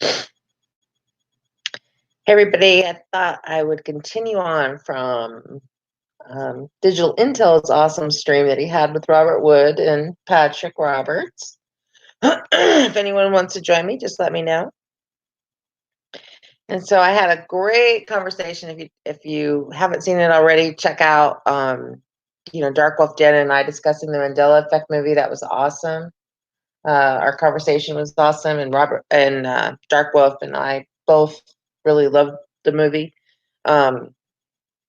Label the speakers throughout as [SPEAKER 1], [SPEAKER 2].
[SPEAKER 1] Hey everybody, I thought I would continue on from Digital Intel's awesome stream that he had with Robert Wood and Patrick Roberts. If anyone wants to join me, just let me know. And so I had a great conversation. If you haven't seen it already, check out Dark Wolf Den and I discussing the Mandela Effect movie. That was awesome. Our conversation was awesome, and Robert and Dark Wolf and I both really loved the movie. Um,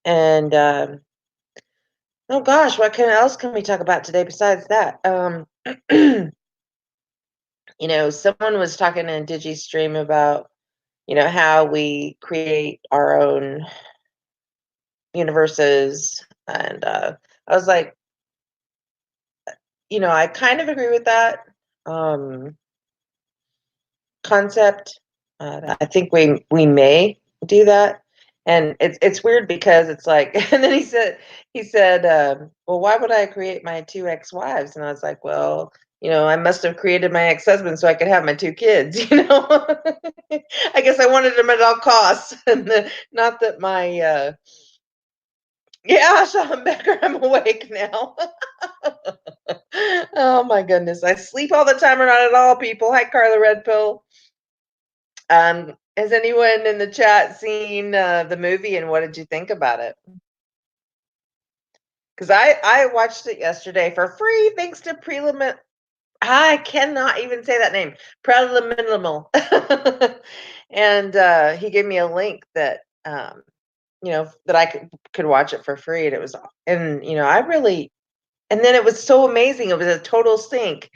[SPEAKER 1] And oh gosh, what else can we talk about today besides that? Someone was talking in Digi Stream about how we create our own universes, and I was like, I kind of agree with that um, concept. I think we may do that, and it's weird because it's like, and then he said, well, why would I create my two ex-wives? And I was like, well, I must have created my ex-husband so I could have my two kids. I guess I wanted them at all costs, and not that my yeah, Sean Becker, I'm awake now. Oh my goodness, I sleep all the time or not at all, people. Hi, Carla Red Pill. Has anyone in the chat seen the movie, and what did you think about it? Because I watched it yesterday for free thanks to Prelimin. I cannot even say that name. Preliminal. And he gave me a link that that I could watch it for free, and it was, and I really, and then it was so amazing. It was a total sync.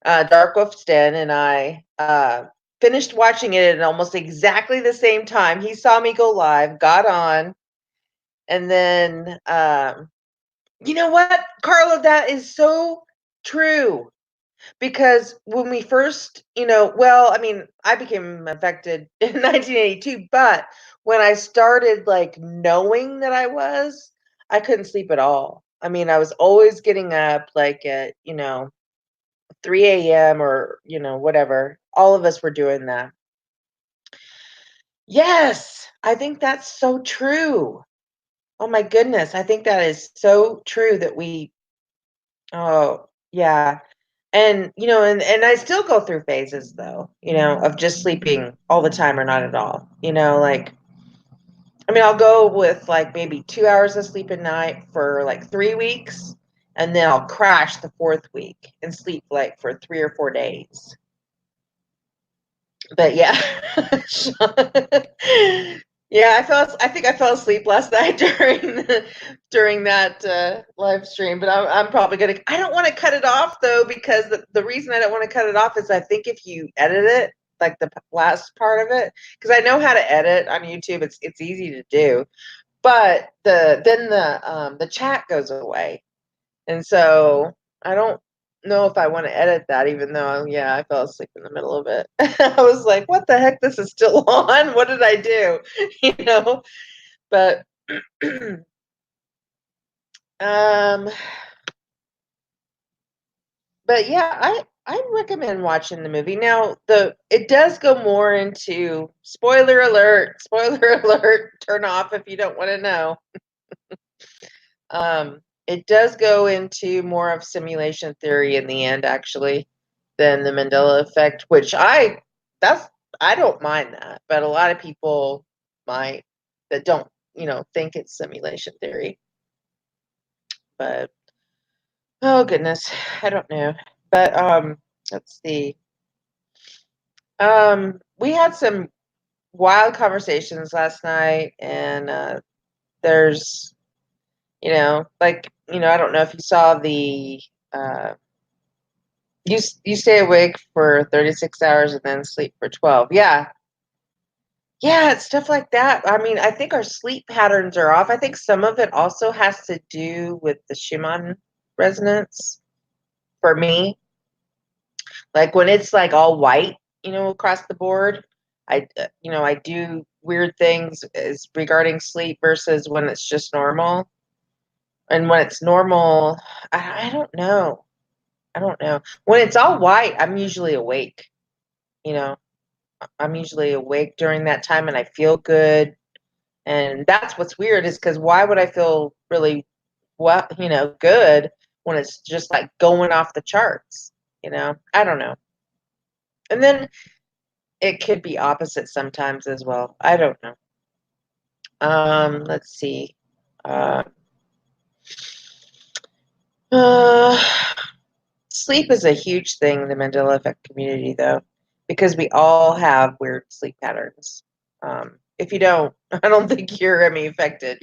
[SPEAKER 1] Dark Wolf's Den and I finished watching it at almost exactly the same time. He saw me go live, got on, and then you know what, Carla, that is so true. Because when we first, well, I mean, I became affected in 1982, but when I started like knowing that I couldn't sleep at all. I mean, I was always getting up like at 3 a.m. or, whatever. All of us were doing that. Yes, I think that's so true. Oh my goodness. I think that is so true that oh, yeah. And, and I still go through phases though, of just sleeping all the time or not at all. Like, I mean, I'll go with like maybe 2 hours of sleep a night for like 3 weeks, and then I'll crash the fourth week and sleep like for 3 or 4 days. But yeah. Yeah, I think I fell asleep last night during that live stream, but I'm probably gonna. I don't want to cut it off though, because the reason I don't want to cut it off is I think if you edit it, like the last part of it, because I know how to edit on YouTube, it's easy to do, but the chat goes away, and so I don't know if I want to edit that, even though, yeah, I fell asleep in the middle of it. I was like, what the heck? This is still on. What did I do? You know, but, um, but yeah, I recommend watching the movie. Now, it does go more into spoiler alert, turn off if you don't want to know. It does go into more of simulation theory in the end, actually, than the Mandela effect, which I don't mind that, but a lot of people might that don't, think it's simulation theory. But oh goodness, I don't know. But let's see. We had some wild conversations last night, and there's, like, I don't know if you saw the uh you stay awake for 36 hours and then sleep for 12. Yeah. Yeah, it's stuff like that. I mean, I think our sleep patterns are off. I think some of it also has to do with the Schumann resonance for me. Like when it's like all white, across the board, I do weird things is regarding sleep versus when it's just normal. And when it's normal, I don't know. I don't know. When it's all white, I'm usually awake, you know. I'm usually awake during that time and I feel good. And that's what's weird is because why would I feel really good when it's just like going off the charts? I don't know. And then it could be opposite sometimes as well. I don't know. Let's see. Uh, uh, Sleep is a huge thing in the Mandela effect community, though, because we all have weird sleep patterns. If you don't, I don't think you're affected.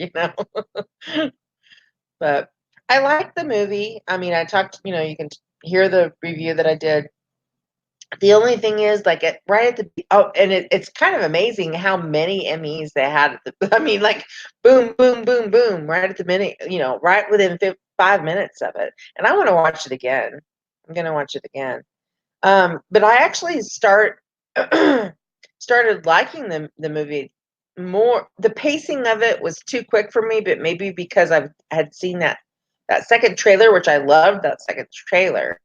[SPEAKER 1] But I like the movie. I mean, I talked, you can hear the review that I did. The only thing is, like, right at the and it's kind of amazing how many Emmys they had. I mean, like, boom, boom, boom, boom, right at the minute, right within 5 minutes of it. And I want to watch it again. I'm gonna watch it again. But I actually started liking the movie more. The pacing of it was too quick for me, but maybe because I had seen that second trailer, which I loved that second trailer,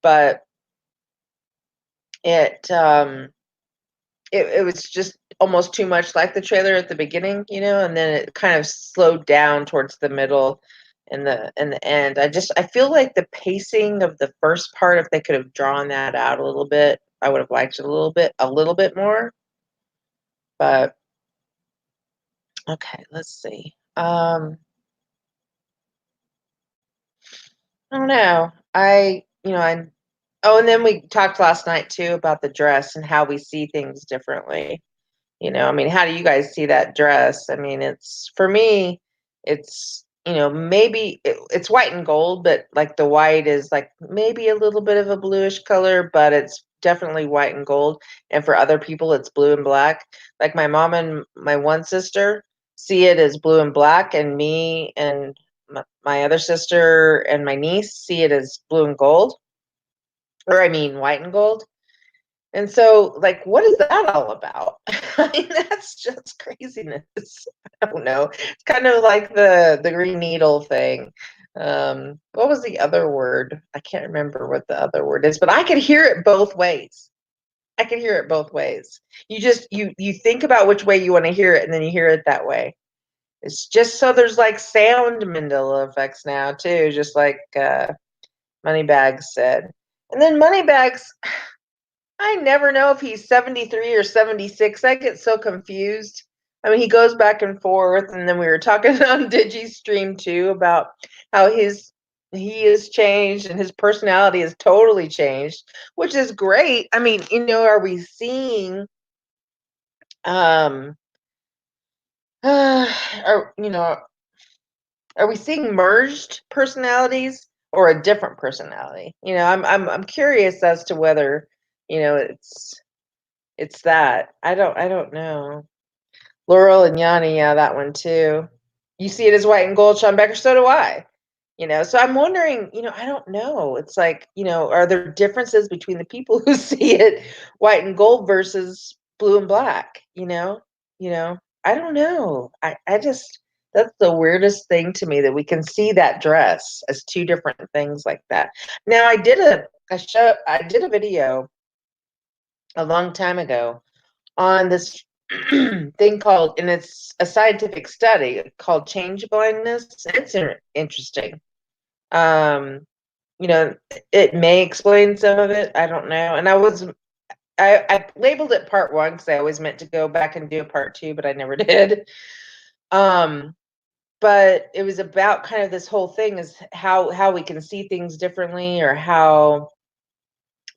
[SPEAKER 1] but it it was just almost too much like the trailer at the beginning, and then it kind of slowed down towards the middle and the end. I feel like the pacing of the first part, if they could have drawn that out a little bit, I would have liked it a little bit more. But okay, let's see. I don't know. I oh, and then we talked last night too about the dress and how we see things differently. I mean, how do you guys see that dress? I mean, it's for me, it's maybe it's white and gold, but like the white is like maybe a little bit of a bluish color, but it's definitely white and gold. And for other people, it's blue and black. Like my mom and my one sister see it as blue and black, and me and my other sister and my niece see it as blue and gold, or I mean white and gold. And so, like, what is that all about? I mean, that's just craziness. I don't know. It's kind of like the green needle thing. What was the other word? I can't remember what the other word is, but I could hear it both ways. I can hear it both ways. You think about which way you want to hear it, and then you hear it that way. It's just so there's like sound Mandela effects now too, just like Moneybags said. And then Moneybags, I never know if he's 73 or 76. I get so confused. I mean, he goes back and forth, and then we were talking on DigiStream too about how he has changed and his personality has totally changed, which is great. I mean, are we seeing um are are we seeing merged personalities or a different personality? I'm curious as to whether, it's that. I don't know. Laurel and Yanni, yeah, that one too. You see it as white and gold, Sean Becker, so do I. So I'm wondering, I don't know. It's like, are there differences between the people who see it white and gold versus blue and black? You know, I don't know. I just that's the weirdest thing to me that we can see that dress as two different things like that. Now I did a video a long time ago on this thing called, and it's a scientific study called change blindness. It's interesting. Um, it may explain some of it. I don't know. And I labeled it part one because I always meant to go back and do a part two, but I never did. Um, but it was about kind of this whole thing is how we can see things differently, or how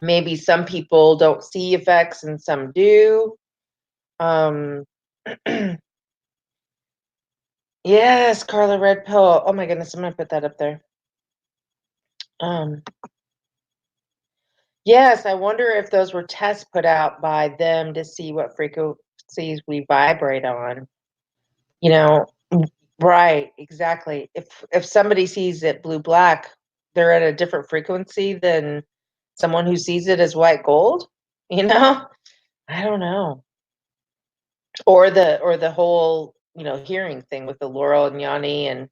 [SPEAKER 1] maybe some people don't see effects and some do. Um, yes, Carla Red Pill. Oh my goodness, I'm gonna put that up there. Um, yes, I wonder if those were tests put out by them to see what frequencies we vibrate on. You know, right, exactly. If somebody sees it blue black, they're at a different frequency than someone who sees it as white gold, you know? I don't know. Or the whole, hearing thing with the Laurel and Yanni, and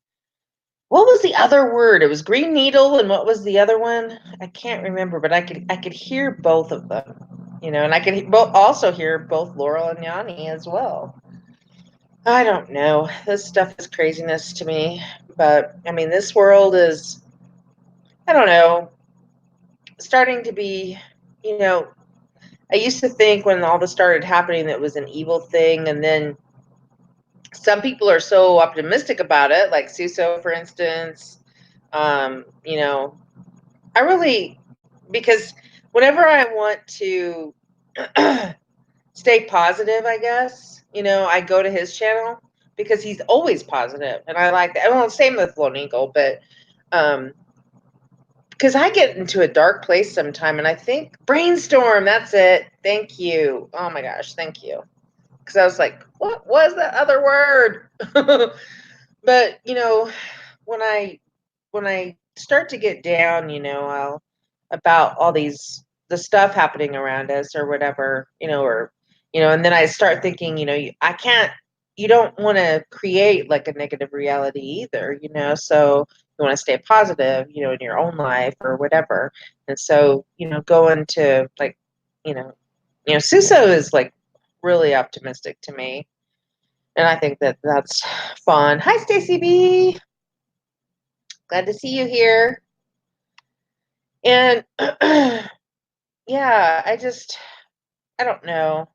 [SPEAKER 1] what was the other word? It was green needle, and what was the other one? I can't remember, but I could hear both of them. And I can both also hear both Laurel and Yanni as well. I don't know. This stuff is craziness to me, but I mean, this world is, I don't know, starting to be, you know, I used to think when all this started happening that it was an evil thing, and then some people are so optimistic about it, like Suso, for instance. You know, I really, because whenever I want to stay positive, I guess, I go to his channel because he's always positive, and I like that. Well, same with Lone Eagle, but um, because I get into a dark place sometime, and I think brainstorm. That's it. Thank you. Oh my gosh, thank you. Because I was like, what was that other word? But when I start to get down, I'll about all the stuff happening around us or whatever, and then I start thinking, I can't. You don't want to create like a negative reality either, So you want to stay positive, in your own life or whatever. And so, going to like, you know, Suso is like really optimistic to me, and I think that that's fun. Hi, Stacy B. Glad to see you here. And yeah, I don't know.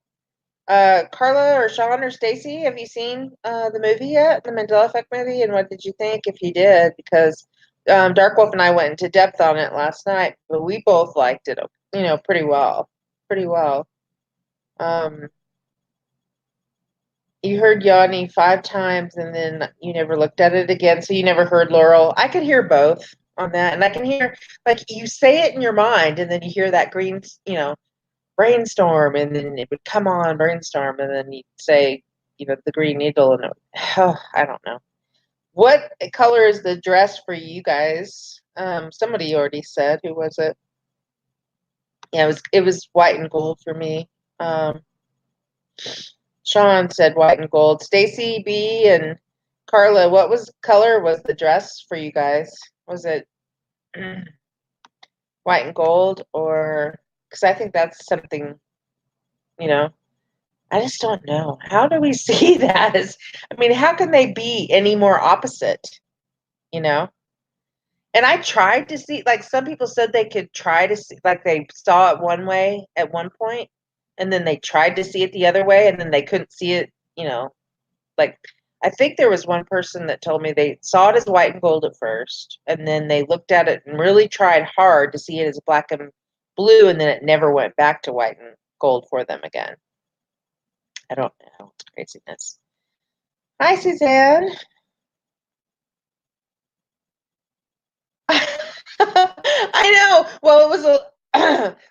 [SPEAKER 1] Carla or Sean or Stacy, have you seen the movie yet, the Mandela Effect movie? And what did you think if you did? Because Dark Wolf and I went into depth on it last night, but we both liked it, pretty well. Pretty well. Um, you heard Yanni 5 times and then you never looked at it again, so you never heard Laurel. I could hear both on that, and I can hear, like, you say it in your mind, and then you hear that green, brainstorm, and then it would come on brainstorm, and then you'd say, the green needle, and I don't know. What color is the dress for you guys? Somebody already said. Who was it? Yeah, it was white and gold for me. Sean said white and gold. Stacy B and Carla, what color was the dress for you guys? Was it white and gold, or because I think that's something, you know, I just don't know. How do we see that as, I mean, how can they be any more opposite, you know? And I tried to see, like, some people said they could try to see, like, they saw it one way at one point, and then they tried to see it the other way, and then they couldn't see it, like, I think there was one person that told me they saw it as white and gold at first, and then they looked at it and really tried hard to see it as black and blue, and then it never went back to white and gold for them again. I don't know. It's craziness. Hi, Suzanne. I know. Well, it was a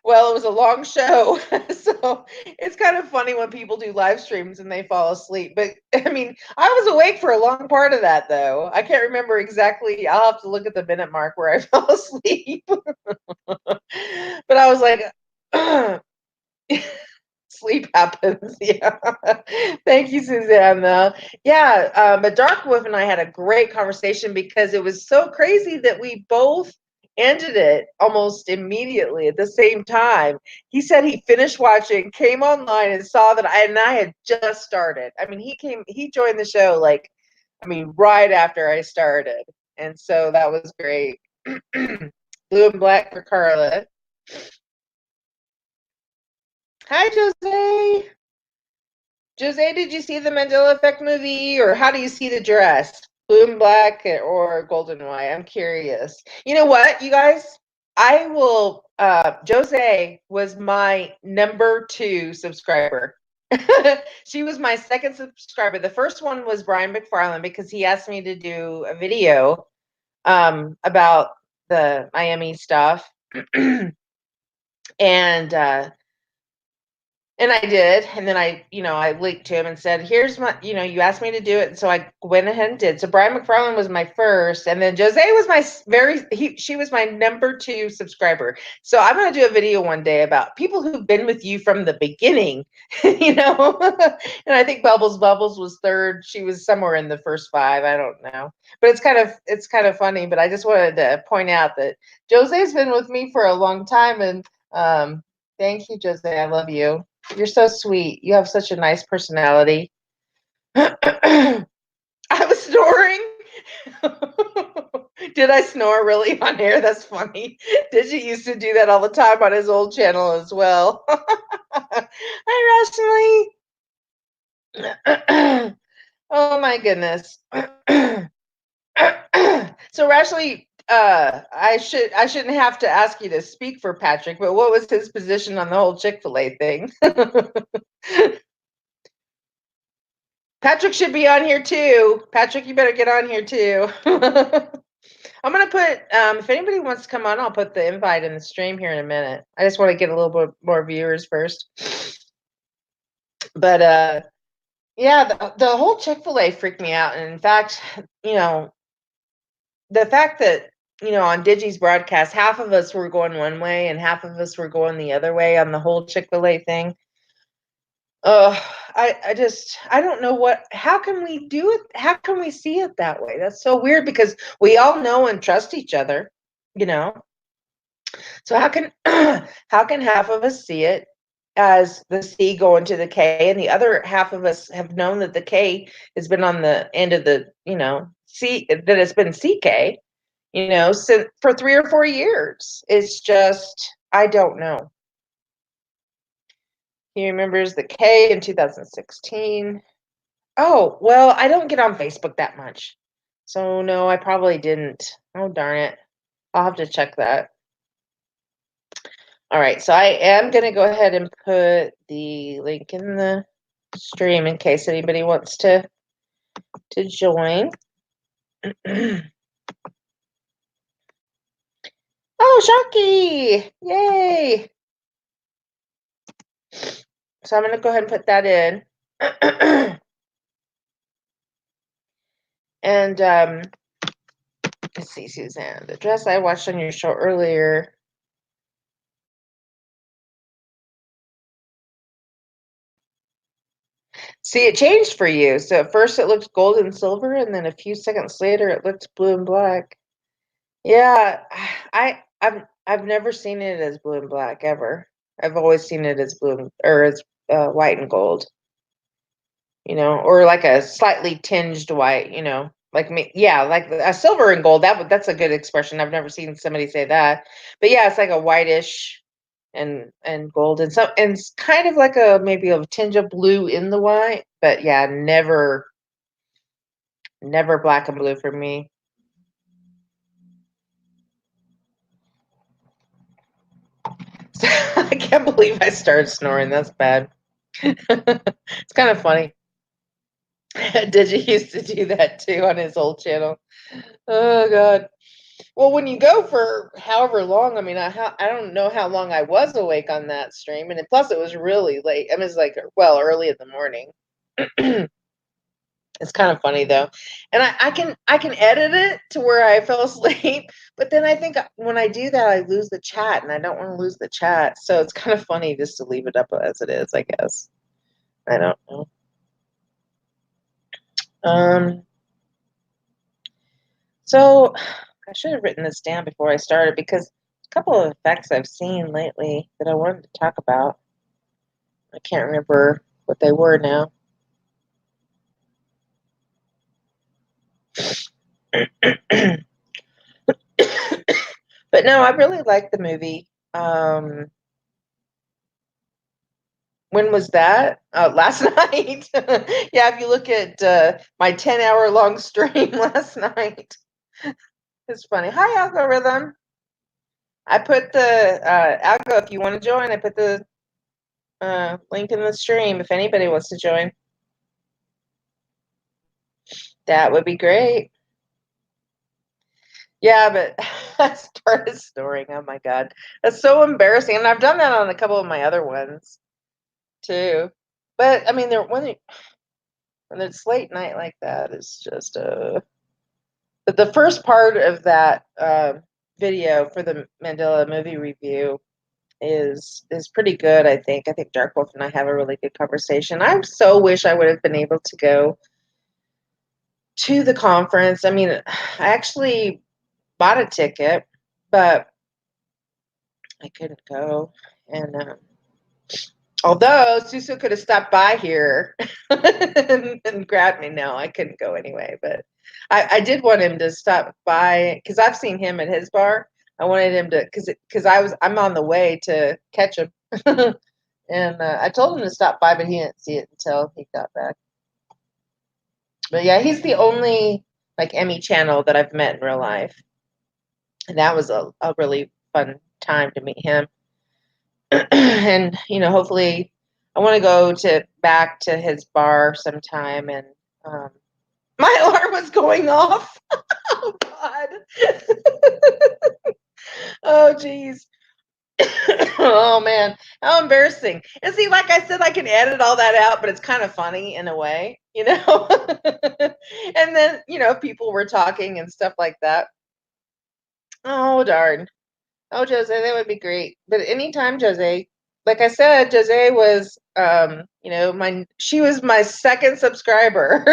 [SPEAKER 1] well, it was a long show, so it's kind of funny when people do live streams and they fall asleep. But I mean, I was awake for a long part of that, though. I can't remember exactly. I'll have to look at the minute mark where I fell asleep. But I was like, sleep happens. Yeah. Thank you, Suzanne. Yeah. But Dark Wolf and I had a great conversation because it was so crazy that we both ended it almost immediately at the same time. He said he finished watching, came online and saw that I had just started. I mean, he joined the show like, I mean, right after I started. And so that was great. Blue and black for Carla. Hi, Jose. Jose, did you see the Mandela Effect movie, or how do you see the dress? Blue and black or golden and white? I'm curious. You know what, you guys? I will. Jose was my number 2 subscriber. She was my second subscriber. The first one was Brian McFarland because he asked me to do a video about the Miami stuff, and and I did, and then I linked to him and said, "Here's my, you asked me to do it," and so I went ahead and did. So Brian McFarland was my first, and then Jose was she was my number 2 subscriber. So I'm gonna do a video one day about people who've been with you from the beginning, And I think Bubbles was third. She was somewhere in the first 5. I don't know, but it's kind of funny. But I just wanted to point out that Jose's been with me for a long time, and Thank you, Jose. I love you. You're so sweet. You have such a nice personality. I was snoring. Did I snore really on air? That's funny. Digi used to do that all the time on his old channel as well. Hi, Rashley. Oh my goodness. So Rashley, I shouldn't have to ask you to speak for Patrick, but what was his position on the whole Chick-fil-A thing? Patrick should be on here too. Patrick, you better get on here too. I'm gonna put if anybody wants to come on, I'll put the invite in the stream here in a minute. I just want to get a little bit more viewers first. But yeah, the whole Chick-fil-A freaked me out. And in fact, the fact that on Digi's broadcast, half of us were going one way and half of us were going the other way on the whole Chick-fil-A thing. I don't know how can we do it? How can we see it that way? That's so weird because we all know and trust each other, you know? So how can how can half of us see it as the C going to the K and the other half of us have known that the K has been on the end of the, C, that it's been CK, since for 3 or 4 years. It's just I don't know. He remembers the K in 2016. Oh, well, I don't get on Facebook that much. So no, I probably didn't. Oh, darn it. I'll have to check that. All right, so I am going to go ahead and put the link in the stream in case anybody wants to join. Oh, Sharky! Yay! So I'm going to go ahead and put that in. And let's see, Suzanne, the dress I watched on your show earlier. See, it changed for you. So at first it looked gold and silver, and then a few seconds later it looked blue and black. Yeah, I've never seen it as blue and black ever. I've always seen it as or as white and gold, or like a slightly tinged white, like me. Yeah, like a silver and gold. That's a good expression. I've never seen somebody say that, but yeah, it's like a whitish and gold and it's kind of like maybe a tinge of blue in the white, but yeah, never black and blue for me. I can't believe I started snoring. That's bad. It's kind of funny. Digi used to do that too on his old channel. Oh God. Well, when you go for however long, I mean, I don't know how long I was awake on that stream, and plus it was really late. I mean, it's like early in the morning. It's kind of funny though, and I can edit it to where I fell asleep, but then I think when I do that, I lose the chat, and I don't want to lose the chat. So it's kind of funny just to leave it up as it is, I guess. I don't know. So I should have written this down before I started because a couple of effects I've seen lately that I wanted to talk about. I can't remember what they were now. But no, I really liked the movie. When was that? Last night. Yeah, if you look at my 10-hour long stream last night. It's funny. Hi, algorithm. I put the algo, if you want to join, I put the link in the stream if anybody wants to join. That would be great. Yeah, but I started snoring. Oh my God. That's so embarrassing. And I've done that on a couple of my other ones too. But I mean, when it's late night like that, it's just But the first part of that video for the Mandela movie review is pretty good, I think. I think Dark Wolf and I have a really good conversation. I so wish I would have been able to go to the conference. I mean, I actually bought a ticket, but I couldn't go. And Although Susu could have stopped by here and grabbed me. No, I couldn't go anyway, but I did want him to stop by because I've seen him at his bar. I wanted him to because I'm on the way to catch him, and I told him to stop by, but he didn't see it until he got back. But yeah, he's the only like Emmy channel that I've met in real life, and that was a really fun time to meet him. And hopefully I want to go to back to his bar sometime. And um, my alarm was going off. Oh God. Oh geez. Oh man, how embarrassing. And see, like I said, I can edit all that out, but it's kind of funny in a way. And then people were talking and stuff like that. Oh darn. Oh, Jose, that would be great. But anytime, Jose, like I said, Jose was, she was my second subscriber.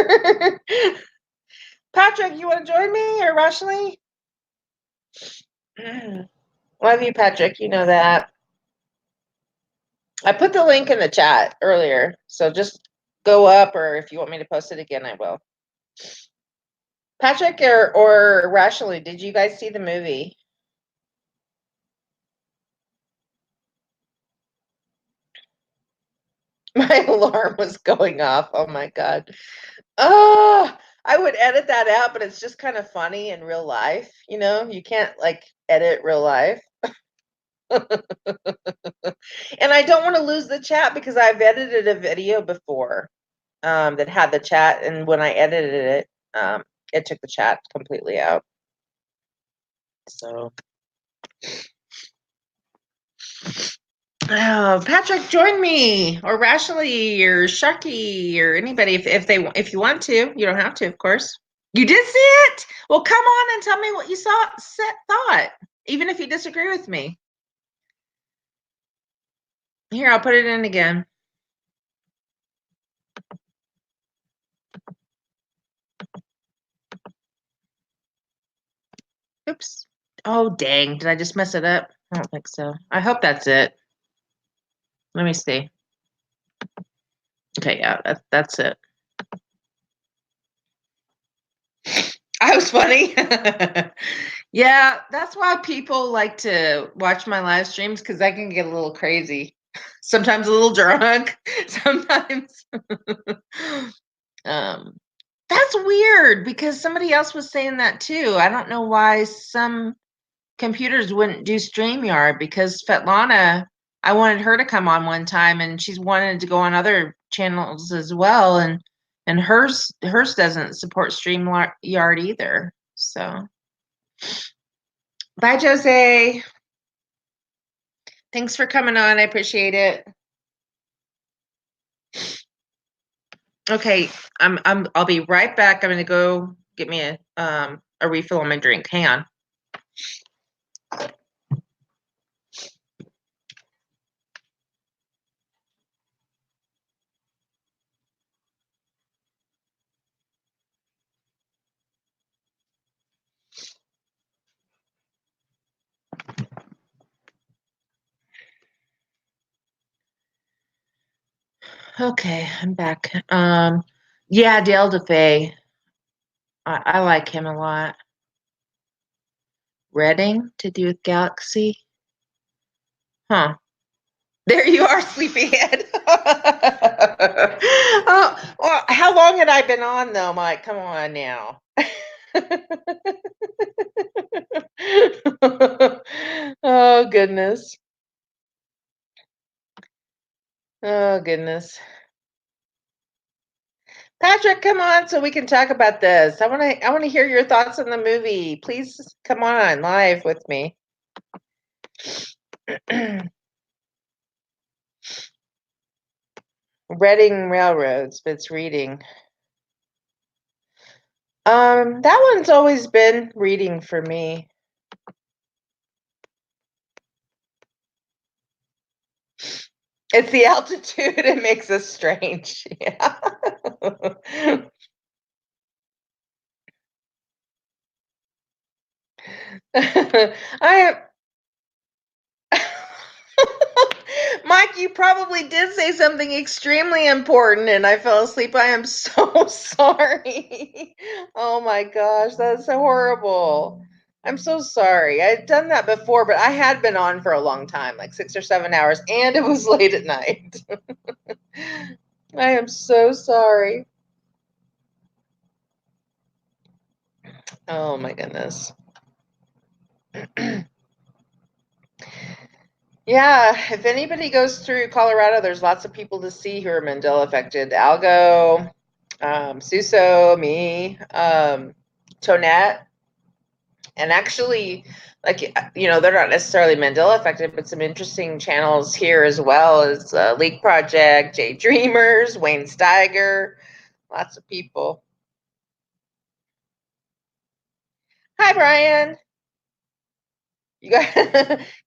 [SPEAKER 1] Patrick, you want to join me or Rashley? Love you, Patrick. You know that. I put the link in the chat earlier, so just go up, or if you want me to post it again, I will. Patrick or Rashley, did you guys see the movie? My alarm was going off. Oh my God. Oh, I would edit that out, but it's just kind of funny in real life. You can't like edit real life. And I don't want to lose the chat because I've edited a video before that had the chat, and when I edited it, it took the chat completely out. So, Patrick, join me, or Rashley, or Sharky, or anybody if you want to. You don't have to, of course. You did see it? Well, come on and tell me what you thought, even if you disagree with me. Here, I'll put it in again. Oops. Oh, dang. Did I just mess it up? I don't think so. I hope that's it. Let me see. Okay, yeah, that's it. I was funny. Yeah, that's why people like to watch my live streams because I can get a little crazy. Sometimes a little drunk. Sometimes. That's weird because somebody else was saying that too. I don't know why some computers wouldn't do StreamYard because Svetlana, I wanted her to come on one time and she's wanted to go on other channels as well, and hers doesn't support StreamYard either. So bye, Jose. Thanks for coming on. I appreciate it. Okay, I'll be right back. I'm gonna go get me a refill on my drink. Hang on. Okay, I'm back. Yeah, Dale DeFay. I like him a lot. Reading to do with Galaxy? Huh. There you are, sleepyhead. Oh, well, how long had I been on though, Mike? Come on now. Oh goodness. Oh goodness. Patrick, come on so we can talk about this. I want to hear your thoughts on the movie. Please come on live with me. Reading Railroads, but it's reading. That one's always been reading for me. It's the altitude, it makes us strange. Yeah. I Mike, you probably did say something extremely important and I fell asleep. I am so sorry. Oh my gosh, that's so horrible. I'm so sorry. I'd done that before, but I had been on for a long time, like 6 or 7 hours, and it was late at night. I am so sorry. Oh my goodness. Yeah, if anybody goes through Colorado, there's lots of people to see who are Mandela affected. Algo, Suso, me, Tonette, and actually, like, they're not necessarily Mandela affected, but some interesting channels here as well as Leak Project, Jay Dreamers, Wayne Steiger, lots of people. Hi, Brian. You got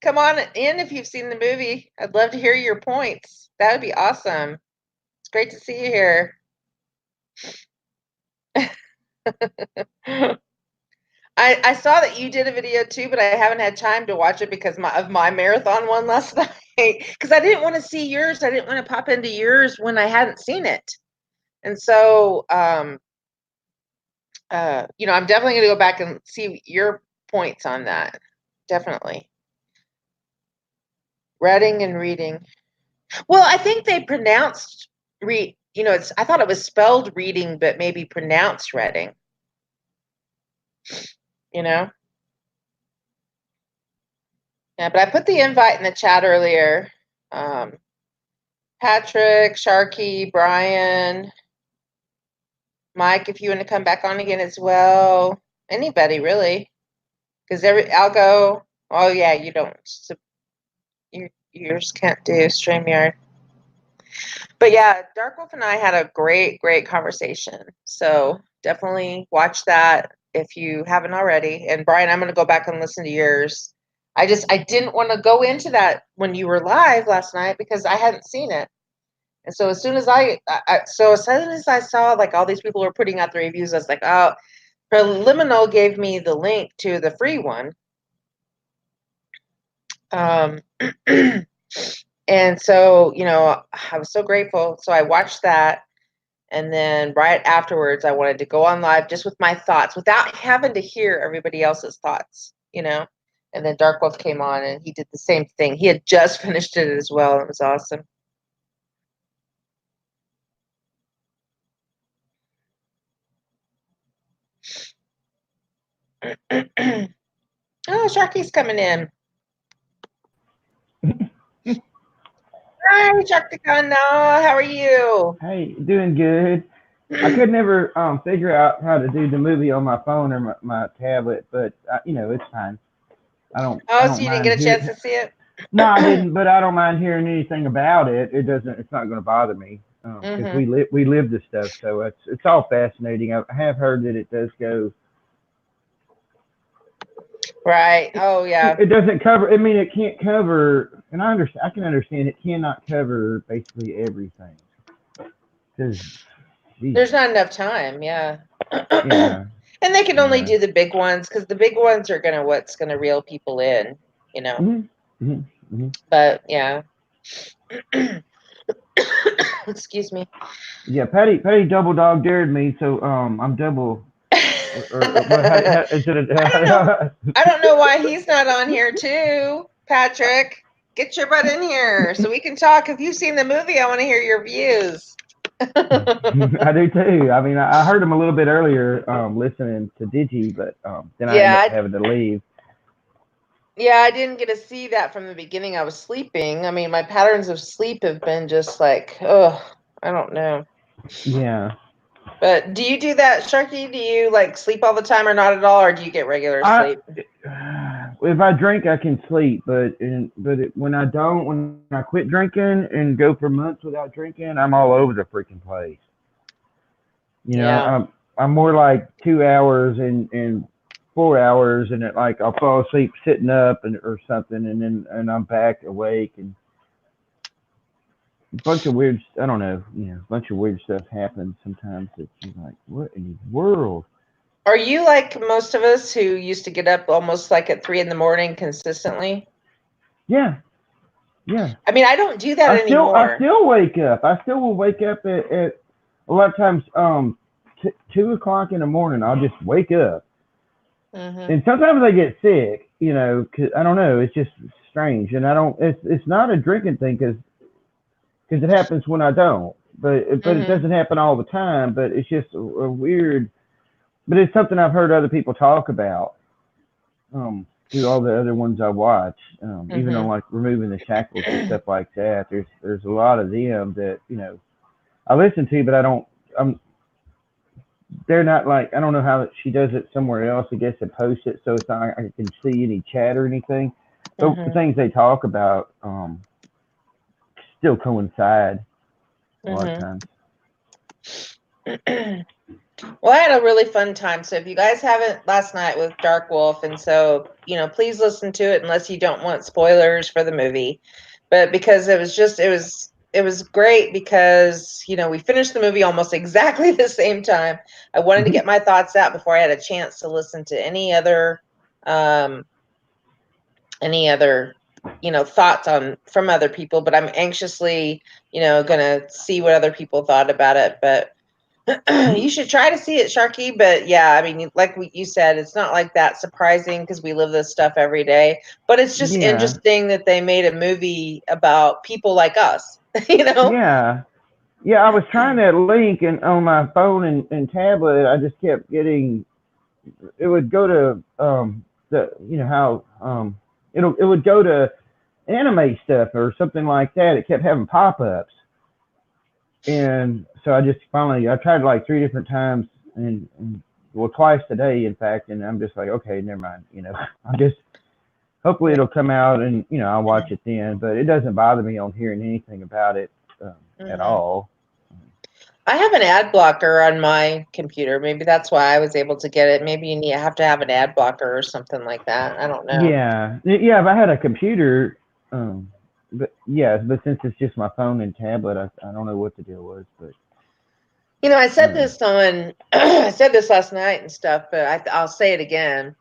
[SPEAKER 1] come on in if you've seen the movie. I'd love to hear your points. That would be awesome. It's great to see you here. I saw that you did a video too, but I haven't had time to watch it because of my marathon one last night. Because I didn't want to see yours. I didn't want to pop into yours when I hadn't seen it. And so, I'm definitely going to go back and see your points on that. Definitely. Reading and reading. Well, I think they pronounced read. I thought it was spelled reading, but maybe pronounced reading. Yeah, but I put the invite in the chat earlier. Patrick, Sharky, Brian, Mike, if you want to come back on again as well. Anybody really? Because I'll go. Oh yeah, you don't. Yours can't do StreamYard. But yeah, Dark Wolf and I had a great conversation. So definitely watch that if you haven't already. And Brian, I'm going to go back and listen to yours. I didn't want to go into that when you were live last night because I hadn't seen it. And so as soon as I saw like all these people were putting out the reviews, I was like, oh, Preliminal gave me the link to the free one. And so, I was so grateful. So I watched that. And then right afterwards, I wanted to go on live just with my thoughts without having to hear everybody else's thoughts. And then Dark Wolf came on and he did the same thing. He had just finished it as well. It was awesome. Oh, Sharky's coming in. Hi, Sharkticon. How are you?
[SPEAKER 2] Hey, doing good. I could never figure out how to do the movie on my phone or my tablet, but it's fine. I don't I
[SPEAKER 1] Oh, so
[SPEAKER 2] don't
[SPEAKER 1] you didn't
[SPEAKER 2] mind
[SPEAKER 1] get a chance
[SPEAKER 2] hear.
[SPEAKER 1] to see it?
[SPEAKER 2] No, I didn't, but I don't mind hearing anything about it. It doesn't. It's not going to bother me because
[SPEAKER 1] Mm-hmm.
[SPEAKER 2] we live this stuff, so it's all fascinating. I have heard that it does go.
[SPEAKER 1] Right. Oh, yeah.
[SPEAKER 2] It doesn't cover. I mean, it can't cover, and I understand. I can understand it cannot cover basically everything because,
[SPEAKER 1] There's not enough time. Yeah.
[SPEAKER 2] yeah,
[SPEAKER 1] And they can only
[SPEAKER 2] yeah.
[SPEAKER 1] do the big ones because the big ones are what's gonna reel people in.
[SPEAKER 2] Mm-hmm, mm-hmm, mm-hmm.
[SPEAKER 1] But yeah. Excuse me.
[SPEAKER 2] Yeah, Patty double dog dared me, so I'm double. Or what? How is it?
[SPEAKER 1] I don't know. I don't know why he's not on here too, Patrick. Get your butt in here so we can talk. If you've seen the movie, I want to hear your views.
[SPEAKER 2] I do too. I mean, I heard him a little bit earlier, listening to Digi, but then I ended up
[SPEAKER 1] Yeah,
[SPEAKER 2] having to leave.
[SPEAKER 1] yeah, I didn't get to see that from the beginning. I was sleeping. I mean, my patterns of sleep have been just like, oh, I don't know.
[SPEAKER 2] Yeah,
[SPEAKER 1] But do you do that, Sharky? Do you like sleep all the time or not at all, or do you get regular
[SPEAKER 2] I
[SPEAKER 1] sleep?
[SPEAKER 2] if I drink, I can sleep, when I don't, when I quit drinking and go for months without drinking, I'm all over the freaking place.
[SPEAKER 1] Yeah.
[SPEAKER 2] I'm more like 2 hours and 4 hours, and I'll fall asleep sitting up or something, and I'm back awake, and a bunch of weird. I don't know, a bunch of weird stuff happens sometimes that you're like, what in the world?
[SPEAKER 1] Are you like most of us who used to get up almost like at 3 in the morning consistently?
[SPEAKER 2] Yeah, Yeah.
[SPEAKER 1] I mean, I don't do that
[SPEAKER 2] I
[SPEAKER 1] anymore.
[SPEAKER 2] still wake up. I still will wake up at a lot of times 2 o'clock in the morning. I'll just wake up,
[SPEAKER 1] Mhm.
[SPEAKER 2] and sometimes I get sick. You know, 'cause I don't know. It's just strange, and I don't. It's not a drinking thing because it happens when I don't. But it
[SPEAKER 1] Mhm.
[SPEAKER 2] doesn't happen all the time. But it's just a weird. But it's something I've heard other people talk about. Through all the other ones I watch, even on
[SPEAKER 1] Mhm.
[SPEAKER 2] like removing the shackles and stuff like that. There's a lot of them that I listen to, but I don't. I'm they're not like I don't know how she does it somewhere else. I guess it posts it so it's not I can see any chat or anything. But the
[SPEAKER 1] Mhm.
[SPEAKER 2] things they talk about still coincide a lot of
[SPEAKER 1] Mhm.
[SPEAKER 2] times.
[SPEAKER 1] Well, I had a really fun time. So if you guys haven't last night with Dark Wolf, and so, please listen to it unless you don't want spoilers for the movie. But because it was great because, we finished the movie almost exactly the same time. I wanted to get my thoughts out before I had a chance to listen to um any other thoughts on from other people, but I'm anxiously, gonna see what other people thought about it. But you should try to see it, Sharky. But yeah, I mean, like you said, it's not like that surprising because we live this stuff every day. But it's just
[SPEAKER 2] Yeah,
[SPEAKER 1] interesting that they made a movie about people like us, you know?
[SPEAKER 2] yeah, yeah. I was trying that link and on my phone and tablet. I just kept getting it would go to the how it would go to anime stuff or something like that. It kept having pop-ups, and so I just finally I tried like 3 different times and well twice today in fact, and I'm just like okay never mind. I just hopefully it'll come out and I'll watch it then. But it doesn't bother me on hearing anything about it at
[SPEAKER 1] Hmm.
[SPEAKER 2] all.
[SPEAKER 1] I have an ad blocker on my computer. Maybe that's why I was able to get it. Maybe have to have an ad blocker or something like that. I don't know.
[SPEAKER 2] Yeah. If I had a computer, but yeah, but since it's just my phone and tablet, I don't know what the deal was, but
[SPEAKER 1] I said
[SPEAKER 2] um,
[SPEAKER 1] this on I said this last night and stuff, but I'll say it again.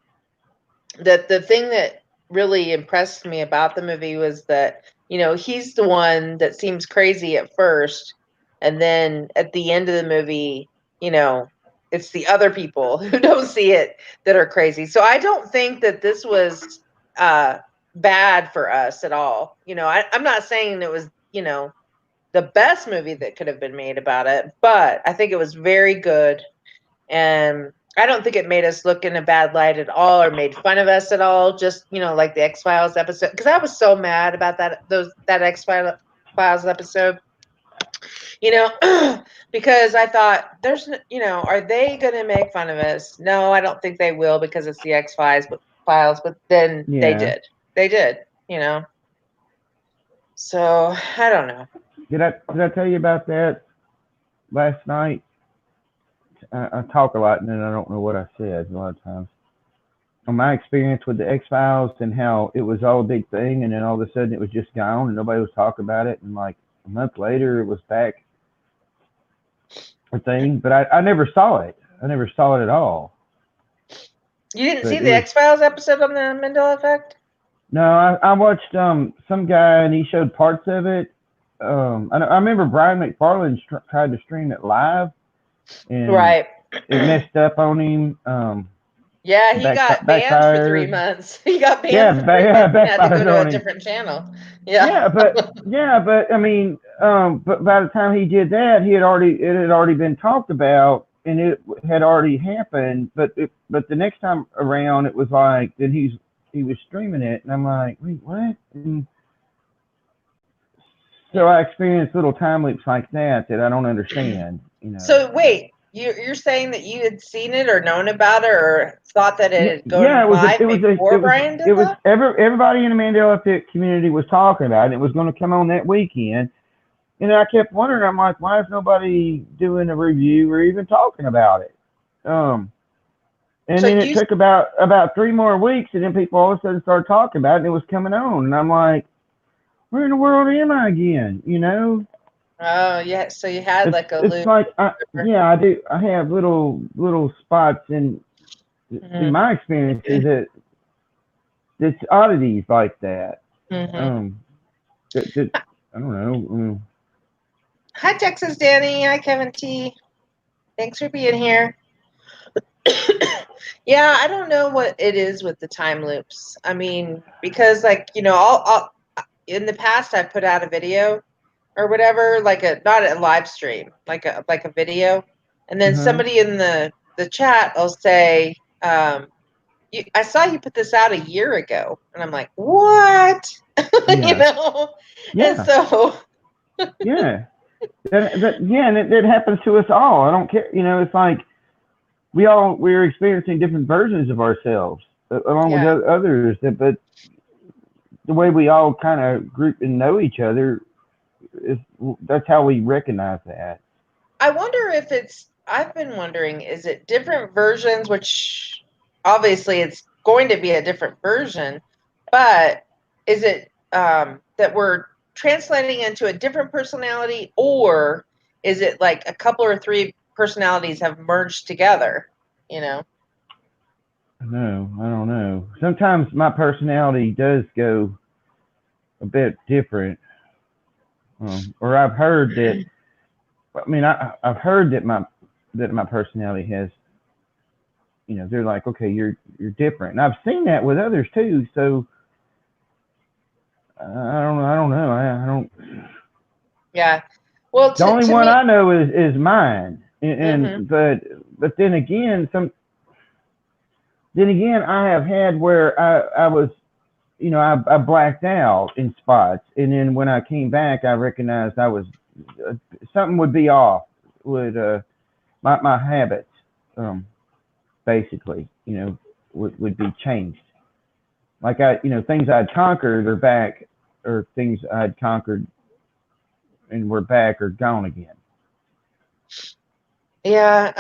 [SPEAKER 1] That the thing that really impressed me about the movie was that, he's the one that seems crazy at first, and then at the end of the movie, you know, it's the other people who don't see it that are crazy. So I don't think that this was bad for us at all. I'm not saying it was, the best movie that could have been made about it, but I think it was very good, and I don't think it made us look in a bad light at all or made fun of us at all. Just, like the X Files episode, because I was so mad about that X Files episode, you know, because I thought are they going to make fun of us? No, I don't think they will because it's the X Files, but then they
[SPEAKER 2] yeah.
[SPEAKER 1] did. They did, you know. So I don't know.
[SPEAKER 2] Did I tell you about that last night? I talk a lot and then I don't know what I said a lot of times. On my experience with the X Files and how it was all a big thing, and then all of a sudden it was just gone and nobody was talking about it, and like a month later it was back a thing. But I never saw it. I never saw it at all.
[SPEAKER 1] You didn't
[SPEAKER 2] But
[SPEAKER 1] see
[SPEAKER 2] it
[SPEAKER 1] the
[SPEAKER 2] was
[SPEAKER 1] X Files episode on the Mandela Effect?
[SPEAKER 2] no. I watched some guy and he showed parts of it. I remember Brian McFarlane tried to stream it live and
[SPEAKER 1] Right.
[SPEAKER 2] it messed up on him.
[SPEAKER 1] Yeah, he got banned for 3
[SPEAKER 2] Backfired.
[SPEAKER 1] months. He got banned for 3 months and had to go
[SPEAKER 2] Backfired
[SPEAKER 1] to a
[SPEAKER 2] on him.
[SPEAKER 1] different channel. Yeah.
[SPEAKER 2] But I mean, but by the time he did that, it had already been talked about and it had already happened. But the next time around, it was like then he was streaming it, and I'm like, wait, what? And so I experienced little time loops like that I don't understand.
[SPEAKER 1] So wait, you're saying that you had seen it or known about it or thought that it
[SPEAKER 2] Yeah,
[SPEAKER 1] had
[SPEAKER 2] yeah,
[SPEAKER 1] gone
[SPEAKER 2] it was
[SPEAKER 1] live before Brian did that?
[SPEAKER 2] everybody in the Mandela Effect community was talking about it. It was going to come on that weekend, and I kept wondering. I'm like, why is nobody doing a review or even talking about it? Um, and
[SPEAKER 1] So
[SPEAKER 2] then it took about 3 more weeks, and then people all of a sudden started talking about it, and it was coming on, and I'm like, where in the world am I again?
[SPEAKER 1] oh yeah, so you had like a
[SPEAKER 2] It's
[SPEAKER 1] loop.
[SPEAKER 2] like yeah, I do. I have little spots in
[SPEAKER 1] Mm-hmm.
[SPEAKER 2] my experiences that it's oddities like that.
[SPEAKER 1] Mm-hmm.
[SPEAKER 2] Um, I don't know.
[SPEAKER 1] Hi, Texas Danny. Hi, Kevin T. Thanks for being here. Yeah, I don't know what it is with the time loops. I mean, because like I'll in the past I put out a video or whatever, like a not a live stream, like a video, and then
[SPEAKER 2] Uh-huh.
[SPEAKER 1] somebody in the chat will say, I saw you put this out a year ago," and I'm like, "What?" you
[SPEAKER 2] Yeah.
[SPEAKER 1] know, and
[SPEAKER 2] Yeah.
[SPEAKER 1] so
[SPEAKER 2] Yeah. Yeah, and it happens to us all. I don't care. It's like we're experiencing different versions of ourselves along with
[SPEAKER 1] yeah.
[SPEAKER 2] others. But the way we all kind of group and know each other is that's how we recognize that.
[SPEAKER 1] I wonder if I've been wondering, is it different versions, which obviously it's going to be a different version, but is it that we're translating into a different personality, or is it like a couple or three personalities have merged together? You know?
[SPEAKER 2] No, I don't know. Sometimes my personality does go a bit different, or I've heard that. I mean, I've heard that my personality has. They're like, okay, you're different, and I've seen that with others too. So I don't know. I don't.
[SPEAKER 1] Yeah. Well,
[SPEAKER 2] The only
[SPEAKER 1] to
[SPEAKER 2] one
[SPEAKER 1] me,
[SPEAKER 2] I know is mine,
[SPEAKER 1] mm-hmm,
[SPEAKER 2] but then again, I have had where I was, I blacked out in spots, and then when I came back, I recognized I was uh, something would be off with my habits, um, basically, would be changed. Like things I'd conquered are back, or things I'd conquered and were back or gone again.
[SPEAKER 1] yeah.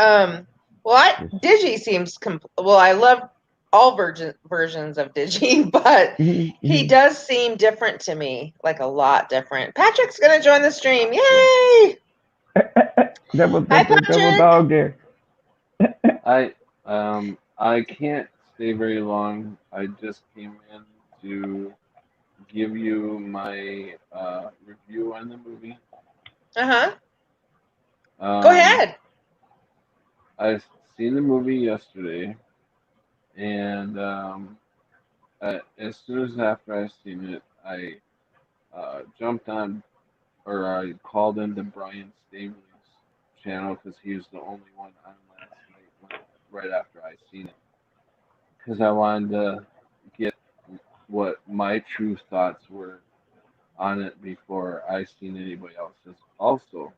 [SPEAKER 1] Well,
[SPEAKER 2] Just
[SPEAKER 1] Digi seems well. I love all versions of Digi, but
[SPEAKER 2] hmm
[SPEAKER 1] he
[SPEAKER 2] hmm
[SPEAKER 1] does seem different to me, like a lot different. Patrick's gonna join the stream. Yay! Hi,
[SPEAKER 2] double
[SPEAKER 1] Patrick.
[SPEAKER 2] dog there.
[SPEAKER 3] I can't stay very long. I just came in to give you my review on the movie.
[SPEAKER 1] Uh-huh. Go
[SPEAKER 3] Um,
[SPEAKER 1] ahead.
[SPEAKER 3] I seen the movie yesterday, and as soon as after I seen it, I jumped on or I called into Brian Staley's channel because he was the only one on last night right after I seen it because I wanted to get what my true thoughts were on it before I seen anybody else's also.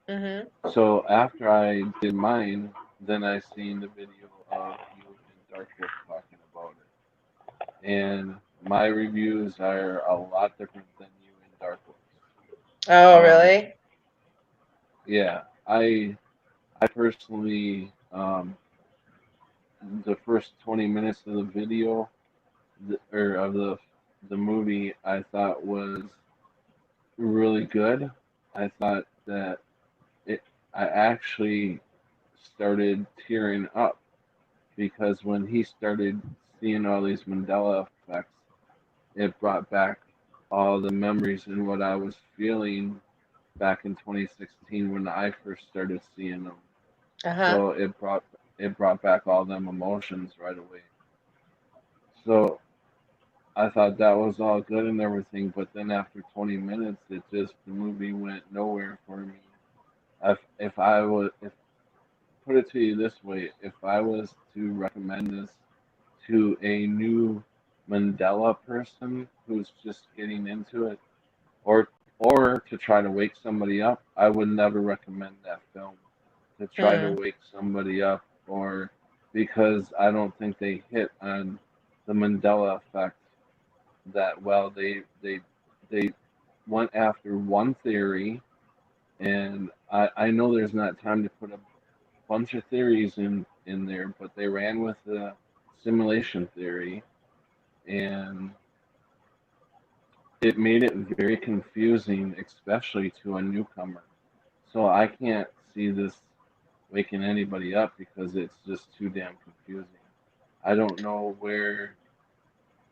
[SPEAKER 1] Mm-hmm.
[SPEAKER 3] So after I did mine, then I seen the video of you and Dark Wolf talking about it. And my reviews are a lot different than you and Dark Wolf's.
[SPEAKER 1] Oh,
[SPEAKER 3] Um,
[SPEAKER 1] really?
[SPEAKER 3] yeah, I personally the first 20 minutes of the video or of the movie I thought was really good. I thought that it I actually started tearing up because when he started seeing all these Mandela effects, it brought back all the memories and what I was feeling back in 2016 when I first started seeing them.
[SPEAKER 1] Uh-huh.
[SPEAKER 3] So it brought back all them emotions right away. So I thought that was all good and everything, but then after 20 minutes, the movie went nowhere for me. If I would if put it to you this way, if I was to recommend this to a new Mandela person who's just getting into it, or to try to wake somebody up, I would never recommend that film to try to
[SPEAKER 1] Hmm.
[SPEAKER 3] wake somebody up, or because I don't think they hit on the Mandela effect that well. They went after one theory, and I know there's not time to put a bunch of theories in there, but they ran with the simulation theory, and it made it very confusing, especially to a newcomer. So I can't see this waking anybody up because it's just too damn confusing. I don't know where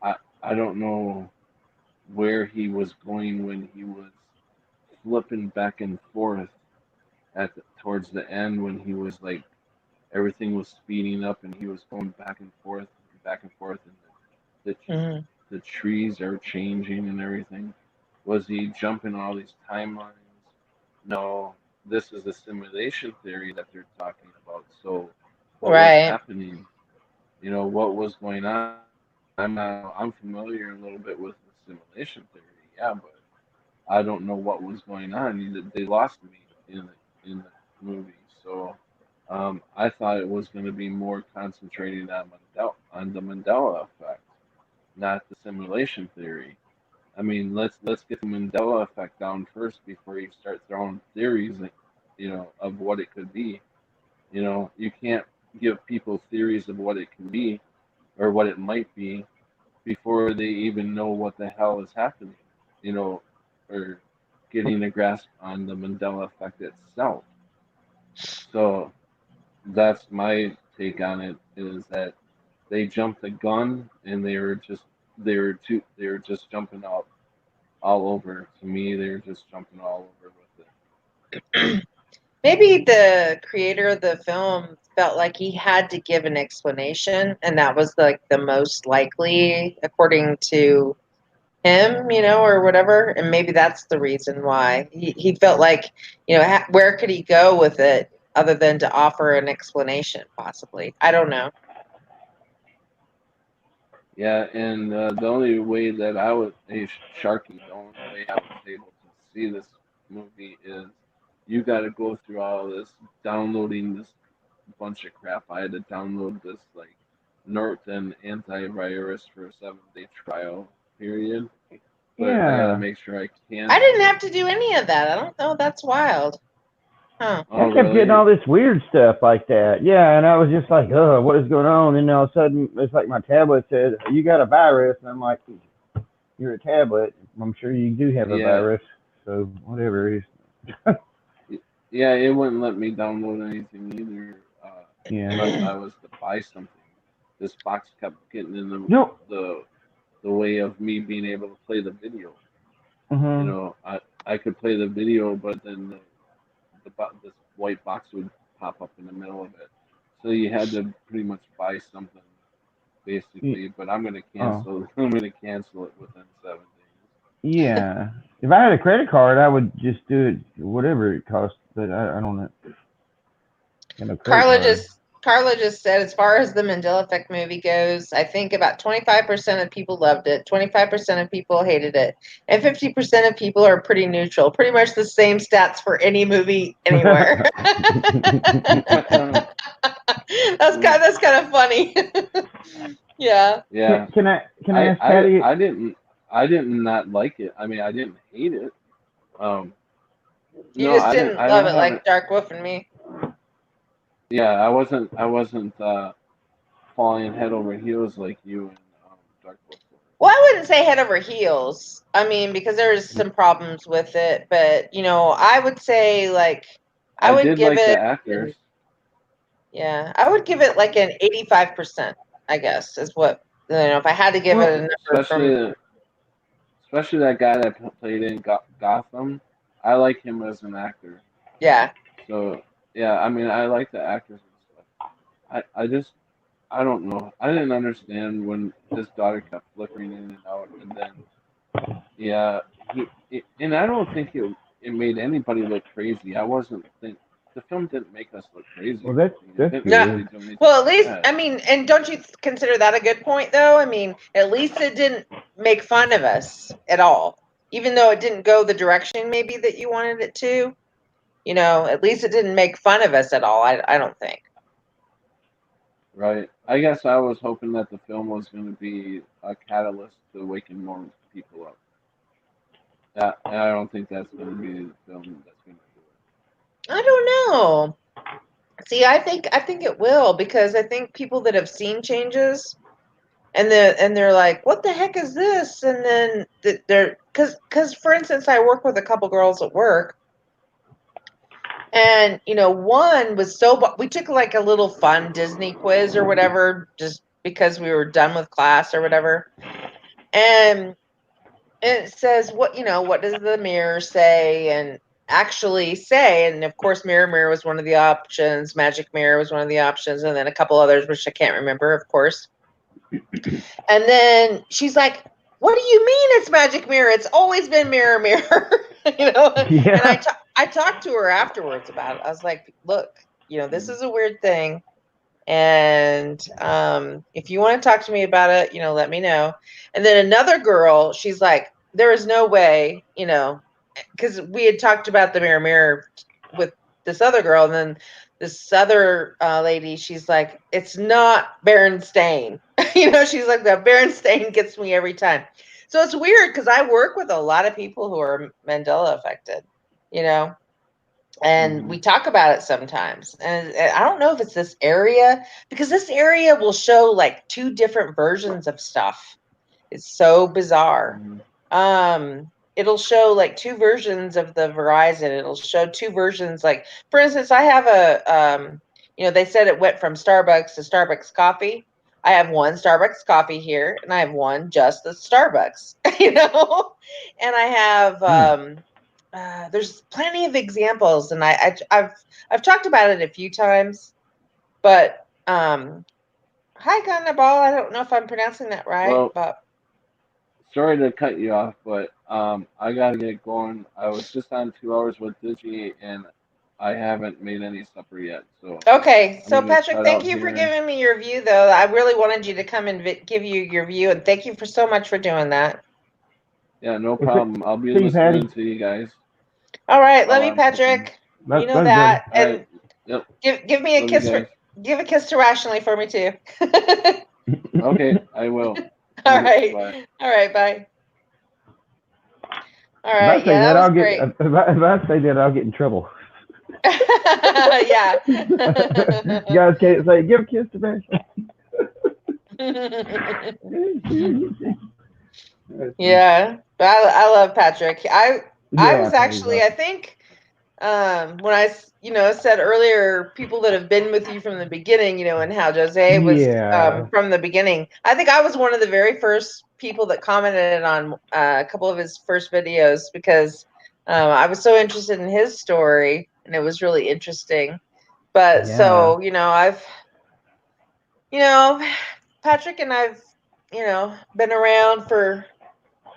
[SPEAKER 3] I I don't know where he was going when he was flipping back and forth towards the end when he was like everything was speeding up and he was going back and forth, and the
[SPEAKER 1] Mhm.
[SPEAKER 3] the trees are changing and everything. Was he jumping all these timelines? No, this is a simulation theory that they're talking about. So, what was
[SPEAKER 1] Right.
[SPEAKER 3] happening? What was going on? I'm familiar a little bit with the simulation theory, yeah, but I don't know what was going on. They lost me in the movie, so I thought it was going to be more concentrated on the Mandela effect, not the simulation theory. I mean, let's get the Mandela effect down first before you start throwing theories, of what it could be. You can't give people theories of what it can be or what it might be before they even know what the hell is happening, you know, or getting a grasp on the Mandela effect itself. So that's my take on it is that they jumped the gun and they were just jumping out all over. To me, they were just jumping all over with it.
[SPEAKER 1] Maybe the creator of the film felt like he had to give an explanation, and that was like the most likely, according to him, or whatever. And maybe that's the reason why he felt like, where could he go with it other than to offer an explanation, possibly. I don't know.
[SPEAKER 3] Yeah, and the only way that hey, Sharky, the only way I was able to see this movie is you got to go through all this downloading this bunch of crap. I had to download this like Norton antivirus for a 7-day trial period, but I got to
[SPEAKER 2] Yeah.
[SPEAKER 3] make sure I
[SPEAKER 1] I didn't
[SPEAKER 3] cancel
[SPEAKER 1] have
[SPEAKER 3] it.
[SPEAKER 1] to do any of that. I don't know. That's wild. Huh.
[SPEAKER 2] I
[SPEAKER 3] Oh,
[SPEAKER 2] kept getting all
[SPEAKER 3] really?
[SPEAKER 2] this weird stuff like that. Yeah, and I was just like, oh, what is going on? And then all of a sudden, it's like my tablet said, you got a virus. And I'm like, you're a tablet. I'm sure you do have a
[SPEAKER 3] Yeah,
[SPEAKER 2] virus. So whatever it is.
[SPEAKER 3] yeah. It wouldn't let me download anything either, unless
[SPEAKER 2] Yeah.
[SPEAKER 3] I was to buy something. This box kept getting in
[SPEAKER 2] No.
[SPEAKER 3] the the way of me being able to play the video.
[SPEAKER 2] Mhm.
[SPEAKER 3] I could play the video, but then this white box would pop up in the middle of it. So you had to pretty much buy something basically. But I'm gonna
[SPEAKER 2] Oh.
[SPEAKER 3] cancel. I'm gonna cancel it within 7 days.
[SPEAKER 2] Yeah. If I had a credit card, I would just do it whatever it costs. But I don't know. Got no credit
[SPEAKER 1] Carla
[SPEAKER 2] card.
[SPEAKER 1] just Carla just said, as far as the Mandela Effect movie goes, I think about 25% of people loved it, 25% of people hated it, and 50% of people are pretty neutral. Pretty much the same stats for any movie anywhere. That's kind of funny. Yeah.
[SPEAKER 3] Yeah,
[SPEAKER 2] Can I ask Patty?
[SPEAKER 3] I didn't not like it. I mean, I didn't hate it. Um,
[SPEAKER 1] You
[SPEAKER 3] no,
[SPEAKER 1] just
[SPEAKER 3] I didn't.
[SPEAKER 1] didn't
[SPEAKER 3] I
[SPEAKER 1] love
[SPEAKER 3] don't
[SPEAKER 1] it
[SPEAKER 3] have
[SPEAKER 1] like
[SPEAKER 3] it.
[SPEAKER 1] Dark Wolf and me.
[SPEAKER 3] Yeah, I wasn't falling head over heels like you and Dark Wolf
[SPEAKER 1] Well, I wouldn't say head over heels. I mean, because there's
[SPEAKER 3] were.
[SPEAKER 1] some problems with it, but I would say like I
[SPEAKER 3] I
[SPEAKER 1] would
[SPEAKER 3] did
[SPEAKER 1] give
[SPEAKER 3] like the
[SPEAKER 1] it,
[SPEAKER 3] actors.
[SPEAKER 1] yeah, I would give it like an 85%, I guess, is what, if I had to give it
[SPEAKER 2] Well,
[SPEAKER 1] a number from,
[SPEAKER 3] Especially that guy that played in Gotham. I like him as an actor.
[SPEAKER 1] yeah.
[SPEAKER 3] So yeah, I mean, I like the actors and stuff. I just I don't know. I didn't understand when his daughter kept flickering in and out, and then yeah, and I don't think it made anybody look crazy. I wasn't think the film didn't make us look crazy
[SPEAKER 2] well,
[SPEAKER 3] or anything. It
[SPEAKER 2] that's
[SPEAKER 3] didn't
[SPEAKER 1] Yeah.
[SPEAKER 3] really
[SPEAKER 2] good.
[SPEAKER 3] do anything
[SPEAKER 1] Well, at
[SPEAKER 3] like
[SPEAKER 1] least,
[SPEAKER 3] that.
[SPEAKER 1] I mean, and don't you consider that a good point, though? I mean, at least it didn't make fun of us at all, even though it didn't go the direction maybe that you wanted it to. At least it didn't make fun of us at all. I don't think.
[SPEAKER 3] Right. I guess I was hoping that the film was going to be a catalyst to waking more people up. And I don't think that's going to be the film that's going to do
[SPEAKER 1] I don't know. See, I think it will, because I think people that have seen changes, and they're like, "What the heck is this?" And then they're, because for instance, I work with a couple girls at work, and one was we took like a little fun Disney quiz or whatever, just because we were done with class or whatever, and And it says what does the mirror say and actually say, and of course mirror was one of the options, magic mirror was one of the options, and then a couple others which I can't remember, of course. And then she's like, what do you mean it's magic mirror? It's always been mirror. And
[SPEAKER 2] Yeah.
[SPEAKER 1] I talked to her afterwards about it. I was like, look, this is a weird thing. And if you want to talk to me about it, let me know. And then another girl, she's like, there is no way, because we had talked about the mirror with this other girl, and then this other lady, she's like, it's not Berenstain. She's like, the Berenstain gets me every time. So it's weird because I work with a lot of people who are Mandela affected, and we talk about it sometimes. And I don't know if it's this area, because this area will show like two different versions of stuff. It's so bizarre. It'll show like two versions of the Verizon. It'll show two versions. Like, for instance, I have they said it went from Starbucks to Starbucks coffee. I have one Starbucks coffee here, and I have one just the Starbucks, and I have, there's plenty of examples, and I've talked about it a few times, but hi Ganabal, I don't know if I'm pronouncing that right,
[SPEAKER 3] Well,
[SPEAKER 1] but
[SPEAKER 3] sorry to cut you off, but I gotta get going. I was just on 2 hours with Digi, and I haven't made any supper yet. So
[SPEAKER 1] okay.
[SPEAKER 3] I'm
[SPEAKER 1] So
[SPEAKER 3] gonna
[SPEAKER 1] Patrick,
[SPEAKER 3] cut
[SPEAKER 1] thank
[SPEAKER 3] out
[SPEAKER 1] you for
[SPEAKER 3] here.
[SPEAKER 1] giving me your view, though. I really wanted you to come and give you your view, and thank you for so much for doing that.
[SPEAKER 3] Yeah, no
[SPEAKER 2] Well,
[SPEAKER 3] problem. I'll be
[SPEAKER 2] see you, Patty.
[SPEAKER 3] listening to you guys
[SPEAKER 1] All right, love
[SPEAKER 3] while
[SPEAKER 1] you,
[SPEAKER 3] I'm cooking.
[SPEAKER 1] Patrick. You
[SPEAKER 2] Love,
[SPEAKER 1] know
[SPEAKER 2] love you, buddy.
[SPEAKER 1] that,
[SPEAKER 3] All right.
[SPEAKER 1] and
[SPEAKER 3] Yep.
[SPEAKER 1] give me a
[SPEAKER 3] Love you
[SPEAKER 1] kiss
[SPEAKER 3] guys.
[SPEAKER 1] give a kiss to Rationally for me too.
[SPEAKER 3] Okay, I will.
[SPEAKER 1] All right,
[SPEAKER 3] Bye.
[SPEAKER 1] all right, bye. All
[SPEAKER 2] If I
[SPEAKER 1] right,
[SPEAKER 2] say
[SPEAKER 1] yeah, that
[SPEAKER 2] that,
[SPEAKER 1] was
[SPEAKER 2] I'll get.
[SPEAKER 1] great.
[SPEAKER 2] If I say that, I'll get in trouble.
[SPEAKER 1] Yeah.
[SPEAKER 2] You guys can't say, give a kiss to Bear.
[SPEAKER 1] Yeah, but I love Patrick. I
[SPEAKER 2] Yeah,
[SPEAKER 1] was
[SPEAKER 2] Patty's
[SPEAKER 1] actually, I
[SPEAKER 2] awesome.
[SPEAKER 1] think, when said earlier, people that have been with you from the beginning, and how Jose was
[SPEAKER 2] Yeah.
[SPEAKER 1] from the beginning. I think I was one of the very first people that commented on a couple of his first videos, because I was so interested in his story, and it was really interesting. But
[SPEAKER 2] Yeah.
[SPEAKER 1] so, you know, Patrick and I've, been around for,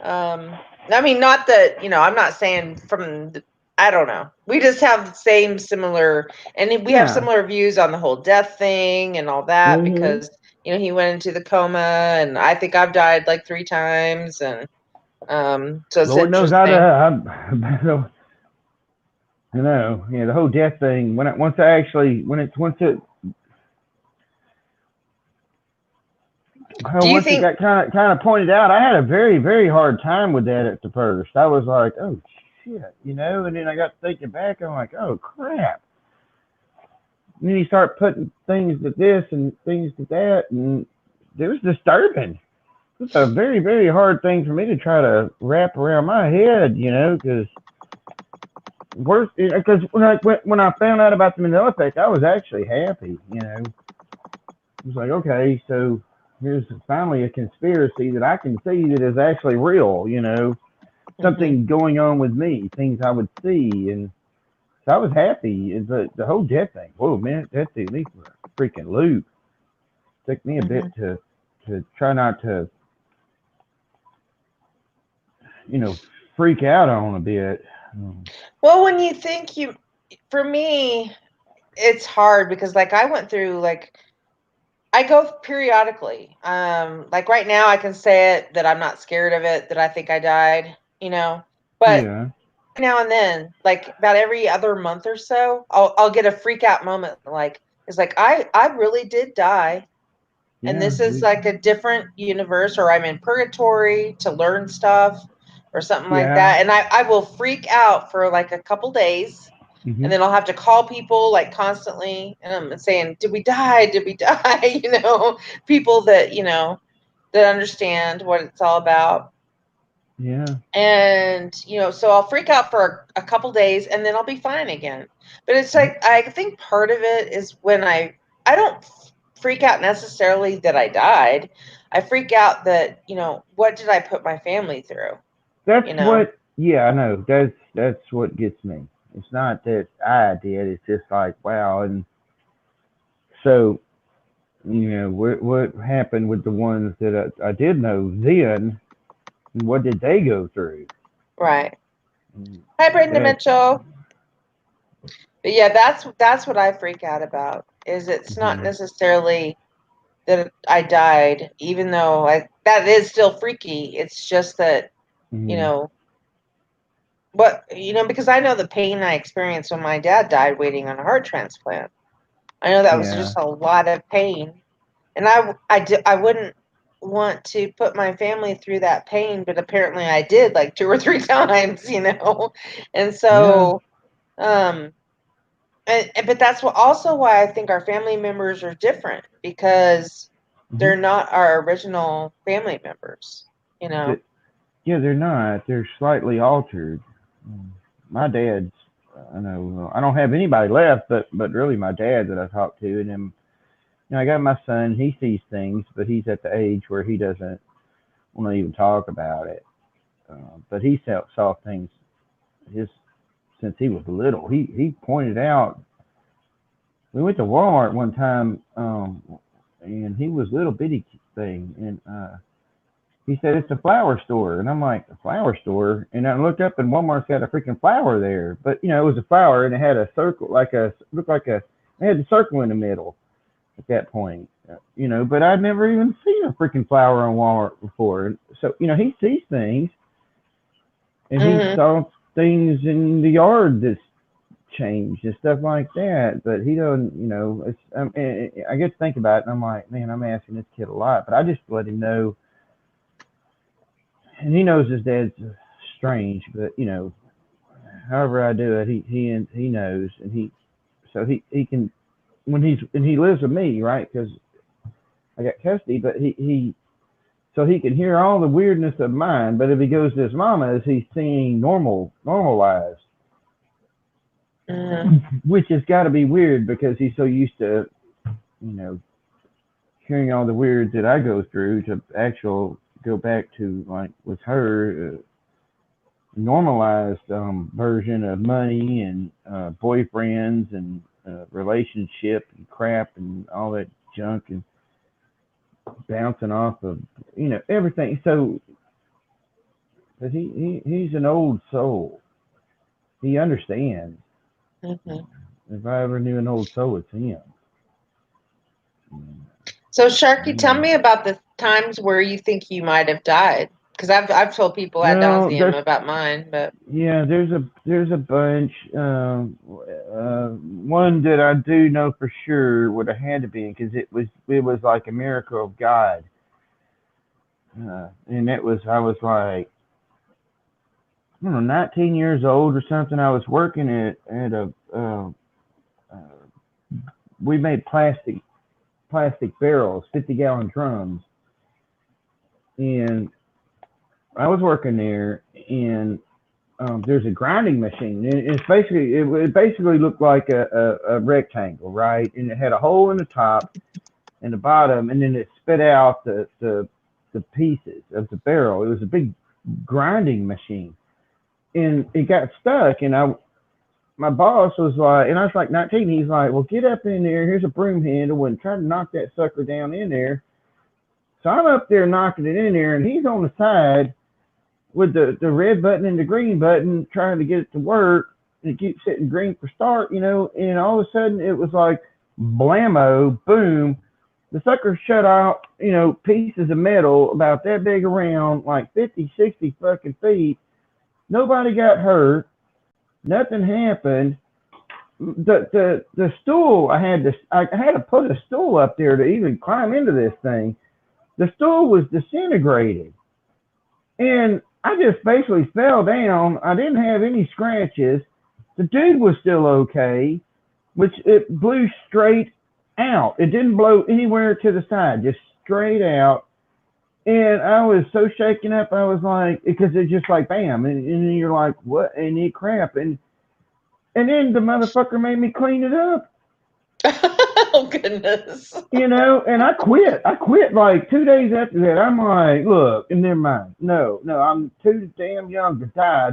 [SPEAKER 1] I mean, not that, I'm not saying I don't know. We just have the same similar, and we have
[SPEAKER 2] Yeah.
[SPEAKER 1] similar views on the whole death thing and all that,
[SPEAKER 2] Mhm.
[SPEAKER 1] because, he went into the coma, and I think I've died like 3 times. And, so it's
[SPEAKER 2] Lord knows I
[SPEAKER 1] interesting.
[SPEAKER 2] yeah, the whole death thing. Once I actually once
[SPEAKER 1] Do you
[SPEAKER 2] it
[SPEAKER 1] think,
[SPEAKER 2] got kind of pointed out, I had a very very hard time with that at the first. I was like, oh shit, and then I got thinking back, I'm like, oh crap. And then you start putting things to this and things to that, and it was disturbing. It's a very very hard thing for me to try to wrap around my head, because worse, because when I found out about the Mandela effect, I was actually happy. It was like, okay, so here's finally a conspiracy that I can see that is actually real. Something going on with me, things I would see, and so I was happy. The whole death thing. Whoa, man, that threw me for a freaking loop. Took me a bit to try not to, you know, freak out on a bit.
[SPEAKER 1] well, when you think for me, it's hard because like I went through like, I go periodically. Like right now, I can say it that I'm not scared of it, that I think I died, But
[SPEAKER 2] Yeah,
[SPEAKER 1] now and then, like about every other month or so, I'll get a freak out moment. Like it's like I really did die, and
[SPEAKER 2] yeah,
[SPEAKER 1] this is like a different universe, or I'm in purgatory to learn stuff, or something like
[SPEAKER 2] yeah.
[SPEAKER 1] that. And I will freak out for like a couple days, and
[SPEAKER 2] Mhm.
[SPEAKER 1] then I'll have to call people like constantly, and I'm saying, "Did we die? Did we die?" People that that understand what it's all about.
[SPEAKER 2] Yeah,
[SPEAKER 1] And so I'll freak out for a couple days, and then I'll be fine again. But it's
[SPEAKER 2] mhm.
[SPEAKER 1] like, I think part of it is when I don't freak out necessarily that I died. I freak out that what did I put my family through?
[SPEAKER 2] That's
[SPEAKER 1] you know.
[SPEAKER 2] what. Yeah, I know. That's what gets me. It's not that I did. It's just like wow. And so what happened with the ones that I did know then? And what did they go through?
[SPEAKER 1] Right.
[SPEAKER 2] And
[SPEAKER 1] Hi, Brenda
[SPEAKER 2] that.
[SPEAKER 1] Mitchell. But yeah, that's what I freak out about. Is it's not
[SPEAKER 2] Mhm,
[SPEAKER 1] necessarily that I died, even though that is still freaky. It's just that, you
[SPEAKER 2] mhm,
[SPEAKER 1] know, because I know the pain I experienced when my dad died waiting on a heart transplant. I know that was
[SPEAKER 2] yeah.
[SPEAKER 1] just a lot of pain, and I wouldn't want to put my family through that pain, but apparently I did like 2 or 3 times. And
[SPEAKER 2] Yeah.
[SPEAKER 1] so, um, but that's also why I think our family members are different because
[SPEAKER 2] Mhm.
[SPEAKER 1] they're not our original family members, you know.
[SPEAKER 2] That, yeah, they're not. They're slightly altered. Mm. My dad's. I know. I don't have anybody left, but really my dad that I talk to, and him. I got my son. He sees things, but he's at the age where he doesn't want to even talk about it. But he saw things his since he was little. He pointed out. We went to Walmart one time, and he was little bitty thing, and he said it's a flower store, and I'm like, a flower store? And I looked up, and Walmart's got a freaking flower there, but it was a flower, and it had a circle, looked like a, it had a circle in the middle at that point, But I'd never even seen a freaking flower on Walmart before, so he sees things, and he
[SPEAKER 1] Hmm.
[SPEAKER 2] saw things in the yard that's changed and stuff like that, but he doesn't, It's I get to think about it, and I'm like, man, I'm asking this kid a lot, but I just let him know, and he knows his dad's strange, but however I do it, he knows, and he can when he lives with me, right? Because I got custody, but he so he can hear all the weirdness of mine. But if he goes to his mama's, he's seeing normalized,
[SPEAKER 1] Hmm.
[SPEAKER 2] which has got to be weird because he's so used to you know hearing all the weird that I go through to actual go back to like with her. Normalized version of money and boyfriends and relationship and crap and all that junk and bouncing off of everything. So, but he's an old soul. He understands.
[SPEAKER 1] Hmm.
[SPEAKER 2] If I ever knew an old soul, it's him.
[SPEAKER 1] So, Sharky, tell
[SPEAKER 2] Yeah.
[SPEAKER 1] me about the times where you think you might have died. Because I've told people ad
[SPEAKER 2] Well,
[SPEAKER 1] nauseum
[SPEAKER 2] that's
[SPEAKER 1] about mine, but
[SPEAKER 2] yeah. There's a bunch. One that I do know for sure would have had to be because it was like a miracle of God. And I was like, I don't know, 19 years old or something. I was working at a, uh, we made plastic barrels, 50-gallon drums. And I was working there and, there's a grinding machine. And it basically looked like a rectangle, right? And it had a hole in the top and the bottom, and then it spit out the pieces of the barrel. It was a big grinding machine. And it got stuck, and my boss was like, and I was like 19. He's like, well, get up in there. Here's a broom handle and try to knock that sucker down in there. So I'm up there knocking it in there, and he's on the side with the red button and the green button trying to get it to work. And it keeps hitting green for start, and all of a sudden it was like blammo, boom. The sucker shut out, pieces of metal about that big around, like 50, 60 fucking feet. Nobody got hurt. Nothing happened. The stool I had to put a stool up there to even climb into this thing. The stool was disintegrated, and I just basically fell down. I didn't have any scratches. The dude was still okay, which it blew straight out. It didn't blow anywhere to the side, just straight out. And I was so shaken up. I was like, because it's just like bam, and then you're like, what? And you crap, and then the motherfucker made me clean it up.
[SPEAKER 1] Oh goodness.
[SPEAKER 2] And I quit. I quit like 2 days after that. I'm like, look, and never mind. No, I'm too damn young to die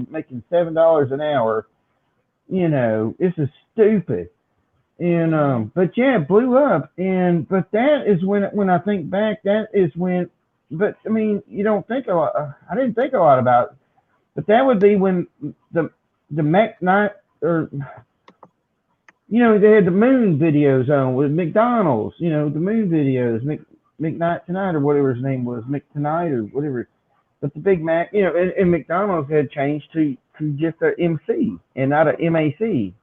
[SPEAKER 2] making $7 an hour. This is stupid. And but yeah, it blew up. But that is when I think back, that is when. But I mean, you don't think a lot. I didn't think a lot about it. But that would be when the Mac night, or they had the moon videos on with McDonald's. The moon videos, McKnight Tonight, or whatever his name was, McTonight or whatever. But the Big Mac, and McDonald's had changed to just a MC and not a MAC.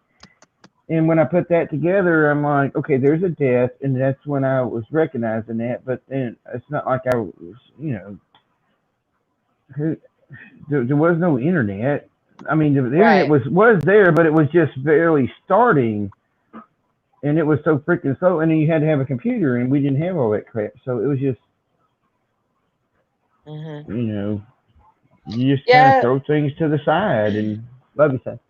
[SPEAKER 2] And when I put that together, I'm like, okay, there's a death, and that's when I was recognizing that. But then it's not like I was, there was no internet. I mean, the internet was there, but it was just barely starting, and it was so freaking slow. And then you had to have a computer, and we didn't have all that crap. So it was just, you just kind of throw things to the side and love you, son.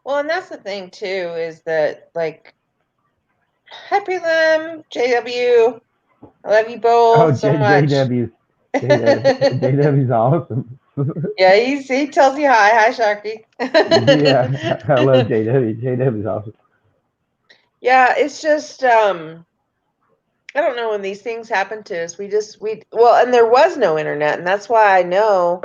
[SPEAKER 1] Well, and that's the thing too, is that like, hi Prelim, JW, I love you both so much.
[SPEAKER 2] JW's awesome.
[SPEAKER 1] Yeah, he tells you hi, Sharky.
[SPEAKER 2] Yeah, I love JW. JW's awesome.
[SPEAKER 1] Yeah, it's just I don't know, when these things happen to us, and there was no internet, and that's why I know,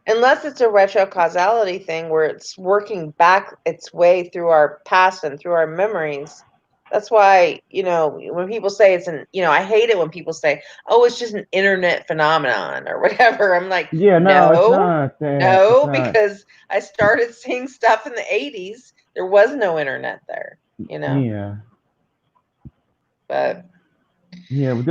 [SPEAKER 1] unless it's a retrocausality thing where it's working back its way through our past and through our memories. That's why, when people say I hate it when people say, oh, it's just an internet phenomenon or whatever. I'm like,
[SPEAKER 2] yeah, no, it's not that.
[SPEAKER 1] No, because I started seeing stuff in the 80s. There was no internet there,
[SPEAKER 2] Yeah.
[SPEAKER 1] But
[SPEAKER 2] yeah, but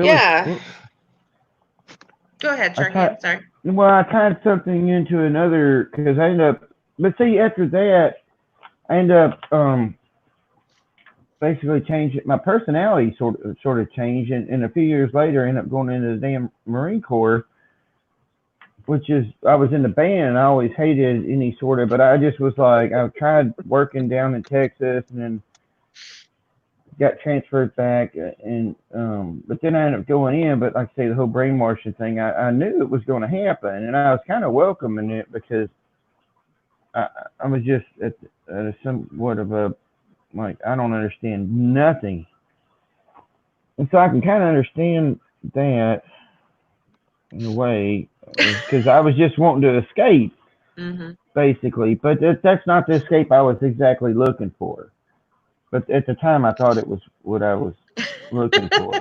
[SPEAKER 1] go ahead, Sharky. Sorry.
[SPEAKER 2] Well, I tied something into another, because I ended up, but see, after that, I ended up basically changing, my personality sort of changed, and a few years later I ended up going into the damn Marine Corps, which is, I was in the band, and I always hated any sort of, but I just was like, I tried working down in Texas, and then got transferred back, and but then I ended up going in. But like I say, the whole brainwashing thing, I knew it was going to happen, and I was kind of welcoming it, because I was just at somewhat of a, like, I don't understand nothing, and so I can kind of understand that in a way, because I was just wanting to escape, basically. But that's not the escape I was exactly looking for. But at the time, I thought it was what I was looking for.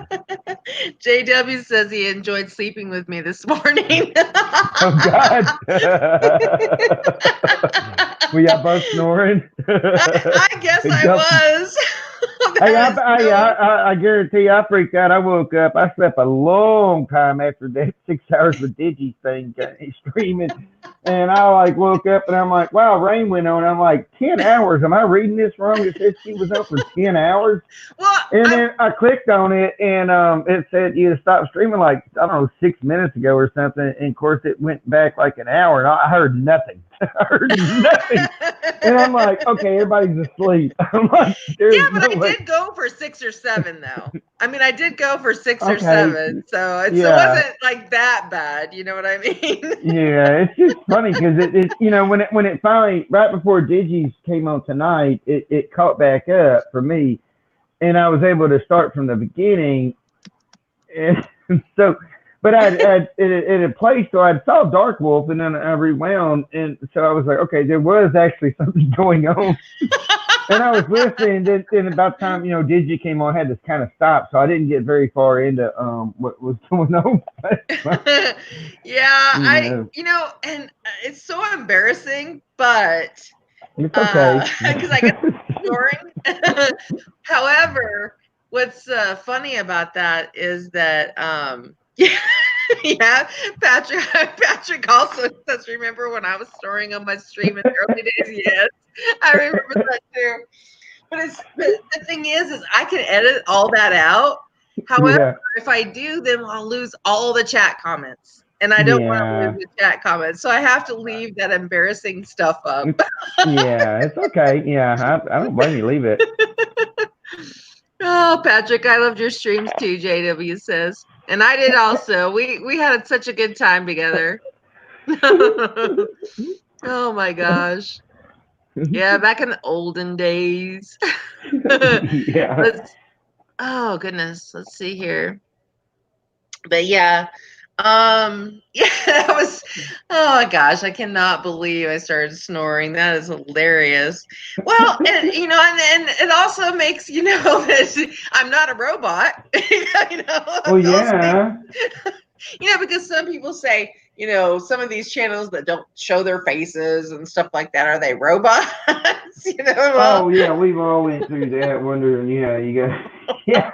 [SPEAKER 1] JW says he enjoyed sleeping with me this morning.
[SPEAKER 2] Oh, God. Were y'all both snoring?
[SPEAKER 1] I guess I was.
[SPEAKER 2] Hey, I guarantee I freaked out. I woke up. I slept a long time after that 6 hours of Digi thing screaming. And I woke up, and I'm like, wow, rain went on. I'm like, 10 hours. Am I reading this wrong? It said she was up for 10 hours.
[SPEAKER 1] Well,
[SPEAKER 2] and then I clicked on it, and it said you stopped streaming like, I don't know, 6 minutes ago or something. And of course, it went back like an hour, and I heard nothing. I heard nothing. And I'm like, okay, everybody's asleep. I'm like,
[SPEAKER 1] but I did go for 6 or 7, though. I mean, I did go for 6 or 7, so it wasn't like that bad. You know what I mean?
[SPEAKER 2] Yeah, it's just funny because it when it finally, right before Digi's came on tonight, it caught back up for me, and I was able to start from the beginning, and so. But it had played, so I saw Dark Wolf, and then I rewound, and so I was like, okay, there was actually something going on. And I was listening, then about the time, Digi came on, I had to kind of stop, so I didn't get very far into what was going on.
[SPEAKER 1] Yeah, and it's so embarrassing, but
[SPEAKER 2] it's okay.
[SPEAKER 1] because I get snoring. However, what's funny about that is that yeah, Patrick also says, remember when I was snoring on my stream in the early days? Yes, I remember that too. But the thing is I can edit all that out. However, if I do, then I'll lose all the chat comments. And I don't want to lose the chat comments. So I have to leave that embarrassing stuff up.
[SPEAKER 2] Yeah, it's okay. Yeah, I don't blame you. Leave it.
[SPEAKER 1] Oh, Patrick, I loved your streams too, JW says. And I did also. We had such a good time together. Oh my gosh. Yeah, back in the olden days.
[SPEAKER 2] Yeah.
[SPEAKER 1] Oh goodness, let's see here. But yeah, yeah, that was, oh my gosh, I cannot believe I started snoring. That is hilarious. Well, and and it also makes that I'm not a robot.
[SPEAKER 2] Well,
[SPEAKER 1] It also
[SPEAKER 2] yeah.
[SPEAKER 1] because some people say, some of these channels that don't show their faces and stuff like that, are they robots?
[SPEAKER 2] Oh,
[SPEAKER 1] Well,
[SPEAKER 2] yeah. We've all went through that, wondering, you got, yeah.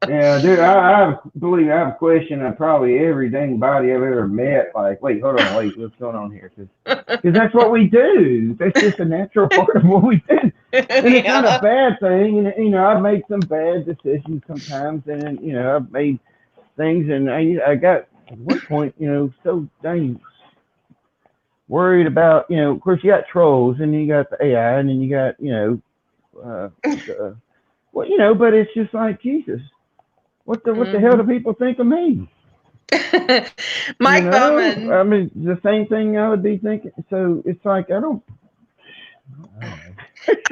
[SPEAKER 2] Yeah, dude, I believe I have a question on probably every dang body I've ever met. Like, wait, hold on, wait, what's going on here? Because that's what we do. That's just a natural part of what we do. And it's not a
[SPEAKER 1] yeah.
[SPEAKER 2] bad thing. And, I've made some bad decisions sometimes. And, I've made things. And I got, at one point, so dang worried about, of course, you got trolls and you got the AI and then you got, but it's just like, Jesus. What the hell do people think of me?
[SPEAKER 1] Mike Bowman.
[SPEAKER 2] I mean, the same thing I would be thinking. So it's like I don't know.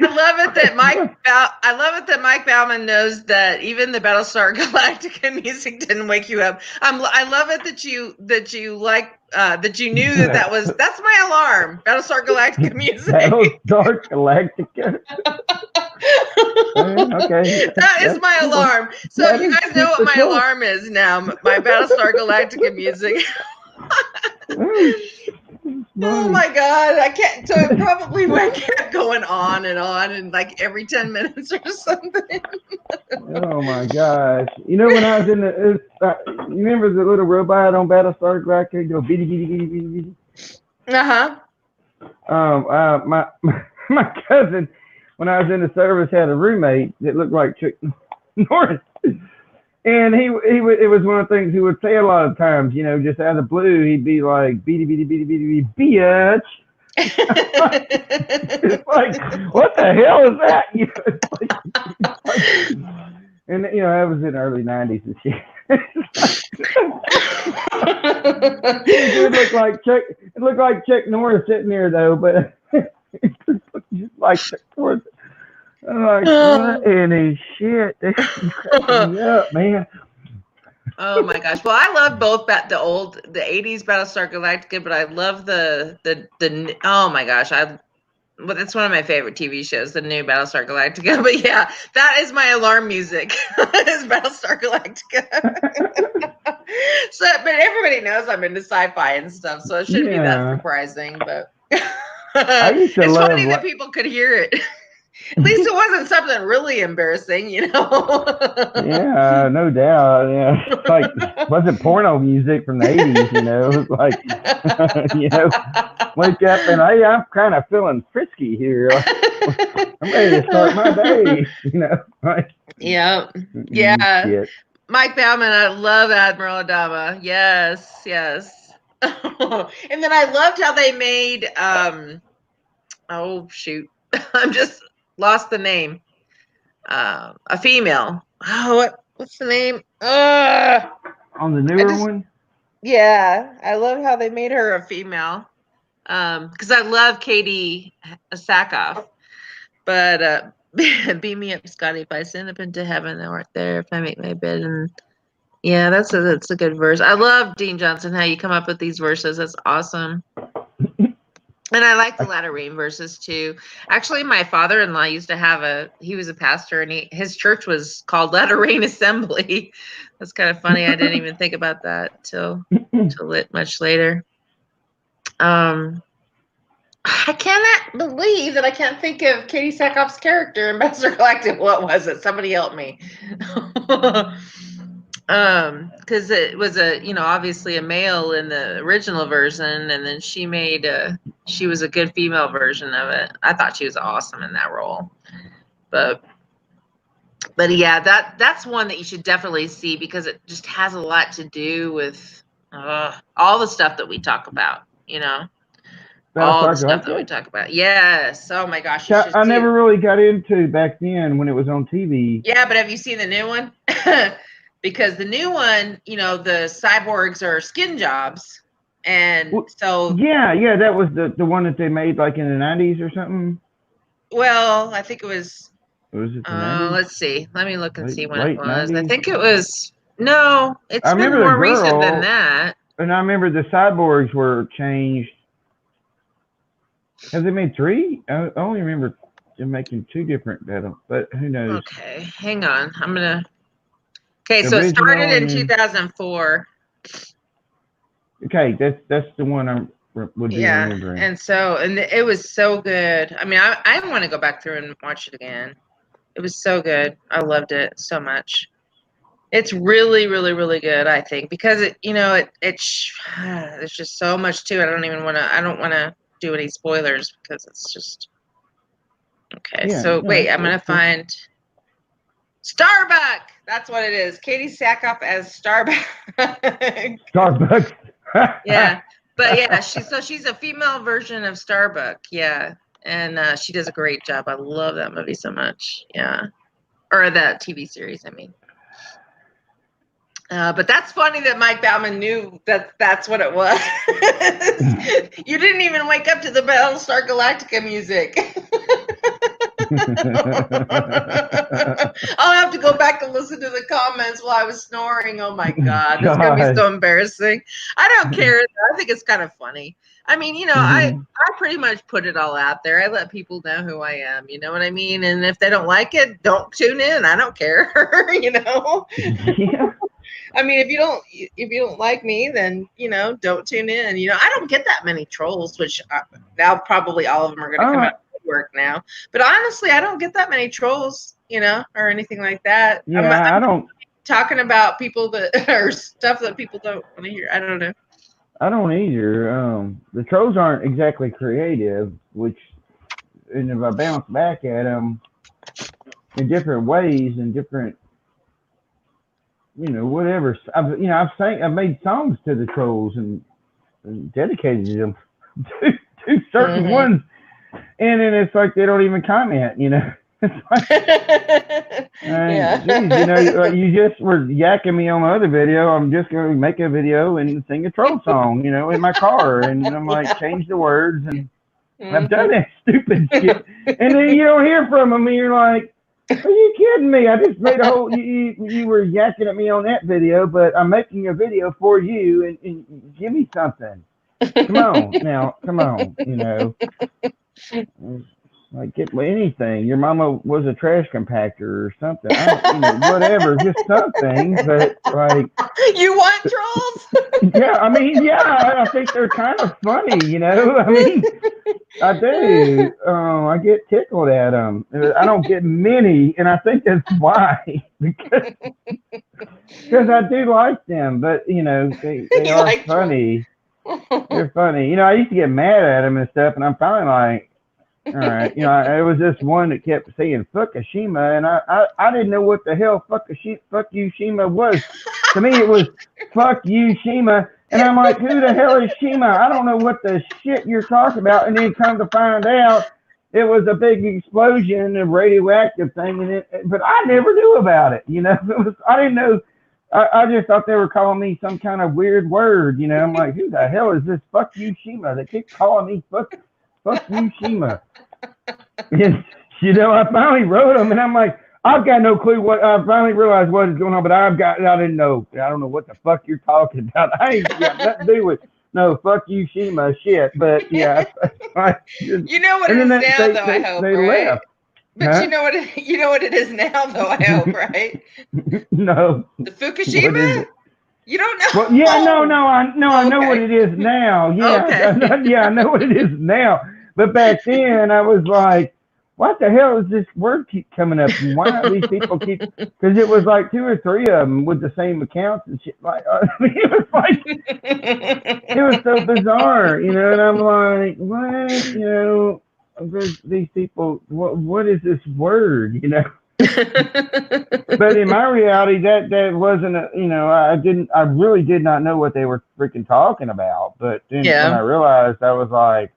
[SPEAKER 1] I love it that Mike Bauman knows that even the Battlestar Galactica music didn't wake you up. I love it that you like that you knew that's my alarm. Battlestar Galactica music.
[SPEAKER 2] Battlestar Galactica. Okay.
[SPEAKER 1] That is my alarm. So you guys know what my alarm is now. My Battlestar Galactica music. Oh my God, I can't. So it probably kept going on and like every 10 minutes or something.
[SPEAKER 2] Oh my gosh! When I was in you remember the little robot on Battlestar Galactica go bitty bitty bitty bitty bitty? My my cousin, when I was in the service, had a roommate that looked like Chuck Norris. And it was one of the things he would say a lot of times, just out of the blue, he'd be like, beady, beady, beady, beady, beady, bitch. It's like, what the hell is that? And, that was in the early 90s and shit. It looked like Chuck Norris sitting there, though, but it just like Chuck Norris. I'm like, what in the shit? They cracking me up, man.
[SPEAKER 1] Oh my gosh! Well, I love both the 80s Battlestar Galactica, but I love the oh my gosh, but it's one of my favorite TV shows, the new Battlestar Galactica. But yeah, that is my alarm music. Is Battlestar Galactica. So, but everybody knows I'm into sci-fi and stuff, so it shouldn't be that surprising. But
[SPEAKER 2] I used to
[SPEAKER 1] it's
[SPEAKER 2] love
[SPEAKER 1] funny that people could hear it. At least it wasn't something really embarrassing,
[SPEAKER 2] Yeah, no doubt. Yeah, it's like wasn't porno music from the 80s, It's like, wake up and I'm kind of feeling frisky here. I'm ready to start my day, Like,
[SPEAKER 1] yeah.
[SPEAKER 2] Shit.
[SPEAKER 1] Mike Bauman, I love Admiral Adama. Yes. And then I loved how they made oh shoot. I'm just lost the name. A female. Oh, what's the name?
[SPEAKER 2] On the newer one?
[SPEAKER 1] Yeah, I love how they made her a female. Because I love Katie Sackhoff. But beam me up, Scotty. If I send up into heaven, thou art there. If I make my bed, and yeah, that's a good verse. I love Dean Johnson. How you come up with these verses? That's awesome. And I like the latter rain verses too. Actually, my father-in-law used to he was a pastor, and his church was called Latter Rain Assembly. That's kind of funny. I didn't even think about that till much later. I cannot believe that I can't think of Katie Sackhoff's character in Battlestar Galactica. What was it? Somebody help me. Because it was obviously a male in the original version, and then she was a good female version of it. I thought she was awesome in that role. But yeah, that's one that you should definitely see, because it just has a lot to do with all the stuff that we talk about, all the stuff that we talk about. Yes. Oh my gosh. You should
[SPEAKER 2] I
[SPEAKER 1] see
[SPEAKER 2] never
[SPEAKER 1] it.
[SPEAKER 2] really got into back then when it was on TV.
[SPEAKER 1] Yeah, but have you seen the new one? Because the new one, you know, the cyborgs are skin jobs. And
[SPEAKER 2] Well,
[SPEAKER 1] so
[SPEAKER 2] yeah, that was the one that they made like in the 90s or something.
[SPEAKER 1] well, I think it was
[SPEAKER 2] Was it the 90s?
[SPEAKER 1] let's see. Let me look and see when it
[SPEAKER 2] Late
[SPEAKER 1] was.
[SPEAKER 2] 90s?
[SPEAKER 1] I think it was no, it's
[SPEAKER 2] I
[SPEAKER 1] been
[SPEAKER 2] remember
[SPEAKER 1] more
[SPEAKER 2] the
[SPEAKER 1] recent than
[SPEAKER 2] girl,
[SPEAKER 1] that.
[SPEAKER 2] and I remember the cyborgs were changed. Have they made 3? I only remember them making 2 different battles, but who knows?
[SPEAKER 1] Okay, hang on. I'm gonna. Okay,
[SPEAKER 2] The
[SPEAKER 1] so it started
[SPEAKER 2] original
[SPEAKER 1] in
[SPEAKER 2] and then
[SPEAKER 1] 2004.
[SPEAKER 2] okay, that's the one I would be
[SPEAKER 1] Yeah,
[SPEAKER 2] remembering.
[SPEAKER 1] and it was so good. I mean, I want to go back through and watch it again. It was so good. I loved it so much. It's really, really, really good. I think because there's just so much to it. I don't want to do any spoilers because it's just okay.
[SPEAKER 2] Yeah,
[SPEAKER 1] So
[SPEAKER 2] no,
[SPEAKER 1] wait, I'm
[SPEAKER 2] that's
[SPEAKER 1] gonna find Starbuck. That's what it is. Katie Sackhoff as Starbuck.
[SPEAKER 2] Starbucks.
[SPEAKER 1] Yeah, but yeah, she's a female version of Starbuck. Yeah, and she does a great job. I love that movie so much. Yeah, or that TV series. I mean. But that's funny that Mike Bauman knew that's what it was. You didn't even wake up to the Battlestar Galactica music. I'll have to go back and listen to the comments while I was snoring. Oh my God, it's going to be so embarrassing. I don't care. I think it's kind of funny. I mean, I pretty much put it all out there. I let people know who I am. You know what I mean? And if they don't like it, don't tune in. I don't care.
[SPEAKER 2] Yeah.
[SPEAKER 1] I mean, if you don't like me, then don't tune in. I don't get that many trolls, which now probably all of them are going to come out of work now. But honestly, I don't get that many trolls, or anything like that.
[SPEAKER 2] Yeah, I don't
[SPEAKER 1] talking about people that or stuff that people don't want to hear. I don't know.
[SPEAKER 2] I don't either. The trolls aren't exactly creative, and if I bounce back at them in different ways and different. Whatever. I've made songs to the trolls and dedicated them to certain ones, and then it's like they don't even comment. It's like, geez, you just were yakking me on the other video. I'm just going to make a video and sing a troll song, in my car, and I'm like, change the words, and I've done that stupid shit, and then you don't hear from them, and you're like. Are you kidding me? I just made a whole. You were yakking at me on that video, but I'm making a video for you, and give me something. Come on now, come on. Like get anything. Your mama was a trash compactor or something. Whatever, just something. But like,
[SPEAKER 1] you want trolls?
[SPEAKER 2] Yeah, I mean, yeah, I think they're kind of funny. I mean. I do. I get tickled at them. I don't get many, and I think that's why because I do like them. But they are funny. They're funny. I used to get mad at them and stuff, and I'm finally like, all right. It was this one that kept saying Fukushima, and I didn't know what the hell Fukushima was. To me, it was fuck you, Shima. And I'm like, who the hell is Shima? I don't know what the shit you're talking about. And then come to find out, it was a big explosion, a radioactive thing. But I never knew about it. I didn't know. I just thought they were calling me some kind of weird word. I'm like, who the hell is this fuck you, Shima? They keep calling me fuck you, Shima. And, I finally wrote them, and I'm like, I've got no clue what. I finally realized what is going on, but I didn't know. I don't know what the fuck you're talking about. I ain't got nothing to do with. No, fuck you, Shima, shit. But yeah,
[SPEAKER 1] you know what it is now, though. I hope,
[SPEAKER 2] they
[SPEAKER 1] right?
[SPEAKER 2] left.
[SPEAKER 1] But
[SPEAKER 2] huh?
[SPEAKER 1] you know what it is now, though. I hope, right?
[SPEAKER 2] No.
[SPEAKER 1] The Fukushima. You don't know?
[SPEAKER 2] Well, yeah, no. I know what it is now. Yeah,
[SPEAKER 1] okay.
[SPEAKER 2] I know what it is now. But back then, I was like. What the hell is this word keep coming up? And why do these people keep? Because it was like 2 or 3 of them with the same accounts and shit. Like it was like it was so bizarre, And I'm like, what? These people. What is this word? But in my reality, that wasn't I really did not know what they were freaking talking about. But then when I realized, I was like.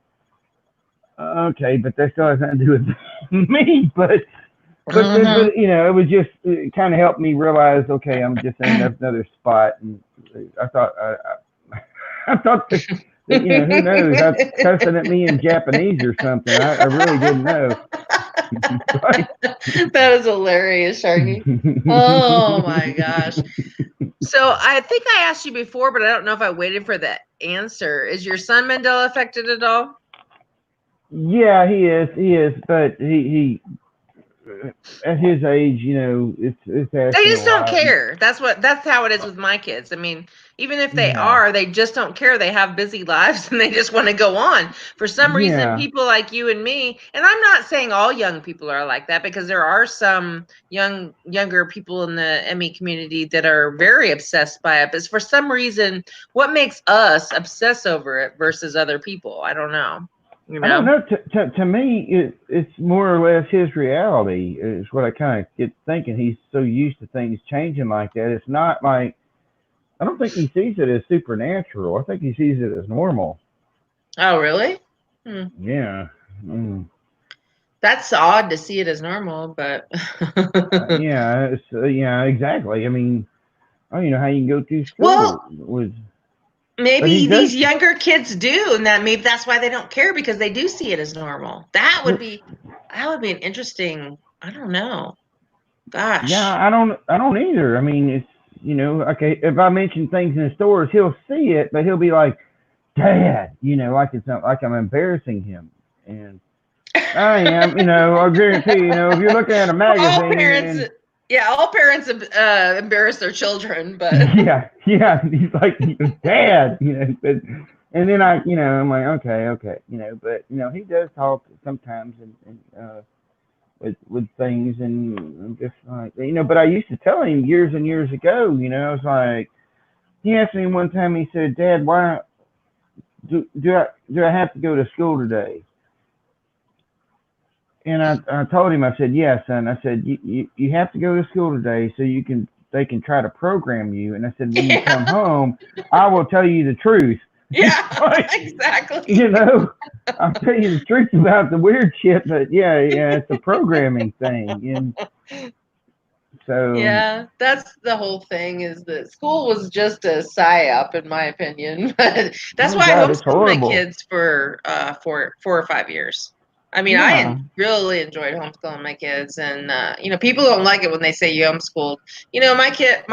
[SPEAKER 2] Okay, but that still has nothing to do with me.
[SPEAKER 1] Hmm.
[SPEAKER 2] But it was just it kind of helped me realize, okay, I'm just in another spot, and I thought I thought that who knows, I cussing at me in Japanese or something. I really didn't know. But
[SPEAKER 1] That is hilarious, Sharky. Oh my gosh. So I think I asked you before, but I don't know if I waited for the answer. Is your son Mandela affected at all?
[SPEAKER 2] yeah, he is, but he at his age, it's
[SPEAKER 1] They
[SPEAKER 2] asking a
[SPEAKER 1] just don't
[SPEAKER 2] lot.
[SPEAKER 1] care. That's how it is with my kids. I mean, even if they
[SPEAKER 2] Yeah,
[SPEAKER 1] are, they just don't care. They have busy lives and they just want to go on. For some reason,
[SPEAKER 2] yeah.
[SPEAKER 1] people like you and me, and I'm not saying all young people are like that because there are some younger people in the ME community that are very obsessed by it. But for some reason, what makes us obsess over it versus other people? I don't know. You
[SPEAKER 2] I don't
[SPEAKER 1] know?
[SPEAKER 2] know. To me, it's more or less his reality is what I kind of get thinking. He's so used to things changing like that. It's not like I don't think he sees it as supernatural. I think he sees it as normal.
[SPEAKER 1] Oh, really? Hmm.
[SPEAKER 2] Yeah. Mm.
[SPEAKER 1] That's odd to see it as normal, but
[SPEAKER 2] Yeah. Yeah. Exactly. I mean, I don't know how you can go through school
[SPEAKER 1] well,
[SPEAKER 2] with, but he
[SPEAKER 1] maybe
[SPEAKER 2] does.
[SPEAKER 1] these younger kids do, and that maybe that's why they don't care because they do see it as normal. That would be an interesting. I don't know.
[SPEAKER 2] Yeah.
[SPEAKER 1] Gosh.
[SPEAKER 2] I don't either. I mean, it's okay. If I mention things in the stores, he'll see it, but he'll be like, "Dad," like it's not like I'm embarrassing him, and I am. I guarantee if you're looking at a
[SPEAKER 1] Well, all
[SPEAKER 2] magazine
[SPEAKER 1] parents,
[SPEAKER 2] and
[SPEAKER 1] yeah, all parents embarrass their children, but
[SPEAKER 2] yeah, he's like, Dad, and then I'm like, okay, okay, but he does talk sometimes and with things and I'm just like, but I used to tell him years and years ago, I was like, he asked me one time, he said, Dad, why do I have to go to school today? And I told him, I said, yeah, son. I said, you have to go to school today so they can try to program you. And I said, when you come
[SPEAKER 1] yeah,
[SPEAKER 2] home, I will tell you the truth.
[SPEAKER 1] yeah,
[SPEAKER 2] Like,
[SPEAKER 1] exactly.
[SPEAKER 2] you know, I'll tell you the truth about the weird shit, but yeah, it's a programming thing. And so,
[SPEAKER 1] Yeah, that's the whole thing is that school was just a psyop in my opinion. But that's
[SPEAKER 2] oh
[SPEAKER 1] why I
[SPEAKER 2] God, it's
[SPEAKER 1] homeschooled my
[SPEAKER 2] horrible.
[SPEAKER 1] kids for 4 or 5 years. I mean,
[SPEAKER 2] Yeah.
[SPEAKER 1] really enjoyed homeschooling my kids, and people don't like it when they say you homeschooled. My kid,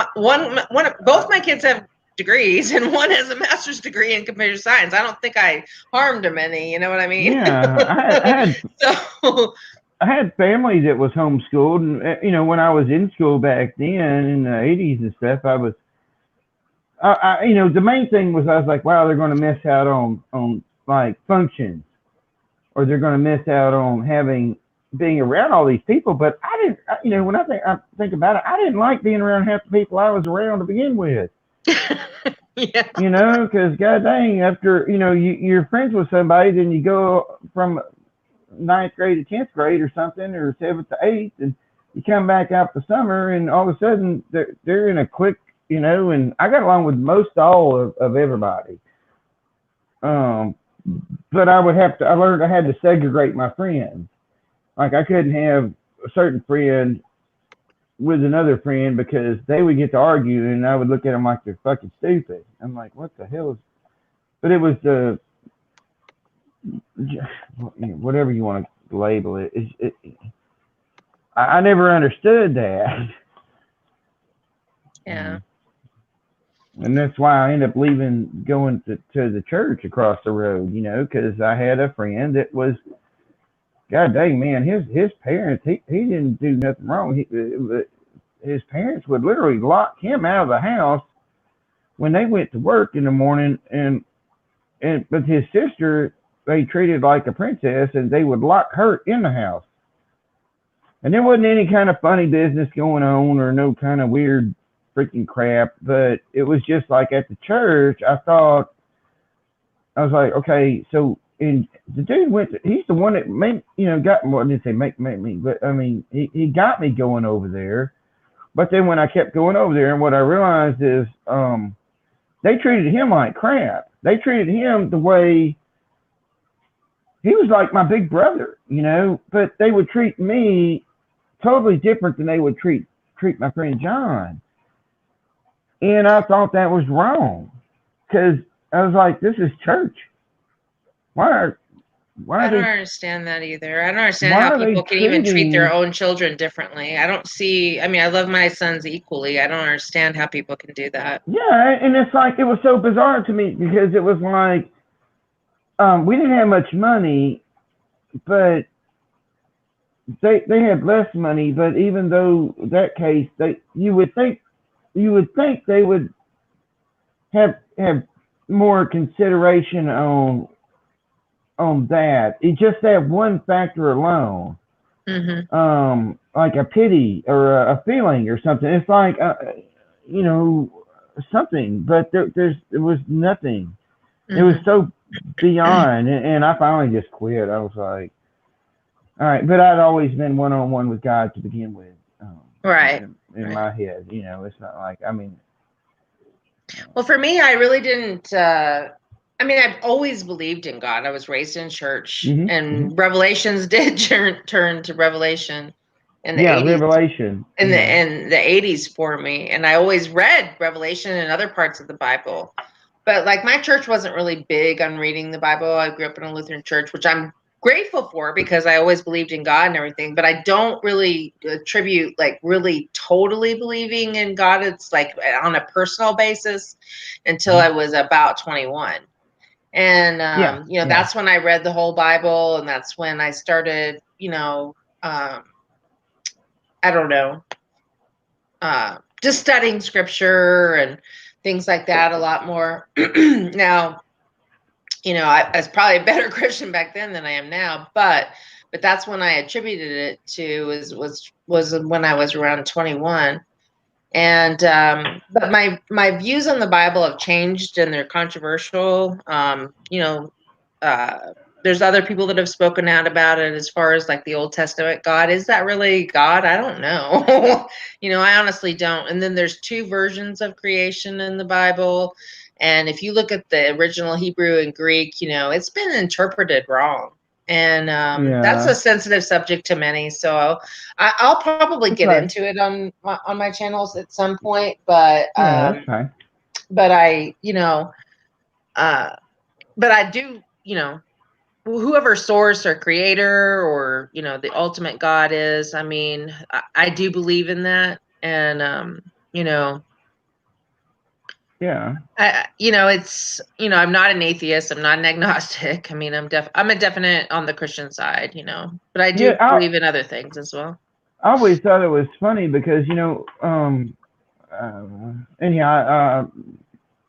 [SPEAKER 1] both my kids have degrees, and one has a master's degree in computer science. I don't think I harmed them any. You know what I mean?
[SPEAKER 2] Yeah.
[SPEAKER 1] So
[SPEAKER 2] I had family that was homeschooled, and when I was in school back then in the '80s and stuff, the main thing was I was like, wow, they're going to miss out on like functions, or they're going to miss out on being around all these people. But I didn't, when I think about it, I didn't like being around half the people I was around to begin with.
[SPEAKER 1] yeah.
[SPEAKER 2] Because god dang, after you're friends with somebody, then you go from ninth grade to 10th grade or something, or seventh to eighth, and you come back out the summer, and all of a sudden they're in a clique, and I got along with most all of everybody. Um, but I learned I had to segregate my friends. Like I couldn't have a certain friend with another friend because they would get to argue, and I would look at them like they're fucking stupid. I'm like, what the hell is? But it was the whatever you want to label it. I never understood that.
[SPEAKER 1] Yeah.
[SPEAKER 2] And that's why I ended up going to the church across the road, because I had a friend that was, God dang, man, his parents, he didn't do nothing wrong. His parents would literally lock him out of the house when they went to work in the morning, but his sister, they treated like a princess, and they would lock her in the house. And there wasn't any kind of funny business going on or no kind of weird freaking crap, but it was just like at the church, I was like, okay, so and the dude he's the one that made, got, well, I didn't say make me, but I mean, he got me going over there. But then when I kept going over there, and what I realized is, they treated him like crap. They treated him the way he was like my big brother, but they would treat me totally different than they would treat my friend John. And I thought that was wrong because I was like, this is church. Why
[SPEAKER 1] I
[SPEAKER 2] are
[SPEAKER 1] don't
[SPEAKER 2] they
[SPEAKER 1] understand that either. I don't understand
[SPEAKER 2] why
[SPEAKER 1] how
[SPEAKER 2] are they
[SPEAKER 1] people can even treat their
[SPEAKER 2] treating
[SPEAKER 1] own children differently. I don't see, I mean, I love my sons equally. I don't understand how people can do that.
[SPEAKER 2] yeah, and it's like it was so bizarre to me because it was like we didn't have much money, but they had less money, but even though that case you would think they would have more consideration on that. It's just that one factor alone, like a pity or a feeling or something. It's like something, but there was nothing. It was so beyond, and I finally just quit. I was like, all right, but I'd always been one on one with God to begin with.
[SPEAKER 1] Right.
[SPEAKER 2] In my head, it's not like
[SPEAKER 1] Well, for me, I really didn't. I mean, I've always believed in God. I was raised in church, and Revelations did turn to Revelation in the 80s.
[SPEAKER 2] Revelation
[SPEAKER 1] In the 80s for me, and I always read Revelation and other parts of the Bible. But like my church wasn't really big on reading the Bible. I grew up in a Lutheran church, which I'm grateful for because I always believed in God and everything, but I don't really attribute like really totally believing in God. It's like on a personal basis until I was about 21. And, that's when I read the whole Bible, and that's when I started, I don't know, just studying scripture and things like that a lot more. Now, I was probably a better Christian back then than I am now, but that's when I attributed it to was when I was around 21. And but my views on the Bible have changed, and they're controversial. There's other people that have spoken out about it as far as like the Old Testament God. Is that really God? I don't know. I honestly don't. And then there's two versions of creation in the Bible. And if you look at the original Hebrew and Greek, it's been interpreted wrong. And that's a sensitive subject to many. So I'll probably get into it on my channels at some point. But
[SPEAKER 2] that's fine.
[SPEAKER 1] But I, but I do, whoever source or creator or the ultimate God is, I mean, I do believe in that. And it's I'm not an atheist, I'm not an agnostic. I mean, I'm a definite on the Christian side, but I do believe in other things as well.
[SPEAKER 2] I always thought it was funny because anyhow,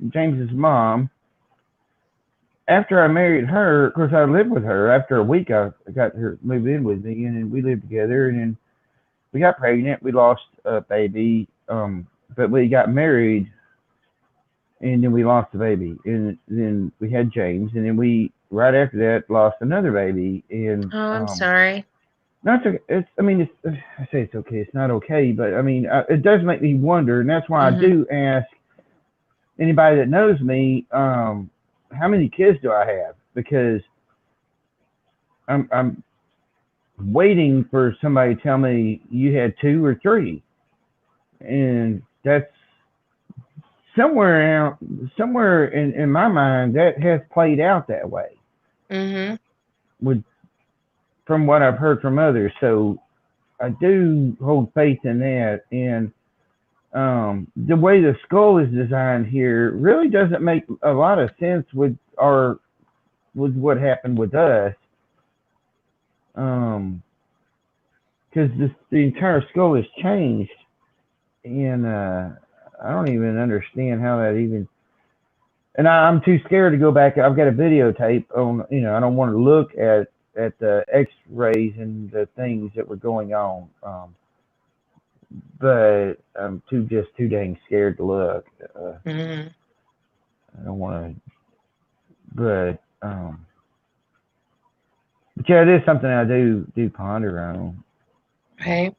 [SPEAKER 2] James's mom, after I married her, of course, I lived with her. After a week, I got her moved in with me, and then we lived together. And then we got pregnant. We lost a baby, but we got married, and then we lost the baby. And then we had James, and then we right after that lost another baby. And
[SPEAKER 1] I'm sorry.
[SPEAKER 2] No, it's okay. I say it's okay. It's not okay, but I mean, it does make me wonder, and that's why I do ask anybody that knows me, how many kids do I have? Because I'm waiting for somebody to tell me you had 2 or 3, and that's somewhere in my mind that has played out that way. From what I've heard from others, so I do hold faith in that. And the way the skull is designed here really doesn't make a lot of sense with what happened with us, because the entire skull has changed, and I don't even understand how that even. And I'm too scared to go back. I've got a videotape on. I don't want to look at the X-rays and the things that were going on. But I'm too dang scared to look. I don't want to. But yeah, it is something I do ponder on.
[SPEAKER 1] Okay.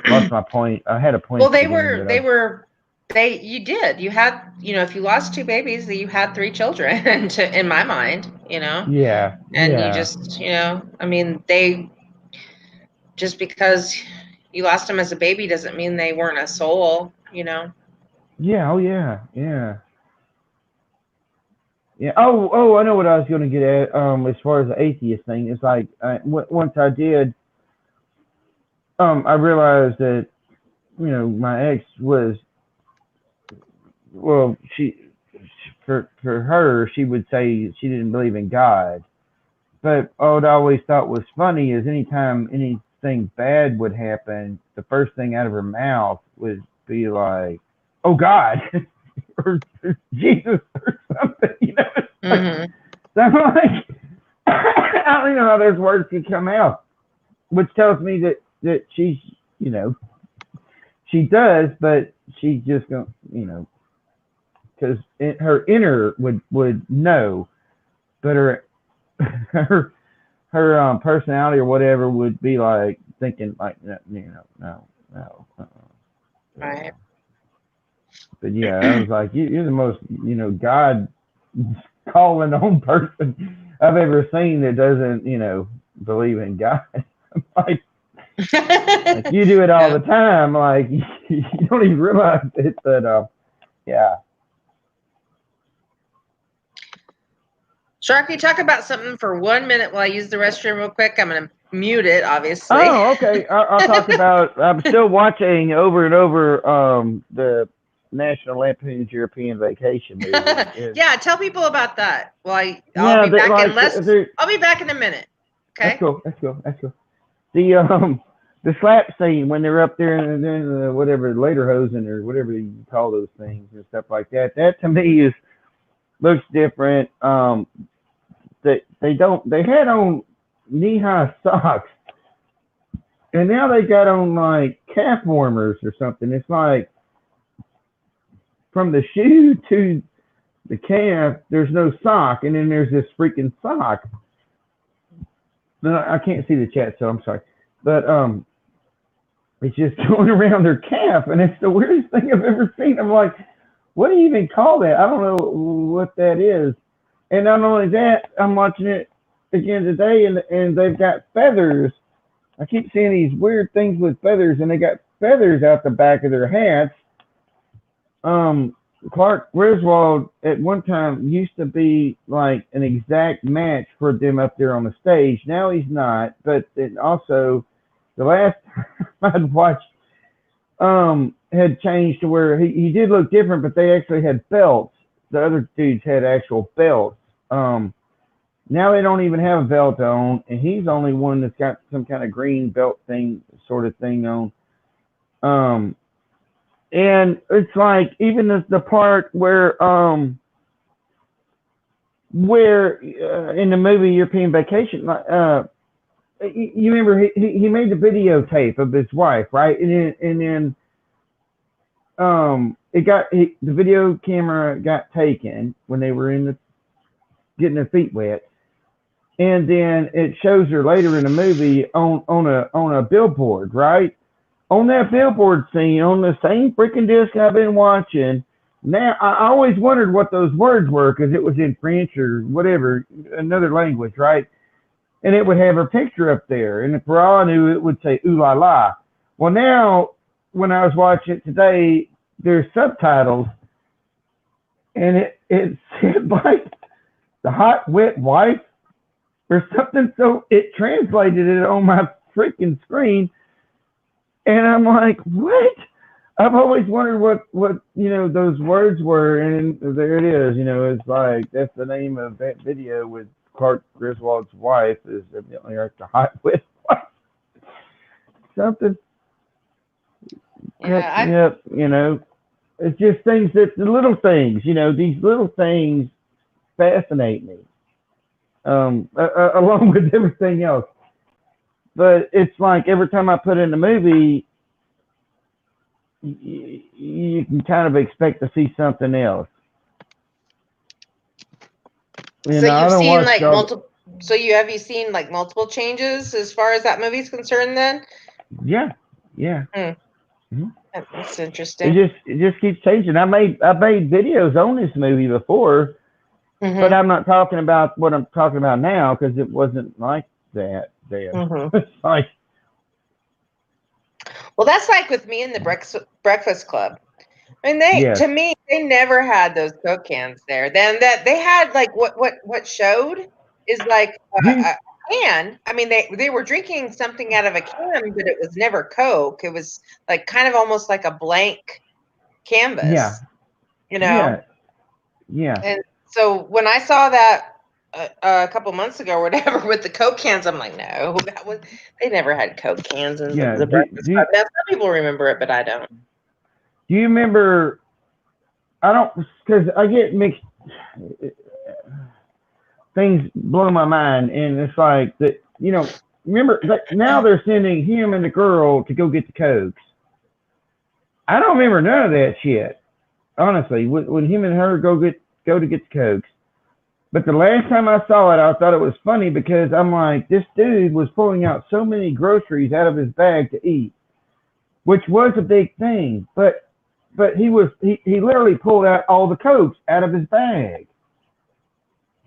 [SPEAKER 2] Lost my point. I had a point.
[SPEAKER 1] Well, they were You did. You had, if you lost 2 babies, you had 3 children, in my mind,
[SPEAKER 2] Yeah,
[SPEAKER 1] and you
[SPEAKER 2] yeah,
[SPEAKER 1] just, I mean, just because you lost them as a baby doesn't mean they weren't a soul,
[SPEAKER 2] yeah. Oh, yeah, yeah, yeah. Oh, I know what I was going to get at. As far as the atheist thing, it's like once I did, I realized that my ex was, well, for her, she would say she didn't believe in God. But what I always thought was funny is anytime anything bad would happen, the first thing out of her mouth would be like, "Oh God," or "Jesus" or something. It's like,
[SPEAKER 1] Mm-hmm.
[SPEAKER 2] so I'm like, I don't even know how those words can come out, which tells me that she's, you know, she does, but she's just going, because her inner would know, but her her personality or whatever would be like thinking like no.
[SPEAKER 1] Right.
[SPEAKER 2] But yeah, I was like, you're the most God calling on person I've ever seen that doesn't believe in God. like like you do it all
[SPEAKER 1] Yeah.
[SPEAKER 2] the time. Like you don't even realize it, but yeah.
[SPEAKER 1] Sharky, talk about something for 1 minute while I use the restroom real quick. I'm going to mute it, obviously.
[SPEAKER 2] Oh, okay. I'll talk about. I'm still watching over and over the National Lampoon's European Vacation movie.
[SPEAKER 1] Yeah, tell people about that. Well, I'll
[SPEAKER 2] Yeah,
[SPEAKER 1] be back in
[SPEAKER 2] like
[SPEAKER 1] I'll be back in a minute.
[SPEAKER 2] that's
[SPEAKER 1] Okay.
[SPEAKER 2] cool. That's cool. That's cool. The slap scene when they're up there and then whatever later hosing or whatever you call those things and stuff like that. That to me is looks different. They had on knee high socks and now they got on like calf warmers or something. It's like from the shoe to the calf, there's no sock, and then there's this freaking sock. No, I can't see the chat, so I'm sorry. But it's just going around their calf, and it's the weirdest thing I've ever seen. I'm like, what do you even call that? I don't know what that is. And not only that, I'm watching it again today, and they've got feathers. I keep seeing these weird things with feathers, and they got feathers out the back of their hats. Clark Griswold at one time used to be like an exact match for them up there on the stage. Now he's not, but it also the last I'd watched had changed to where he did look different, but they actually had belts. The other dudes had actual belts. Now they don't even have a belt on, and he's the only one that's got some kind of green belt thing, sort of thing on. And it's like even the part where in the movie European Vacation, you remember he made the videotape of his wife, right? And then the video camera got taken when they were getting their feet wet, and then it shows her later in the movie on a billboard, right? On that billboard scene, on the same freaking disc I've been watching. Now, I always wondered what those words were because it was in French or whatever, another language, right? And it would have her picture up there. And for all I knew, it would say, ooh la la. Well, now, when I was watching it today, there's subtitles, and it said, like, the hot, wet wife or something. So it translated it on my freaking screen. And I'm like, what? I've always wondered what those words were, and there it is. It's like that's the name of that video with Clark Griswold's wife is evidently like the hot wet wife. Something cracks me up. It's just things the little things. These little things fascinate me. Along with everything else. But it's like every time I put in a movie, you can kind of expect to see something else.
[SPEAKER 1] So
[SPEAKER 2] I
[SPEAKER 1] you've
[SPEAKER 2] don't
[SPEAKER 1] seen
[SPEAKER 2] watch
[SPEAKER 1] like
[SPEAKER 2] all.
[SPEAKER 1] multiple. So have you seen like multiple changes as far as that movie's concerned? Then.
[SPEAKER 2] Yeah, yeah,
[SPEAKER 1] Hmm. That's
[SPEAKER 2] It
[SPEAKER 1] interesting.
[SPEAKER 2] just keeps changing. I made videos on this movie before, but I'm not talking about what I'm talking about now because it wasn't like that then. It's like,
[SPEAKER 1] Well, that's like with me and the Breakfast Club. I mean,
[SPEAKER 2] yes,
[SPEAKER 1] to me, they never had those Coke cans there. Then that they had like what showed is like
[SPEAKER 2] you,
[SPEAKER 1] a can. I mean, they were drinking something out of a can, but it was never Coke. It was like kind of almost like a blank
[SPEAKER 2] yeah,
[SPEAKER 1] canvas, you know.
[SPEAKER 2] yeah, yeah,
[SPEAKER 1] And so when I saw that a couple months ago or whatever with the Coke cans, I'm like, no, that was they never had Coke cans in
[SPEAKER 2] yeah.
[SPEAKER 1] the Breakfast Club. Now some people remember it, but I don't.
[SPEAKER 2] Do you remember? I don't, because I get mixed things blow my mind, and it's like that. Remember, like, now they're sending him and the girl to go get the cokes. I don't remember none of that shit. Honestly, when him and her go to get the cokes. But the last time I saw it, I thought it was funny because I'm like, this dude was pulling out so many groceries out of his bag to eat, which was a big thing. But he literally pulled out all the cokes out of his bag.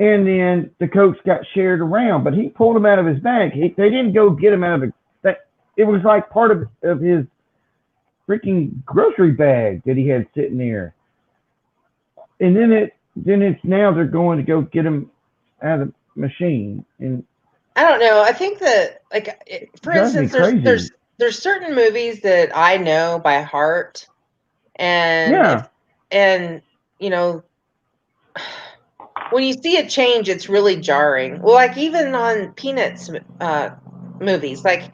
[SPEAKER 2] And then the cokes got shared around, but he pulled them out of his bag. They didn't go get them out of the. It was like part of his freaking grocery bag that he had sitting there. And then it's now they're going to go get them out of the machine, and
[SPEAKER 1] I don't know. I think that, like, for
[SPEAKER 2] drives me
[SPEAKER 1] instance,
[SPEAKER 2] crazy.
[SPEAKER 1] there's certain movies that I know by heart, and
[SPEAKER 2] Yeah.
[SPEAKER 1] and you know, when you see a change, it's really jarring. Well, like even on Peanuts movies, like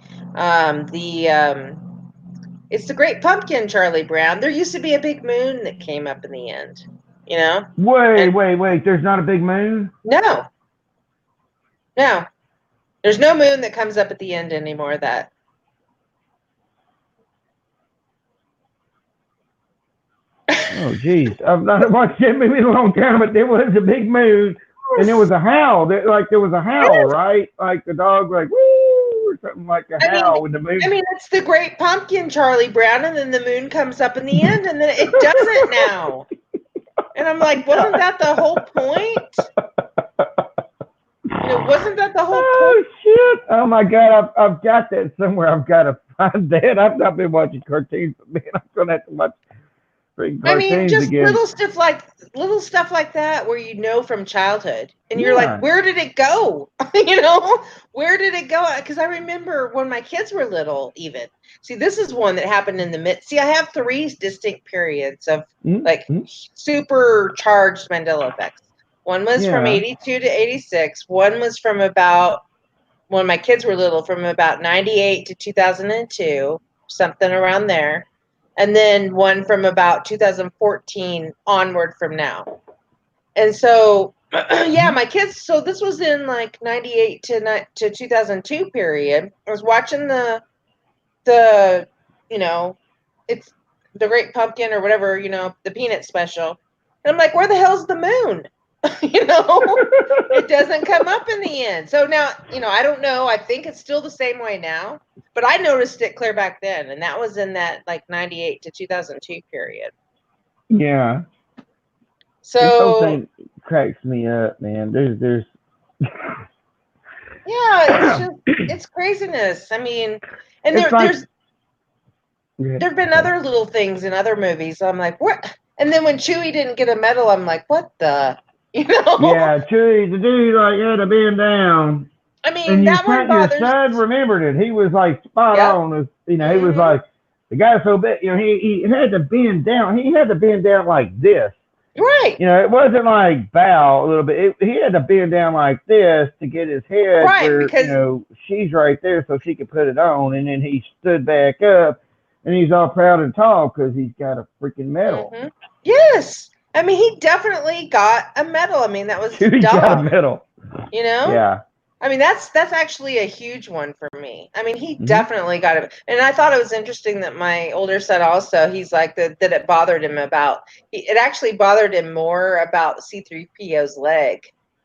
[SPEAKER 1] it's the Great Pumpkin, Charlie Brown. There used to be a big moon that came up in the end, you know? And
[SPEAKER 2] Wait. There's not a big moon?
[SPEAKER 1] no, no, there's no moon that comes up at the end anymore. Of that.
[SPEAKER 2] Oh, geez. I've not watched that movie in a long time, but there was a big moon, and there was a howl. There was a howl, right? Like the dog, like, woo, or something like a
[SPEAKER 1] I mean,
[SPEAKER 2] howl when the moon.
[SPEAKER 1] it's the Great Pumpkin, Charlie Brown, and then the moon comes up in the end, and then it doesn't now. And I'm like, wasn't that the whole point? Wasn't that the whole point?
[SPEAKER 2] Oh, shit. Oh, my God. I've got that somewhere. I've got to find that. I've not been watching cartoons, but man, I'm going to have to watch freaking
[SPEAKER 1] I mean,
[SPEAKER 2] cartoons
[SPEAKER 1] just
[SPEAKER 2] again.
[SPEAKER 1] little stuff like that where from childhood, and you're like,
[SPEAKER 2] Yeah.
[SPEAKER 1] where did it go? Where did it go? Because I remember when my kids were little. Even see, this is one that happened in the mid. See, I have 3 distinct periods of like
[SPEAKER 2] Mm-hmm.
[SPEAKER 1] supercharged Mandela effects. One was from
[SPEAKER 2] Yeah.
[SPEAKER 1] 82 to 86. One was from about when my kids were little, from about 98 to 2002, something around there. And then one from about 2014 onward from now. And so, yeah, my kids, so this was in like 98 to 2002 period. I was watching the, it's the Great Pumpkin or whatever, the Peanut special. And I'm like, where the hell's the moon? It doesn't come up in the end. So now, I don't know. I think it's still the same way now, but I noticed it clear back then. And that was in that like 98 to 2002 period.
[SPEAKER 2] Yeah. This whole
[SPEAKER 1] So,
[SPEAKER 2] thing cracks me up, man. There's
[SPEAKER 1] yeah, it's craziness. I mean, and
[SPEAKER 2] it's like
[SPEAKER 1] there've been other little things in other movies. I'm like, what? And then when Chewie didn't get a medal, I'm like, what the?
[SPEAKER 2] Yeah, Chewie, the dude like had to bend down.
[SPEAKER 1] I mean,
[SPEAKER 2] And
[SPEAKER 1] that one
[SPEAKER 2] your
[SPEAKER 1] bothers.
[SPEAKER 2] son remembered it. He was like spot
[SPEAKER 1] Yep.
[SPEAKER 2] on. He was like the guy so big. He had to bend down. He had to bend down like this.
[SPEAKER 1] Right.
[SPEAKER 2] It wasn't like bow a little bit. He had to bend down like this to get his head
[SPEAKER 1] Right,
[SPEAKER 2] where
[SPEAKER 1] because
[SPEAKER 2] she's right there so she could put it on. And then he stood back up, and he's all proud and tall because he's got a freaking medal.
[SPEAKER 1] Mm-hmm. Yes. I mean, he definitely got a medal. I mean, that was
[SPEAKER 2] He got a medal. Yeah.
[SPEAKER 1] I mean, that's actually a huge one for me. I mean, he definitely got it. And I thought it was interesting that my older son also, he's like that it bothered him it actually bothered him more about C-3PO's leg,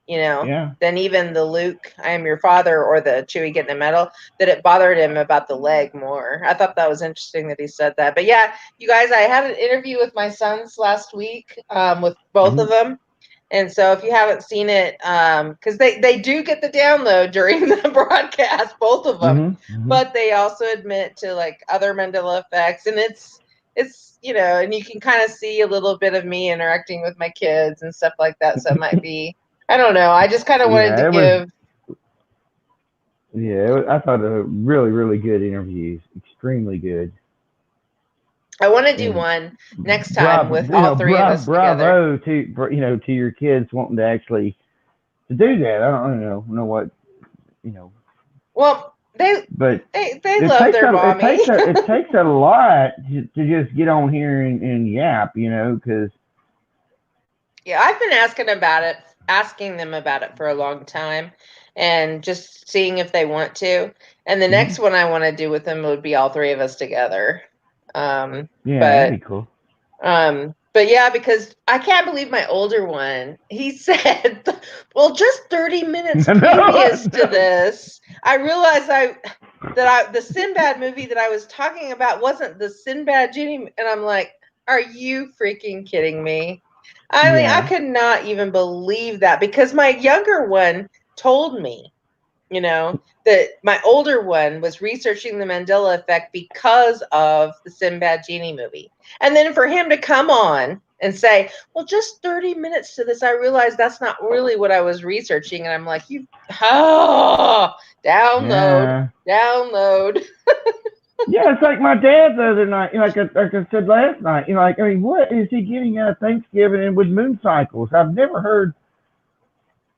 [SPEAKER 2] Yeah.
[SPEAKER 1] than even the Luke, I am your father, or the Chewie getting a medal, that it bothered him about the leg more. I thought that was interesting that he said that. But yeah, you guys, I had an interview with my sons last week, with both of them. And so if you haven't seen it, because they do get the download during the broadcast, both of them, but they also admit to like other Mandela effects, and it's and you can kind of see a little bit of me interacting with my kids and stuff like that. So it might be, I don't know. I just kind of wanted to give.
[SPEAKER 2] I thought a really, really good interview. Extremely good.
[SPEAKER 1] I want to do one next time with all three of us
[SPEAKER 2] bravo
[SPEAKER 1] together.
[SPEAKER 2] to your kids wanting to actually to do that. I don't know what.
[SPEAKER 1] Well, they love their mommy.
[SPEAKER 2] It takes a lot to just get on here and yap, because.
[SPEAKER 1] Yeah, I've been asking them about it for a long time, and just seeing if they want to. And the next one I want to do with them would be all three of us together.
[SPEAKER 2] That'd be cool.
[SPEAKER 1] But yeah, because I can't believe my older one, he said, well, just 30 minutes previous to this, I realized the Sinbad movie that I was talking about wasn't the Sinbad Genie. And I'm like, are you freaking kidding me? I mean, I could not even believe that, because my younger one told me, that my older one was researching the Mandela effect because of the Sinbad Genie movie. And then for him to come on and say, well, just 30 minutes to this, I realized that's not really what I was researching. And I'm like, download.
[SPEAKER 2] Yeah, it's like my dad the other night, like I said last night, what is he getting out of Thanksgiving and with moon cycles? I've never heard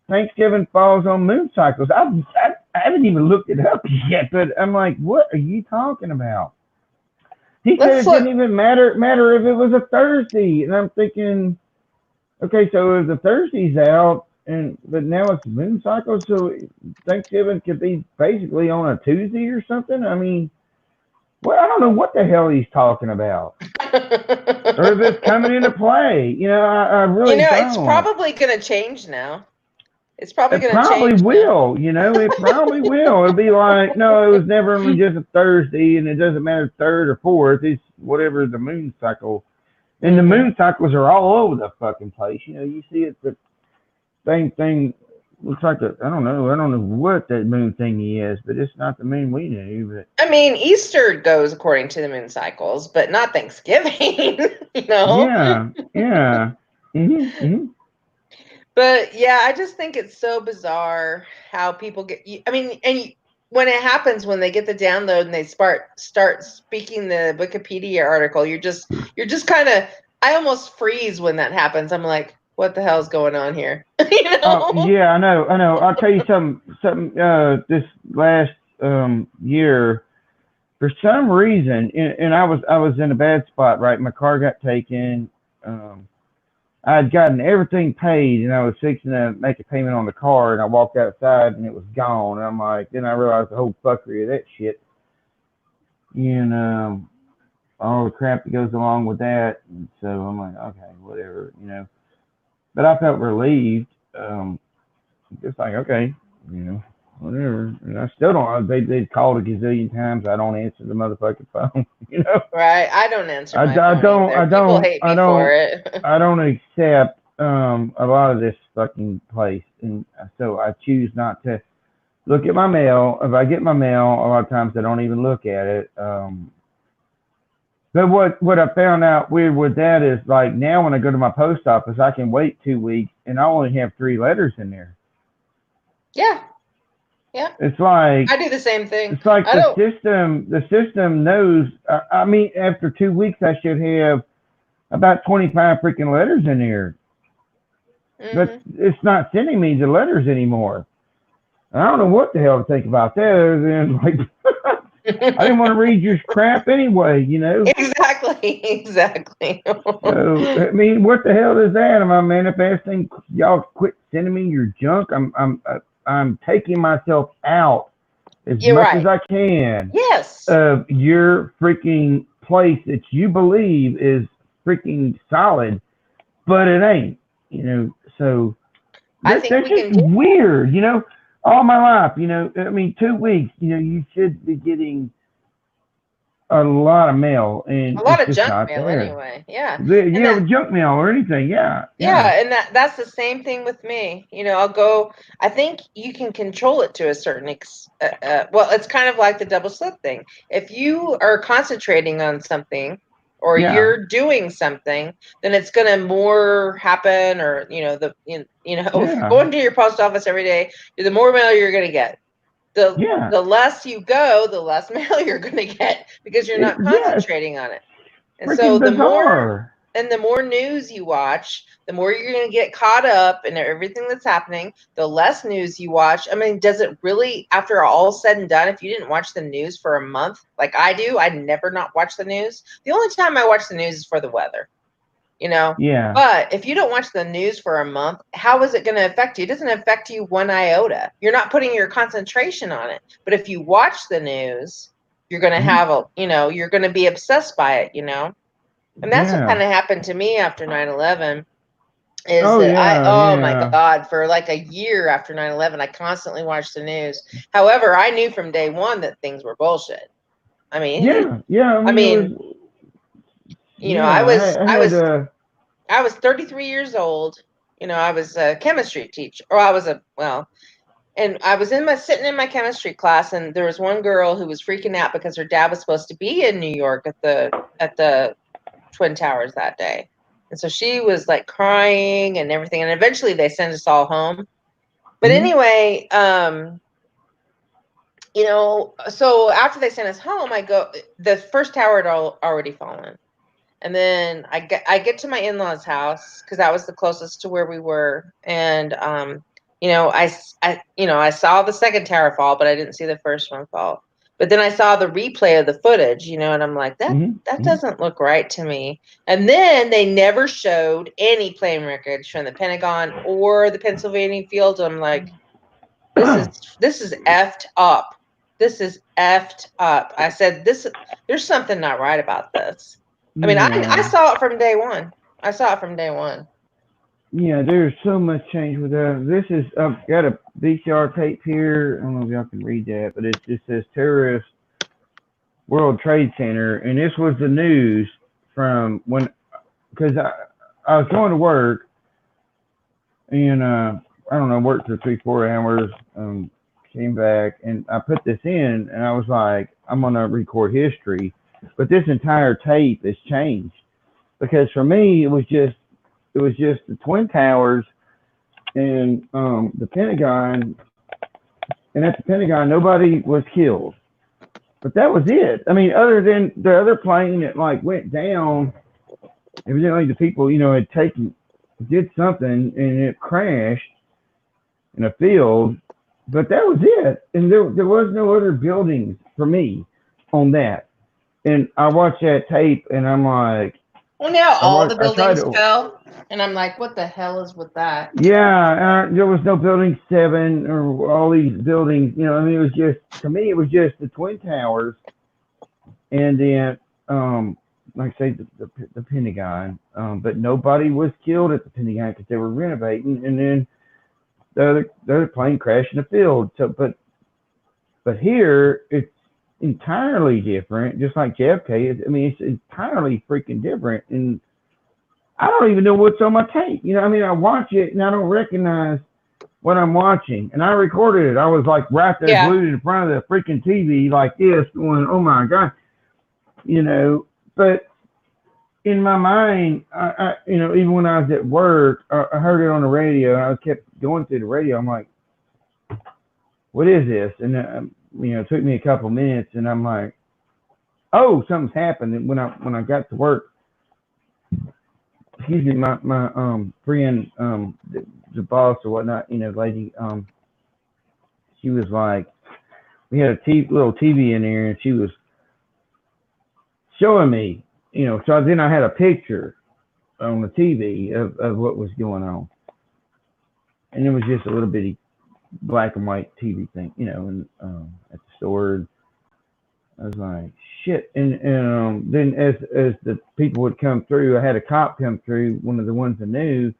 [SPEAKER 2] Thanksgiving falls on moon cycles. I haven't even looked it up yet, but I'm like, what are you talking about? He said it didn't even matter if it was a Thursday, and I'm thinking, okay, so if the Thursday's out, but now it's moon cycles, so Thanksgiving could be basically on a Tuesday or something. I mean, well, I don't know what the hell he's talking about, or if it's coming into play. I really don't.
[SPEAKER 1] It's probably going to change now. It's probably going to change.
[SPEAKER 2] It probably will. It probably will. It'll be like, no, it was never only just a Thursday, and it doesn't matter third or fourth. It's whatever the moon cycle, and the moon cycles are all over the fucking place. You see it, the same thing. Looks like I don't know what that moon thingy is, but it's not the moon we knew. But
[SPEAKER 1] I mean, Easter goes according to the moon cycles, but not Thanksgiving.
[SPEAKER 2] Yeah.
[SPEAKER 1] But yeah, I just think it's so bizarre how people get. I mean, and when it happens, when they get the download and they start speaking the Wikipedia article, you're just kind of. I almost freeze when that happens. I'm like, what the hell's going on here?
[SPEAKER 2] Oh, yeah, I know. I'll tell you something. This last year, for some reason, and I was in a bad spot. Right, my car got taken. I had gotten everything paid, and I was fixing to make a payment on the car, and I walked outside, and it was gone. And I'm like, then I realized the whole fuckery of that shit, and all the crap that goes along with that. And so I'm like, okay, whatever, But I felt relieved, just like, okay, whatever. And I still don't. They called a gazillion times. I don't answer the motherfucking phone.
[SPEAKER 1] Right. I don't answer.
[SPEAKER 2] I don't.
[SPEAKER 1] People hate me for it.
[SPEAKER 2] I don't accept a lot of this fucking place, and so I choose not to look at my mail. If I get my mail, a lot of times I don't even look at it. But what I found out weird with that is, like, now when I go to my post office, I can wait 2 weeks, and I only have 3 letters in there.
[SPEAKER 1] Yeah. Yeah.
[SPEAKER 2] It's like
[SPEAKER 1] I do the same thing.
[SPEAKER 2] It's like the system knows. I mean, after 2 weeks, I should have about 25 freaking letters in there, but it's not sending me the letters anymore. I don't know what the hell to think about that, other than like I didn't want to read your crap anyway,
[SPEAKER 1] Exactly.
[SPEAKER 2] So, I mean, what the hell is that? Am I manifesting? Y'all quit sending me your junk. I'm taking myself out as much as I can.
[SPEAKER 1] Yes.
[SPEAKER 2] Of your freaking place that you believe is freaking solid, but it ain't. So
[SPEAKER 1] I think
[SPEAKER 2] That's
[SPEAKER 1] we can
[SPEAKER 2] just
[SPEAKER 1] do.
[SPEAKER 2] weird, all my life, I mean, 2 weeks, you should be getting a lot of mail, and
[SPEAKER 1] A lot
[SPEAKER 2] it's
[SPEAKER 1] of
[SPEAKER 2] just
[SPEAKER 1] junk
[SPEAKER 2] not
[SPEAKER 1] mail
[SPEAKER 2] there.
[SPEAKER 1] anyway. Yeah. And
[SPEAKER 2] Yeah,
[SPEAKER 1] that
[SPEAKER 2] with junk mail or anything. Yeah,
[SPEAKER 1] Yeah,
[SPEAKER 2] yeah,
[SPEAKER 1] and that's the same thing with me. I'll go. I think you can control it to a certain well, it's kind of like the double slip thing. If you are concentrating on something or
[SPEAKER 2] yeah,
[SPEAKER 1] you're doing something, then it's going to more happen. Or if you're
[SPEAKER 2] yeah,
[SPEAKER 1] going to your post office every day, the more mail you're going to get. The
[SPEAKER 2] yeah.
[SPEAKER 1] the less you go, the less mail you're going to get because you're not
[SPEAKER 2] Yeah, it's
[SPEAKER 1] concentrating on it. And so
[SPEAKER 2] freaking bizarre.
[SPEAKER 1] the more news you watch, the more you're going to get caught up in everything that's happening. The less news you watch. I mean, does it really, after all said and done, if you didn't watch the news for a month, like I do, I never not watch the news. The only time I watch the news is for the weather, you know.
[SPEAKER 2] Yeah,
[SPEAKER 1] But if you don't watch the news for a month, how is it going to affect you? It doesn't affect you one iota. You're not putting your concentration on it. But if you watch the news, you're going to
[SPEAKER 2] mhm,
[SPEAKER 1] have you're going to be obsessed by it, and that's what
[SPEAKER 2] yeah.
[SPEAKER 1] kind of happened to me after 9/11 is
[SPEAKER 2] Oh
[SPEAKER 1] that
[SPEAKER 2] yeah,
[SPEAKER 1] oh my
[SPEAKER 2] yeah,
[SPEAKER 1] God, for like a year after 9/11, I constantly watched the news. However, I knew from day one that things were bullshit. I mean,
[SPEAKER 2] yeah, yeah. I
[SPEAKER 1] I
[SPEAKER 2] mean, it
[SPEAKER 1] mean,
[SPEAKER 2] was.
[SPEAKER 1] I
[SPEAKER 2] Yeah,
[SPEAKER 1] was,
[SPEAKER 2] I had.
[SPEAKER 1] 33 years old. I was a chemistry teacher, or I was and I was sitting in my chemistry class, and there was one girl who was freaking out because her dad was supposed to be in New York at the Twin Towers that day. And so she was like crying and everything. And eventually they sent us all home. But
[SPEAKER 2] Mhm,
[SPEAKER 1] anyway, so after they sent us home, the first tower had already fallen. And then I get to my in-laws' house because that was the closest to where we were. And I saw the second tower fall, but I didn't see the first one fall. But then I saw the replay of the footage, and I'm like, that
[SPEAKER 2] mhm,
[SPEAKER 1] that
[SPEAKER 2] mhm.
[SPEAKER 1] doesn't look right to me. And then they never showed any plane wreckage from the Pentagon or the Pennsylvania field. I'm like, this is effed up. This is effed up. I said, there's something not right about this. I mean, I
[SPEAKER 2] Yeah,
[SPEAKER 1] saw it from day one. I saw it from day one.
[SPEAKER 2] yeah. There's so much change with that. This is. I've got a VCR tape here. I don't know if y'all can read that, but it just says terrorist World Trade Center, and this was the news from when, because I was going to work, and I don't know, worked for 3 4 hours, came back, and I put this in, and I was like, I'm gonna record history, but this entire tape has changed because for me it was just the Twin Towers and the Pentagon, and at the Pentagon nobody was killed, but that was it. I mean, other than the other plane that like went down, evidently the people had did something and it crashed in a field, but that was it. And there was no other buildings for me on that. And I watched that tape and I'm like,
[SPEAKER 1] Well, now all the
[SPEAKER 2] I tried
[SPEAKER 1] buildings
[SPEAKER 2] to,
[SPEAKER 1] fell, and I'm like, what the hell is with that?
[SPEAKER 2] yeah, there was no building 7 or all these buildings. I mean, it was just, to me, it was just the Twin Towers and then, like I say, the Pentagon. But nobody was killed at the Pentagon because they were renovating. And then the other plane crashed in the field. So, but here it's entirely different. Just like JFK, I mean, it's entirely freaking different. And I don't even know what's on my tape. I mean, I watch it and I don't recognize what I'm watching. And I recorded it. I was like right there,
[SPEAKER 1] Yeah.
[SPEAKER 2] glued in front of the freaking TV like this, going, "Oh my god," But in my mind, even when I was at work, I heard it on the radio, and I kept going through the radio. I'm like, what is this? And it took me a couple minutes, and I'm like, oh, something's happened. And when I got to work, excuse me, my friend, the boss or whatnot, lady, she was like, we had a little TV in there, and she was showing me, so then I had a picture on the TV of what was going on, and it was just a little bitty black and white TV thing, and at the store. I was like, shit. And then as the people would come through, I had a cop come through, one of the ones I knew,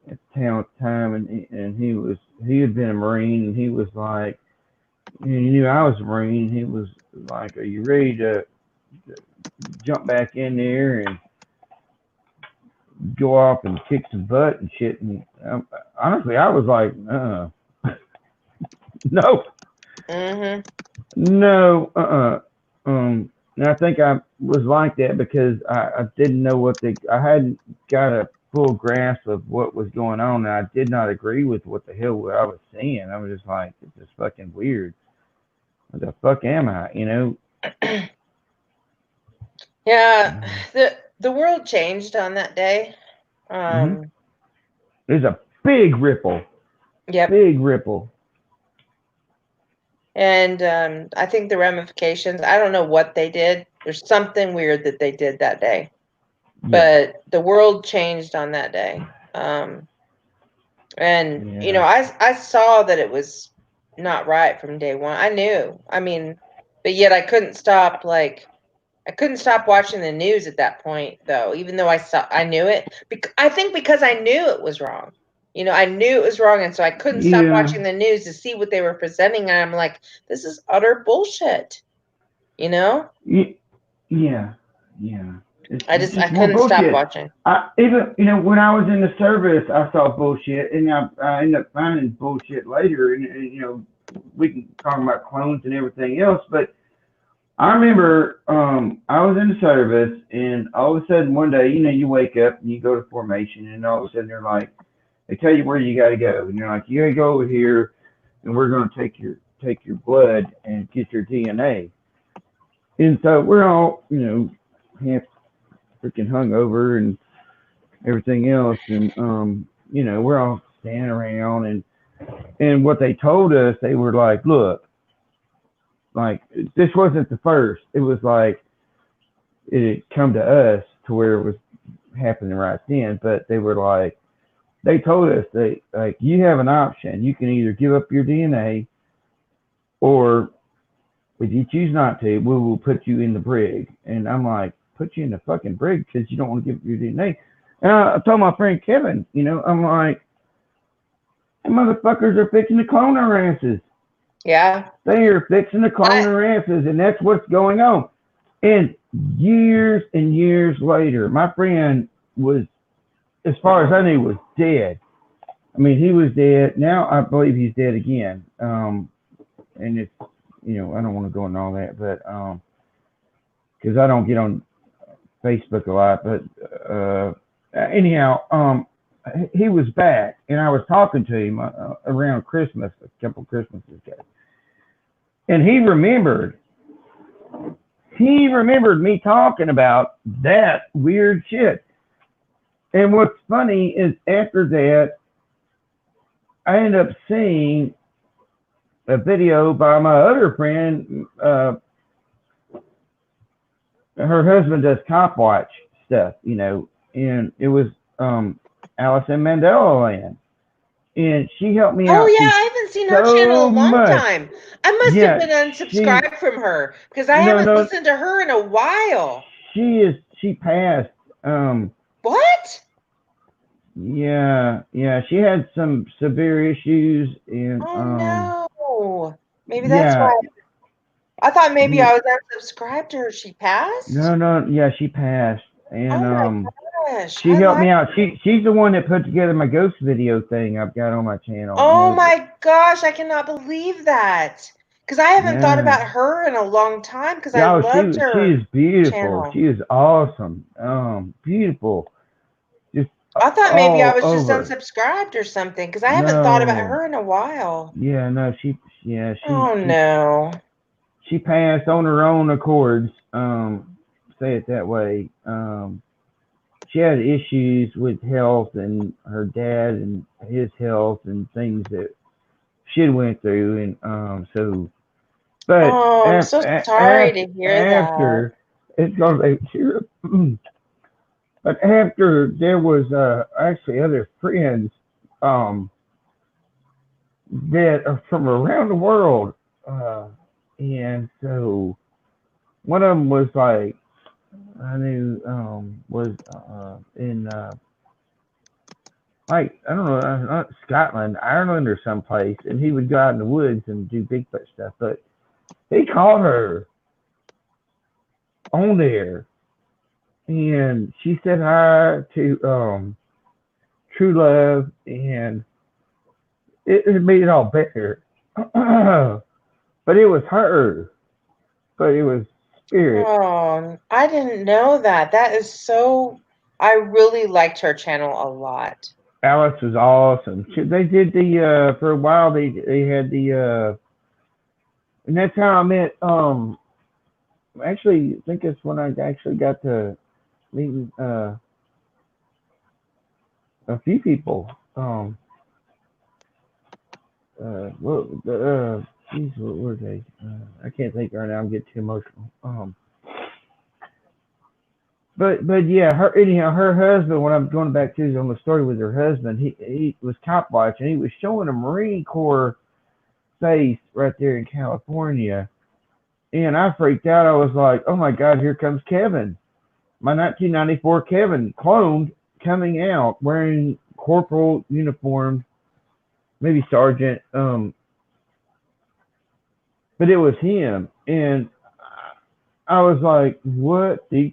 [SPEAKER 2] at the town at the time, and he had been a Marine, and he was like, he knew I was a Marine. He was like, "Are you ready to jump back in there and go off and kick some butt and shit?" And honestly, I was like, no,
[SPEAKER 1] Mhm.
[SPEAKER 2] no, and I think I was like that because I didn't know I hadn't got a full grasp of what was going on, and I did not agree with what the hell I was seeing. I was just like, this is fucking weird. What the fuck am I? You know?
[SPEAKER 1] Yeah, the world changed on that day.
[SPEAKER 2] Mm-hmm. There's a big ripple.
[SPEAKER 1] Yep.
[SPEAKER 2] Big ripple.
[SPEAKER 1] And I think the ramifications, I don't know what they did. There's something weird that they did that day.
[SPEAKER 2] Yeah.
[SPEAKER 1] But the world changed on that day. And you know,
[SPEAKER 2] Yeah.
[SPEAKER 1] I saw that it was not right from day one. I knew. I mean, but yet I couldn't stop watching the news at that point though, even though I knew it. I think because I knew it was wrong. You know, I knew it was wrong, and so I couldn't stop
[SPEAKER 2] Yeah.
[SPEAKER 1] watching the news to see what they were presenting, and I'm like, this is utter bullshit. You know?
[SPEAKER 2] Yeah. Yeah.
[SPEAKER 1] I
[SPEAKER 2] It's just more
[SPEAKER 1] couldn't stop
[SPEAKER 2] bullshit.
[SPEAKER 1] watching.
[SPEAKER 2] Even when I was in the service, I saw bullshit, and I ended up finding bullshit later. And we can talk about clones and everything else, but I remember I was in the service, and all of a sudden one day, you wake up and you go to formation, and all of a sudden they tell you where you got to go, and you're like, you got to go over here, and we're going to take your blood and get your DNA. And so we're all half freaking hungover and everything else, and we're all standing around, and what they told us, they were like, look, like this wasn't the first. It was like it had come to us to where it was happening right then, but they were like, they told us, they like, you have an option. You can either give up your DNA, or if you choose not to, we will put you in the brig. And I'm like, put you in the fucking brig because you don't want to give up your DNA. And I told my friend Kevin, I'm like, the motherfuckers are fixing to clone our asses.
[SPEAKER 1] Yeah.
[SPEAKER 2] They are fixing to clone our asses, and that's what's going on. And years and years later, my friend was, as far as I knew, was dead. I mean, he was dead. Now I believe he's dead again. And it's, I don't want to go into all that, but because I don't get on Facebook a lot. But anyhow, he was back, and I was talking to him around Christmas, a couple Christmases ago, and he remembered me talking about that weird shit. And what's funny is after that, I ended up seeing a video by my other friend. Her husband does cop watch stuff, and it was Alice in Mandela Land. And she helped me
[SPEAKER 1] Oh
[SPEAKER 2] out
[SPEAKER 1] yeah,
[SPEAKER 2] through
[SPEAKER 1] I haven't seen her channel
[SPEAKER 2] so
[SPEAKER 1] in a long
[SPEAKER 2] much.
[SPEAKER 1] time. I must have
[SPEAKER 2] Yeah,
[SPEAKER 1] been
[SPEAKER 2] she
[SPEAKER 1] unsubscribed from her because I
[SPEAKER 2] no
[SPEAKER 1] haven't
[SPEAKER 2] no
[SPEAKER 1] listened to her in a while.
[SPEAKER 2] she passed.
[SPEAKER 1] What?
[SPEAKER 2] Yeah, she had some severe issues, and
[SPEAKER 1] Oh no. Maybe that's
[SPEAKER 2] yeah,
[SPEAKER 1] why. I thought maybe
[SPEAKER 2] yeah,
[SPEAKER 1] I was unsubscribed to her. She passed?
[SPEAKER 2] no, yeah, she passed, and
[SPEAKER 1] Oh my gosh.
[SPEAKER 2] she
[SPEAKER 1] I
[SPEAKER 2] helped
[SPEAKER 1] like.
[SPEAKER 2] me out. She's the one that put together my ghost video thing I've got on my channel.
[SPEAKER 1] Oh my gosh, I cannot believe that. Because I haven't thought
[SPEAKER 2] Yeah.
[SPEAKER 1] about her in a long time because I
[SPEAKER 2] Yeah,
[SPEAKER 1] loved
[SPEAKER 2] she
[SPEAKER 1] her
[SPEAKER 2] is beautiful.
[SPEAKER 1] channel.
[SPEAKER 2] She is awesome. Beautiful. Just
[SPEAKER 1] I thought maybe I
[SPEAKER 2] all
[SPEAKER 1] was just
[SPEAKER 2] over.
[SPEAKER 1] unsubscribed or something because I haven't thought about
[SPEAKER 2] No.
[SPEAKER 1] her in a while.
[SPEAKER 2] Yeah, no,
[SPEAKER 1] Oh no.
[SPEAKER 2] she passed on her own accords. Say it that way. She had issues with health and her dad and his health and things that she went through, and so. But
[SPEAKER 1] Oh, I'm so sorry to hear that.
[SPEAKER 2] after it's gonna be, but after there was actually other friends um, that are from around the world, and so one of them was like I knew was in like I don't know, not Scotland, Ireland, or someplace, and he would go out in the woods and do Bigfoot stuff. But he caught her on there, and she said hi to True Love, and it made it all better. But it was her, but it was spirit.
[SPEAKER 1] Oh, I didn't know that. That is so. I really liked her channel a lot.
[SPEAKER 2] Alice was awesome. They did the for a while. They had the and that's how I met. Actually, I think it's when I actually got to meet a few people. Geez, what were they? I can't think right now. I'm getting too emotional. But yeah, her anyhow, her husband. When I'm going back to on the story with her husband, he was cop watching. He was showing a Marine Corps base right there in California, and I freaked out. I was like, "Oh my God, here comes Kevin, my 1994 Kevin cloned, coming out wearing corporal uniform, maybe sergeant." But it was him, and I was like, "What the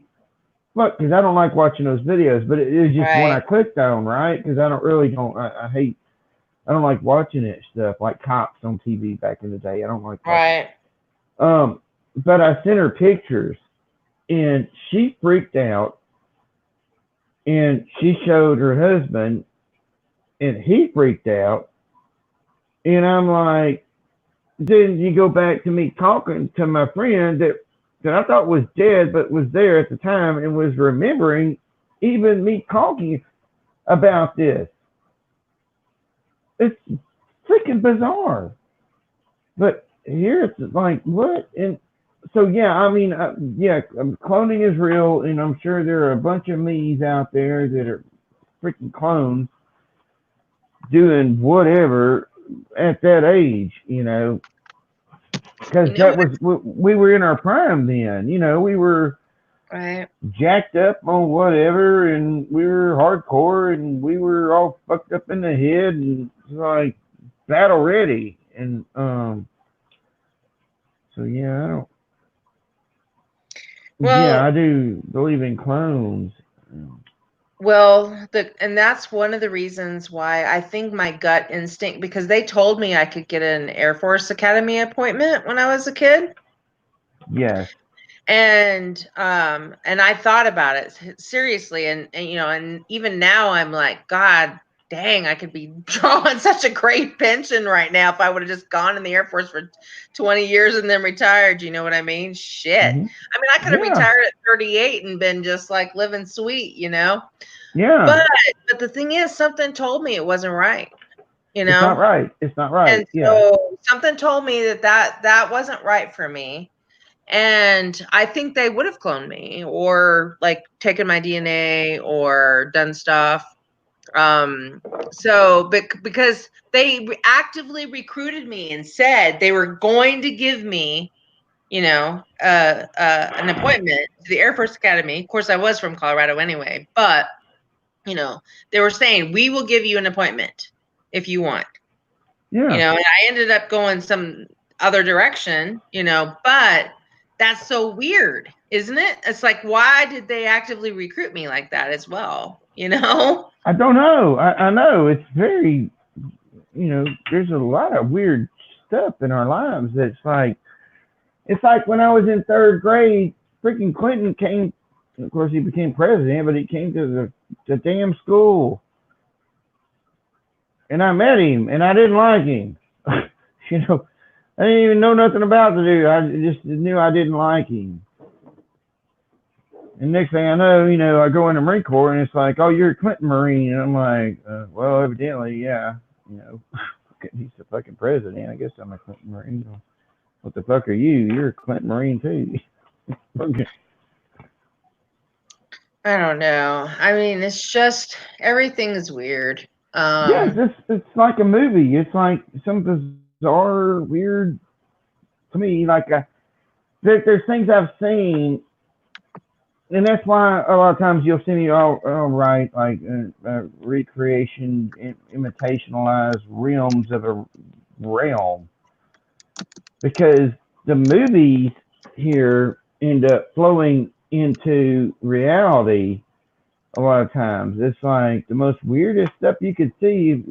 [SPEAKER 2] fuck?" Because I don't like watching those videos, but it was just one I
[SPEAKER 1] Right,
[SPEAKER 2] clicked on, right? Because I don't. I hate. I don't like watching that stuff like cops on TV back in the day. I don't like watching.
[SPEAKER 1] right.
[SPEAKER 2] Um, but I sent her pictures, and she freaked out, and she showed her husband, and he freaked out, and I'm like, then you go back to me talking to my friend that I thought was dead, but was there at the time and was remembering even me talking about this. It's freaking bizarre. But here it's like, what? And so, yeah, I mean, yeah, cloning is real, and I'm sure there are a bunch of me's out there that are freaking clones doing whatever at that age, because
[SPEAKER 1] You know
[SPEAKER 2] that
[SPEAKER 1] what?
[SPEAKER 2] was we were in our prime then. We were
[SPEAKER 1] Right.
[SPEAKER 2] jacked up on whatever, and we were hardcore, and we were all fucked up in the head, and like battle ready, and so yeah, I don't. Yeah,
[SPEAKER 1] Well,
[SPEAKER 2] I do believe in clones.
[SPEAKER 1] and that's one of the reasons why I think my gut instinct, because they told me I could get an Air Force Academy appointment when I was a kid.
[SPEAKER 2] Yes.
[SPEAKER 1] And I thought about it seriously, and even now I'm like, God dang, I could be drawing such a great pension right now if I would have just gone in the Air Force for 20 years and then retired. You know what I mean? Shit.
[SPEAKER 2] Hmm.
[SPEAKER 1] I mean, I could have
[SPEAKER 2] Yeah.
[SPEAKER 1] retired at 38 and been just like living sweet.
[SPEAKER 2] Yeah.
[SPEAKER 1] But the thing is, something told me it wasn't right, you
[SPEAKER 2] It's not
[SPEAKER 1] know?
[SPEAKER 2] right. It's not right.
[SPEAKER 1] And
[SPEAKER 2] Yeah.
[SPEAKER 1] so something told me that wasn't right for me. And I think they would have cloned me or like taken my DNA or done stuff. Because they actively recruited me and said they were going to give me, an appointment to the Air Force Academy. Of course, I was from Colorado anyway, but they were saying we will give you an appointment if you want.
[SPEAKER 2] Yeah.
[SPEAKER 1] And I ended up going some other direction, but that's so weird, isn't it? It's like, why did they actively recruit me like that as well?
[SPEAKER 2] I don't know. I know it's very. There's a lot of weird stuff in our lives. It's like when I was in third grade, freaking Clinton came. Of course, he became president, but he came to the damn school, and I met him, and I didn't like him. you know, I didn't even know nothing about the dude. I just knew I didn't like him. And next thing I know, I go in the Marine Corps, and it's like, oh, you're a Clinton Marine, and I'm like, well, evidently, yeah. You know, he's the fucking president. I guess I'm a Clinton Marine. What the fuck are you? You're a Clinton Marine too. Okay.
[SPEAKER 1] I don't know. I mean, it's just everything is weird.
[SPEAKER 2] Yeah, it's like a movie. It's like some bizarre, weird to me. Like there's things I've seen and that's why a lot of times you'll see me all right, like recreation, imitationalized realms of a realm, because the movies here end up flowing into reality a lot of times. It's like the most weirdest stuff you could see.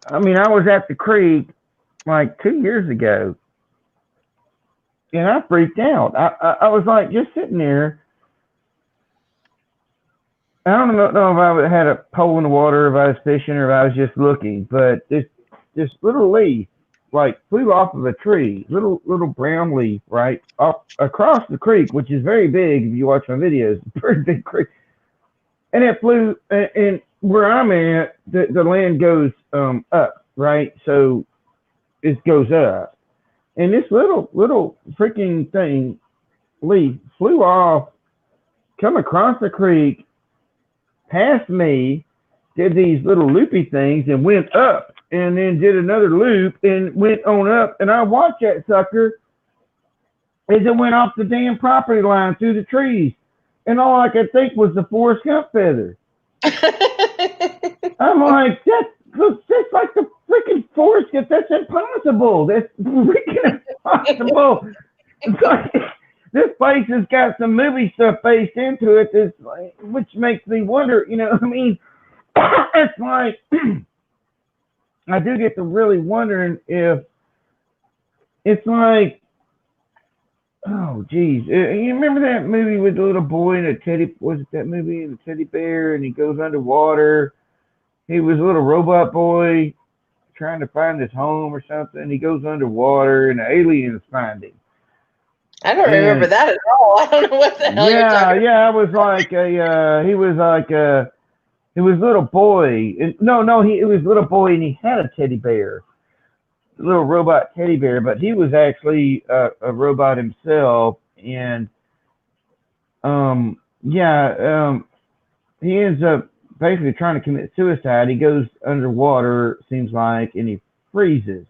[SPEAKER 2] I mean, I was at the creek like 2 years ago, and I freaked out. I was like just sitting there. I don't know if I had a pole in the water, if I was fishing, or if I was just looking. But this little leaf like flew off of a tree, little brown leaf, right, up across the creek, which is very big. If you watch my videos, it's a pretty big creek, and it flew. And where I'm at, the land goes up, right, so it goes up, and this little freaking thing leaf flew off, come across the creek, past me, did these little loopy things, and went up, and then did another loop and went on up. And I watched that sucker as it went off the damn property line through the trees. And all I could think was the Forrest Gump feather. I'm like, that's like the freaking Forrest Gump. That's impossible. That's freaking impossible. Like, this place has got some movie stuff based into it, which makes me wonder, I mean, it's like, I do get to really wondering if it's like, oh, geez. You remember that movie with the little boy and a teddy, was it that movie, and the teddy bear, and he goes underwater? He was a little robot boy trying to find his home or something. He goes underwater, and the aliens find him.
[SPEAKER 1] I don't remember that at all. I don't know what the hell you're talking about.
[SPEAKER 2] Yeah, it was like he was like it was little boy. No, it was little boy, and he had a teddy bear, a little robot teddy bear, but he was actually a robot himself, and he ends up basically trying to commit suicide. He goes underwater, seems like, and he freezes.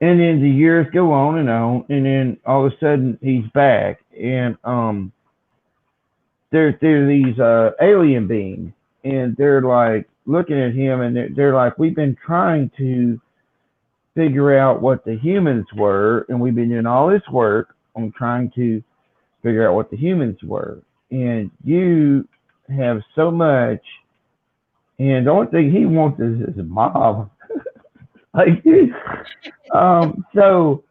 [SPEAKER 2] And then the years go on, and then all of a sudden he's back, and there these alien beings, and they're like looking at him, and they're like, we've been trying to figure out what the humans were, and we've been doing all this work on trying to figure out what the humans were, and you have so much, and the only thing he wants is his mom. Like, so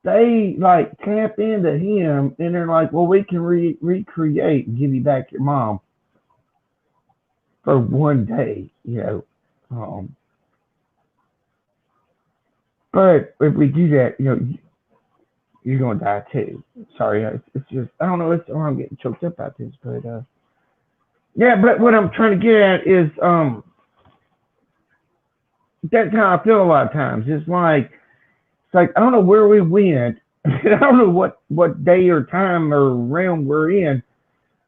[SPEAKER 2] they like tap into him, and they're like, well, we can recreate and give you back your mom for one day, but if we do that, you're gonna die too. Sorry, it's just, I don't know. I'm getting choked up about this, but yeah. But what I'm trying to get at is that's how I feel a lot of times. It's like I don't know where we went. I don't know what day or time or realm we're in,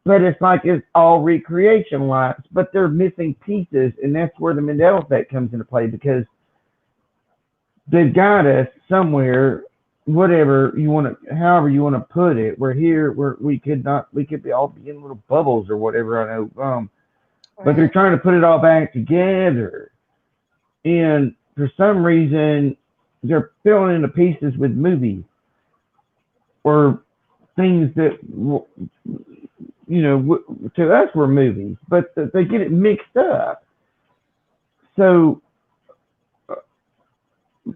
[SPEAKER 2] but it's like it's all recreation lights, but they're missing pieces, and that's where the Mandela effect comes into play, because they've got us somewhere, whatever you want to, however you want to put it. We're here, we could be all be in little bubbles or whatever. I know, but they're trying to put it all back together, and for some reason they're filling in the pieces with movies or things that to us were movies, but they get it mixed up. So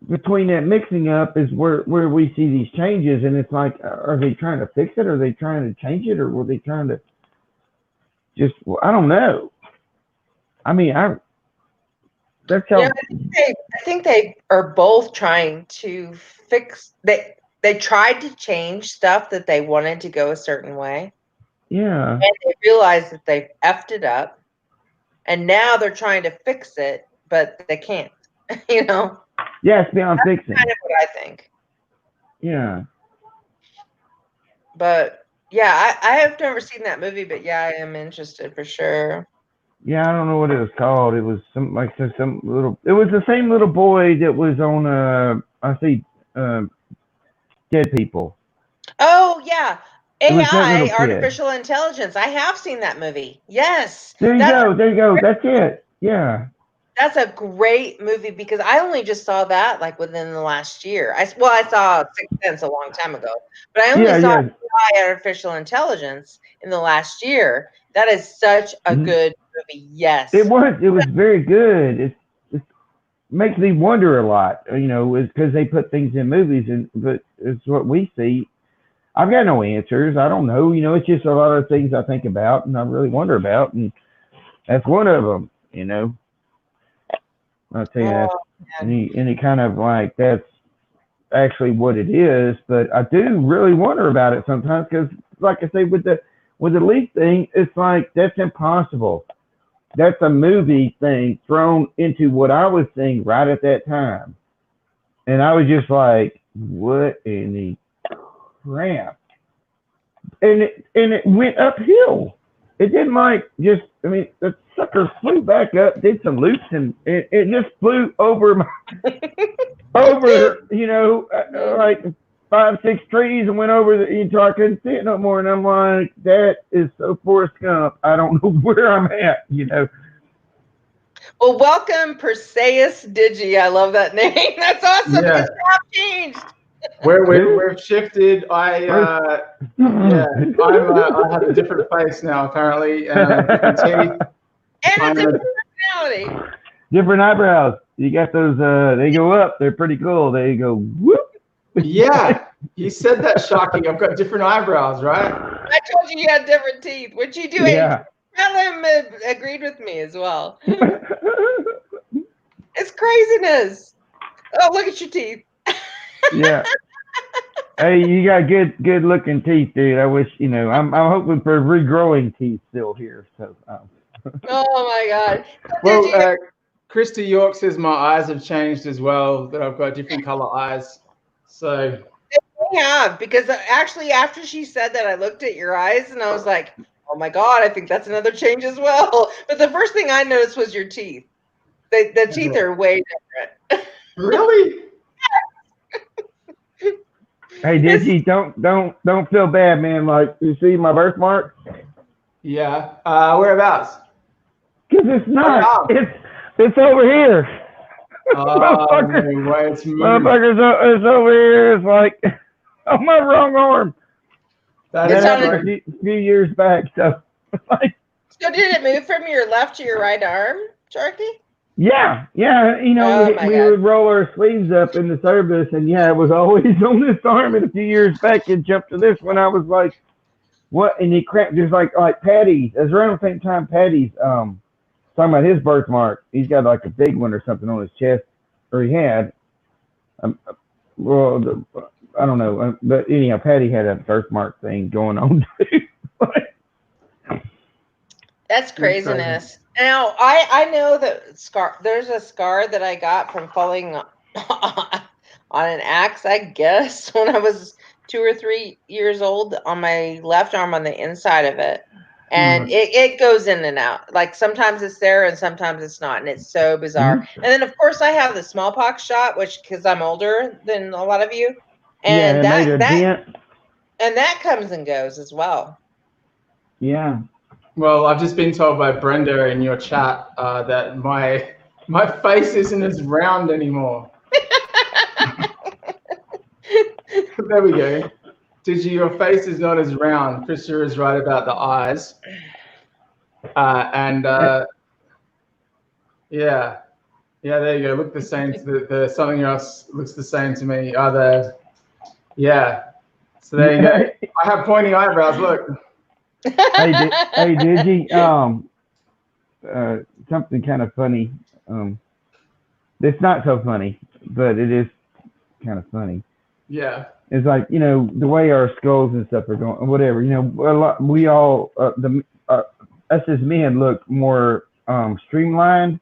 [SPEAKER 2] between that mixing up is where we see these changes, and it's like, are they trying to fix it? Are they trying to change it? Or were they trying to just, well, I don't know. I mean, that's how.
[SPEAKER 1] Yeah, I think they are both trying to fix. They tried to change stuff that they wanted to go a certain way.
[SPEAKER 2] Yeah.
[SPEAKER 1] And they realized that they effed it up, and now they're trying to fix it, but they can't.
[SPEAKER 2] Yeah, it's beyond fixing.
[SPEAKER 1] Kind of what I think.
[SPEAKER 2] Yeah.
[SPEAKER 1] But yeah, I have never seen that movie, but yeah, I am interested for sure.
[SPEAKER 2] Yeah, I don't know what it was called. It was some like some little. It was the same little boy that was on I see, Dead People.
[SPEAKER 1] Oh yeah,
[SPEAKER 2] It was that little
[SPEAKER 1] AI,
[SPEAKER 2] kid.
[SPEAKER 1] artificial intelligence. I have seen that movie. Yes.
[SPEAKER 2] There you go. There you go. That's it. Yeah.
[SPEAKER 1] That's a great movie because I only just saw that like within the last year. I saw Sixth Sense a long time ago, but I only saw AI, artificial intelligence in the last year. That is such a good movie. Yes.
[SPEAKER 2] It was very good. It makes me wonder a lot, is because they put things in movies, but it's what we see. I've got no answers. I don't know. It's just a lot of things I think about and I really wonder about, and that's one of them. I'll tell you that. Any kind of like that's actually what it is, but I do really wonder about it sometimes because, like I say, with the leak thing, it's like that's impossible. That's a movie thing thrown into what I was seeing right at that time, and I was just like, "What in the crap?" And it went uphill. It didn't the sucker flew back up, did some loops, and it just flew over over, like 5, 6 trees and went over until I couldn't see it no more. And I'm like, that is so Forrest Gump. I don't know where I'm at,
[SPEAKER 1] Well, welcome Perseus Digi. I love that name. That's awesome because you have changed.
[SPEAKER 4] We've shifted. I have a different face now apparently, different teeth,
[SPEAKER 1] and a different personality.
[SPEAKER 2] Different eyebrows. You got those. They go up. They're pretty cool. They go whoop.
[SPEAKER 4] Yeah, you said that, Sharky. I've got different eyebrows, right?
[SPEAKER 1] I told you had different teeth, which you do.
[SPEAKER 2] Yeah.
[SPEAKER 1] Helen agreed with me as well. It's craziness. Oh, look at your teeth.
[SPEAKER 2] Yeah. Hey, you got good looking teeth, dude. I wish I'm hoping for regrowing teeth still here. So.
[SPEAKER 1] Oh my God.
[SPEAKER 4] Well, Christy York says my eyes have changed as well. That I've got different color eyes. So.
[SPEAKER 1] They have, because actually after she said that, I looked at your eyes and I was like, oh my God, I think that's another change as well. But the first thing I noticed was your teeth. The teeth are way different.
[SPEAKER 4] Really?
[SPEAKER 2] Hey, Digi, don't feel bad, man. Like, you see my birthmark?
[SPEAKER 4] Yeah. Whereabouts?
[SPEAKER 2] Because it's not. It's over here. Motherfuckers, it's over here. It's like on my wrong arm. That happened a few years back. So
[SPEAKER 1] did it move from your left to your right arm, Sharky?
[SPEAKER 2] Yeah. We would roll our sleeves up in the service, and it was always on this arm. And a few years back, it jumped to this one. I was like, "What?" And he cramped just like Patty's. It was around the same time Patty's talking about his birthmark. He's got like a big one or something on his chest, or he had. I don't know, but anyhow, Patty had a birthmark thing going on too.
[SPEAKER 1] That's craziness. Now, I know that there's a scar that I got from falling on an axe, I guess, when I was 2 or 3 years old, on my left arm on the inside of it. And it goes in and out. Like sometimes it's there and sometimes it's not. And it's so bizarre. And then, of course, I have the smallpox shot, because I'm older than a lot of you. And that comes and goes as well.
[SPEAKER 2] Yeah.
[SPEAKER 4] Well, I've just been told by Brenda in your chat that my face isn't as round anymore. There we go. Digi, your face is not as round. Krista is right about the eyes. There you go. Look the same. Something else looks the same to me. So there you go. I have pointy eyebrows. Look.
[SPEAKER 2] Hey, Digi. Something kind of funny. It's not so funny, but it is kind of funny.
[SPEAKER 4] Yeah.
[SPEAKER 2] It's like, the way our skulls and stuff are going, whatever, we all, us as men look more streamlined,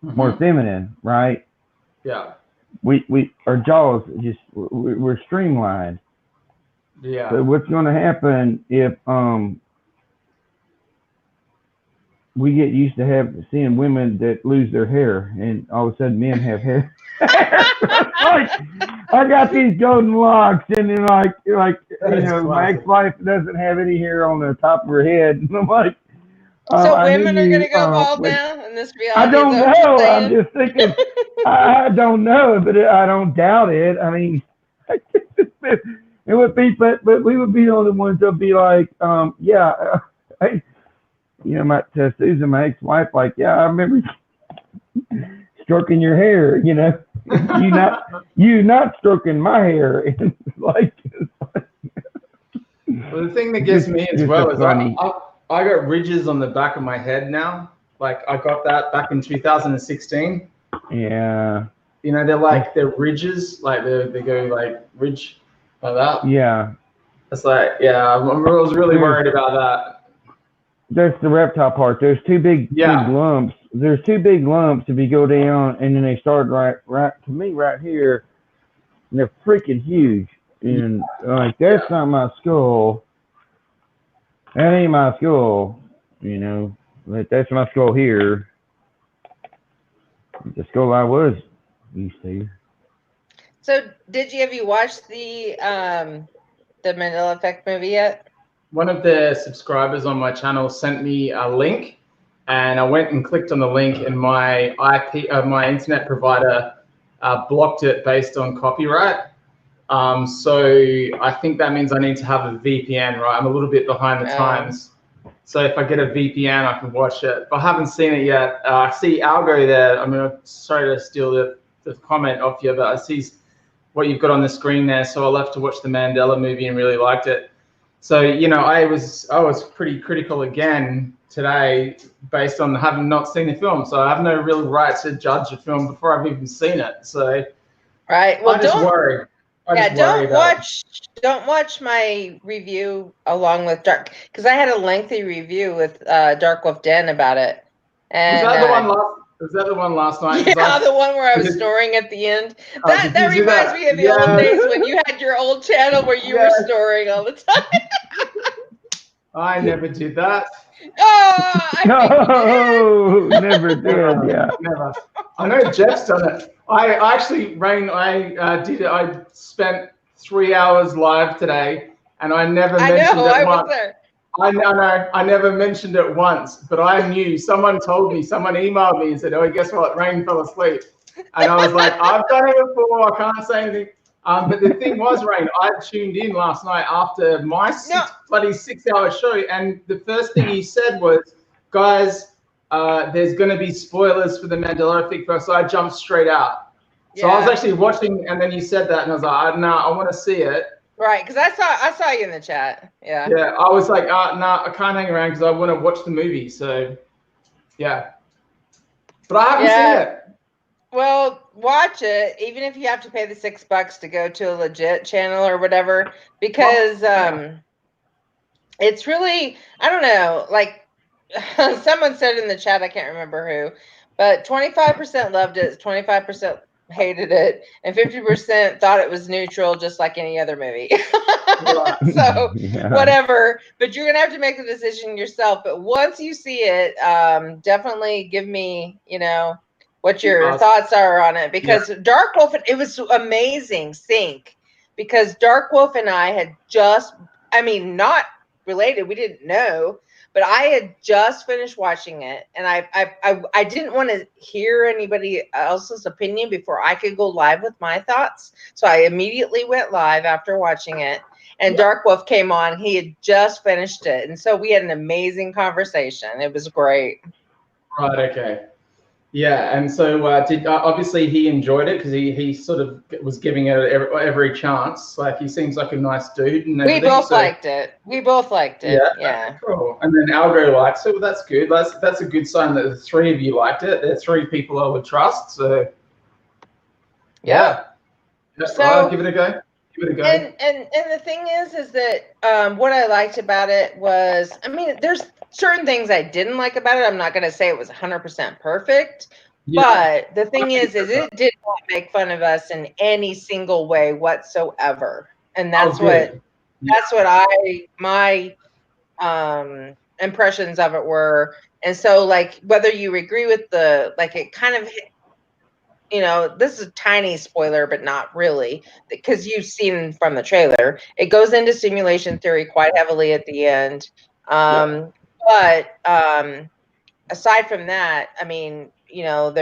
[SPEAKER 2] more feminine, right?
[SPEAKER 4] Yeah.
[SPEAKER 2] Our jaws we're streamlined.
[SPEAKER 4] Yeah.
[SPEAKER 2] But what's going to happen if we get used to seeing women that lose their hair, and all of a sudden men have hair. Like, I got these golden locks, and then my
[SPEAKER 4] classic.
[SPEAKER 2] ex-wife doesn't have any hair on the top of her head, and I'm like,
[SPEAKER 1] So
[SPEAKER 2] I knew
[SPEAKER 1] women are
[SPEAKER 2] you.
[SPEAKER 1] gonna go bald
[SPEAKER 2] Like,
[SPEAKER 1] now in this
[SPEAKER 2] I
[SPEAKER 1] reality, is
[SPEAKER 2] don't
[SPEAKER 1] that what you're
[SPEAKER 2] know. I'm
[SPEAKER 1] saying?
[SPEAKER 2] just thinking. I don't know, but I don't doubt it. I mean, it would be, but we would be the only ones that'd be like, yeah, I, my Susan, my ex-wife, like, yeah, I remember stroking your hair. You not stroking my hair, and like,
[SPEAKER 4] Well, the thing that gets
[SPEAKER 2] just
[SPEAKER 4] me as
[SPEAKER 2] just
[SPEAKER 4] well
[SPEAKER 2] a
[SPEAKER 4] is
[SPEAKER 2] funny.
[SPEAKER 4] I got ridges on the back of my head now. Like I got that back in 2016.
[SPEAKER 2] Yeah,
[SPEAKER 4] They're ridges, like they go like ridge like that.
[SPEAKER 2] yeah.
[SPEAKER 4] It's like, yeah, I was really
[SPEAKER 2] There's
[SPEAKER 4] worried about that.
[SPEAKER 2] That's the reptile part. There's two big
[SPEAKER 4] Yeah,
[SPEAKER 2] lumps. There's two big lumps if you go down, and then they start right to me right here, and they're freaking huge. And like
[SPEAKER 4] yeah.
[SPEAKER 2] that's not my skull. That ain't my skull. But that's my skull here. The skull I was used to.
[SPEAKER 1] So have you watched the Mandela Effect movie yet?
[SPEAKER 4] One of the subscribers on my channel sent me a link, and I went and clicked on the link, and my my internet provider blocked it based on copyright. So I think that means I need to have a VPN, right? I'm a little bit behind the times. So if I get a VPN, I can watch it. But I haven't seen it yet. I see Algo there. Sorry to steal the comment off you, but I see what you've got on the screen there. So I'll have to watch the Mandela movie and really liked it. So, I was pretty critical again today based on having not seen the film. So I have no real right to judge a film before I've even seen it. So
[SPEAKER 1] Right. Well,
[SPEAKER 4] I just worry.
[SPEAKER 1] Don't watch my review along with Dark, because I had a lengthy review with Dark Wolf Den about it. And
[SPEAKER 4] was that the one last night?
[SPEAKER 1] Yeah, the one where I was snoring at the end. That reminds me of the old days when you had your old channel where you were snoring all the time.
[SPEAKER 4] I never did that.
[SPEAKER 1] Oh,
[SPEAKER 2] No, never did. Yeah,
[SPEAKER 4] never. I know Jeff's done it. I actually, Rain, did it. I spent 3 hours live today, and I never mentioned it once.
[SPEAKER 1] Was there.
[SPEAKER 4] I know. I never mentioned it once, but I knew. Someone told me. Someone emailed me and said, "Oh, guess what? Rain fell asleep," and I was like, "I've done it before. I can't say anything." But the thing was, Rain, I tuned in last night after my 6-hour show, and the first thing he said was, "Guys, there's going to be spoilers for the Mandela Effect." So I jumped straight out. So I was actually watching, and then you said that, and I was like, "No, I want to see it."
[SPEAKER 1] Right, because I saw you in the chat. Yeah.
[SPEAKER 4] Yeah, I was like, "No, I can't hang around because I want to watch the movie." So, yeah, but I haven't seen it.
[SPEAKER 1] Well, watch it, even if you have to pay the $6 to go to a legit channel or whatever, because it's really, I don't know, like someone said in the chat, I can't remember who, but 25% loved it, 25% hated it, and 50% thought it was neutral, just like any other movie. So whatever, but you're gonna have to make the decision yourself. But once you see it, definitely give me, what your thoughts are on it, because Dark Wolf, it was amazing sync, because Dark Wolf and I had not related, we didn't know, but I had just finished watching it, and I didn't want to hear anybody else's opinion before I could go live with my thoughts. So I immediately went live after watching it, and Dark Wolf came on. He had just finished it, and so we had an amazing conversation. It was great.
[SPEAKER 4] Right. Okay. Yeah, and so obviously he enjoyed it because he sort of was giving it every chance. Like he seems like a nice dude, and
[SPEAKER 1] we both liked it. Yeah.
[SPEAKER 4] Cool. And then Algo likes it. Well, that's good. That's a good sign that the three of you liked it. There's three people I would trust. So
[SPEAKER 1] yeah.
[SPEAKER 4] So right, give it a go.
[SPEAKER 1] And the thing is that what I liked about it was, there's certain things I didn't like about it. I'm not going to say it was 100% perfect, but the thing is it did not make fun of us in any single way whatsoever. And that's my impressions of it were. And so, like, whether you agree with it kind of, this is a tiny spoiler, but not really, because you've seen from the trailer, it goes into simulation theory quite heavily at the end. But aside from that, I mean, I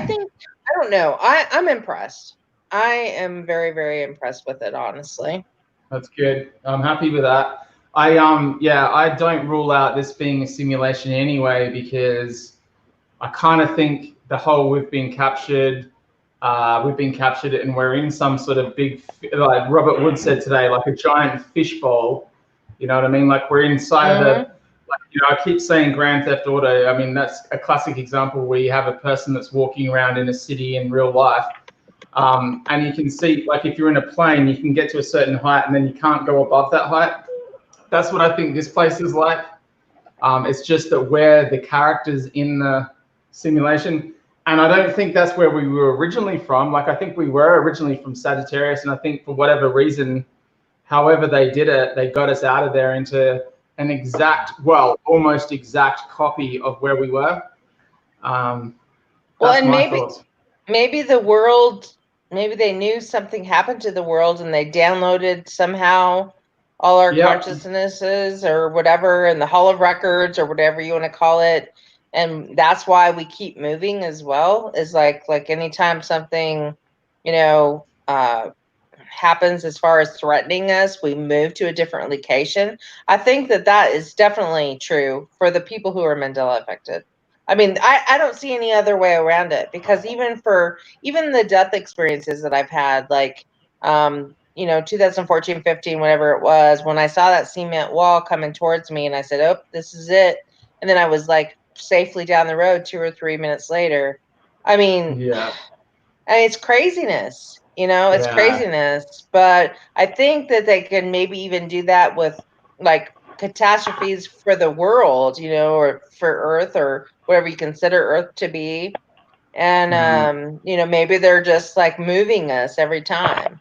[SPEAKER 1] think, I don't know. I'm impressed. I am very, very impressed with it, honestly.
[SPEAKER 4] That's good. I'm happy with that. I don't rule out this being a simulation anyway, because I kind of think the whole we've been captured and we're in some sort of big, like Robert Wood said today, like a giant fishbowl. You know what I mean? Like we're inside of the, I keep saying Grand Theft Auto. I mean, that's a classic example where you have a person that's walking around in a city in real life. And you can see, like, if you're in a plane, you can get to a certain height and then you can't go above that height. That's what I think this place is like. It's just that we're the characters in the simulation. And I don't think that's where we were originally from. Like, I think we were originally from Sagittarius. And I think for whatever reason, however they did it, they got us out of there into an almost exact copy of where we were. That's my thoughts.
[SPEAKER 1] Maybe the world, maybe they knew something happened to the world and they downloaded somehow all our consciousnesses or whatever, and the Hall of Records or whatever you want to call it. And that's why we keep moving as well, is like anytime something, happens as far as threatening us, we move to a different location. I think that is definitely true for the people who are Mandela affected. I mean, I don't see any other way around it, because even the death experiences that I've had, like, 2014, 15, whatever it was, when I saw that cement wall coming towards me and I said, oh, this is it. And then I was like safely down the road 2 or 3 minutes later. I mean, it's craziness, it's craziness. But I think that they can maybe even do that with like catastrophes for the world, or for Earth, or whatever you consider Earth to be. And, maybe they're just like moving us every time.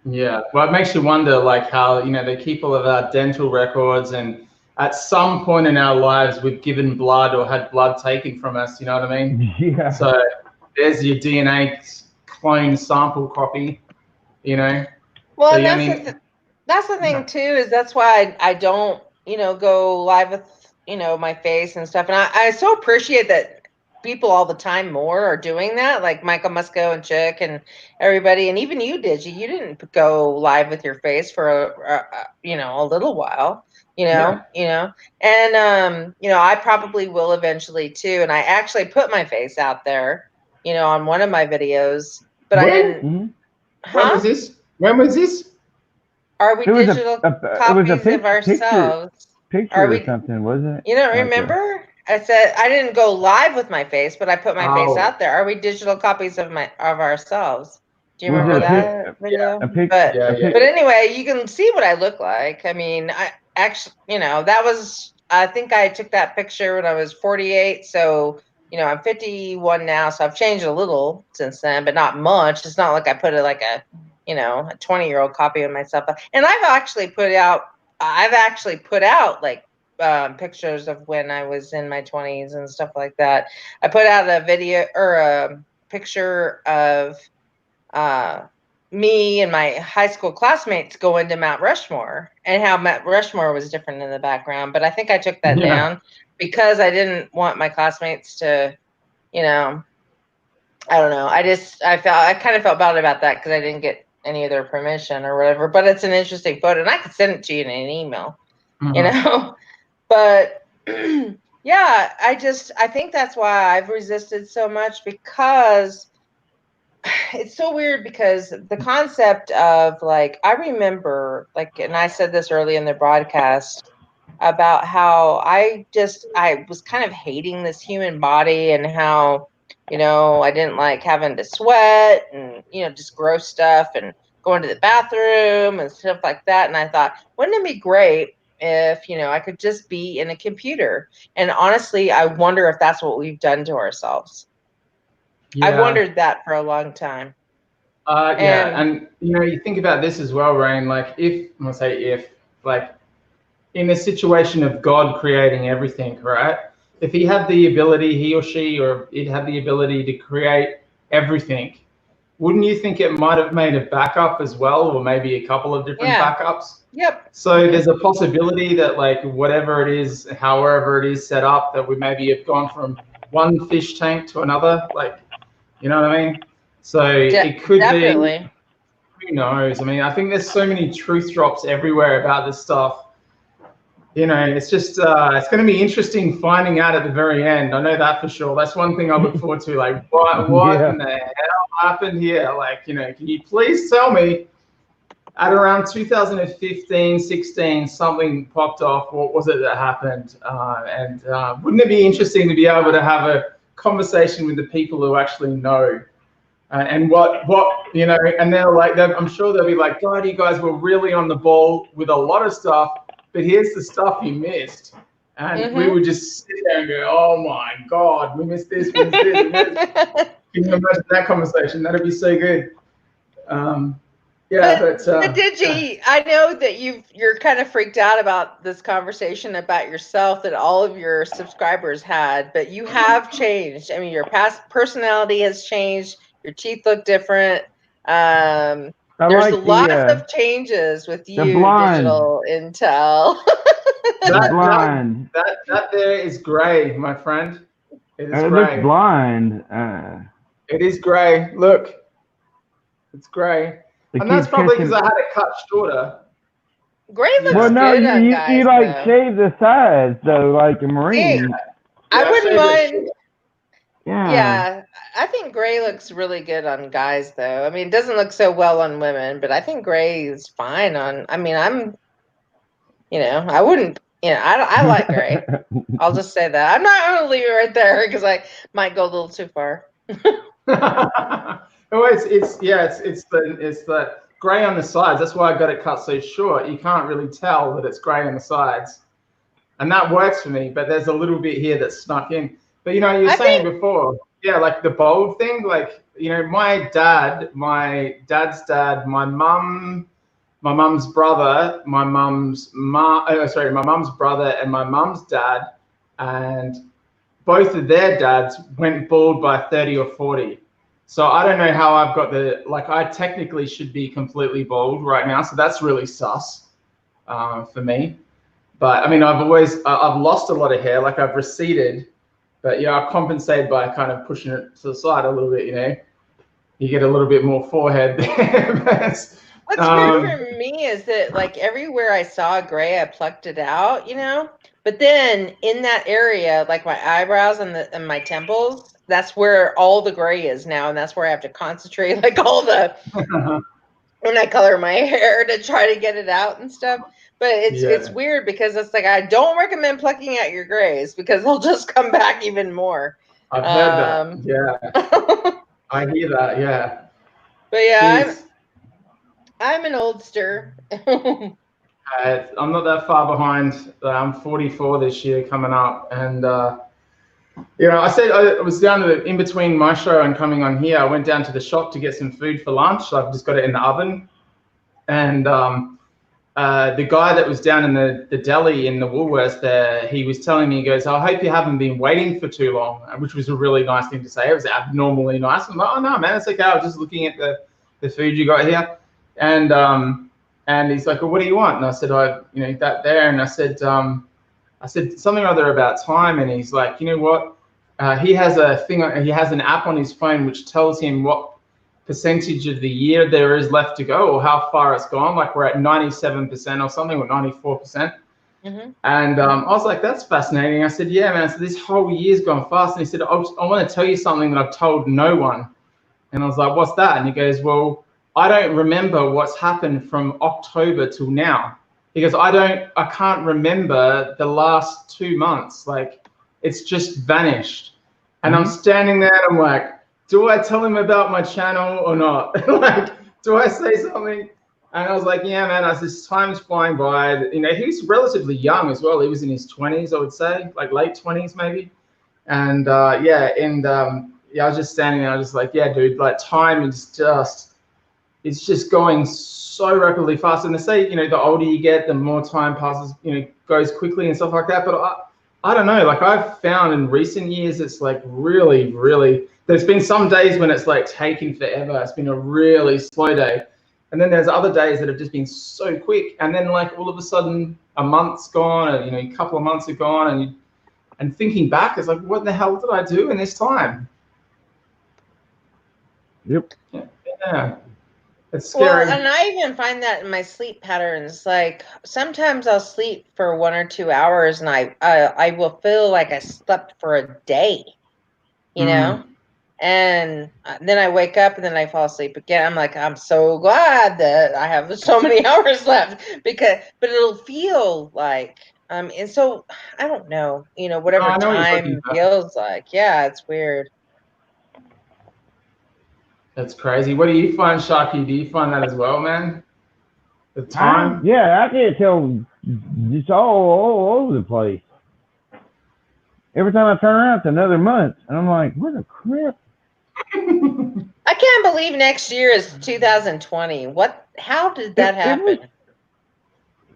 [SPEAKER 4] Yeah, well, it makes you wonder, like, how, they keep all of our dental records, and at some point in our lives, we've given blood or had blood taken from us, you know what I mean?
[SPEAKER 2] Yeah.
[SPEAKER 4] So there's your DNA clone sample copy,
[SPEAKER 1] Well,
[SPEAKER 4] so,
[SPEAKER 1] and that's the thing too, is that's why I don't, go live with, my face and stuff. And I so appreciate that people all the time more are doing that, like Michael Musco and Chick and everybody, and even you, Digi. You didn't go live with your face for a little while, and I probably will eventually too. And I actually put my face out there, on one of my videos, but I didn't.
[SPEAKER 2] Mm-hmm.
[SPEAKER 4] When was this?
[SPEAKER 1] Are we digital copies of ourselves?
[SPEAKER 2] Picture or something, wasn't it?
[SPEAKER 1] You don't remember? I said I didn't go live with my face, but I put my face out there. Are we digital copies of ourselves? Do you remember that video? But anyway, you can see what I look like. I mean, I actually, that was, I think I took that picture when I was 48. So, I'm 51 now. So I've changed a little since then, but not much. It's not like I put it like a 20-year-old copy of myself. And I've actually put out like pictures of when I was in my 20s and stuff like that. I put out a video or a picture of me and my high school classmates going to Mount Rushmore, and how Mount Rushmore was different in the background. But I think I took that down because I didn't want my classmates to, I don't know. I kind of felt bad about that because I didn't get any of their permission or whatever. But it's an interesting photo, and I could send it to you in an email, But yeah, I think that's why I've resisted so much, because it's so weird, because the concept of, like, I remember, like, and I said this early in the broadcast about how I was kind of hating this human body, and how, I didn't like having to sweat and, just gross stuff, and going to the bathroom and stuff like that. And I thought, wouldn't it be great if, I could just be in a computer? And honestly, I wonder if that's what we've done to ourselves. I've wondered that for a long time.
[SPEAKER 4] And you think about this as well, Rain. Like, if like in a situation of God creating everything, right? If he had the ability, he or she, or it had the ability to create everything, wouldn't you think it might have made a backup as well, or maybe a couple of different
[SPEAKER 1] Yeah.
[SPEAKER 4] backups?
[SPEAKER 1] Yep.
[SPEAKER 4] So there's a possibility that like whatever it is, however it is set up, that we maybe have gone from one fish tank to another, like, you know what I mean? So it could be,
[SPEAKER 1] Definitely.
[SPEAKER 4] who knows? I mean, I think there's so many truth drops everywhere about this stuff. You know, it's just, it's going to be interesting finding out at the very end. I know that for sure. That's one thing I look forward to. Like, what
[SPEAKER 2] Yeah.
[SPEAKER 4] in the hell happened here? Like, you know, can you please tell me at around 2015, 16, something popped off? What was it that happened? And wouldn't it be interesting to be able to have a conversation with the people who actually know? And what you know, and they're like, I'm sure they'll be like, God, you guys were really on the ball with a lot of stuff, but here's the stuff you missed. And we would just sit there and go, oh my God, we missed this, we missed this, we missed this. Can you imagine that conversation? That'd be so good. Yeah, but
[SPEAKER 1] Digi, I know that you're kind of freaked out about this conversation about yourself that all of your subscribers had, but you have changed. I mean, your past personality has changed. Your teeth look different. There's
[SPEAKER 2] like
[SPEAKER 1] lots of changes with you,
[SPEAKER 2] blonde.
[SPEAKER 1] Digital Intel.
[SPEAKER 4] That there is gray, my friend. It is
[SPEAKER 2] it
[SPEAKER 4] gray.
[SPEAKER 2] looks blind.
[SPEAKER 4] It is gray. Look, it's gray. And that's probably because I had it cut shorter.
[SPEAKER 1] Gray looks
[SPEAKER 2] well, no,
[SPEAKER 1] good on guys,
[SPEAKER 2] you like shave the sides though, like a Marine.
[SPEAKER 1] I wouldn't mind.
[SPEAKER 2] Yeah,
[SPEAKER 1] I think gray looks really good on guys, though. I mean, it doesn't look so well on women, but I think gray is fine on. I mean, I wouldn't. I like gray. I'll just say that. I'm not going to leave it right there because I might go a little too far.
[SPEAKER 4] Oh, it's the gray on the sides. That's why I got it cut so short. You can't really tell that it's gray on the sides, and that works for me. But there's a little bit here that's snuck in. But you know, you were saying before, yeah, like the bald thing. Like, you know, my dad's dad, my mum's brother, my mum's brother, and my mum's dad, and both of their dads went bald by 30 or 40. So I don't know how I've got I technically should be completely bald right now. So that's really sus for me. But I mean, I've lost a lot of hair, like I've receded, but yeah, I compensated by kind of pushing it to the side a little bit, you know, you get a little bit more forehead there.
[SPEAKER 1] What's weird for me is that like everywhere I saw gray, I plucked it out, you know, but then in that area, like my eyebrows and my temples, that's where all the gray is now. And that's where I have to concentrate, like all the, when I color my hair to try to get it out and stuff. But it's weird because it's like, I don't recommend plucking out your grays because they'll just come back even more.
[SPEAKER 4] I've heard that. Yeah. I hear that. Yeah.
[SPEAKER 1] But yeah, I'm an oldster.
[SPEAKER 4] I'm not that far behind. I'm 44 this year coming up. And, you know, I said I was down in between my show and coming on here. I went down to the shop to get some food for lunch. I've just got it in the oven. And the guy that was down in the deli in the Woolworths there, he was telling me, he goes, I hope you haven't been waiting for too long, which was a really nice thing to say. It was abnormally nice. I'm like, oh, no, man, it's okay. I was just looking at the food you got here. And he's like, well, what do you want? And I said, that there. And I said something or other about time. And he's like, you know what? He has an app on his phone which tells him what percentage of the year there is left to go or how far it's gone. Like we're at 97% or something, or 94%. Mm-hmm. And I was like, that's fascinating. I said, yeah, man. So this whole year's gone fast. And he said, I want to tell you something that I've told no one. And I was like, what's that? And he goes, well, I don't remember what's happened from October till now. He goes, I can't remember the last 2 months. Like it's just vanished. And I'm standing there and I'm like, do I tell him about my channel or not? Like, do I say something? And I was like, yeah, man, this time's flying by. You know, he's relatively young as well. He was in his 20s, I would say, like late 20s maybe. And I was just standing there. I was just like, yeah, dude, like time is just, it's just going so rapidly fast. And they say, you know, the older you get, the more time passes, you know, goes quickly and stuff like that. But I don't know, like I've found in recent years, it's like really, really, there's been some days when it's like taking forever. It's been a really slow day. And then there's other days that have just been so quick. And then like all of a sudden a month's gone, or, you know, a couple of months are gone, and thinking back, it's like, what the hell did I do in this time?
[SPEAKER 2] Yep.
[SPEAKER 4] Yeah. It's scary.
[SPEAKER 1] Well, and I even find that in my sleep patterns. Like sometimes I'll sleep for 1 or 2 hours, and I will feel like I slept for a day, you know. And then I wake up and then I fall asleep again. I'm like, I'm so glad that I have so many hours left but it'll feel like, and so I don't know, you know, whatever
[SPEAKER 4] I know what you're talking
[SPEAKER 1] time
[SPEAKER 4] about.
[SPEAKER 1] feels like. Yeah, it's weird.
[SPEAKER 4] That's crazy. What do you find, Sharky? Do you find that as well, man? The time?
[SPEAKER 2] Yeah, I can't tell. It's all over the place. Every time I turn around, it's another month, and I'm like, what the crap?
[SPEAKER 1] I can't believe next year is 2020. How did that happen?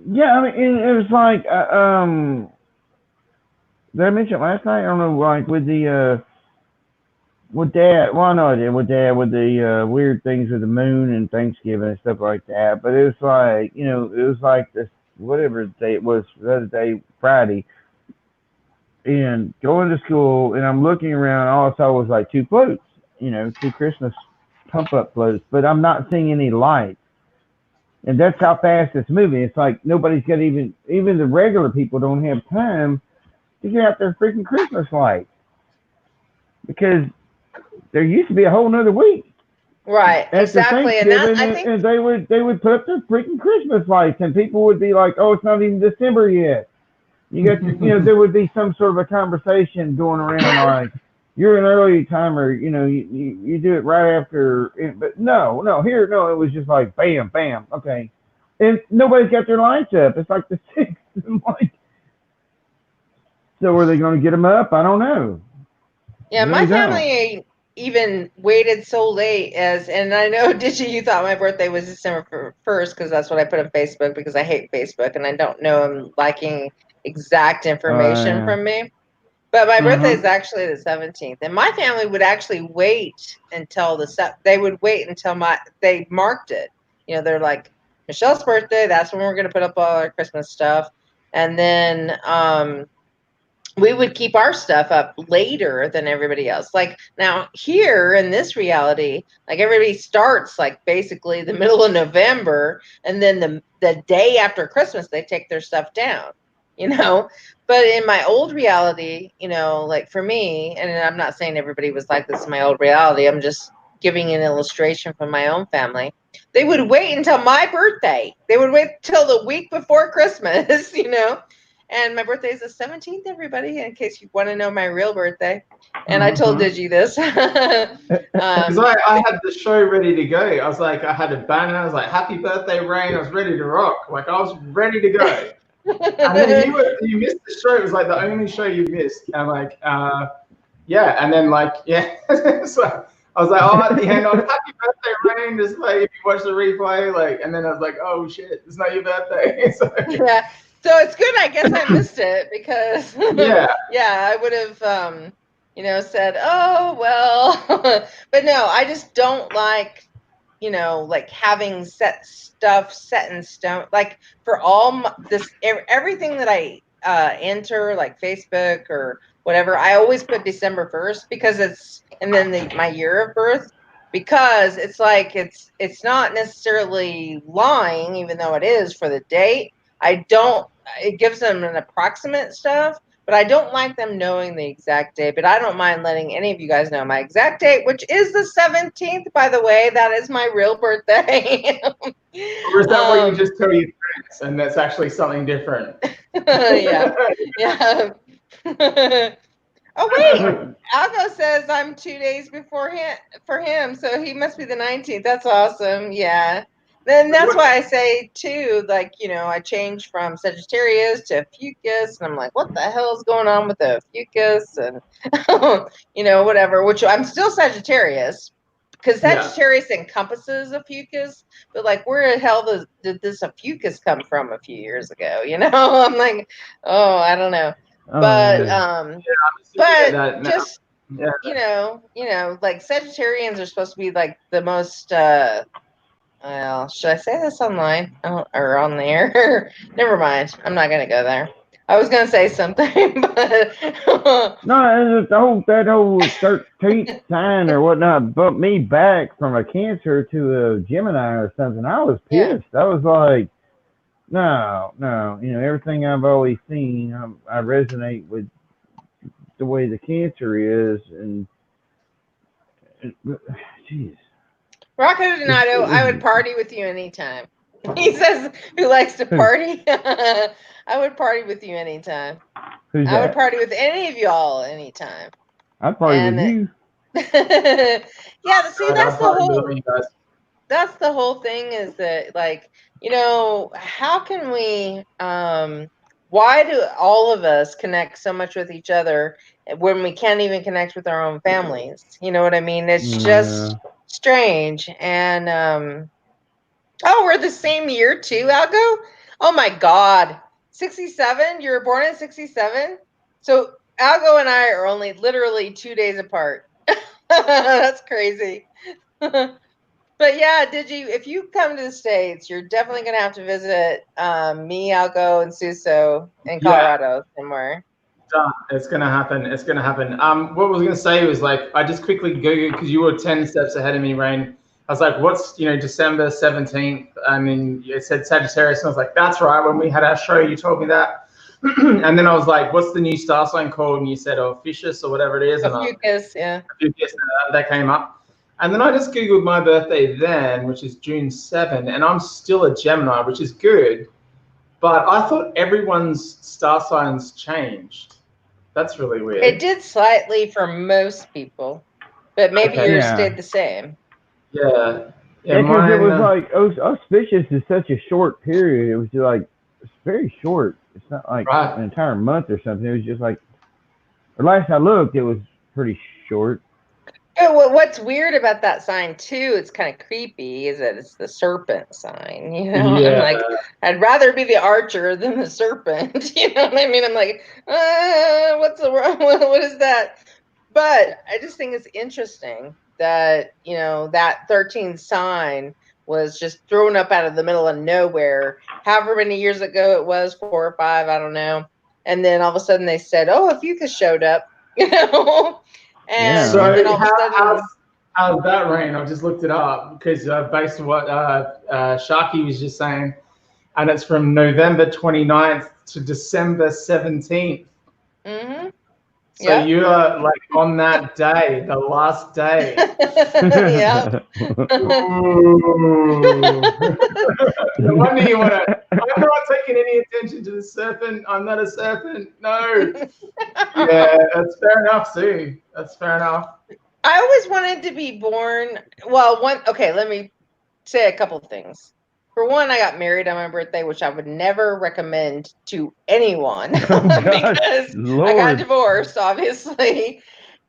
[SPEAKER 2] Yeah, I mean, it was like, did I mention it last night? I don't know, like with the, with Dad. Well, no, I did with Dad with the weird things with the moon and Thanksgiving and stuff like that. But it was like, you know, it was like this whatever day it was the other day, Friday, and going to school, and I'm looking around. All I saw was like two floats, you know, two Christmas pump up floats, but I'm not seeing any lights. And that's how fast it's moving. It's like nobody's got even the regular people don't have time to get out their freaking Christmas lights because there used to be a whole nother week
[SPEAKER 1] Right,
[SPEAKER 2] after
[SPEAKER 1] exactly. And that
[SPEAKER 2] Thanksgiving,
[SPEAKER 1] I think,
[SPEAKER 2] and they would put up their freaking Christmas lights, and people would be like, "Oh, it's not even December yet." You got to, you know, there would be some sort of a conversation going around like, "You're an early timer," you know, you do it right after, but no, it was just like bam, bam, okay, and nobody's got their lights up. It's like the sixth, like, so are they going to get them up? I don't know.
[SPEAKER 1] yeah,
[SPEAKER 2] Really
[SPEAKER 1] my
[SPEAKER 2] don't.
[SPEAKER 1] family even waited so late and I know, you thought my birthday was December 1st because that's what I put on Facebook because I hate Facebook and I don't know I'm liking exact information
[SPEAKER 2] Yeah.
[SPEAKER 1] from me. But my birthday is
[SPEAKER 4] Mm-hmm.
[SPEAKER 1] actually the 17th, and my family would actually wait until they would wait until they marked it. You know, they're like, Michelle's birthday, that's when we're going to put up all our Christmas stuff. And then we would keep our stuff up later than everybody else. Like now here in this reality, like everybody starts like basically the middle of November, and then the day after Christmas they take their stuff down, you know. But in my old reality, you know, like for me, and I'm not saying everybody was like this in my old reality, I'm just giving an illustration from my own family. They would wait until my birthday. They would wait till the week before Christmas, you know. And my birthday is the 17th, everybody, in case you want to know my real birthday. And I told
[SPEAKER 4] Mm-hmm.
[SPEAKER 1] Digi this.
[SPEAKER 4] Because I had the show ready to go. I was like, I had a banner. I was like, "Happy birthday, Rain!" I was ready to rock. Like I was ready to go. And then you missed the show. It was like the only show you missed. And like, yeah. And then like, yeah. So I was like, oh, at the end, I was happy birthday, Rain. Just like if you watch the replay, like, and then I was like, oh shit, it's not your birthday. So,
[SPEAKER 1] Yeah. So it's good. I guess I missed it because,
[SPEAKER 4] yeah.
[SPEAKER 1] yeah, I would have, you know, said, oh, well. But no, I just don't like, you know, like having stuff set in stone. Like for everything that I enter, like Facebook or whatever, I always put December 1st because and then my year of birth, because it's like it's not necessarily lying, even though it is for the date. I don't. It gives them an approximate stuff, but I don't like them knowing the exact date. But I don't mind letting any of you guys know my exact date, which is the 17th, by the way. That is my real birthday.
[SPEAKER 4] Or is that what you just tell your friends, and that's actually something different?
[SPEAKER 1] Yeah, yeah. Oh wait, Algo says I'm 2 days before him for him, so he must be the 19th. That's awesome. Yeah. Then that's why I say too, like, you know, I changed from Sagittarius to Fucus, and I'm like, what the hell is going on with the Fucus? And you know, whatever, which I'm still Sagittarius. because
[SPEAKER 4] Yeah.
[SPEAKER 1] Sagittarius encompasses a fucus, but like, where the hell did this a fucus come from a few years ago? You know, I'm like, oh, I don't know,
[SPEAKER 2] Oh,
[SPEAKER 1] but
[SPEAKER 2] yeah.
[SPEAKER 4] I'm just looking at that now.
[SPEAKER 1] just
[SPEAKER 4] Yeah.
[SPEAKER 1] you know, like Sagittarians are supposed to be like the most. Well, should I say this online or on the air? Never mind. I'm not gonna go there. I was gonna say something, but
[SPEAKER 2] No, and that whole 13th sign or whatnot bumped me back from a Cancer to a Gemini or something. I was
[SPEAKER 1] yeah.
[SPEAKER 2] pissed. I was like, no, you know, everything I've always seen, I resonate with the way the Cancer is, and jeez.
[SPEAKER 1] Rocco Donato, I would party with you anytime. He says, who likes to party? I would party with you anytime.
[SPEAKER 2] Who's
[SPEAKER 1] I would
[SPEAKER 2] that?
[SPEAKER 1] party with any of y'all anytime.
[SPEAKER 2] I'd party with
[SPEAKER 1] And
[SPEAKER 2] you.
[SPEAKER 1] yeah, see,
[SPEAKER 4] God, I'll party with all you guys.
[SPEAKER 1] that's the whole thing is that, like, you know, how can we why do all of us connect so much with each other when we can't even connect with our own families? You know what I mean? It's just
[SPEAKER 2] Yeah.
[SPEAKER 1] strange. And oh, we're the same year too, Algo. Oh my God, 67. You were born in 67, so Algo and I are only literally 2 days apart. That's crazy. But yeah, if you come to the States, you're definitely going to have to visit me, Algo, and Suso in
[SPEAKER 4] Yeah.
[SPEAKER 1] Colorado somewhere.
[SPEAKER 4] Done. It's gonna happen. It's gonna happen. What I was gonna say was, like, I just quickly googled, because you were 10 steps ahead of me, Rain. I was like, what's, December 17th? I mean, it said Sagittarius, and I was like, that's right. When we had our show, you told me that. And then I was like, what's the new star sign called? And you said, oh, Fishes or whatever it is. And
[SPEAKER 1] Ophiuchus, yeah.
[SPEAKER 4] Ophiuchus, that came up. And then I just googled my birthday then, which is June 7, and I'm still a Gemini, which is good. But I thought everyone's star signs changed. That's really weird.
[SPEAKER 1] It did slightly for most people, but maybe
[SPEAKER 4] Okay.
[SPEAKER 1] yours
[SPEAKER 2] Yeah.
[SPEAKER 1] stayed the same.
[SPEAKER 4] Yeah.
[SPEAKER 2] Yeah, because
[SPEAKER 4] mine,
[SPEAKER 2] it was like auspicious is such a short period. It was just like it's very short. It's not like
[SPEAKER 4] Right.
[SPEAKER 2] an entire month or something. It was just like, or last I looked, it was pretty short.
[SPEAKER 1] But what's weird about that sign too, it's kind of creepy, is that it's the serpent sign. You know, I'm
[SPEAKER 4] Yeah.
[SPEAKER 1] like, I'd rather be the archer than the serpent. You know what I mean? I'm like, what's the wrong? What is that? But I just think it's interesting that, you know, that 13th sign was just thrown up out of the middle of nowhere, however many years ago it was, 4 or 5, I don't know. And then all of a sudden they said, oh, Ophiuchus showed up, you know. And
[SPEAKER 2] Yeah.
[SPEAKER 1] then all of a sudden,
[SPEAKER 4] how's that, Rain? I've just looked it up, because based on what Sharky was just saying, and it's from November 29th to December 17th.
[SPEAKER 1] mm-hmm.
[SPEAKER 4] So you are like on that day, the last day.
[SPEAKER 1] Yeah.
[SPEAKER 4] No wonder you want to. I'm not taking any attention to the serpent. I'm not a serpent. No. Yeah, that's fair enough, Sue. That's fair enough.
[SPEAKER 1] I always wanted to be born. Well, okay, let me say a couple things. For one, I got married on my birthday, which I would never recommend to anyone because I got divorced, obviously.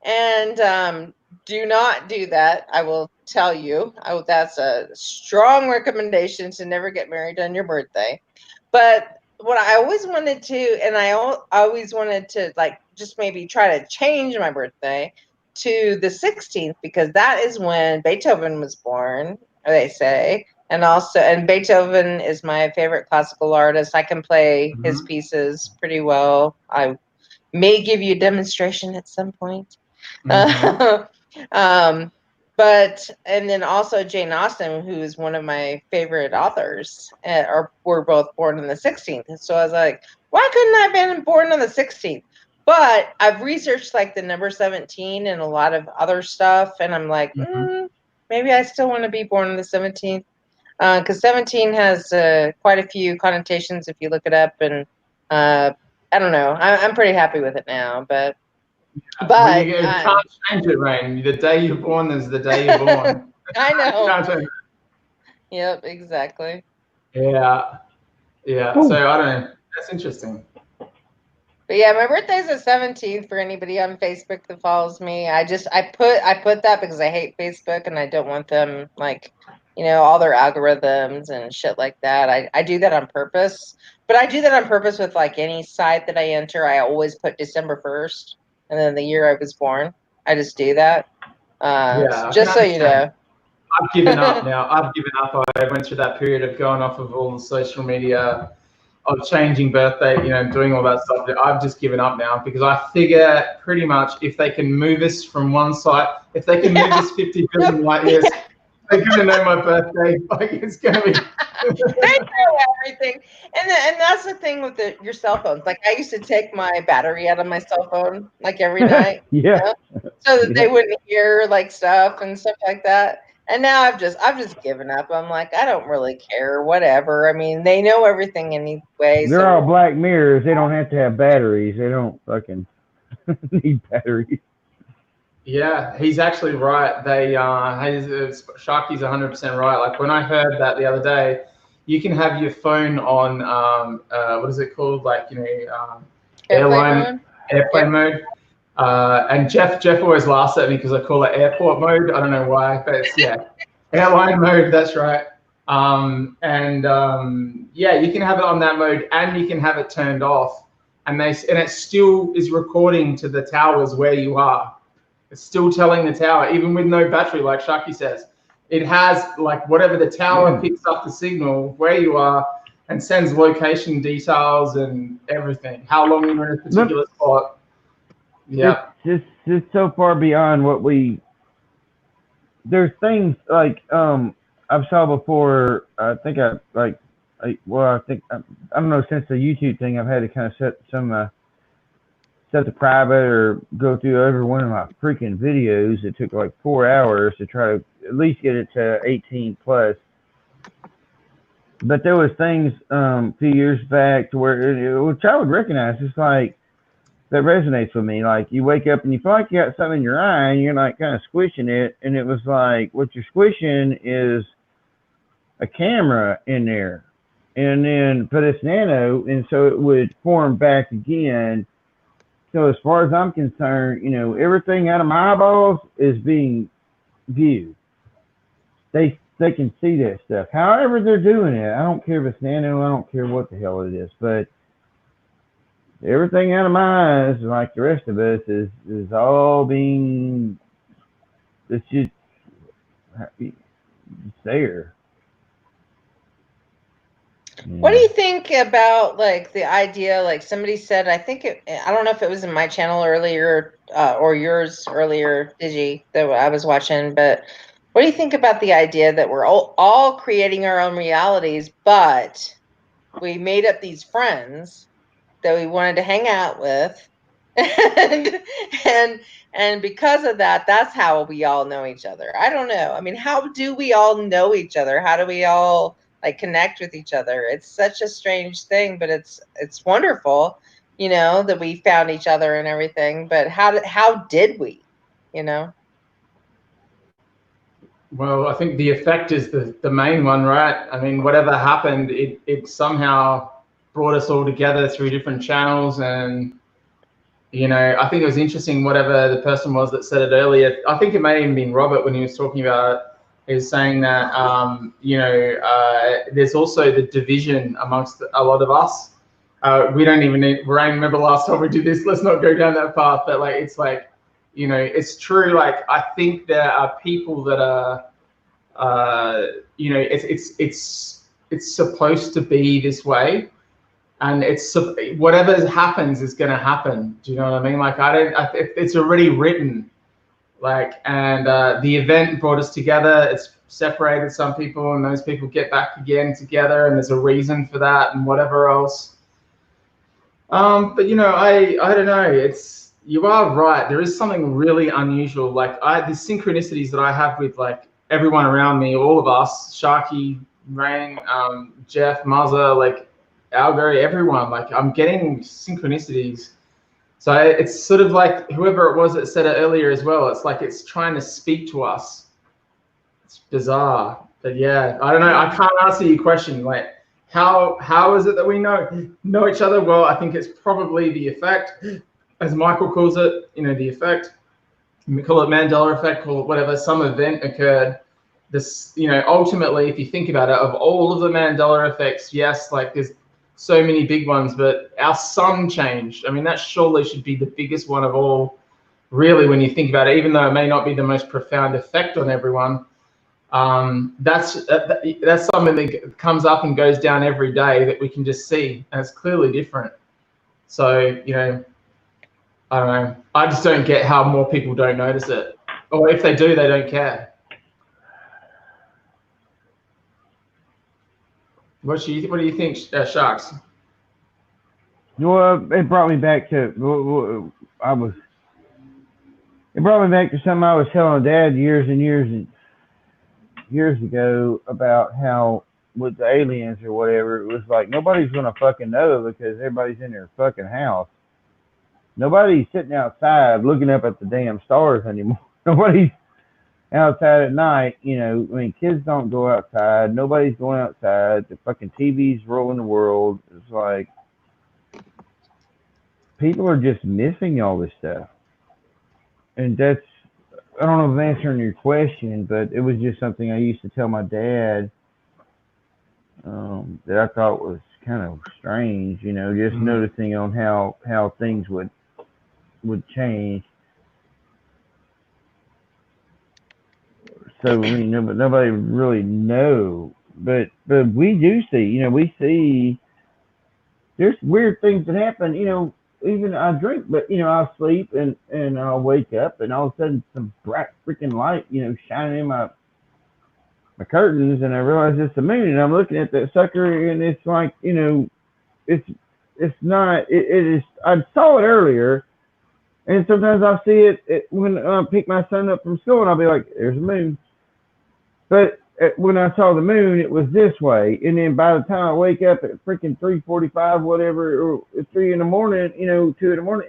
[SPEAKER 1] And do not do that. I will tell you. That's a strong recommendation to never get married on your birthday. But what I always wanted to, and I always wanted to, like, just maybe try to change my birthday to the 16th, because that is when Beethoven was born, they say. And Beethoven is my favorite classical artist. I can play his pieces pretty well. I may give you a demonstration at some point. And then also Jane Austen, who is one of my favorite authors, were both born on the 16th. So I was like, why couldn't I have been born on the 16th? But I've researched like the number 17 and a lot of other stuff, and I'm like, maybe I still want to be born on the 17th, because 17 has quite a few connotations if you look it up, and I don't know. I'm pretty happy with it now, but
[SPEAKER 4] Well, you can't change it, Rain. The day you're born is the day you're born.
[SPEAKER 1] I know.
[SPEAKER 4] You can't change it.
[SPEAKER 1] Yep, exactly.
[SPEAKER 4] Yeah.
[SPEAKER 2] Ooh.
[SPEAKER 4] So I don't know. That's interesting.
[SPEAKER 1] But yeah, my birthday's the 17th for anybody on Facebook that follows me. I put that because I hate Facebook and I don't want them like, all their algorithms and shit like that. I do that on purpose. But I do that on purpose with like any site that I enter. I always put December 1st and then the year I was born. I just do that.
[SPEAKER 4] Yeah, I can
[SPEAKER 1] Just so you
[SPEAKER 4] understand.
[SPEAKER 1] know.
[SPEAKER 4] I've given up now. I've given up. I went through that period of going off of all the social media, of changing birthday, doing all that stuff. I've just given up now because I figure pretty much if they can move us from one site, if they can move us 50 billion light years, they're going to know my birthday. Like it's going to be.
[SPEAKER 1] They know everything, and that's the thing with your cell phones. Like I used to take my battery out of my cell phone like every night,
[SPEAKER 2] Yeah.
[SPEAKER 1] so that they
[SPEAKER 2] Yeah.
[SPEAKER 1] wouldn't hear like stuff and stuff like that. And now I've just given up. I'm like, I don't really care, whatever. I mean, they know everything anyway.
[SPEAKER 2] They're all
[SPEAKER 1] So
[SPEAKER 2] Black Mirrors. They don't have to have batteries. They don't fucking need batteries.
[SPEAKER 4] Yeah, he's actually right. Sharky's 100% right. Like when I heard that the other day, you can have your phone on what is it called? Like
[SPEAKER 1] airplane
[SPEAKER 4] airplane mode. And Jeff always laughs at me because I call it airport mode. I don't know why, but it's airline mode. That's right. You can have it on that mode, and you can have it turned off, and it still is recording to the towers where you are. It's still telling the tower, even with no battery, like Sharky says. It has like whatever the tower picks up the signal where you are and sends location details and everything. How long you're in a particular spot. Yeah.
[SPEAKER 2] It's so far beyond what there's things like I've saw before. I think I don't know, since the YouTube thing I've had to kind of set to private or go through every one of my freaking videos. It took like 4 hours to try to at least get it to 18 plus. But there was things a few years back to where which I would recognize. It's like that resonates with me. Like you wake up and you feel like you got something in your eye and you're like kind of squishing it, and it was like what you're squishing is a camera in there, and then but it's nano, and so it would form back again. So as far as I'm concerned, everything out of my eyeballs is being viewed. They can see that stuff. However they're doing it, I don't care if it's nano. I don't care what the hell it is, but everything out of my eyes, like the rest of us, is all being. It's just there.
[SPEAKER 1] What do you think about like the idea? Like somebody said, I don't know if it was in my channel earlier or yours earlier, Digi, that I was watching. But what do you think about the idea that we're all creating our own realities, but we made up these friends that we wanted to hang out with, and because of that, that's how we all know each other. I don't know. I mean, how do we all know each other? How do we all like connect with each other? It's such a strange thing, but it's wonderful, that we found each other and everything. But how did we,
[SPEAKER 4] Well, I think the effect is the main one, right? I mean, whatever happened, it somehow brought us all together through different channels. And, I think it was interesting, whatever the person was that said it earlier. I think it may have even been Robert when he was talking about it. He was saying that, there's also the division amongst a lot of us. We don't even need, Rain, remember last time we did this, let's not go down that path. But like, it's like, it's true. Like, I think there are people that are, it's supposed to be this way, and it's whatever happens is going to happen. Do you know what I mean? Like, it's already written. Like, and the event brought us together. It's separated some people, and those people get back again together, and there's a reason for that, and whatever else. But I don't know. You are right. There is something really unusual. Like the synchronicities that I have with like everyone around me, all of us, Sharky, Rain, Jeff, Muzza, like Algo, everyone. Like I'm getting synchronicities. So it's sort of like whoever it was that said it earlier as well. It's like it's trying to speak to us. It's bizarre, but yeah, I don't know. I can't answer your question. Like, How is it that we know each other? Well, I think it's probably the effect, as Michael calls it. The effect. We call it Mandela effect, call it whatever. Some event occurred. This, ultimately, if you think about it, of all of the Mandela effects, yes, like there's so many big ones, but our sun changed. I mean, that surely should be the biggest one of all, really, when you think about it, even though it may not be the most profound effect on everyone. That's something that comes up and goes down every day that we can just see, and it's clearly different. So, I don't know. I just don't get how more people don't notice it, or if they do, they don't care. What do you think, Sharks?
[SPEAKER 2] Well, it brought me back to It brought me back to something I was telling Dad years and years ago about how with the aliens or whatever, it was like nobody's gonna fucking know because everybody's in their fucking house. Nobody's sitting outside looking up at the damn stars anymore. Nobody's outside at night, I mean, kids don't go outside. Nobody's going outside. The fucking TV's ruling the world. It's like people are just missing all this stuff. And that's, I don't know if I'm answering your question, but it was just something I used to tell my dad that I thought was kind of strange, just noticing on how things would change. So, I mean, nobody would really know. But we do see, we see there's weird things that happen, even I drink, but, I'll sleep and I'll wake up and all of a sudden some bright freaking light, shining in my curtains and I realize it's the moon and I'm looking at that sucker and it's like, it's not, it is, I saw it earlier and sometimes I'll see it when I pick my son up from school and I'll be like, there's a moon. But when I saw the moon, it was this way. And then by the time I wake up at freaking 3:45, whatever, or 3 in the morning, 2 in the morning,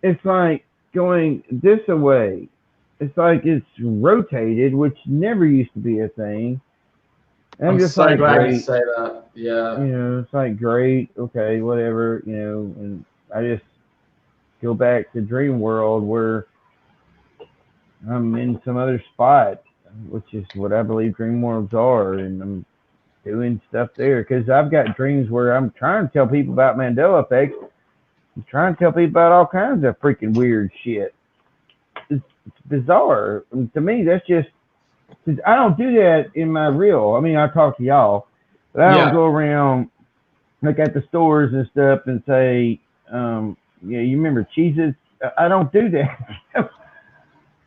[SPEAKER 2] it's like going this way. It's like it's rotated, which never used to be a thing. And
[SPEAKER 4] I'm
[SPEAKER 2] just
[SPEAKER 4] so
[SPEAKER 2] like,
[SPEAKER 4] glad
[SPEAKER 2] great.
[SPEAKER 4] you say that. Yeah.
[SPEAKER 2] It's like, great, okay, whatever, and I just go back to dream world where I'm in some other spot, which is what I believe dream worlds are, and I'm doing stuff there because I've got dreams where I'm trying to tell people about Mandela effects. I'm trying to tell people about all kinds of freaking weird shit. It's bizarre. And to me, that's just, I don't do that in my real. I mean, I talk to y'all, but I don't go around like at the stores and stuff and say, yeah, you remember cheeses? I don't do that.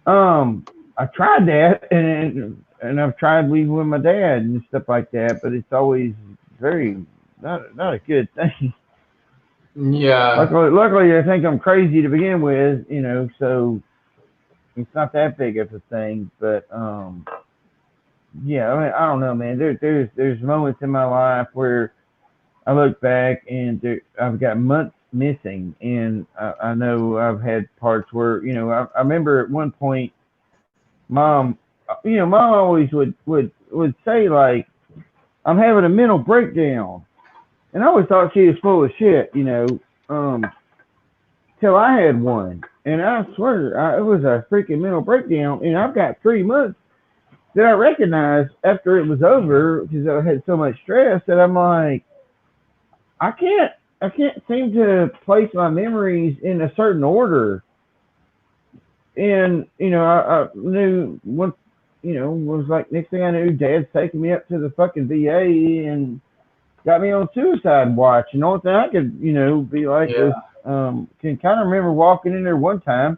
[SPEAKER 2] I tried that and I've tried leaving with my dad and stuff like that, but it's always very not a good thing.
[SPEAKER 4] Yeah.
[SPEAKER 2] Luckily, I think I'm crazy to begin with, so it's not that big of a thing. But yeah, I mean, I don't know, man. There's moments in my life where I look back and I've got months missing, and I know I've had parts where I remember at one point, mom always would say like, I'm having a mental breakdown, and I always thought she was full of shit, till I had one, and I swear it was a freaking mental breakdown, and I've got 3 months that I recognized after it was over because I had so much stress that I'm like, I can't seem to place my memories in a certain order. And, I knew what, was like, next thing I knew, Dad's taking me up to the fucking VA and got me on suicide watch. And the only thing I could, be like, was, can kind of remember walking in there one time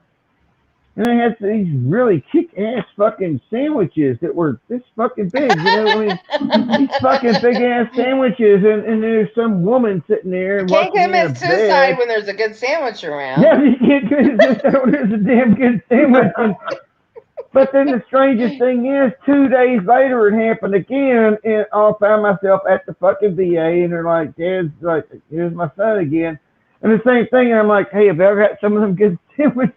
[SPEAKER 2] and they had these really kick-ass fucking sandwiches that were this fucking big, these fucking big-ass sandwiches, and there's some woman sitting there and
[SPEAKER 1] Can't
[SPEAKER 2] watching
[SPEAKER 1] commit suicide when there's a good sandwich around.
[SPEAKER 2] Yeah, you can't there's a damn good sandwich. But then the strangest thing is, 2 days later, it happened again, and I'll find myself at the fucking VA, and they're like, Dad's like, here's my son again. And the same thing, and I'm like, hey, have I got some of them good sandwiches?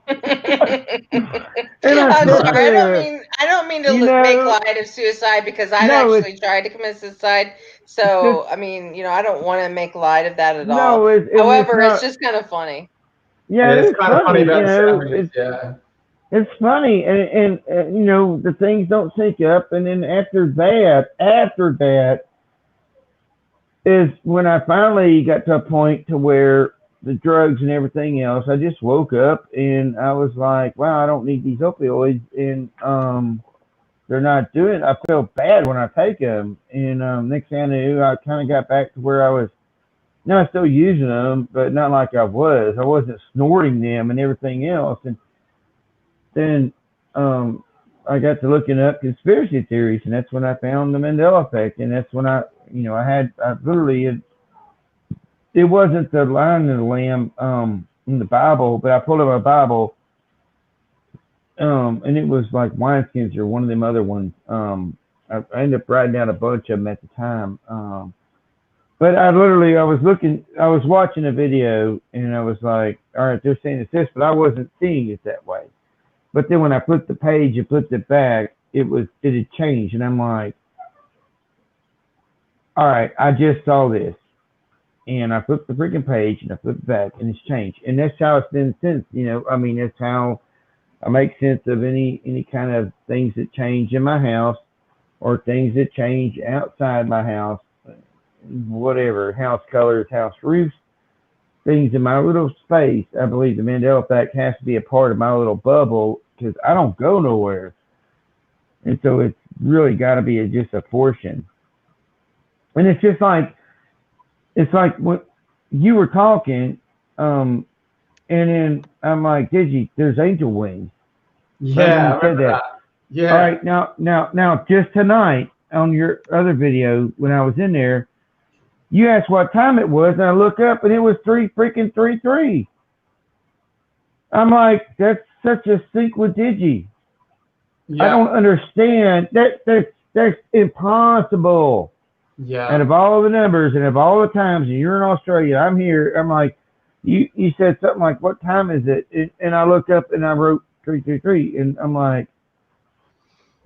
[SPEAKER 2] And I
[SPEAKER 1] I'm
[SPEAKER 2] sat
[SPEAKER 1] sorry.
[SPEAKER 2] there,
[SPEAKER 1] I don't mean to
[SPEAKER 2] you
[SPEAKER 1] make
[SPEAKER 2] know,
[SPEAKER 1] light of suicide because I've
[SPEAKER 2] no,
[SPEAKER 1] actually tried to commit suicide.
[SPEAKER 2] it's just,
[SPEAKER 1] So, I mean, I don't want to make light of that at all.
[SPEAKER 2] no, it's
[SPEAKER 1] However, it's
[SPEAKER 2] not,
[SPEAKER 1] just kind of funny.
[SPEAKER 2] yeah,
[SPEAKER 4] Yeah,
[SPEAKER 2] it
[SPEAKER 4] it's
[SPEAKER 2] is
[SPEAKER 4] kind of funny
[SPEAKER 2] funny,
[SPEAKER 4] about the sandwiches. Yeah.
[SPEAKER 2] it's funny, and the things don't sync up, and then after that is when I finally got to a point to where the drugs and everything else, I just woke up and I was like, wow, I don't need these opioids, and they're not doing. I feel bad when I take them, and next thing I knew, I kind of got back to where I was. No, I still using them, but not like I was. I wasn't snorting them and everything else, and then I got to looking up conspiracy theories, and that's when I found the Mandela effect, and that's when I literally it wasn't the lion and the lamb in the Bible, but I pulled up my Bible, and it was like wineskins or one of them other ones. I ended up writing down a bunch of them at the time. But I was watching a video, and I was like, all right, they're saying it's this, but I wasn't seeing it that way. But then when I flipped the page and flipped it back, it had changed, and I'm like, all right, I just saw this, and I flipped the freaking page and I flipped it back, and it's changed, and that's how it's been since. I mean, that's how I make sense of any kind of things that change in my house or things that change outside my house, whatever, house colors, house roofs, things in my little space. I believe the Mandela effect has to be a part of my little bubble because I don't go nowhere. And so it's really got to be just a portion. And it's like when you were talking, and then I'm like, Digi, there's angel wings.
[SPEAKER 4] Yeah,
[SPEAKER 2] You said that.
[SPEAKER 4] Yeah.
[SPEAKER 2] All right, now, just tonight on your other video when I was in there, you asked what time it was, and I look up, and it was 3:33. I'm like, that's such a sync with Digi.
[SPEAKER 4] Yeah.
[SPEAKER 2] I don't understand. That's impossible.
[SPEAKER 4] Yeah.
[SPEAKER 2] And of all the numbers and of all the times, and you're in Australia, I'm here. I'm like, you said something like, what time is it? And I looked up and I wrote 3:33, and I'm like,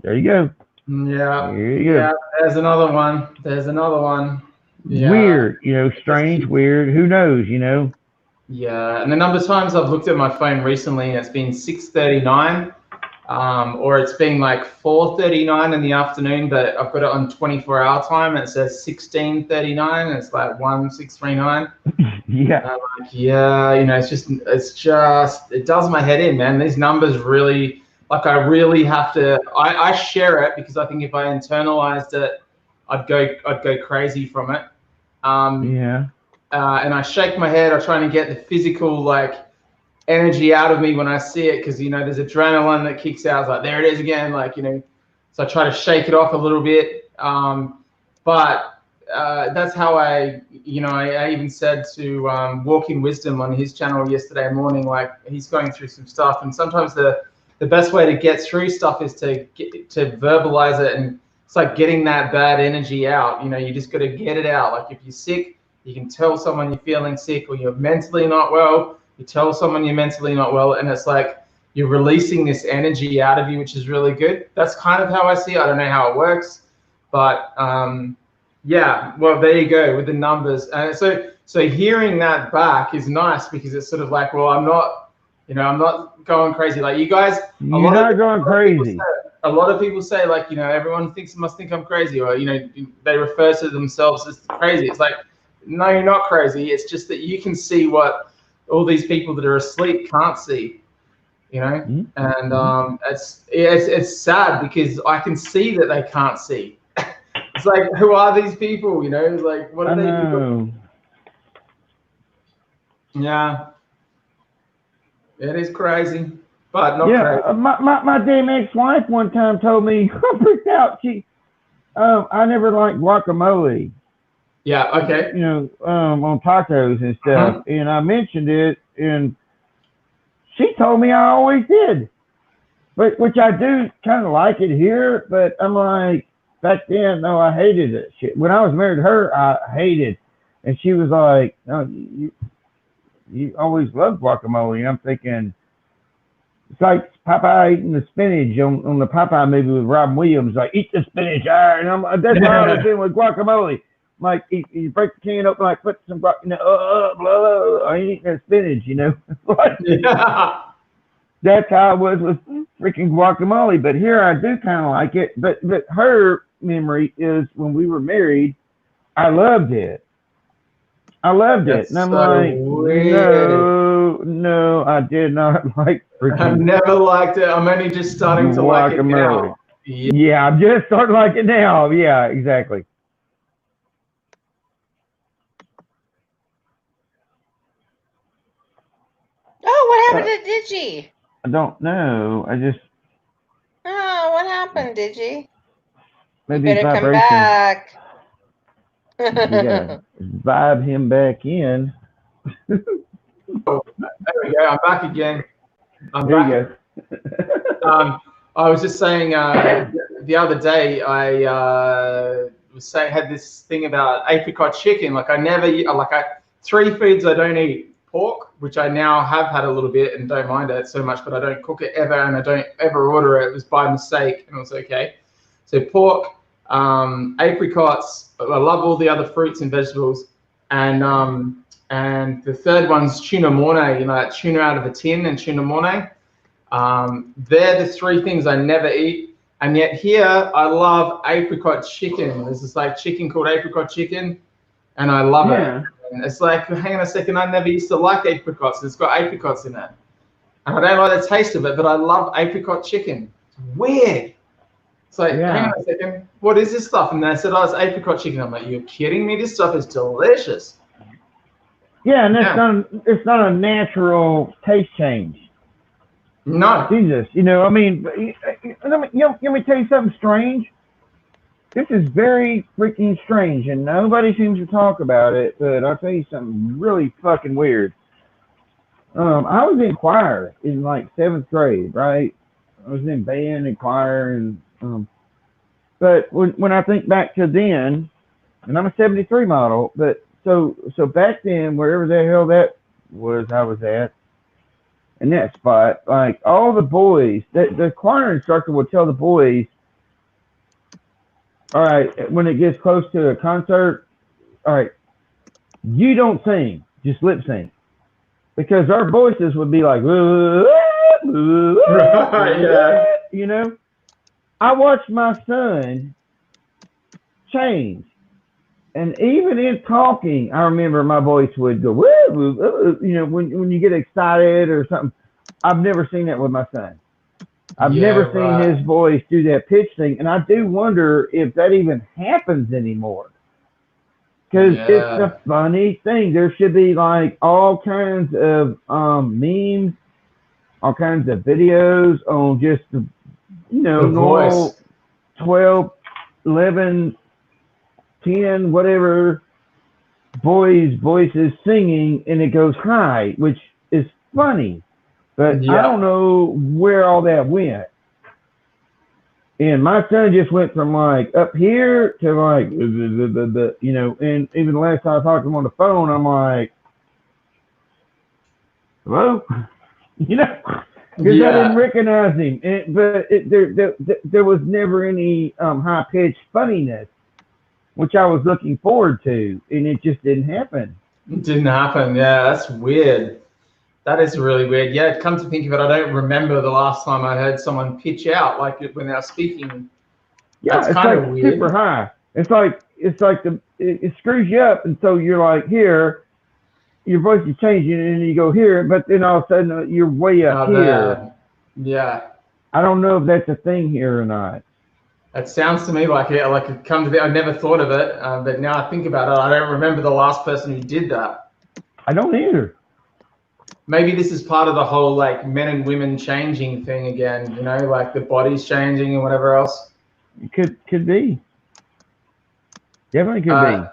[SPEAKER 2] there you go.
[SPEAKER 4] Yeah.
[SPEAKER 2] There you go.
[SPEAKER 4] Yeah. There's another one. Yeah.
[SPEAKER 2] Weird, strange, weird. Who knows,
[SPEAKER 4] Yeah, and the number of times I've looked at my phone recently, and it's been 6:39, or it's been like 4:39 in the afternoon, but I've got it on 24-hour time, and it says 16:39, and it's like 1639.
[SPEAKER 2] Yeah.
[SPEAKER 4] And I'm like, yeah, it does my head in, man. These numbers really, like, I really have to. I share it because I think if I internalized it, I'd go crazy from it.
[SPEAKER 2] Yeah.
[SPEAKER 4] And I shake my head. I try and get the physical energy out of me when I see it because there's adrenaline that kicks out. It's like, there it is again, so I try to shake it off a little bit. But that's how I even said to Walking Wisdom on his channel yesterday morning, like, he's going through some stuff, and sometimes the best way to get through stuff is to verbalize it, and it's like getting that bad energy out. You just got to get it out. Like, if you're sick, you can tell someone you're feeling sick, or you're mentally not well. You tell someone you're mentally not well, and it's like you're releasing this energy out of you, which is really good. That's kind of how I see it. I don't know how it works, but yeah. Well, there you go with the numbers. So hearing that back is nice because it's sort of like, well, I'm not going crazy like you guys.
[SPEAKER 2] You're not going crazy.
[SPEAKER 4] A lot of people say, like, everyone must think I'm crazy, or they refer to themselves as crazy. It's like, no, you're not crazy. It's just that you can see what all these people that are asleep can't see,
[SPEAKER 2] Mm-hmm.
[SPEAKER 4] And it's sad because I can see that they can't see. It's like, who are these people? Like, what are they doing? Yeah, it is crazy, but not crazy.
[SPEAKER 2] My damn ex-wife one time told me, I freaked out. I never liked guacamole.
[SPEAKER 4] Yeah, okay.
[SPEAKER 2] On tacos and stuff. And I mentioned it, and she told me I always did. But which I do kind of like it here, but I'm like, back then, no, I hated it. Shit. When I was married to her, I hated. And she was like, no, you always loved guacamole. And I'm thinking, It's like Popeye eating the spinach on the Popeye movie with Robin Williams. Like, eat the spinach, and that's what I was doing with guacamole. Like, you break the can open, like, put some blah, blah, I ain't eating that spinach, Like,
[SPEAKER 4] Yeah.
[SPEAKER 2] that's how I was with freaking guacamole. But here I do kind of like it. But her memory is when we were married, I loved it.
[SPEAKER 4] That's
[SPEAKER 2] And I'm
[SPEAKER 4] so
[SPEAKER 2] like,
[SPEAKER 4] weird.
[SPEAKER 2] no, I did not like
[SPEAKER 4] I've
[SPEAKER 2] freaking
[SPEAKER 4] never liked it. I'm only just starting to like it
[SPEAKER 2] guacamole.
[SPEAKER 4] now. Yeah.
[SPEAKER 2] Yeah, I'm just starting to like it now. Yeah, exactly.
[SPEAKER 1] Oh, what happened to Digi?
[SPEAKER 2] I don't know. I just
[SPEAKER 1] Oh, what happened, Digi? You
[SPEAKER 2] maybe
[SPEAKER 1] better come
[SPEAKER 2] vibration.
[SPEAKER 1] back.
[SPEAKER 2] We gotta vibe him back in.
[SPEAKER 4] There we go. I'm back again.
[SPEAKER 2] There you go.
[SPEAKER 4] I was just saying the other day I was saying had this thing about apricot chicken. Like I never like three foods I don't eat: pork, which I now have had a little bit and don't mind it so much, but I don't cook it ever and I don't ever order it. It was by mistake and it was okay. So pork, apricots. I love all the other fruits and vegetables, and the third one's tuna mornay. Like tuna out of a tin and tuna mornay. They're the three things I never eat, and yet here I love apricot chicken. There's this like chicken called apricot chicken, and I love it. And it's like, hang on a second, I never used to like apricots. It's got apricots in it, and I don't like the taste of it, but I love apricot chicken. It's weird. It's like, hang on a second, what is this stuff? And they said, oh, it's apricot chicken. I'm like, you're kidding me? This stuff is delicious.
[SPEAKER 2] Yeah, and it's not a natural taste change.
[SPEAKER 4] No.
[SPEAKER 2] Jesus, I mean, let me tell you something strange. This is very freaking strange, and nobody seems to talk about it, but I'll tell you something really fucking weird. I was in choir in like 7th grade, right? I was in band and choir, and but when I think back to then, and I'm a 73 model, but so back then, wherever the hell that was I was at, in that spot, like all the boys, the choir instructor would tell the boys, all right, when it gets close to a concert, all right, you don't sing, just lip sync. Because our voices would be like,
[SPEAKER 4] yeah.
[SPEAKER 2] I watched my son change. And even in talking, I remember my voice would go, when you get excited or something. I've never seen that with my son. I've never seen his voice do that pitch thing. And I do wonder if that even happens anymore. Because it's a funny thing. There should be like all kinds of memes, all kinds of videos on just, normal 12, 11, 10, whatever voices singing, and it goes high, which is funny. But I don't know where all that went. And my son just went from like up here to like, and even the last time I talked to him on the phone, I'm like, hello? Because I didn't recognize him. But there was never any high-pitched funniness, which I was looking forward to, and it just didn't happen.
[SPEAKER 4] It didn't happen. Yeah, that's weird. That is really weird. Yeah, come to think of it, I don't remember the last time I heard someone pitch out like when they were speaking.
[SPEAKER 2] Yeah,
[SPEAKER 4] that's
[SPEAKER 2] it's
[SPEAKER 4] kind
[SPEAKER 2] like
[SPEAKER 4] of weird.
[SPEAKER 2] Super high. It's like it screws you up, and so you're like here, your voice is changing, and you go here, but then all of a sudden you're way up here.
[SPEAKER 4] Yeah.
[SPEAKER 2] I don't know if that's a thing here or not.
[SPEAKER 4] It sounds to me like it comes to. I never thought of it, but now I think about it, I don't remember the last person who did that.
[SPEAKER 2] I don't either.
[SPEAKER 4] Maybe this is part of the whole like men and women changing thing again, like the body's changing and whatever else.
[SPEAKER 2] It could be. Definitely could be.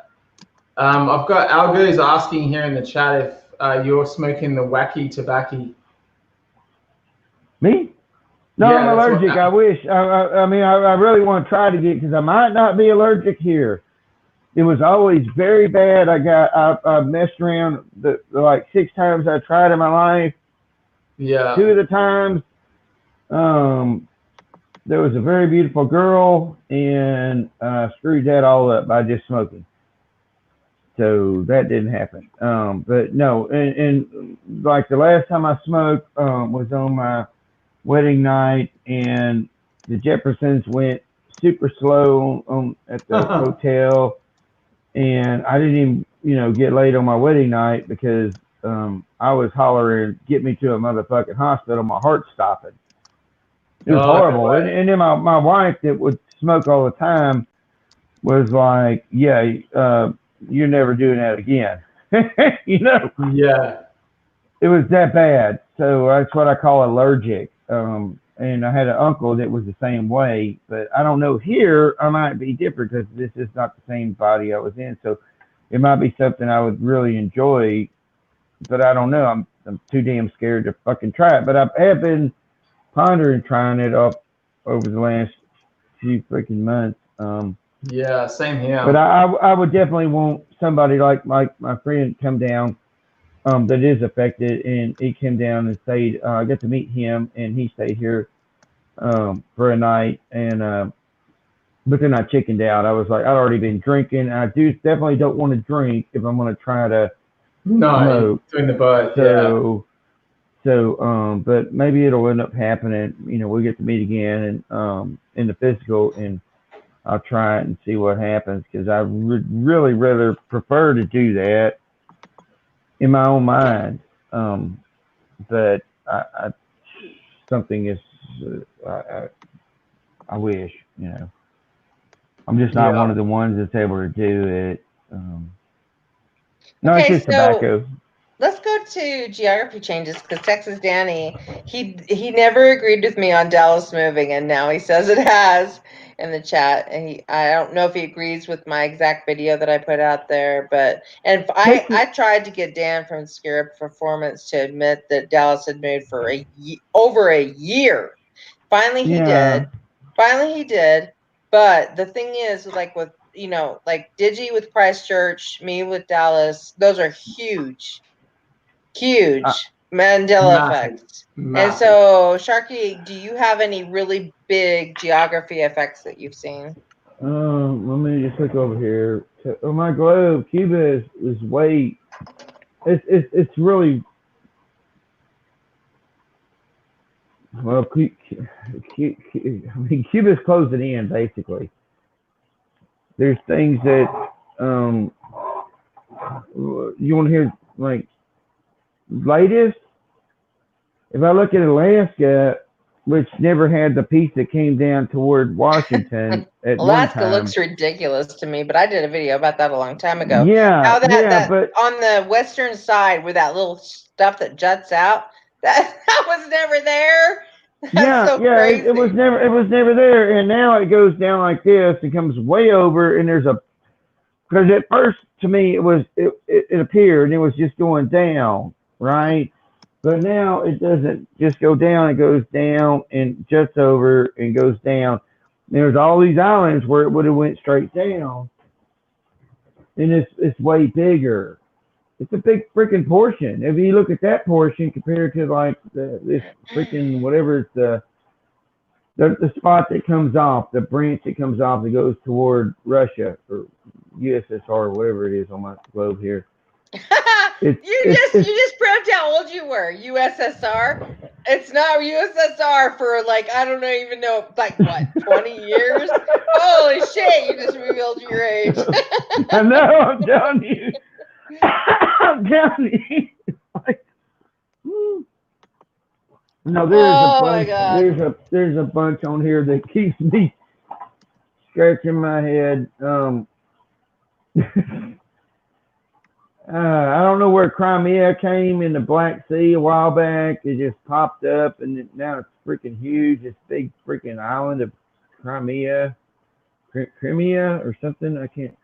[SPEAKER 4] I've got Algo's asking here in the chat if you're smoking the wacky tobacco.
[SPEAKER 2] Me? No, I'm allergic. I wish. I mean, I really want to try to get, because I might not be allergic here. It was always very bad. I messed around like 6 times I tried in my life.
[SPEAKER 4] Yeah.
[SPEAKER 2] 2 of the times there was a very beautiful girl, and screwed that all up by just smoking. So that didn't happen. But no, and like the last time I smoked was on my wedding night, and the Jeffersons went super slow at the hotel, and I didn't even get laid on my wedding night because I was hollering, "Get me to a motherfucking hospital! My heart's stopping." It was horrible. And then my wife that would smoke all the time was like, "Yeah, you're never doing that again."
[SPEAKER 4] Yeah.
[SPEAKER 2] It was that bad. So that's what I call allergic. And I had an uncle that was the same way, but I don't know. Here I might be different because this is not the same body I was in. So it might be something I would really enjoy, but I don't know. I'm too damn scared to fucking try it. But I have been pondering trying it up over the last few freaking months.
[SPEAKER 4] Yeah, same here.
[SPEAKER 2] But I would definitely want somebody like my friend come down that is affected, and he came down and stayed. I got to meet him, and he stayed here for a night, and but then I chickened out. I was like, I'd already been drinking. I definitely don't want to drink if I'm going to try to smoke.
[SPEAKER 4] Doing the both.
[SPEAKER 2] But maybe it'll end up happening. We'll get to meet again, and in the physical, and I'll try it and see what happens, because I would really rather prefer to do that in my own mind. But I something is I wish, I'm just not one of the ones that's able to do it. No,
[SPEAKER 1] Okay,
[SPEAKER 2] it's just tobacco.
[SPEAKER 1] Let's go to geography changes, because Texas Danny, he never agreed with me on Dallas moving, and now he says it has in the chat. And I don't know if he agrees with my exact video that I put out there, but I tried to get Dan from Scare Performance to admit that Dallas had moved for over a year. Finally he did. But the thing is, like with like Digi with Christchurch, me with Dallas, those are huge Mandela effects. And so, Sharky, do you have any really big geography effects that you've seen?
[SPEAKER 2] Let me just look over here. Oh, my globe, Cuba is way. It's really well. I mean, Cuba's closing in basically. There's things that you want to hear, like latest. If I look at Alaska, which never had the piece that came down toward Washington at
[SPEAKER 1] Alaska
[SPEAKER 2] one time.
[SPEAKER 1] looks ridiculous to me, but I did a video about that a long time ago.
[SPEAKER 2] Yeah,
[SPEAKER 1] but on the western side, where that little stuff that juts out, that was never there. That's crazy.
[SPEAKER 2] It was never there, and now it goes down like this and comes way over, and there's because at first to me it appeared and it was just going down, right? But now it doesn't just go down; it goes down and juts over and goes down. There's all these islands where it would have went straight down, and it's way bigger. It's a big freaking portion. If you look at that portion compared to like this freaking whatever it's the spot that comes off, the branch that comes off that goes toward Russia or USSR or whatever it is on my globe here.
[SPEAKER 1] You just proved how old you were. USSR. It's not USSR for like I don't even know, like what, 20 years? Holy shit! You just revealed your age.
[SPEAKER 2] I know. I'm telling you. I'm telling you. No, there's a bunch on here that keeps me scratching my head. I don't know where Crimea came in the Black Sea a while back. It just popped up, and now it's freaking huge. This big freaking island of Crimea or something. I can't.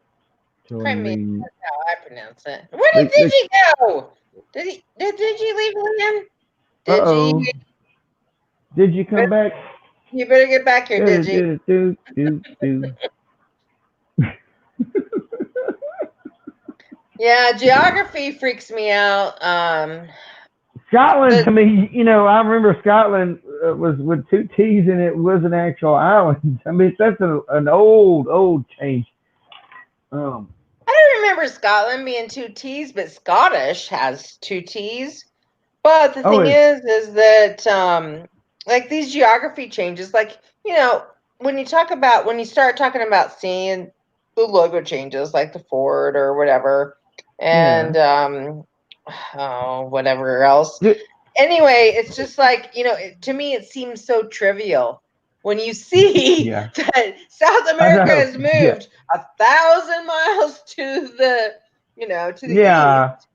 [SPEAKER 1] Crimea. That's how I pronounce it. Where did Digi go? Did Digi leave land?
[SPEAKER 2] Did you come back?
[SPEAKER 1] You better get back here, Digi. Yeah, geography freaks me out.
[SPEAKER 2] Scotland, to me, I remember Scotland was with two T's and it was an actual island. I mean, that's an old change.
[SPEAKER 1] I don't remember Scotland being two T's, but Scottish has two T's. But the thing is that like these geography changes, like, you know, when you start talking about seeing the logo changes, like the Ford or whatever, and whatever else. Anyway, it's just like, you know, to me it seems so trivial when you see that South America has moved 1,000 miles to the, you know, to the east.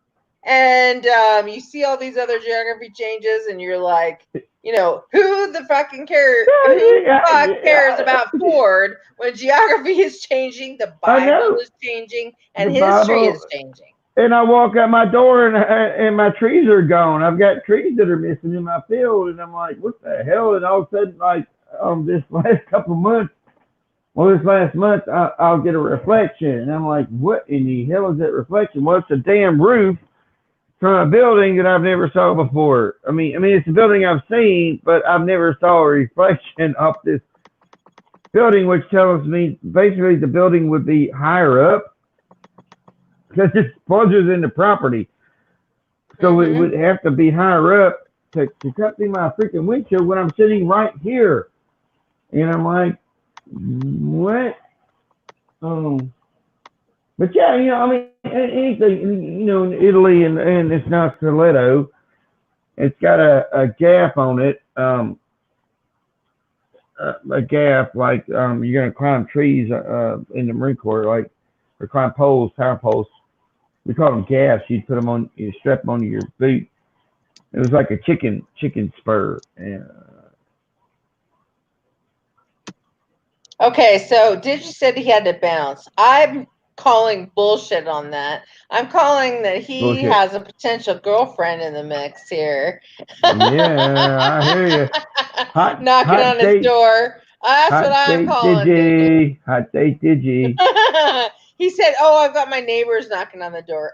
[SPEAKER 1] And you see all these other geography changes, and you're like, you know, who the fuck cares about Ford when geography is changing, the Bible is changing, and history is changing.
[SPEAKER 2] And I walk out my door, and my trees are gone. I've got trees that are missing in my field, and I'm like, what the hell? And all of a sudden, like, this last couple months, this last month, I'll get a reflection, and I'm like, what in the hell is that reflection? Well, it's a damn roof from a building that I've never saw before. I mean, it's a building I've seen, but I've never saw a reflection of this building, which tells me basically the building would be higher up because it's closer than the property. So it would have to be higher up to cut through my freaking windshield when I'm sitting right here. And I'm like, what? But yeah, you know, I mean, anything, you know, in Italy and it's not stiletto. It's got a gap on it, a gap like you're gonna climb trees in the Marine Corps, like, or climb poles, power poles. We call them gaps. You put them on, you strap them onto your boot. It was like a chicken spur.
[SPEAKER 1] Okay, so Digi said he had to bounce. I'm calling bullshit on that. I'm calling that he has a potential girlfriend in the mix here.
[SPEAKER 2] Yeah, I hear you.
[SPEAKER 1] Knocking on his door. That's what I'm calling.
[SPEAKER 2] Digi. Hot date Digi.
[SPEAKER 1] He said, "Oh, I've got my neighbors knocking on the door."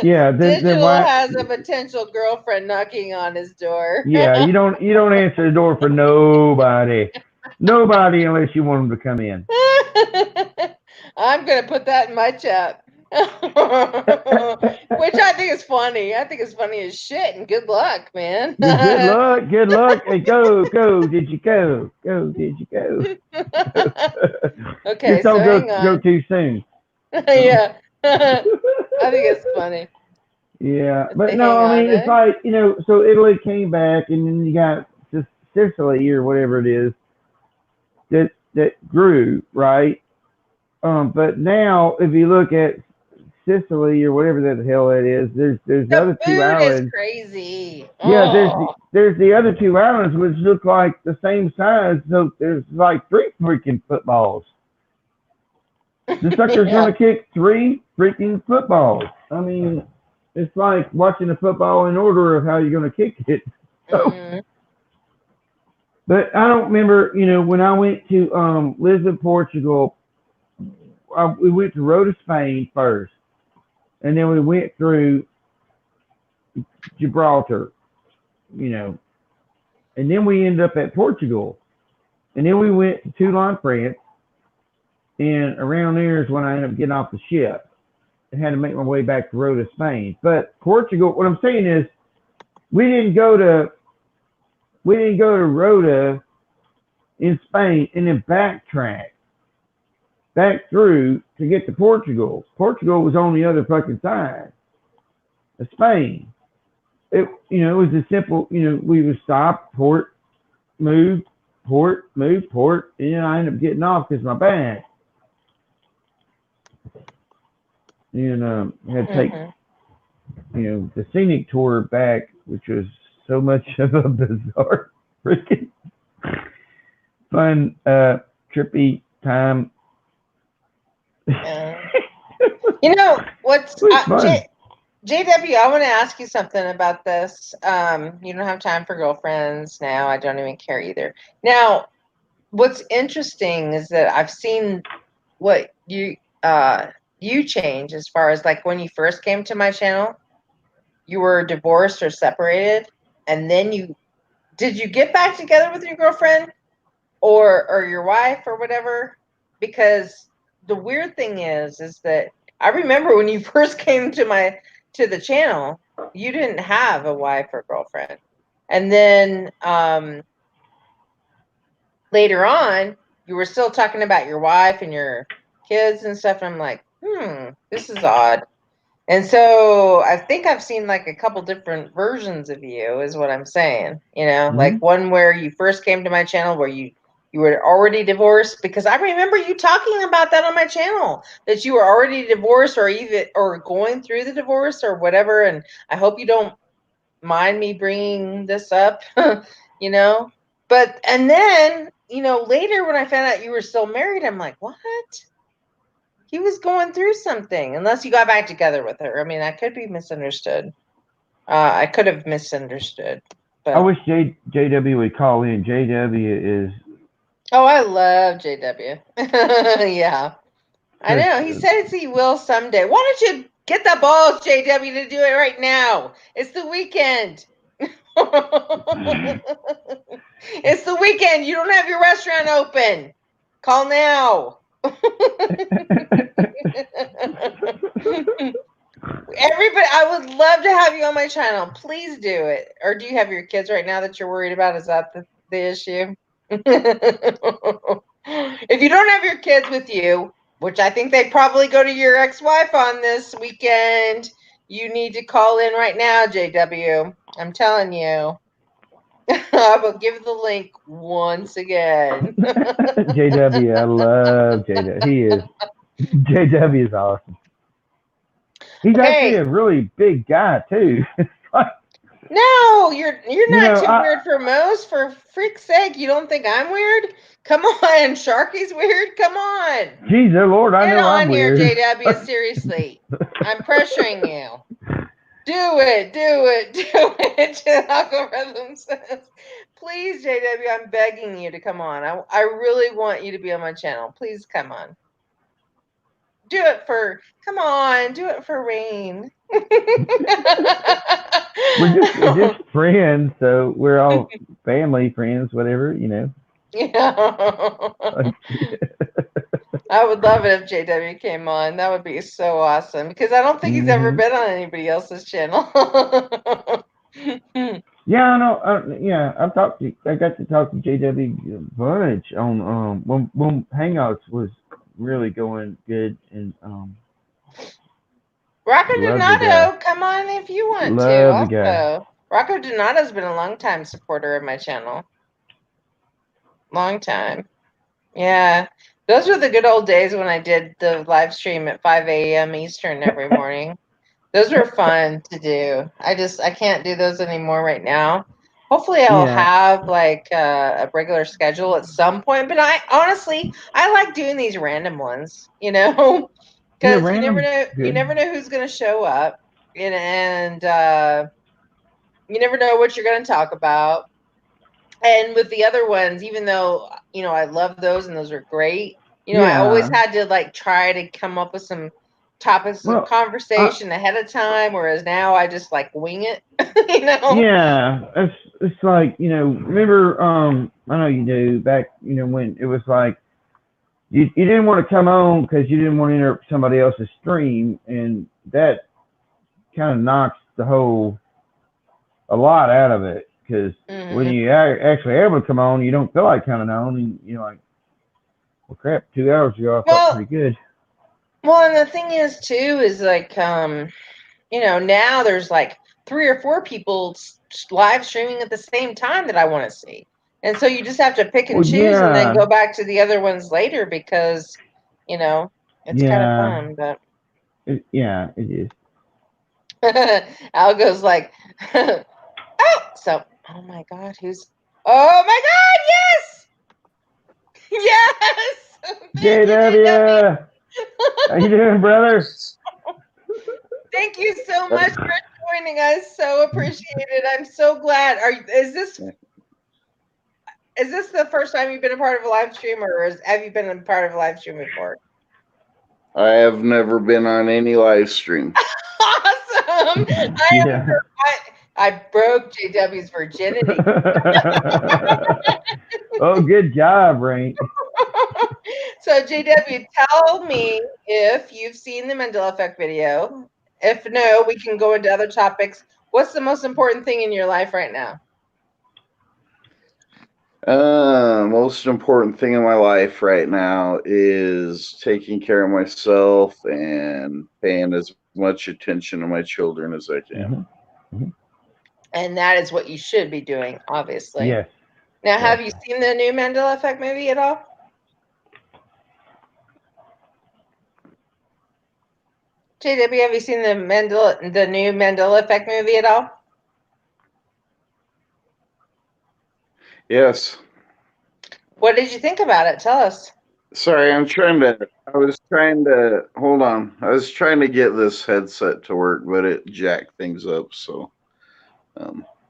[SPEAKER 2] Yeah,
[SPEAKER 1] Digital has a potential girlfriend knocking on his door.
[SPEAKER 2] Yeah, you don't answer the door for nobody. Nobody unless you want them to come in.
[SPEAKER 1] I'm gonna put that in my chat. Which I think is funny. I think it's funny as shit, and good luck, man.
[SPEAKER 2] Good luck, and go, did you go? Did you go?
[SPEAKER 1] Okay,
[SPEAKER 2] just don't go too soon.
[SPEAKER 1] Yeah. I think it's funny.
[SPEAKER 2] Yeah, but no, I mean, it's like, you know, so Italy came back, and then you got just Sicily or whatever it is that grew, right? But now if you look at Sicily or whatever the hell that is, there's the other two islands.
[SPEAKER 1] Is crazy.
[SPEAKER 2] Yeah, there's the other two islands which look like the same size. So there's like 3 freaking footballs. The sucker's gonna kick 3 freaking footballs. I mean, it's like watching a football in order of how you're gonna kick it. So, but I don't remember, you know, when I went to Lisbon, Portugal. We went to Rota, Spain first, and then we went through Gibraltar, you know, and then we ended up at Portugal, and then we went to Toulon, France, and around there is when I ended up getting off the ship and had to make my way back to Rota, Spain. But Portugal, what I'm saying is, we didn't go to Rota in Spain and then backtrack back through to get to Portugal. Portugal was on the other fucking side of Spain. It, you know, it was a simple, you know, we would stop, port, move, port, move, port, and then I ended up getting off because my bag. And had to take, you know, the scenic tour back, which was so much of a bizarre freaking fun, trippy time.
[SPEAKER 1] You know what's JW? I want to ask you something about this. You don't have time for girlfriends now. I don't even care either. Now, what's interesting is that I've seen what you change as far as like when you first came to my channel. You were divorced or separated, and then did you get back together with your girlfriend or your wife or whatever? Because the weird thing is that I remember when you first came to the channel, you didn't have a wife or girlfriend. And then later on, you were still talking about your wife and your kids and stuff. And I'm like, this is odd. And so I think I've seen like a couple different versions of you, is what I'm saying. Like one where you first came to my channel where you were already divorced, because I remember you talking about that on my channel, that you were already divorced or going through the divorce or whatever. And I hope you don't mind me bringing this up, But and then later when I found out you were still married, I'm like, what? He was going through something, unless you got back together with her. I mean, I could be misunderstood. I could have misunderstood. But
[SPEAKER 2] I wish JW would call in. JW is.
[SPEAKER 1] Oh, I love JW. Yeah, I know. He says he will someday. Why don't you get the balls, JW, to do it right now? It's the weekend. It's the weekend. You don't have your restaurant open. Call now. Everybody, I would love to have you on my channel. Please do it. Or do you have your kids right now that you're worried about? Is that the issue? If you don't have your kids with you, which I think they probably go to your ex-wife on this weekend, you need to call in right now, JW. I'm telling you. I will give the link once again.
[SPEAKER 2] JW, I love JW. JW is awesome. He's actually a really big guy too.
[SPEAKER 1] No, you're not too weird for most. For freak's sake, you don't think I'm weird? Come on, Sharky's weird. Come on.
[SPEAKER 2] Jesus Lord, I know I'm weird.
[SPEAKER 1] Get on here, JW. Seriously, I'm pressuring you. Do it. Algorithm says, please, JW, I'm begging you to come on. I really want you to be on my channel. Please come on. Do it for Rain.
[SPEAKER 2] We're just friends, so we're all family friends, whatever,
[SPEAKER 1] Yeah. I would love it if JW came on. That would be so awesome, because I don't think he's ever been on anybody else's channel.
[SPEAKER 2] Yeah, I know. I got to talk to JW a bunch on when Hangouts was really going good, and
[SPEAKER 1] Rocco Donato, come on if you want to. Also, Rocco Donato's been a long time supporter of my channel. Long time. Yeah. Those were the good old days when I did the live stream at 5 a.m. Eastern every morning. Those were fun to do. I can't do those anymore right now. Hopefully I'll have like a regular schedule at some point. But I like doing these random ones, because you never know who's going to show up, and you never know what you're going to talk about. And with the other ones, even though I love those and those are great, I always had to like try to come up with some topics of conversation ahead of time, whereas now I just like wing it.
[SPEAKER 2] Yeah, it's like remember I know you do back when it was like you didn't want to come on because you didn't want to interrupt somebody else's stream, and that kind of knocks a lot out of it. Because when you actually able to come on, you don't feel like coming on, and you're like, well, crap, 2 hours ago I felt pretty good.
[SPEAKER 1] Well, and the thing is, too, is like, now there's like 3 or 4 people live streaming at the same time that I want to see. And so you just have to pick and choose and then go back to the other ones later because, it's kind of fun. But
[SPEAKER 2] it is.
[SPEAKER 1] Al goes like, oh my God, oh my God, yes!
[SPEAKER 2] JW! How you doing, brother?
[SPEAKER 1] Thank you so much for joining us. So appreciate it. I'm so glad. Is this the first time you've been a part of a live stream, or have you been a part of a live stream before?
[SPEAKER 5] I have never been on any live stream.
[SPEAKER 1] Awesome. I broke JW's virginity.
[SPEAKER 2] Oh, good job, Rain.
[SPEAKER 1] So JW, tell me if you've seen the Mandela Effect video. If no, we can go into other topics. What's the most important thing in your life right now?
[SPEAKER 5] Most important thing in my life right now is taking care of myself and paying as much attention to my children as I can.
[SPEAKER 1] And that is what you should be doing, obviously.
[SPEAKER 2] Yes.
[SPEAKER 1] Now, have you seen the new Mandela Effect movie at all? JW, have you seen the new Mandela Effect movie at all?
[SPEAKER 5] Yes.
[SPEAKER 1] What did you think about it? Tell us.
[SPEAKER 5] Sorry, I was trying to get this headset to work, but it jacked things up. So,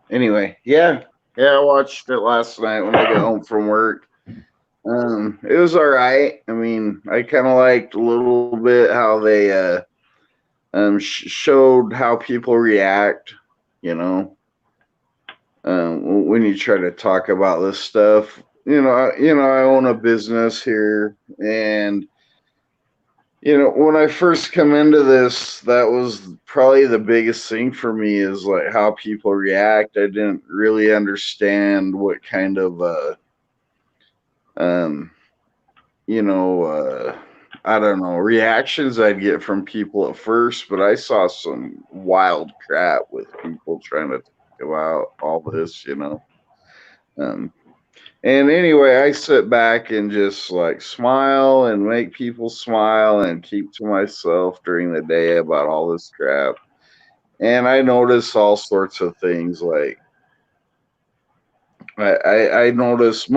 [SPEAKER 5] anyway, yeah, I watched it last night when I got home from work. It was all right. I mean, I kind of liked a little bit how they showed how people react, you know, when you try to talk about this stuff. I own a business here, and when I first come into this, that was probably the biggest thing for me is like how people react. I didn't really understand what kind of I don't know, reactions I'd get from people at first, but I saw some wild crap with people trying to talk about all this. And anyway, I sit back and just like smile and make people smile and keep to myself during the day about all this crap. And I notice all sorts of things like I notice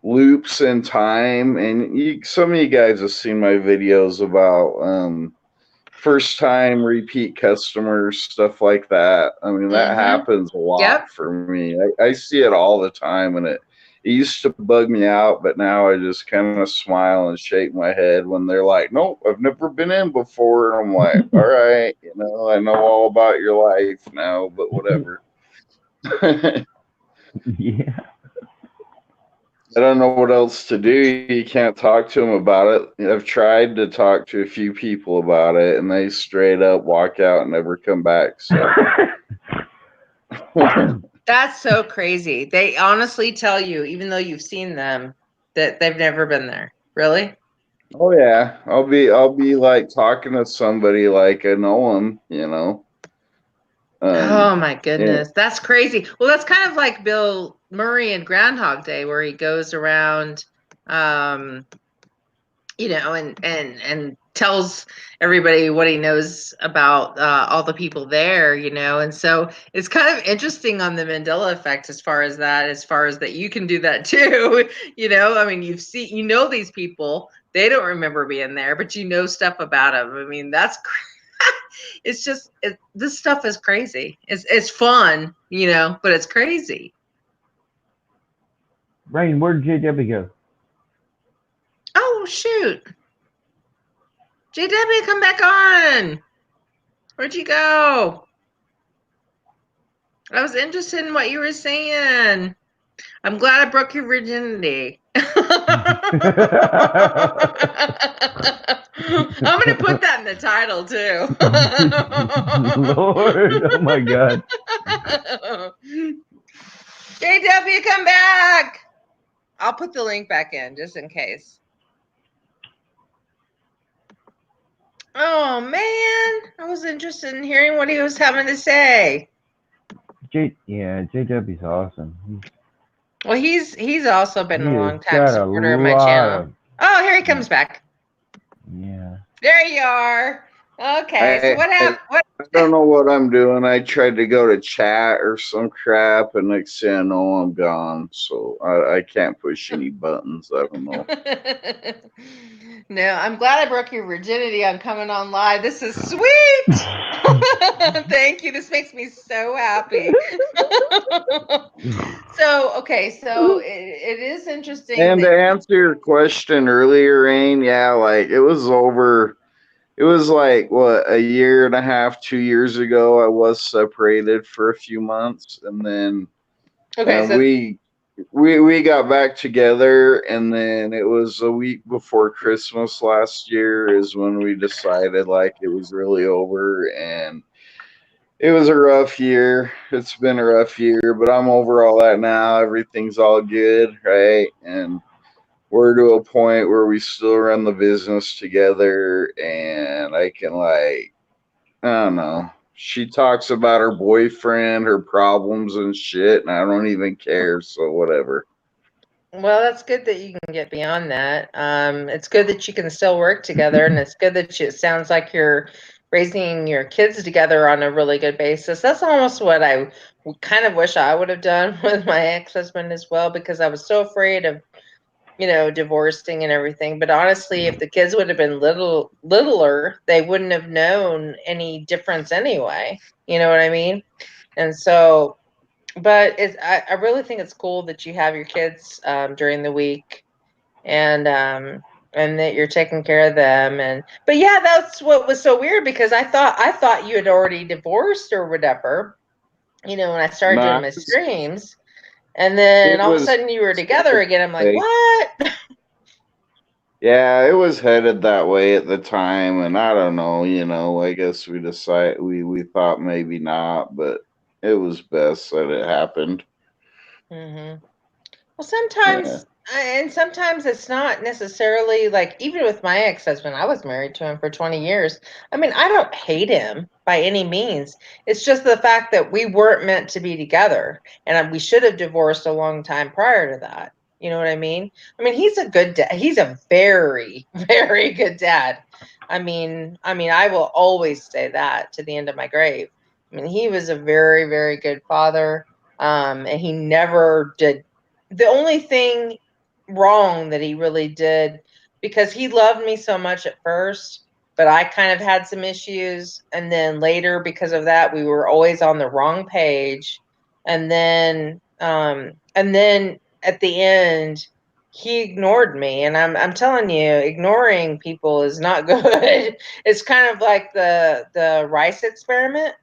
[SPEAKER 5] loops in time, and some of you guys have seen my videos about first time repeat customers, stuff like that. I mean, that happens a lot for me. I see it all the time, and it used to bug me out, but now I just kind of smile and shake my head when they're like, nope, I've never been in before. And I'm like, all right, I know all about your life now, but whatever.
[SPEAKER 2] Yeah.
[SPEAKER 5] I don't know what else to do. You can't talk to them about it. I've tried to talk to a few people about it, and they straight up walk out and never come back. So
[SPEAKER 1] that's so crazy. They honestly tell you, even though you've seen them, that they've never been there. Really?
[SPEAKER 5] Oh yeah, I'll be like talking to somebody like I know them.
[SPEAKER 1] Oh my goodness, that's crazy. Well, that's kind of like Bill Murray in Groundhog Day, where he goes around, and tells everybody what he knows about all the people there, and so it's kind of interesting on the Mandela effect as far as that you can do that too. I mean, these people, they don't remember being there, but stuff about them. I mean, that's it's just this stuff is crazy. It's fun, but it's crazy.
[SPEAKER 2] Rain, where did JW go?
[SPEAKER 1] Oh shoot, JW, come back on. Where'd you go? I was interested in what you were saying. I'm glad I broke your virginity. I'm going to put that in the title too.
[SPEAKER 2] Lord, oh my God.
[SPEAKER 1] JW, come back. I'll put the link back in just in case. Oh man, I was interested in hearing what he was having to say.
[SPEAKER 2] JW's awesome.
[SPEAKER 1] Well, he's also been a long time supporter of my channel. Oh, here he comes back.
[SPEAKER 2] Yeah.
[SPEAKER 1] There you are. Okay, so what happened?
[SPEAKER 5] I don't know what I'm doing. I tried to go to chat or some crap, and next thing I know, I'm gone. So I can't push any buttons. I don't know.
[SPEAKER 1] No, I'm glad I broke your virginity on coming on live. This is sweet. Thank you. This makes me so happy. So it is interesting.
[SPEAKER 5] And to answer your question earlier, Rain, yeah, like it was over it was like what, a year and a half, 2 years ago. I was separated for a few months, and then
[SPEAKER 1] Okay, so
[SPEAKER 5] we got back together, and then it was a week before Christmas last year is when we decided like it was really over, and it was a rough year. It's been a rough year, but I'm over all that now. Everything's all good, right? And we're to a point where we still run the business together, and I can like, I don't know. She talks about her boyfriend, her problems and shit, and I don't even care, so whatever.
[SPEAKER 1] well, that's good that you can get beyond that. It's good that you can still work together, and it's good that it sounds like you're raising your kids together on a really good basis. That's almost what I kind of wish I would have done with my ex-husband as well, because I was so afraid of, divorcing and everything. But honestly, if the kids would have been littler, they wouldn't have known any difference anyway. You know what I mean? And so, but I really think it's cool that you have your kids during the week, and that you're taking care of them. But yeah, that's what was so weird, because I thought you had already divorced or whatever, when I started doing
[SPEAKER 5] Nah,
[SPEAKER 1] my streams, and then
[SPEAKER 5] it
[SPEAKER 1] all of a
[SPEAKER 5] was
[SPEAKER 1] sudden you were together again. I'm like,
[SPEAKER 5] like,
[SPEAKER 1] what?
[SPEAKER 5] yeah, it was headed that way at the time, and I don't know, I guess we thought maybe not, but it was best that it happened.
[SPEAKER 1] Hmm. Well,
[SPEAKER 5] Yeah.
[SPEAKER 1] sometimes it's not necessarily like, even with my ex-husband, I was married to him for 20 years. I mean, I don't hate him by any means. It's just the fact that we weren't meant to be together, and we should have divorced a long time prior to that. You know what I mean? I mean, he's a good dad. He's a very, very good dad. I mean, I will always say that to the end of my grave. I mean, he was a very, very good father. And he never did the only thing wrong that he really did, because he loved me so much at first, but I kind of had some issues, and then later, because of that, we were always on the wrong page. And then at the end, he ignored me, and I'm telling you, ignoring people is not good. It's kind of like the rice experiment,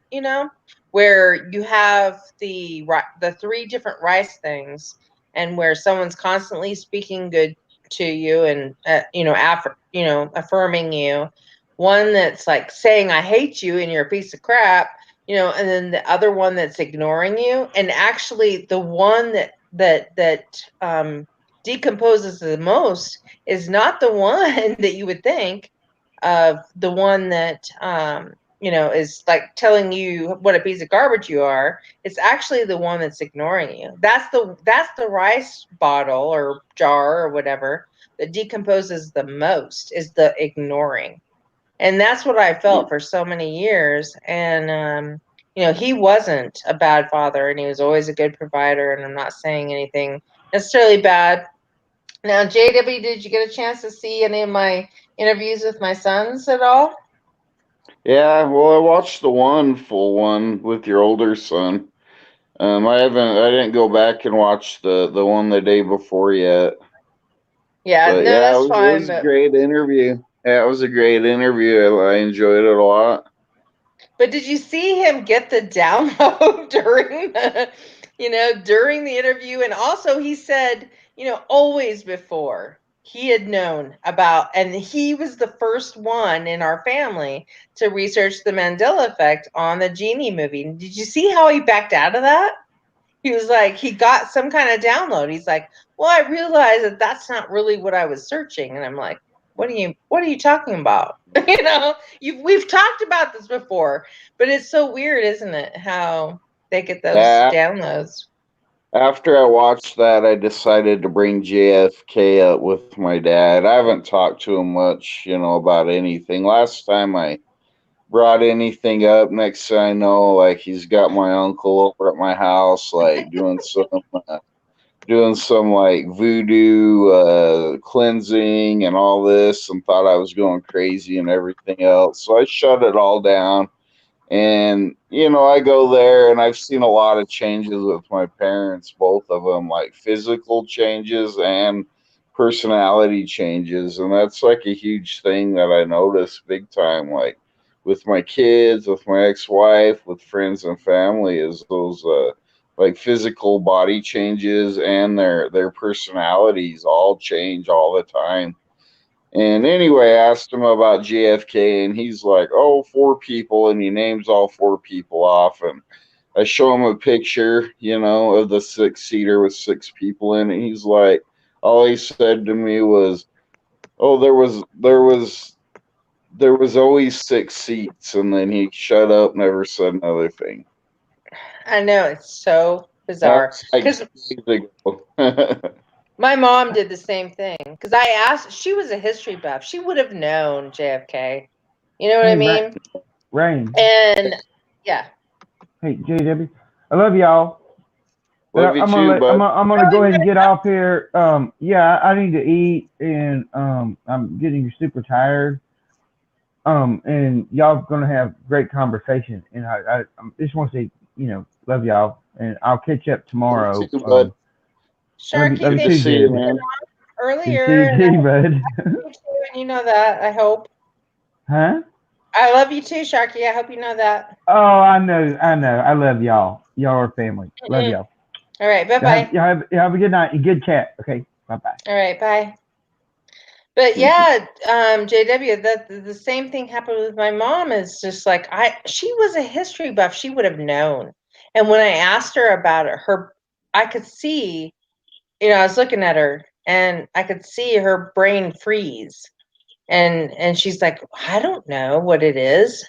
[SPEAKER 1] where you have the three different rice things, and where someone's constantly speaking good to you, and affirming you. One that's like saying I hate you and you're a piece of crap, and then the other one that's ignoring you. And actually, the one that decomposes the most is not the one that you would think of, the one that is like telling you what a piece of garbage you are. It's actually the one that's ignoring you. That's the rice bottle or jar or whatever that decomposes the most, is the ignoring. And that's what I felt for so many years. And he wasn't a bad father, and he was always a good provider, and I'm not saying anything necessarily bad. Now, JW, did you get a chance to see any of my interviews with my sons at all?
[SPEAKER 5] Yeah, well, I watched the one full one with your older son. I didn't go back and watch the one the day before yet.
[SPEAKER 1] Yeah,
[SPEAKER 5] But
[SPEAKER 1] no,
[SPEAKER 5] yeah,
[SPEAKER 1] that's
[SPEAKER 5] it
[SPEAKER 1] fine.
[SPEAKER 5] was a
[SPEAKER 1] But
[SPEAKER 5] great interview. Yeah, it was a great interview. I enjoyed it a lot.
[SPEAKER 1] But did you see him get the download during the interview? And also, he said, always before he had known about, and he was the first one in our family to research the Mandela effect on the Genie movie. Did you see how he backed out of that? He was like, he got some kind of download. He's like, well, I realized that that's not really what I was searching. And I'm like, what are you talking about? We've talked about this before, but it's so weird, isn't it? How they get those
[SPEAKER 5] Yeah,
[SPEAKER 1] downloads.
[SPEAKER 5] after I watched that, I decided to bring JFK up with my dad. I haven't talked to him much, about anything. Last time I brought anything up, next thing I know, like he's got my uncle over at my house, like doing some like voodoo cleansing and all this, and thought I was going crazy and everything else. So I shut it all down. And, I go there and I've seen a lot of changes with my parents, both of them, like physical changes and personality changes, and that's like a huge thing that I notice big time, like with my kids, with my ex-wife, with friends and family, is those like physical body changes and their personalities all change all the time. And anyway, I asked him about JFK, and he's like, "Oh, 4 people," and he names all 4 people off. And I show him a picture, of the 6-seater with 6 people in it. He's like, all he said to me was, "Oh, there was always 6 seats," and then he shut up, never said another thing.
[SPEAKER 1] I know, it's so bizarre.
[SPEAKER 5] That's like
[SPEAKER 1] Because
[SPEAKER 5] days ago.
[SPEAKER 1] my mom did the same thing. Because I asked, she was a history buff. She would have known JFK. You know what I
[SPEAKER 2] Hey,
[SPEAKER 1] mean?
[SPEAKER 2] Rain.
[SPEAKER 1] And yeah.
[SPEAKER 2] Hey, JW. I love y'all.
[SPEAKER 5] Love
[SPEAKER 2] But
[SPEAKER 5] you
[SPEAKER 2] I'm
[SPEAKER 5] too, bud.
[SPEAKER 2] I'm gonna go ahead and get off here. Yeah, I need to eat, and I'm getting super tired. And y'all gonna have great conversation, and I just want to say, love y'all, and I'll catch up tomorrow.
[SPEAKER 5] Love you too, bud.
[SPEAKER 1] Sharky,
[SPEAKER 2] love you
[SPEAKER 5] Good
[SPEAKER 1] thank
[SPEAKER 5] to
[SPEAKER 2] too,
[SPEAKER 5] see you,
[SPEAKER 2] JW.
[SPEAKER 5] man.
[SPEAKER 1] earlier.
[SPEAKER 2] Good to see you, bud.
[SPEAKER 1] You too, and you know that, I hope.
[SPEAKER 2] Huh?
[SPEAKER 1] I love you too, Sharky. I hope you know that.
[SPEAKER 2] Oh, I know. I love y'all. Y'all are family. Love y'all.
[SPEAKER 1] All right, bye-bye.
[SPEAKER 2] Y'all have a good night and good chat. Okay, bye-bye.
[SPEAKER 1] All right, bye. But yeah, JW, that the same thing happened with my mom. Is just like she was a history buff. She would have known. And when I asked her about it, I could see, I was looking at her and I could see her brain freeze. And she's like, I don't know what it is.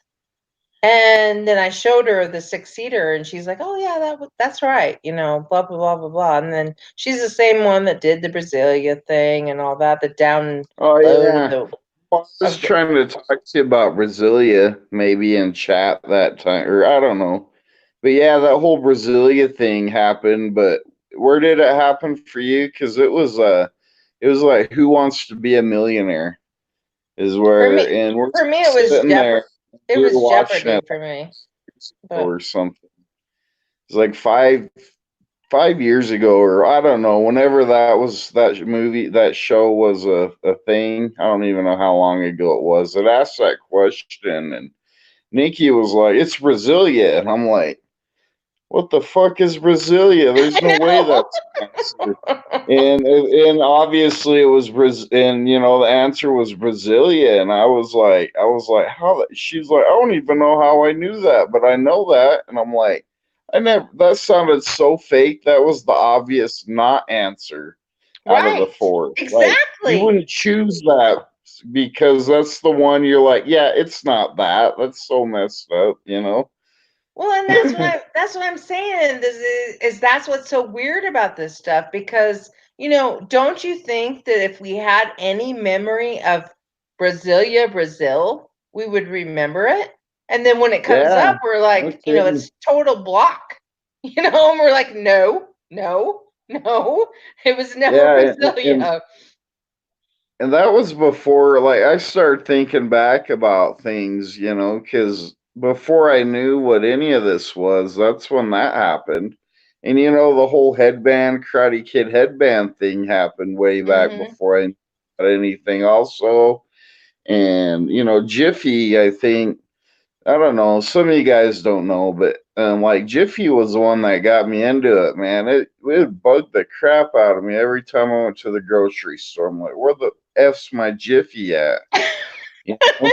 [SPEAKER 1] And then I showed her the 6-seater, and she's like, "Oh yeah, that's right," blah blah blah blah blah. And then she's the same one that did the Brasilia thing and all that, the download
[SPEAKER 5] Oh
[SPEAKER 1] of
[SPEAKER 5] yeah.
[SPEAKER 1] the
[SPEAKER 5] I was
[SPEAKER 1] of the.
[SPEAKER 5] trying to talk to you about Brasilia, maybe in chat that time, or I don't know. But yeah, that whole Brasilia thing happened. But where did it happen for you? Because it was like Who Wants to Be a Millionaire is
[SPEAKER 1] For
[SPEAKER 5] where,
[SPEAKER 1] me,
[SPEAKER 5] and we're
[SPEAKER 1] for me, it was
[SPEAKER 5] sitting there,
[SPEAKER 1] It
[SPEAKER 5] we were
[SPEAKER 1] was
[SPEAKER 5] watching
[SPEAKER 1] Jeopardy
[SPEAKER 5] it
[SPEAKER 1] for me. But
[SPEAKER 5] or something. It's like 5 years ago, or I don't know, whenever that show was a thing. I don't even know how long ago it was. It asked that question, and Nikki was like, "It's Brasilia," and I'm like, "What the fuck is Brasilia? There's no way
[SPEAKER 1] I
[SPEAKER 5] that's an answer." And obviously it was and the answer was Brasilia, and I was like, how? She's like, "I don't even know how I knew that, but I know that," and I'm like, I never. That sounded so fake. That was the obvious not answer out of the
[SPEAKER 1] right,
[SPEAKER 5] four. Like, you
[SPEAKER 1] exactly.
[SPEAKER 5] wouldn't choose that because that's the one you're like, yeah, it's not that. That's so messed up.
[SPEAKER 1] Well, and that's what I'm saying. Is that's what's so weird about this stuff, because don't you think that if we had any memory of Brazil, we would remember it? And then when it comes
[SPEAKER 5] Yeah,
[SPEAKER 1] up, we're
[SPEAKER 5] no
[SPEAKER 1] like,
[SPEAKER 5] kidding.
[SPEAKER 1] it's total block. And we're like, no, no, no, it was never
[SPEAKER 5] Yeah, and
[SPEAKER 1] Brasilia.
[SPEAKER 5] and that was before, like, I started thinking back about things, because before I knew what any of this was, that's when that happened. And the whole headband, Karate Kid headband thing happened way back
[SPEAKER 1] Mm-hmm.
[SPEAKER 5] before I knew about anything, also. And Jiffy, I think, I don't know, some of you guys don't know, but like, Jiffy was the one that got me into it, man. It bugged the crap out of me every time I went to the grocery store. I'm like, where the F's my Jiffy at? You know?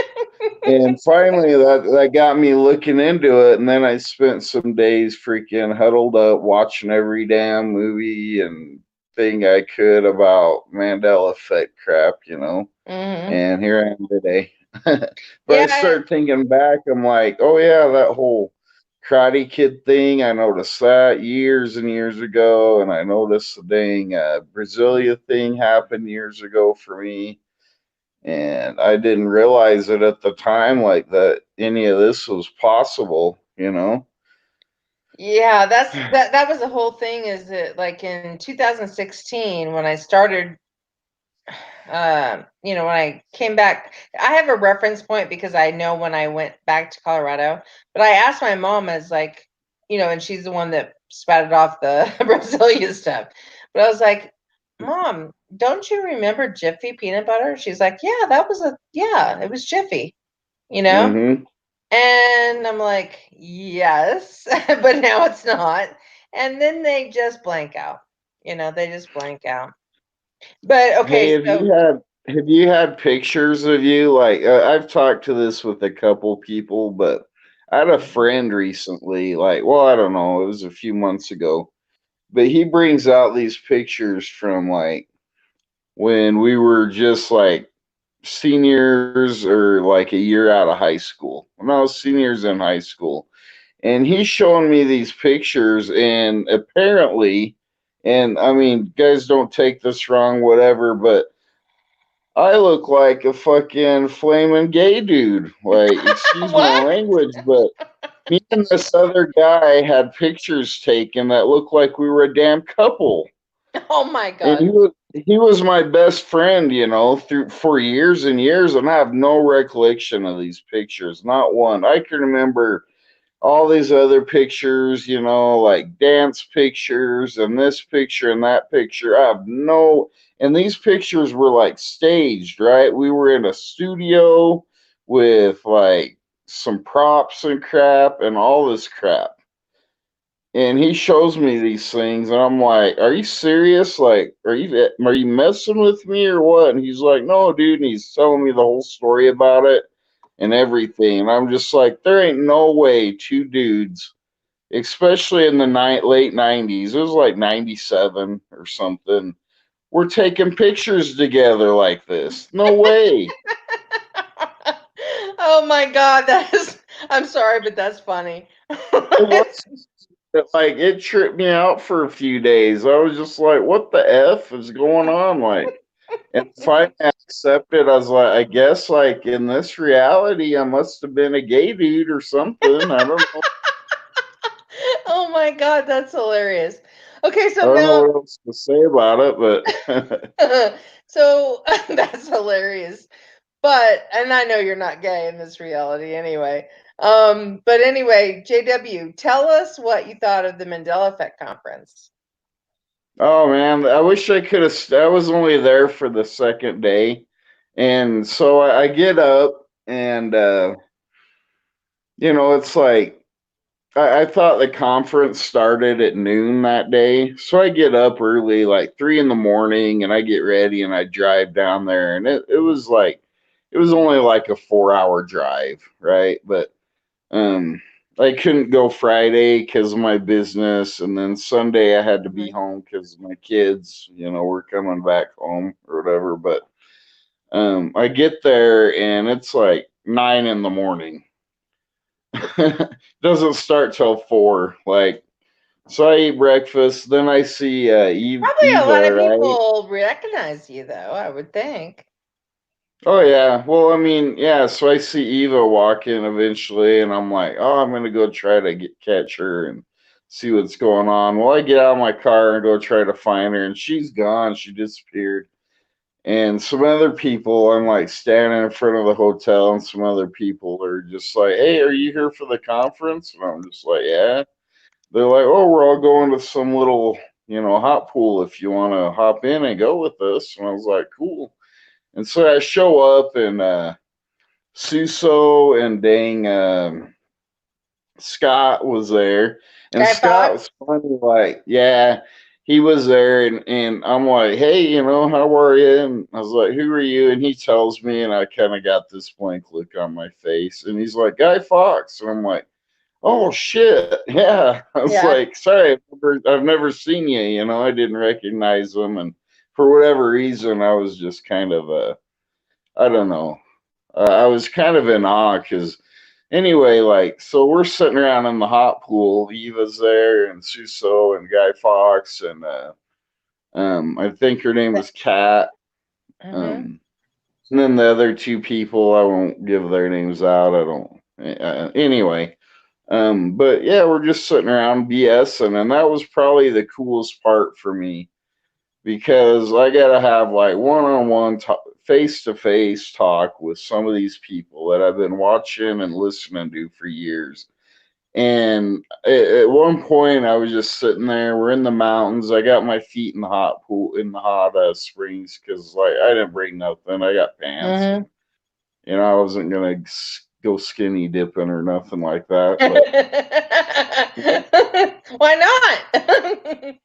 [SPEAKER 5] And finally, that got me looking into it, and then I spent some days freaking huddled up watching every damn movie and thing I could about Mandela effect crap.
[SPEAKER 1] Mm-hmm.
[SPEAKER 5] And here I am today. But I
[SPEAKER 1] Yeah.
[SPEAKER 5] started thinking back, I'm like, oh yeah, that whole Karate Kid thing, I noticed that years and years ago, and I noticed the dang Brasilia thing happened years ago for me. And I didn't realize it at the time, like that any of this was possible.
[SPEAKER 1] Yeah, that was the whole thing. Is that like in 2016 when I started, when I came back, I have a reference point because I know when I went back to Colorado. But I asked my mom, as like, and she's the one that spouted off the Brasilia stuff. But I was like, Mom, don't you remember Jiffy peanut butter? She's like, yeah, it was Jiffy, you know?
[SPEAKER 5] Mm-hmm.
[SPEAKER 1] And I'm like, yes, but now it's not. And then they just blank out. They just blank out. But
[SPEAKER 5] Hey,
[SPEAKER 1] okay, so
[SPEAKER 5] have you had pictures of you? Like, I've talked to this with a couple people, but I had a friend recently. Like, well, I don't know, it was a few months ago, but he brings out these pictures from like when we were just like seniors or like a year out of high school. When I was seniors in high school, and he's showing me these pictures, and apparently, and I mean, guys, don't take this wrong, whatever, but I look like a fucking flaming gay dude. Like, excuse my
[SPEAKER 1] what?
[SPEAKER 5] language, but me and this other guy had pictures taken that looked like we were a damn couple.
[SPEAKER 1] Oh my
[SPEAKER 5] And
[SPEAKER 1] God.
[SPEAKER 5] he was my best friend, through for years and years, and I have no recollection of these pictures, not one. I can remember all these other pictures, like dance pictures and this picture and that picture. And these pictures were like staged, right? We were in a studio with like some props and crap and all this crap. And he shows me these things, and I'm like, "Are you serious? Like, are you messing with me or what?" And he's like, "No, dude." And he's telling me the whole story about it and everything. And I'm just like, there ain't no way two dudes, especially in the late '90s, it was like '97 or something, we're taking pictures together like this. No way.
[SPEAKER 1] Oh my God, I'm sorry, but that's funny.
[SPEAKER 5] It was like it tripped me out for a few days. I was just like, what the F is going on? Like, and finally I accepted. I was like, I guess like in this reality, I must have been a gay dude or something. I don't know.
[SPEAKER 1] Oh my God, that's hilarious. Okay,
[SPEAKER 5] I
[SPEAKER 1] so
[SPEAKER 5] don't know
[SPEAKER 1] now,
[SPEAKER 5] what else to say about it, but
[SPEAKER 1] so that's hilarious. And I know you're not gay in this reality anyway. But anyway, JW, tell us what you thought of the Mandela Effect conference.
[SPEAKER 5] oh man, I wish I could have. I was only there for the second day, and so I get up, and it's like I thought the conference started at noon that day, so I get up early, like 3 in the morning, and I get ready and I drive down there, and it was only like a 4 hour drive, right? But um, I couldn't go Friday because of my business, and then Sunday I had to be
[SPEAKER 1] Mhm.
[SPEAKER 5] home because my kids, were coming back home or whatever. But I get there and it's like 9 in the morning. Doesn't start till 4. Like, so I eat breakfast, then I see
[SPEAKER 1] Probably a lot
[SPEAKER 5] Eva,
[SPEAKER 1] of
[SPEAKER 5] right?
[SPEAKER 1] people recognize you, though, I would think.
[SPEAKER 5] Oh yeah. Well, I mean, yeah. So I see Eva walk in eventually, and I'm like, oh, I'm gonna go try to catch her and see what's going on. Well, I get out of my car and go try to find her, and she's gone. She disappeared. And some other people, I'm like standing in front of the hotel, and some other people are just like, "Hey, are you here for the conference?" And I'm just like, "Yeah." They're like, "Oh, we're all going to some little, hot pool. If you want to hop in and go with us." And I was like, "Cool." And so I show up, and Suso and dang Scott was there. And
[SPEAKER 1] Guy
[SPEAKER 5] Scott
[SPEAKER 1] Fawkes?
[SPEAKER 5] was funny, like, yeah, he was there, and I'm like, hey, how are you? And I was like, who are you? And he tells me, and I kind of got this blank look on my face, and he's like, Guy Fawkes. And I'm like, oh shit, yeah. I was
[SPEAKER 1] Yeah.
[SPEAKER 5] like, sorry, I've never seen you, I didn't recognize him, and for whatever reason, I was just kind of I don't know. I was kind of in awe because anyway, like, so we're sitting around in the hot pool. Eva's there, and Suso, and Guy Fawkes, and I think her name was Kat.
[SPEAKER 1] Mm-hmm.
[SPEAKER 5] Um, and then the other two people, I won't give their names out. I don't. Anyway, but yeah, we're just sitting around BSing, and that was probably the coolest part for me because I gotta have like one-on-one, face-to-face talk with some of these people that I've been watching and listening to for years. And at one point, I was just sitting there. We're in the mountains. I got my feet in the hot pool, in the hot springs, because like I didn't bring nothing. I got pants,
[SPEAKER 1] Mhm.
[SPEAKER 5] and I wasn't gonna go skinny dipping or nothing like that. But
[SPEAKER 1] Why not?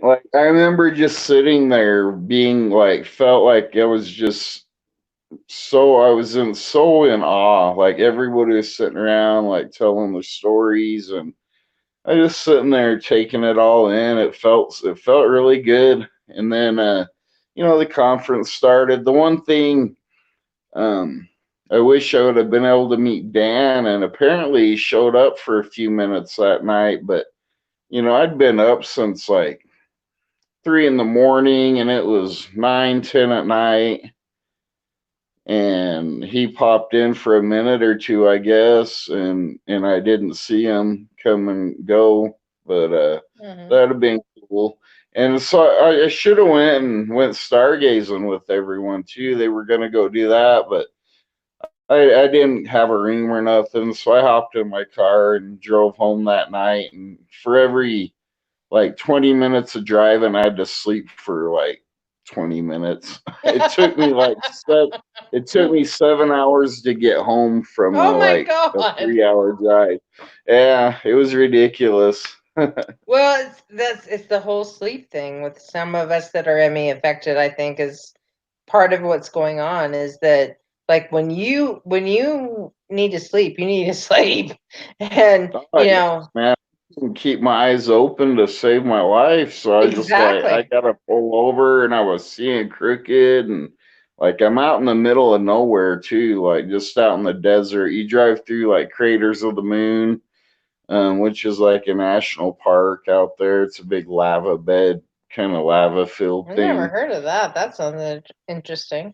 [SPEAKER 5] like I remember just sitting there, being like, felt like I was just I was so in awe. Like everybody was sitting around, like telling their stories, and I just sitting there taking it all in. It felt really good. And then the conference started. The one thing I wish I would have been able to meet Dan, and apparently he showed up for a few minutes that night, but I'd been up since like 3 in the morning, and it was 9, 10 at night, and he popped in for a minute or two, I guess, and I didn't see him come and go, but
[SPEAKER 1] Mhm.
[SPEAKER 5] that'd have been cool. And so I should have went stargazing with everyone too. They were gonna go do that, but I didn't have a room or nothing, so I hopped in my car and drove home that night. And for every like 20 minutes of driving, I had to sleep for like 20 minutes. It took me like it took me 7 hours to get home from
[SPEAKER 1] Oh my
[SPEAKER 5] like a
[SPEAKER 1] God.
[SPEAKER 5] 3 hour drive. Yeah, it was ridiculous.
[SPEAKER 1] Well, it's the whole sleep thing with some of us that are ME affected, I think is part of what's going on is that like when you need to sleep, you need to sleep. And
[SPEAKER 5] Oh, yeah, man. I couldn't keep my eyes open to save my life. So I just like, I
[SPEAKER 1] exactly.
[SPEAKER 5] gotta pull over, and I was seeing crooked, and like I'm out in the middle of nowhere too, like just out in the desert. You drive through like Craters of the Moon, which is like a national park out there. It's a big lava bed, kind of lava filled
[SPEAKER 1] I never
[SPEAKER 5] thing.
[SPEAKER 1] heard of that. That sounds interesting.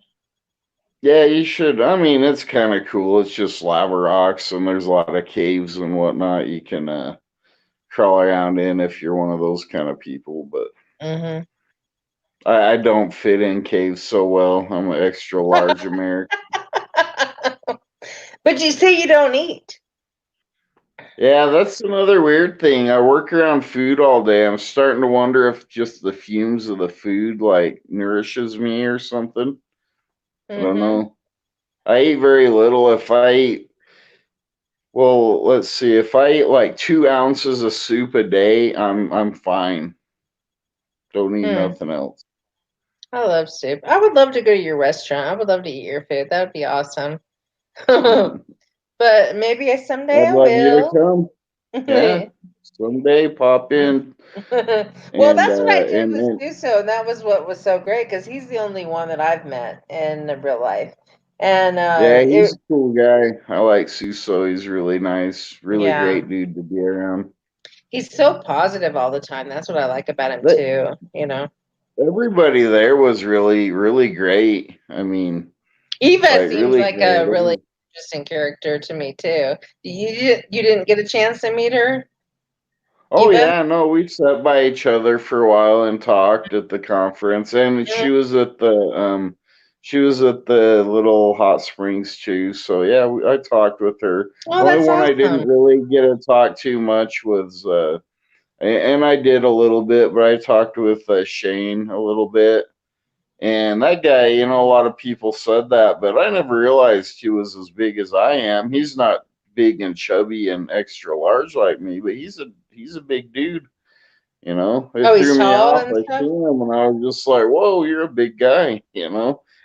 [SPEAKER 5] Yeah, you should. I mean, it's kind of cool. It's just lava rocks, and there's a lot of caves and whatnot. You can crawl around in if you're one of those kind of people, but
[SPEAKER 1] Hmm.
[SPEAKER 5] I don't fit in caves so well. I'm an extra large American.
[SPEAKER 1] But you say you don't eat.
[SPEAKER 5] Yeah, that's another weird thing. I work around food all day. I'm starting to wonder if just the fumes of the food like nourishes me or something. I don't
[SPEAKER 1] Hmm.
[SPEAKER 5] know. I eat very little. If I eat, well, let's see. If I eat like 2 ounces of soup a day, I'm fine. Don't need
[SPEAKER 1] Hmm.
[SPEAKER 5] nothing else.
[SPEAKER 1] I love soup. I would love to go to your restaurant. I would love to eat your food. That would be awesome.
[SPEAKER 5] I'd
[SPEAKER 1] But maybe someday I
[SPEAKER 5] love you to
[SPEAKER 1] will.
[SPEAKER 5] come. Yeah, someday pop in
[SPEAKER 1] Well,
[SPEAKER 5] and
[SPEAKER 1] that's what I did with
[SPEAKER 5] and
[SPEAKER 1] Suso, and that was what was so great because he's the only one that I've met in the real life. And
[SPEAKER 5] yeah, he's a cool guy. I like Suso. He's really nice, really
[SPEAKER 1] yeah,
[SPEAKER 5] great dude to be around.
[SPEAKER 1] he's so positive all the time. That's what I like about him
[SPEAKER 5] But
[SPEAKER 1] too, you know.
[SPEAKER 5] everybody there was really, really great. I mean,
[SPEAKER 1] Eva
[SPEAKER 5] like
[SPEAKER 1] seems
[SPEAKER 5] really
[SPEAKER 1] like a
[SPEAKER 5] great.
[SPEAKER 1] really interesting character to me too. You didn't get a chance to meet her,
[SPEAKER 5] Oh
[SPEAKER 1] Eva?
[SPEAKER 5] yeah, no, we sat by each other for a while and talked at the conference, and
[SPEAKER 1] Mhm.
[SPEAKER 5] she was at the little hot springs too. So yeah, I talked with her.
[SPEAKER 1] Oh,
[SPEAKER 5] The only
[SPEAKER 1] that's
[SPEAKER 5] one I didn't
[SPEAKER 1] awesome.
[SPEAKER 5] really get to talk too much was and I did a little bit, but I talked with Shane a little bit. And that guy, a lot of people said that, but I never realized he was as big as I am. He's not big and chubby and extra large like me, but he's a big dude.
[SPEAKER 1] Oh,
[SPEAKER 5] It
[SPEAKER 1] he's
[SPEAKER 5] threw me
[SPEAKER 1] tall
[SPEAKER 5] off.
[SPEAKER 1] and
[SPEAKER 5] I
[SPEAKER 1] stuff.
[SPEAKER 5] seen him and I was just like, "Whoa, you're a big guy."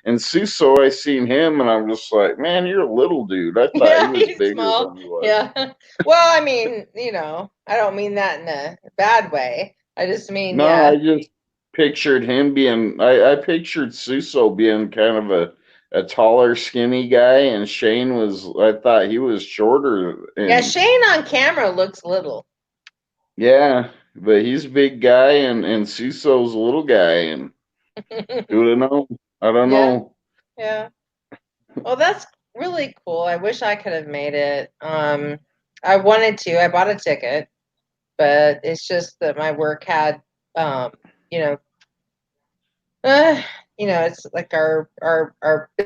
[SPEAKER 5] And Suso, I seen him and I'm just like, "Man, you're a little dude. I thought he
[SPEAKER 1] Yeah,
[SPEAKER 5] was
[SPEAKER 1] he's
[SPEAKER 5] bigger
[SPEAKER 1] small.
[SPEAKER 5] than he was."
[SPEAKER 1] Yeah. Well, I mean, I don't mean that in a bad way. I just mean,
[SPEAKER 5] No,
[SPEAKER 1] yeah.
[SPEAKER 5] I just pictured him being. I pictured Suso being kind of a taller, skinny guy, and Shane was. I thought he was shorter,
[SPEAKER 1] Yeah,
[SPEAKER 5] and
[SPEAKER 1] Shane on camera looks little.
[SPEAKER 5] yeah, but he's a big guy, and Suso's a little guy, and who would have known? I don't
[SPEAKER 1] Yeah,
[SPEAKER 5] know.
[SPEAKER 1] yeah. Well, that's really cool. I wish I could have made it. I wanted to. I bought a ticket, but it's just that my work had, um, you know, uh, it's like our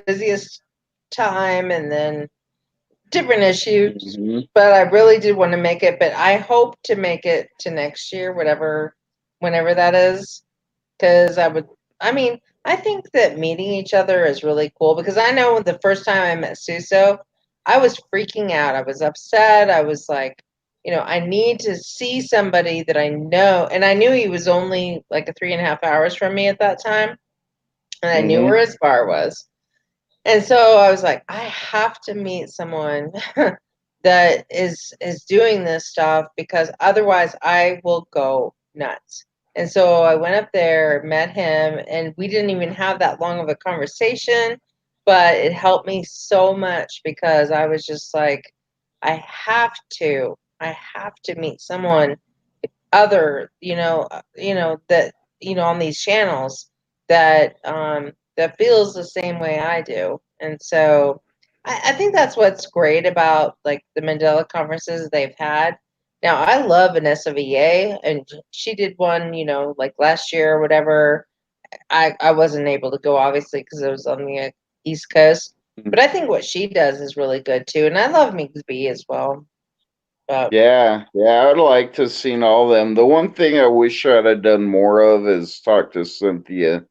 [SPEAKER 1] busiest time, and then different issues.
[SPEAKER 5] Mhm.
[SPEAKER 1] But I really did want to make it. But I hope to make it to next year, whenever that is, because I mean, I think that meeting each other is really cool because I know the first time I met Suso, I was freaking out. I was upset. I was like, I need to see somebody that I know. And I knew he was only like a 3.5 hours from me at that time. And I knew where
[SPEAKER 5] Mhm.
[SPEAKER 1] his bar was. And so I was like, I have to meet someone that is doing this stuff because otherwise I will go nuts. And so I went up there, met him, and we didn't even have that long of a conversation, but it helped me so much because I was just like, I have to meet someone other, that, on these channels that feels the same way I do. And so I think that's what's great about like the Mandela conferences they've had. Now I love Vanessa VA and she did one, like last year or whatever. I wasn't able to go obviously because it was on the East Coast. But I think what she does is really good too. And I love Mix B as well. But
[SPEAKER 5] Yeah, I'd like to seen all them. The one thing I wish I'd have done more of is talk to Cynthia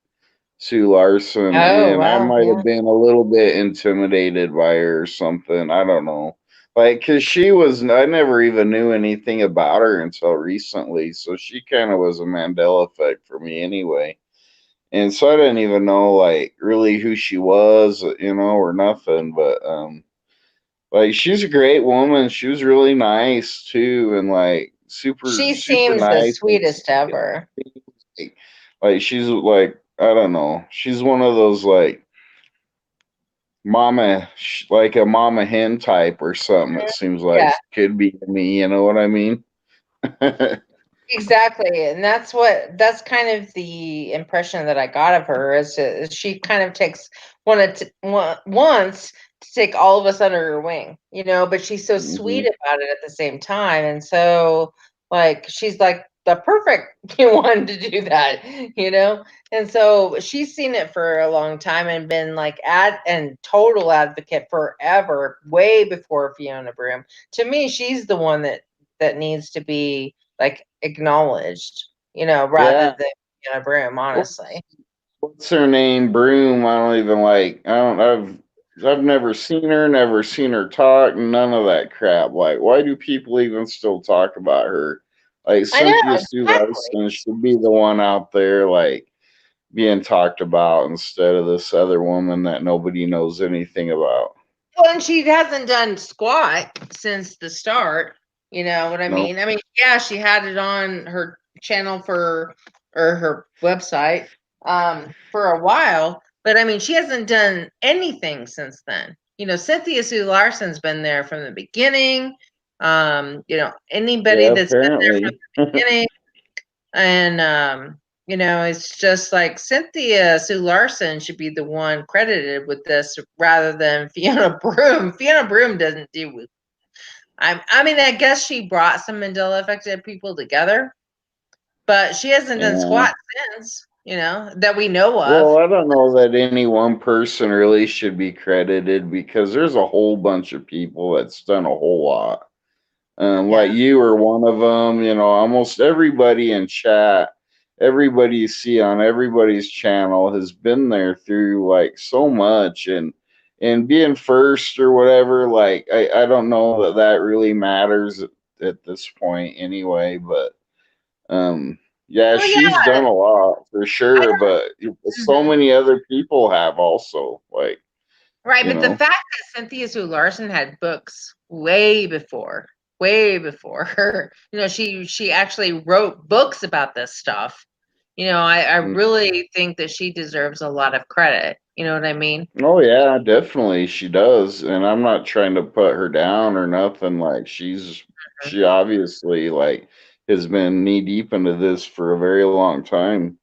[SPEAKER 5] Sue Larson,
[SPEAKER 1] oh
[SPEAKER 5] and I
[SPEAKER 1] wow,
[SPEAKER 5] might
[SPEAKER 1] yeah.
[SPEAKER 5] have been a little bit intimidated by her or something. I don't know. Like, cause I never even knew anything about her until recently. So she kind of was a Mandela effect for me anyway. And so I didn't even know, like, really who she was, or nothing. But, like, she's a great woman. She was really nice too. And, like, super,
[SPEAKER 1] She
[SPEAKER 5] super
[SPEAKER 1] seems the
[SPEAKER 5] nice.
[SPEAKER 1] sweetest ever.
[SPEAKER 5] Like, she's like, I don't know. She's one of those, like, like a mama hen type or something. It seems like
[SPEAKER 1] Yeah.
[SPEAKER 5] could be me. You know what I mean?
[SPEAKER 1] Exactly, and that's kind of the impression that I got of her is she kind of wants to take all of us under her wing, but she's so sweet
[SPEAKER 5] Hmm.
[SPEAKER 1] about it at the same time, and so like she's like the perfect one to do that, and so she's seen it for a long time and been like and total advocate forever, way before Fiona Broom. To me, she's the one that needs to be like acknowledged, rather
[SPEAKER 5] Yeah.
[SPEAKER 1] than Broom,
[SPEAKER 5] What-
[SPEAKER 1] honestly.
[SPEAKER 5] What's her name? Broom. I don't even like. I don't. I've never seen her. Never seen her talk. None of that crap. Like, why do people even still talk about her? Like
[SPEAKER 1] I know,
[SPEAKER 5] Cynthia Sue
[SPEAKER 1] exactly.
[SPEAKER 5] Larson should be the one out there, like being talked about instead of this other woman that nobody knows anything about.
[SPEAKER 1] Well, and she hasn't done squat since the start. You know what I
[SPEAKER 5] No.
[SPEAKER 1] mean? I mean, yeah, she had it on her channel or her website for a while, but I mean, she hasn't done anything since then. Cynthia Sue Larson's been there from the beginning. Anybody
[SPEAKER 5] Yeah,
[SPEAKER 1] that's been there from
[SPEAKER 5] apparently.
[SPEAKER 1] the beginning. And it's just like Cynthia Sue Larson should be the one credited with this rather than Fiona Broom. Fiona Broom doesn't do with. I mean, I guess she brought some Mandela affected people together, but she hasn't done
[SPEAKER 5] Yeah.
[SPEAKER 1] squat since. That we know of.
[SPEAKER 5] Well, I don't know that any one person really should be credited because there's a whole bunch of people that's done a whole lot.
[SPEAKER 1] Yeah.
[SPEAKER 5] Like you are one of them. Almost everybody in chat, everybody you see on everybody's channel has been there through like so much, and being first or whatever. Like I don't know that really matters at this point anyway. But yeah,
[SPEAKER 1] Well, yeah.
[SPEAKER 5] she's done a lot for
[SPEAKER 1] I
[SPEAKER 5] sure. But so
[SPEAKER 1] don't.
[SPEAKER 5] many other people have also, like
[SPEAKER 1] Right,
[SPEAKER 5] you
[SPEAKER 1] but the
[SPEAKER 5] know.
[SPEAKER 1] fact that Cynthia Sue Larson had books way before her, she actually wrote books about this stuff. I really think that she deserves a lot of credit. You know what I mean?
[SPEAKER 5] Oh yeah, definitely she does, and I'm not trying to put her down or nothing. Like she obviously like has been knee deep into this for a very long time.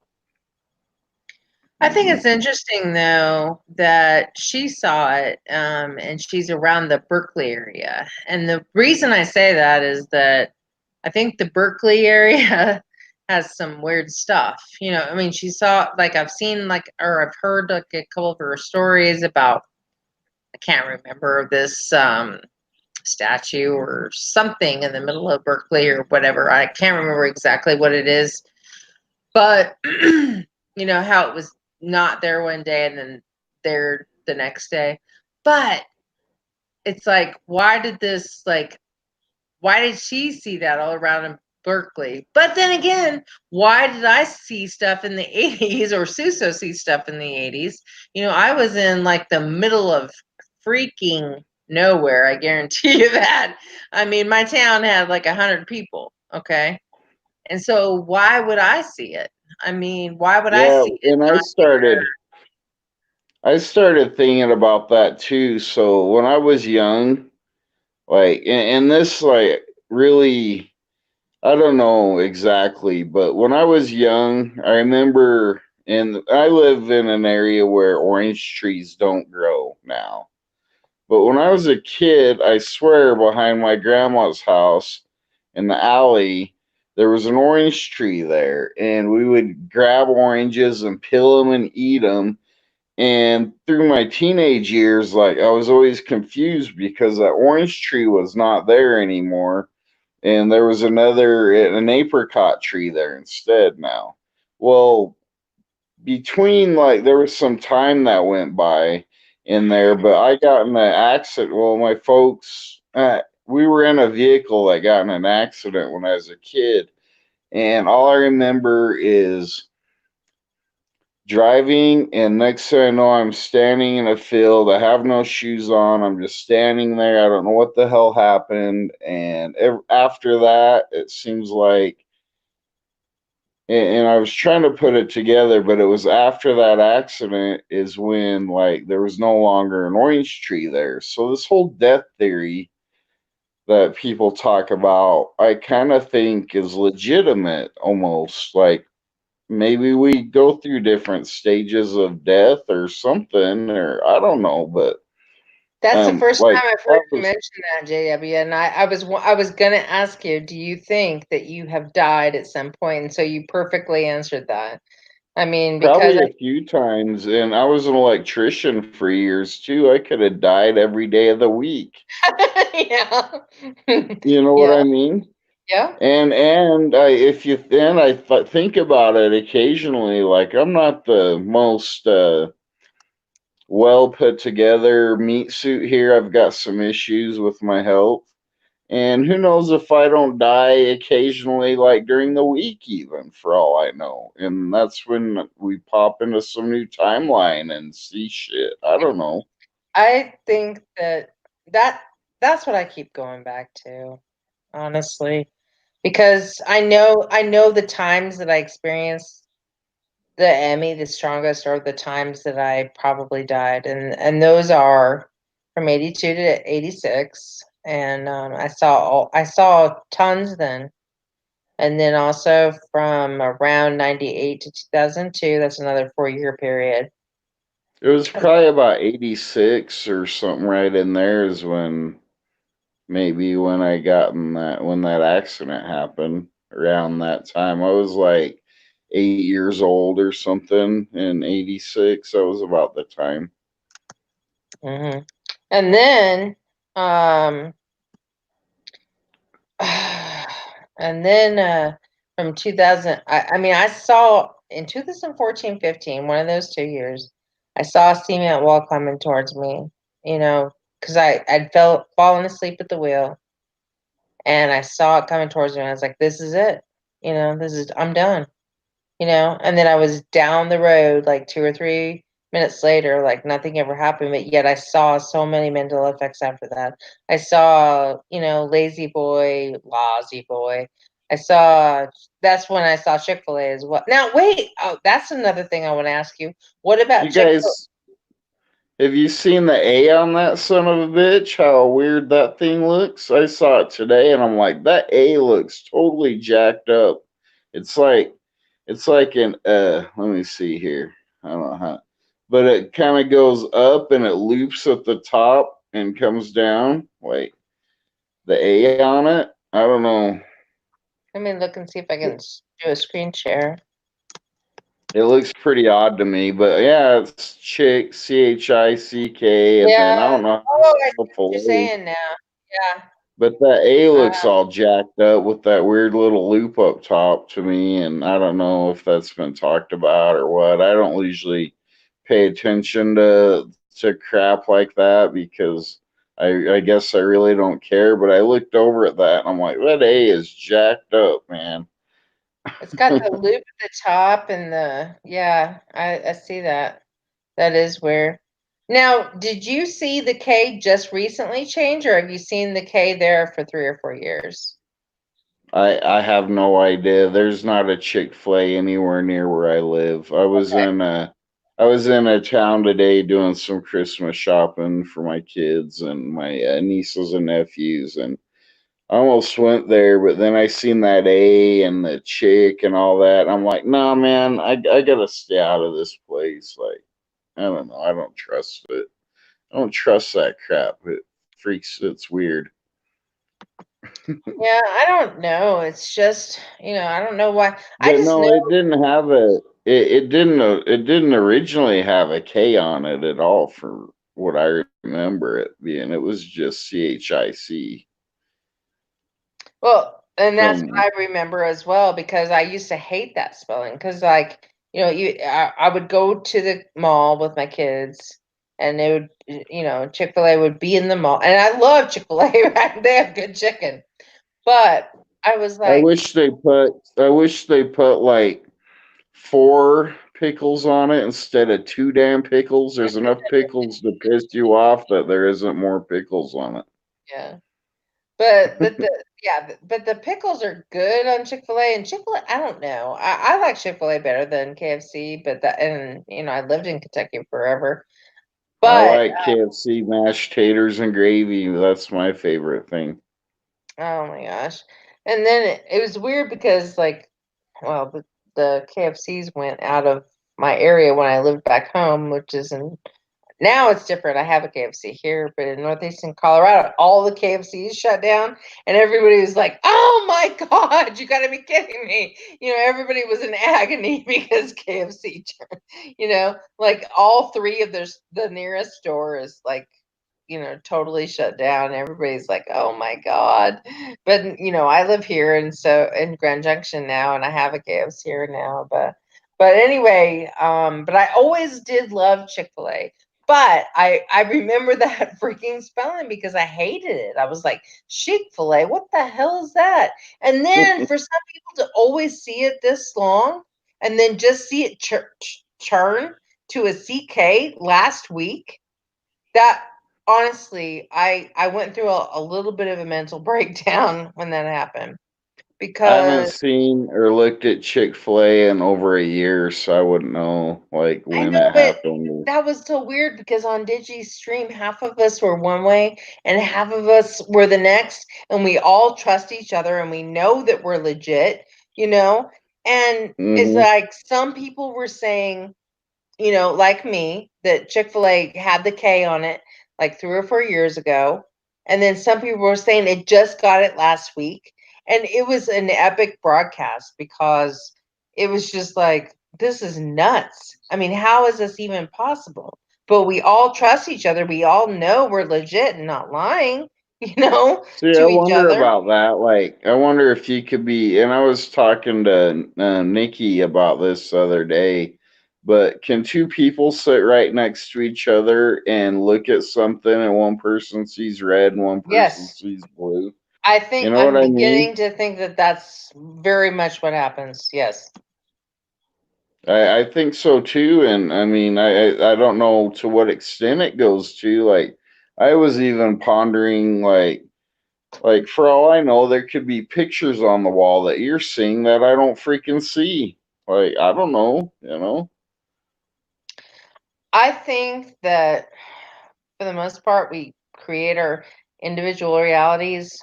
[SPEAKER 1] I think
[SPEAKER 5] Hmm.
[SPEAKER 1] it's interesting though that she saw it, and she's around the Berkeley area. And the reason I say that is that I think the Berkeley area has some weird stuff. I mean, she saw like I've seen like or I've heard like a couple of her stories about I can't remember this. statue or something in the middle of Berkeley or whatever. I can't remember exactly what it is, but how it was not there one day and then there the next day. But it's like, why did she see that all around in Berkeley? But then again, why did I see stuff in the 80s or Suso see stuff in the 80s? I was in like the middle of freaking nowhere. I guarantee you that. I mean, my town had like 100 people. Okay. And so why would I see it? I mean, why would I
[SPEAKER 5] Yeah,
[SPEAKER 1] see it
[SPEAKER 5] and
[SPEAKER 1] not here?
[SPEAKER 5] I started thinking about that too. So when I was young, like, and this, like, really, I don't know exactly, but when I was young, I remember, and I live in an area where orange trees don't grow now. But when I was a kid, I swear behind my grandma's house in the alley, there was an orange tree there, and we would grab oranges and peel them and eat them. And through my teenage years, like, I was always confused because that orange tree was not there anymore, and there was an apricot tree there instead now. Well, between, like, there was some time that went by in there, but I got in an accident. Well, my folks, we were in a vehicle that got in an accident when I was a kid, and all I remember is driving, and next thing I know, I'm standing in a field. I have no shoes on. I'm just standing there. I don't know what the hell happened. And after that, it seems like, and I was trying to put it together, but it was after that accident is when, like, there was no longer an orange tree there. So this whole death theory that people talk about, I kind of think is legitimate almost. Like, maybe we go through different stages of death or something, or I don't know, but
[SPEAKER 1] That's the first
[SPEAKER 5] like,
[SPEAKER 1] time I've heard
[SPEAKER 5] that
[SPEAKER 1] you
[SPEAKER 5] was
[SPEAKER 1] mention that, JW. And I was gonna ask you, do you think that you have died at some point? And so you perfectly answered that. I mean, because
[SPEAKER 5] probably a few times, and I was an electrician for years too. I could have died every day of the week.
[SPEAKER 1] yeah,
[SPEAKER 5] You know what
[SPEAKER 1] yeah,
[SPEAKER 5] I mean?
[SPEAKER 1] yeah.
[SPEAKER 5] And if you then think about it occasionally, like, I'm not the most well put together meat suit here. I've got some issues with my health. And who knows if I don't die occasionally, like during the week, even for all I know. And that's when we pop into some new timeline and see shit. I don't know.
[SPEAKER 1] I think that that's what I keep going back to, honestly, because I know the times that I experienced the Emmy the strongest are the times that I probably died, and those are from 82 to 86, and I saw tons then, and then also from around 98 to 2002. That's another 4-year period.
[SPEAKER 5] It was probably about 86 or something right in there is when maybe when I got in when that accident happened around that time. I was like 8 years old or something in 86. That was about the time.
[SPEAKER 1] Hmm. And then, um, and then from 2000, I mean, I saw in 2014, 15, one of those 2 years, I saw a cement wall coming towards me, because I'd fallen asleep at the wheel and I saw it coming towards me. And I was like, this is it. I'm done. And then I was down the road like 2 or 3 minutes later, like nothing ever happened, but yet I saw so many mental effects after that. I saw, Lazy Boy. That's when I saw Chick-fil-A as well. Now, wait, oh, that's another thing I want to ask you. What about
[SPEAKER 5] You
[SPEAKER 1] Chick-fil-A?
[SPEAKER 5] guys, have you seen the A on that son of a bitch? How weird that thing looks? I saw it today and I'm like, that A looks totally jacked up. It's like an let me see here. I don't know how, but it kind of goes up and it loops at the top and comes down. Wait, the A on it? I don't know.
[SPEAKER 1] Let me look and see if I can do a screen share.
[SPEAKER 5] It looks pretty odd to me, but yeah, it's Chick, Chick, and then I
[SPEAKER 1] Yeah.
[SPEAKER 5] don't know
[SPEAKER 1] Oh, I see what you're
[SPEAKER 5] how
[SPEAKER 1] saying now. Yeah.
[SPEAKER 5] But that A looks
[SPEAKER 1] Uh,
[SPEAKER 5] all jacked up with that weird little loop up top to me, and I don't know if that's been talked about or what. I don't usually pay attention to crap like that because I guess I really don't care. But I looked over at that and I'm like, that A is jacked up, man.
[SPEAKER 1] it's got the loop at the top and yeah, I see that. That is weird. Now, did you see the K just recently change, or have you seen the K there for 3 or 4 years?
[SPEAKER 5] I have no idea. There's not a Chick-fil-A anywhere near where I live.
[SPEAKER 1] Okay.
[SPEAKER 5] I was in a town today doing some Christmas shopping for my kids and my nieces and nephews, and I almost went there, but then I seen that A and the chick and all that. And I'm like, nah, man, I gotta stay out of this place. Like, I don't know. I don't trust it. I don't trust that crap. It freaks. It's weird.
[SPEAKER 1] Yeah, I don't know. It's just, I don't know why. I
[SPEAKER 5] But
[SPEAKER 1] just know.
[SPEAKER 5] no, it didn't have a. It didn't originally have a K on it at all. For what I remember it being, it was just CHIC.
[SPEAKER 1] Well, and that's
[SPEAKER 5] From
[SPEAKER 1] what I remember as well because I used to hate that spelling because, like, I would go to the mall with my kids and they would, Chick-fil-A would be in the mall. And I love Chick-fil-A, right? They have good chicken. But I was
[SPEAKER 5] I
[SPEAKER 1] like,
[SPEAKER 5] wish they put. I wish they put like four pickles on it instead of two damn pickles. There's enough pickles to piss you off that there isn't more pickles on it.
[SPEAKER 1] yeah. But the pickles are good on Chick-fil-A and Chick-fil-A, I don't know. I like Chick-fil-A better than KFC, but I lived in Kentucky forever.
[SPEAKER 5] I
[SPEAKER 1] But
[SPEAKER 5] like KFC mashed taters and gravy. That's my favorite thing.
[SPEAKER 1] oh my gosh. And then it was weird because well, the KFCs went out of my area when I lived back home, which is in now it's different. I have a KFC here, but in northeastern Colorado, all the KFCs shut down, and everybody was like, "Oh my God, you got to be kidding me!" Everybody was in agony because KFC, like all three of the nearest store is totally shut down. Everybody's like, "Oh my God!" But I live here, and so in Grand Junction now, and I have a KFC here now, but anyway, but I always did love Chick-fil-A. But I remember that freaking spelling because I hated it. I was like, Chick-fil-A, what the hell is that? And then for some people to always see it this long and then just see it churn to a CK last week, that honestly, I went through a little bit of a mental breakdown when that happened
[SPEAKER 5] I haven't
[SPEAKER 1] because
[SPEAKER 5] seen or looked at Chick-fil-A in over a year, so I wouldn't know like
[SPEAKER 1] I
[SPEAKER 5] when
[SPEAKER 1] know,
[SPEAKER 5] it
[SPEAKER 1] but
[SPEAKER 5] happened.
[SPEAKER 1] that was so weird because on Digi's stream, half of us were one way and half of us were the next, and we all trust each other and we know that we're legit, you know? And it's
[SPEAKER 5] Hmm.
[SPEAKER 1] like some people were saying, like me, that Chick-fil-A had the K on it like 3 or 4 years ago. And then some people were saying it just got it last week. And it was an epic broadcast because it was just like, this is nuts. I mean, how is this even possible? But we all trust each other. We all know we're legit and not lying,
[SPEAKER 5] See, I
[SPEAKER 1] to each
[SPEAKER 5] wonder
[SPEAKER 1] other.
[SPEAKER 5] about that. Like, I wonder if you could be. And I was talking to Nikki about this the other day. But can two people sit right next to each other and look at something, and one person sees red and one person
[SPEAKER 1] Yes.
[SPEAKER 5] sees blue?
[SPEAKER 1] I
[SPEAKER 5] You
[SPEAKER 1] think
[SPEAKER 5] know what
[SPEAKER 1] I'm
[SPEAKER 5] I mean?
[SPEAKER 1] beginning to think that that's very much what happens. Yes.
[SPEAKER 5] I think so too, and I mean, I don't know to what extent it goes to. Like, I was even pondering, like for all I know, there could be pictures on the wall that you're seeing that I don't freaking see. Like, I don't know, you know.
[SPEAKER 1] I think that for the most part, we create our individual realities.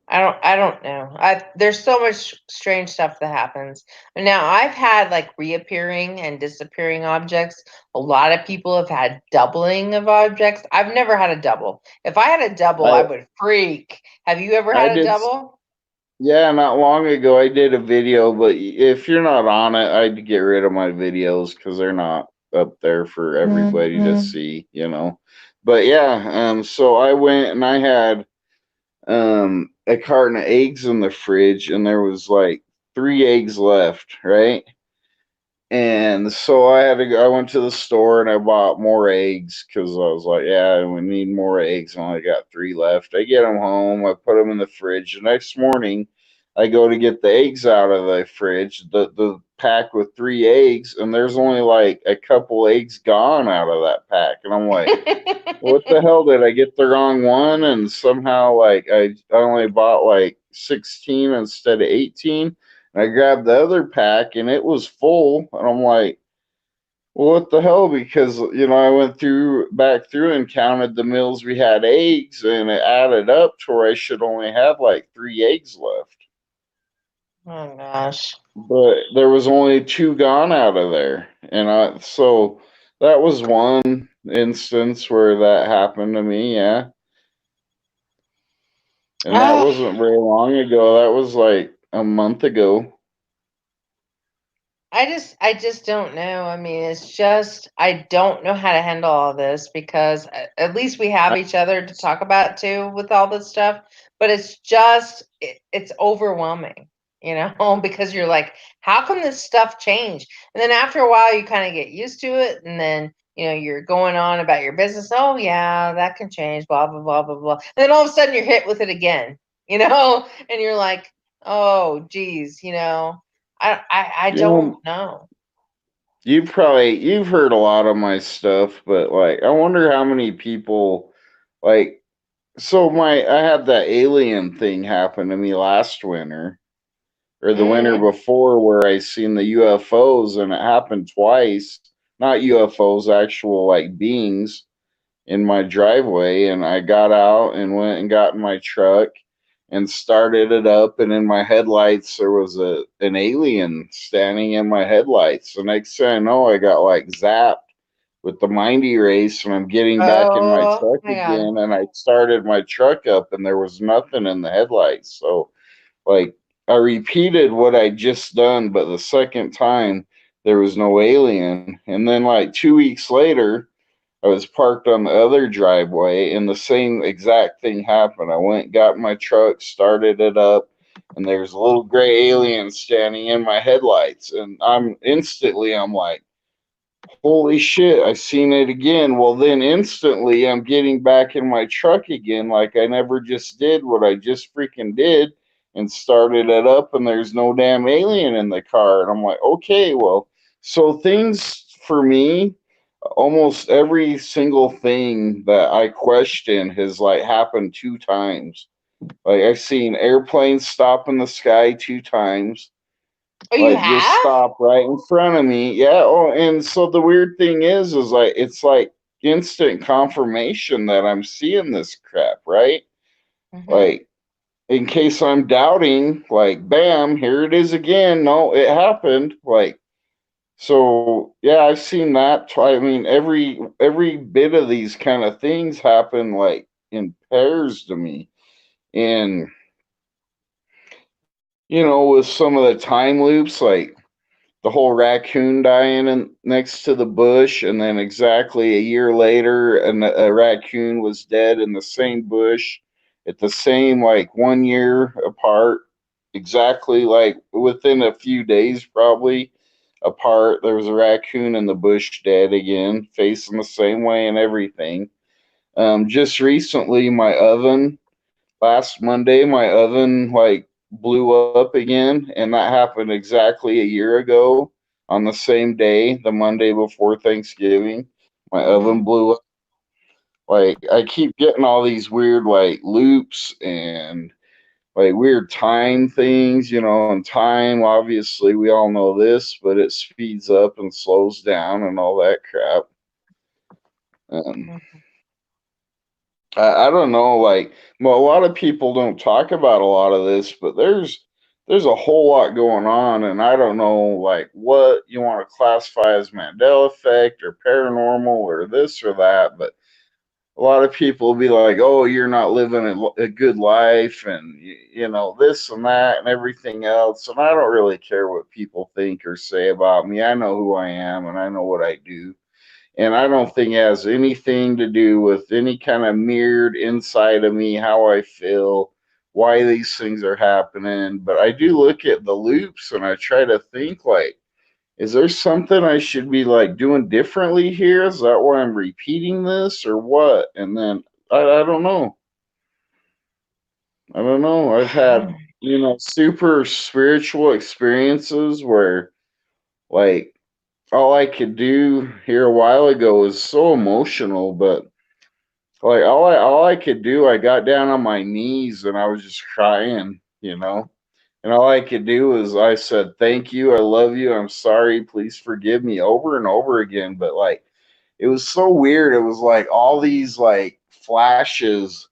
[SPEAKER 1] I don't know. There's so much strange stuff that happens. Now, I've had like reappearing and disappearing objects. A lot of people have had doubling of objects. I've never had a double. If I had a double, I
[SPEAKER 5] I
[SPEAKER 1] would freak. Have you ever
[SPEAKER 5] I
[SPEAKER 1] had a
[SPEAKER 5] did,
[SPEAKER 1] double?
[SPEAKER 5] yeah, not long ago I did a video, but if you're not on it, I'd get rid of my videos because they're not up there for everybody to see, you know. But yeah, so I went and I had a carton of eggs in the fridge, and there was like 3 eggs left, right? And so I had to go, I went to the store and I bought more eggs because I was like, yeah, we need more eggs. I only got 3 left. I get them home, I put them in the fridge. The next morning, I go to get the eggs out of the fridge, the pack with 3 eggs, and there's only like a couple eggs gone out of that pack. And I'm like, what the hell, did I get the wrong one? And somehow, like, I only bought like 16 instead of 18. And I grabbed the other pack and it was full. And I'm like, well, what the hell? Because, I went back through and counted the meals we had eggs, and it added up to where I should only have like 3 eggs left.
[SPEAKER 1] Oh gosh.
[SPEAKER 5] But there was only 2 gone out of there. So that was one instance where that happened to me, yeah. And that
[SPEAKER 1] Ah,
[SPEAKER 5] wasn't very long ago. That was like a month ago.
[SPEAKER 1] I just don't know. I mean, it's just I don't know how to handle all this because at least we have each other to talk about too with all this stuff. But it's just it's overwhelming, because you're like, how can this stuff change? And then after a while, you kind of get used to it, and then you're going on about your business. Oh yeah, that can change. Blah blah blah blah blah. And then all of a sudden, you're hit with it again. And you're like, oh geez. I
[SPEAKER 5] You
[SPEAKER 1] don't
[SPEAKER 5] know,
[SPEAKER 1] know.
[SPEAKER 5] you've heard a lot of my stuff, but like I wonder how many people like I had that alien thing happen to me last winter or the winter
[SPEAKER 1] Mhm.
[SPEAKER 5] before where I seen the UFOs, and it happened twice. Not UFOs, actual like beings in my driveway, and I got out and went and got in my truck and started it up, and in my headlights there was an alien standing in my headlights. The next thing I know, I got like zapped with the mind erase, and I'm getting back in my
[SPEAKER 1] Oh
[SPEAKER 5] truck
[SPEAKER 1] my god.
[SPEAKER 5] again, and I started my truck up and there was nothing in the headlights. So like I repeated what I just done, but the second time there was no alien. And then like 2 weeks later, I was parked on the other driveway and the same exact thing happened. I went, got in my truck, started it up, and there's a little gray alien standing in my headlights. And I'm like, holy shit, I seen it again. Well, then instantly I'm getting back in my truck again, like I never just did what I just freaking did and started it up, and there's no damn alien in the car. And I'm like, okay, well, so things for me, almost every single thing that I question has like happened 2 times. Like I've seen airplanes stop in the sky 2 times,
[SPEAKER 1] Oh, you
[SPEAKER 5] like just
[SPEAKER 1] have?
[SPEAKER 5] stop right in front of me. Yeah. Oh, and so the weird thing is like it's like instant confirmation that I'm seeing this crap, right?
[SPEAKER 1] Mhm.
[SPEAKER 5] Like in case I'm doubting, like bam, here it is again. No, it happened. Like so, yeah, I've seen that. I mean, every bit of these kind of things happen like in pairs to me, and with some of the time loops, like the whole raccoon dying next to the bush, and then exactly a year later, a raccoon was dead in the same bush at the same like 1 year apart, exactly like within a few days probably apart. There was a raccoon in the bush dead again, facing the same way and everything. Just recently, last Monday, my oven like blew up again, and that happened exactly a year ago on the same day, the Monday before Thanksgiving. My oven
[SPEAKER 1] Mhm.
[SPEAKER 5] blew up. Like I keep getting all these weird like loops and like weird time things, and time obviously we all know this, but it speeds up and slows down and all that crap. Um,
[SPEAKER 1] Mhm.
[SPEAKER 5] I don't know, like, well, a lot of people don't talk about a lot of this, but there's a whole lot going on, and I don't know, like, what you want to classify as Mandela effect or paranormal or this or that, but a lot of people will be like, "Oh, you're not living a good life," and this and that and everything else, and I don't really care what people think or say about me. I know who I am, and I know what I do. And I don't think it has anything to do with any kind of mirrored inside of me, how I feel, why these things are happening. But I do look at the loops and I try to think like, is there something I should be like doing differently here? Is that why I'm repeating this or what? And then I don't know. I don't know. I've had, super spiritual experiences where like all I could do here a while ago was so emotional, but like all I could do, I got down on my knees and I was just crying. And all I could do was I said, "Thank you, I love you, I'm sorry, please forgive me," over and over again. But like it was so weird. It was like all these like flashes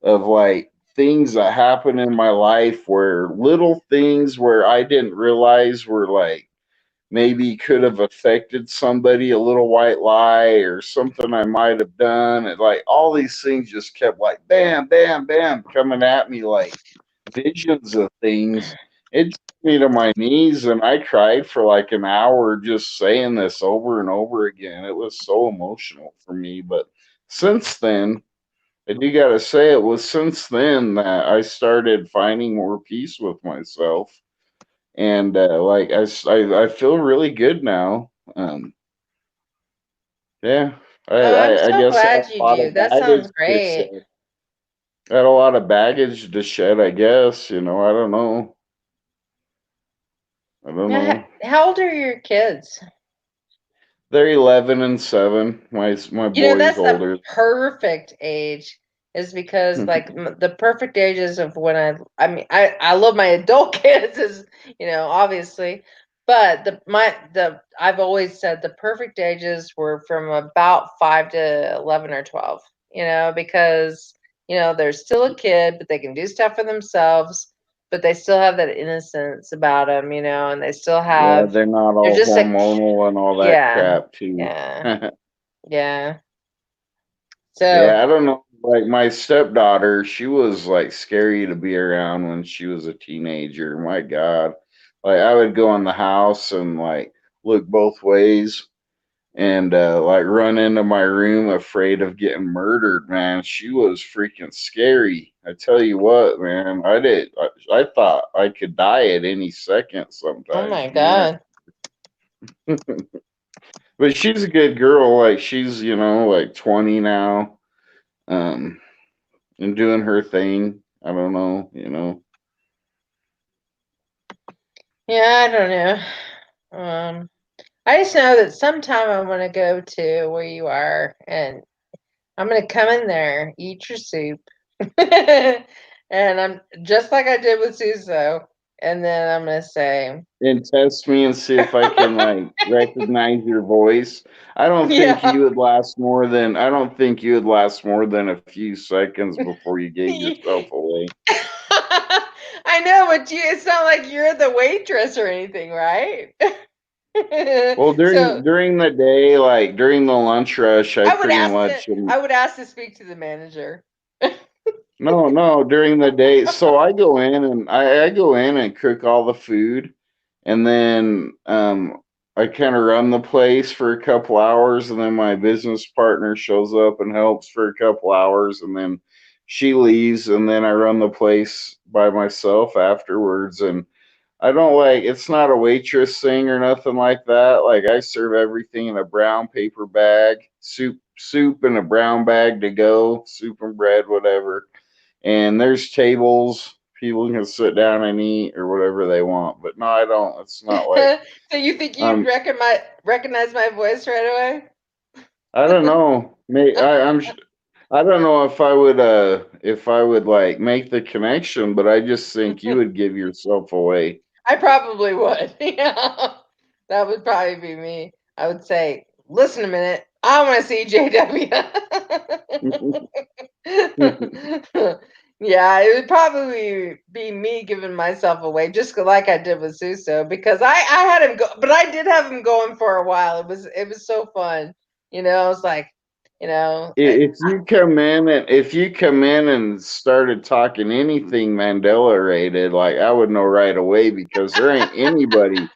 [SPEAKER 5] of like things that happened in my life where little things where I didn't realize were like maybe could have affected somebody, a little white lie or something I might have done. And like all these things just kept like bam, bam, bam coming at me like visions of things. It took me to my knees and I cried for like an hour just saying this over and over again. It was so emotional for me. But since then, I do gotta say it was since then that I started finding more peace with myself, and like I feel really good now. Yeah,
[SPEAKER 1] Oh, I'm
[SPEAKER 5] I
[SPEAKER 1] so
[SPEAKER 5] guess I had
[SPEAKER 1] glad
[SPEAKER 5] a
[SPEAKER 1] you
[SPEAKER 5] lot
[SPEAKER 1] do.
[SPEAKER 5] of
[SPEAKER 1] That
[SPEAKER 5] baggage
[SPEAKER 1] sounds
[SPEAKER 5] to
[SPEAKER 1] great.
[SPEAKER 5] shed. I had a lot of baggage to shed. I guess I don't know. I don't
[SPEAKER 1] Now,
[SPEAKER 5] know.
[SPEAKER 1] how old are your kids?
[SPEAKER 5] They're 11 and 7. My boy's
[SPEAKER 1] That's the
[SPEAKER 5] older.
[SPEAKER 1] perfect age, is because like the perfect ages of when I mean, I love my adult kids, is, obviously, but I've always said the perfect ages were from about 5 to 11 or 12, because, they're still a kid, but they can do stuff for themselves, but they still have that innocence about them, and they still
[SPEAKER 5] Yeah,
[SPEAKER 1] have,
[SPEAKER 5] they're not
[SPEAKER 1] they're
[SPEAKER 5] all
[SPEAKER 1] just
[SPEAKER 5] hormonal and all that
[SPEAKER 1] yeah,
[SPEAKER 5] crap too.
[SPEAKER 1] yeah, yeah. So,
[SPEAKER 5] Yeah, I don't know. Like my stepdaughter, she was like scary to be around when she was a teenager. My God. Like I would go in the house and like look both ways and like run into my room afraid of getting murdered, man. She was freaking scary. I tell you what, man. I thought I could die at any second
[SPEAKER 1] oh
[SPEAKER 5] sometimes,
[SPEAKER 1] my
[SPEAKER 5] man.
[SPEAKER 1] God.
[SPEAKER 5] But she's a good girl. Like she's, like 20 now. Um and doing her thing. I don't know.
[SPEAKER 1] Yeah, I don't know. I just know that sometime I'm gonna go to where you are, and I'm gonna come in there, eat your soup, and I'm just like I did with Suso, and then I'm gonna say,
[SPEAKER 5] And test me and see if I can like recognize your voice.
[SPEAKER 1] yeah.
[SPEAKER 5] I don't think you would last more than a few seconds before you gave yourself away.
[SPEAKER 1] I know, but it's not like you're the waitress or anything, right?
[SPEAKER 5] Well,
[SPEAKER 1] So
[SPEAKER 5] during the day, like during the lunch rush, I
[SPEAKER 1] I would
[SPEAKER 5] pretty
[SPEAKER 1] ask to
[SPEAKER 5] much am.
[SPEAKER 1] I would ask to speak to the manager.
[SPEAKER 5] No, no, during the day. So I go in and cook all the food, and then I kind of run the place for a couple hours, and then my business partner shows up and helps for a couple hours, and then she leaves, and then I run the place by myself afterwards. And I don't like it's not a waitress thing or nothing like that. Like I serve everything in a brown paper bag, soup in a brown bag to go, soup and bread, whatever. And there's tables, people can sit down and eat or whatever they want. But no, I don't. It's not like
[SPEAKER 1] So you think you'd
[SPEAKER 5] um
[SPEAKER 1] recognize my voice right
[SPEAKER 5] I don't know. I don't know if I would like make the connection, but I just think you
[SPEAKER 1] away?
[SPEAKER 5] would give yourself away.
[SPEAKER 1] I probably would. Yeah. That would probably be me. I would say, listen a minute, I want to see JW. Yeah, it would probably be me giving myself away, just like I did with Suso, because I had him go, but I did have him going for a while. It was so fun. It's like You know,
[SPEAKER 5] If you come in and started talking anything Mandela rated, like I would know right away because there ain't anybody,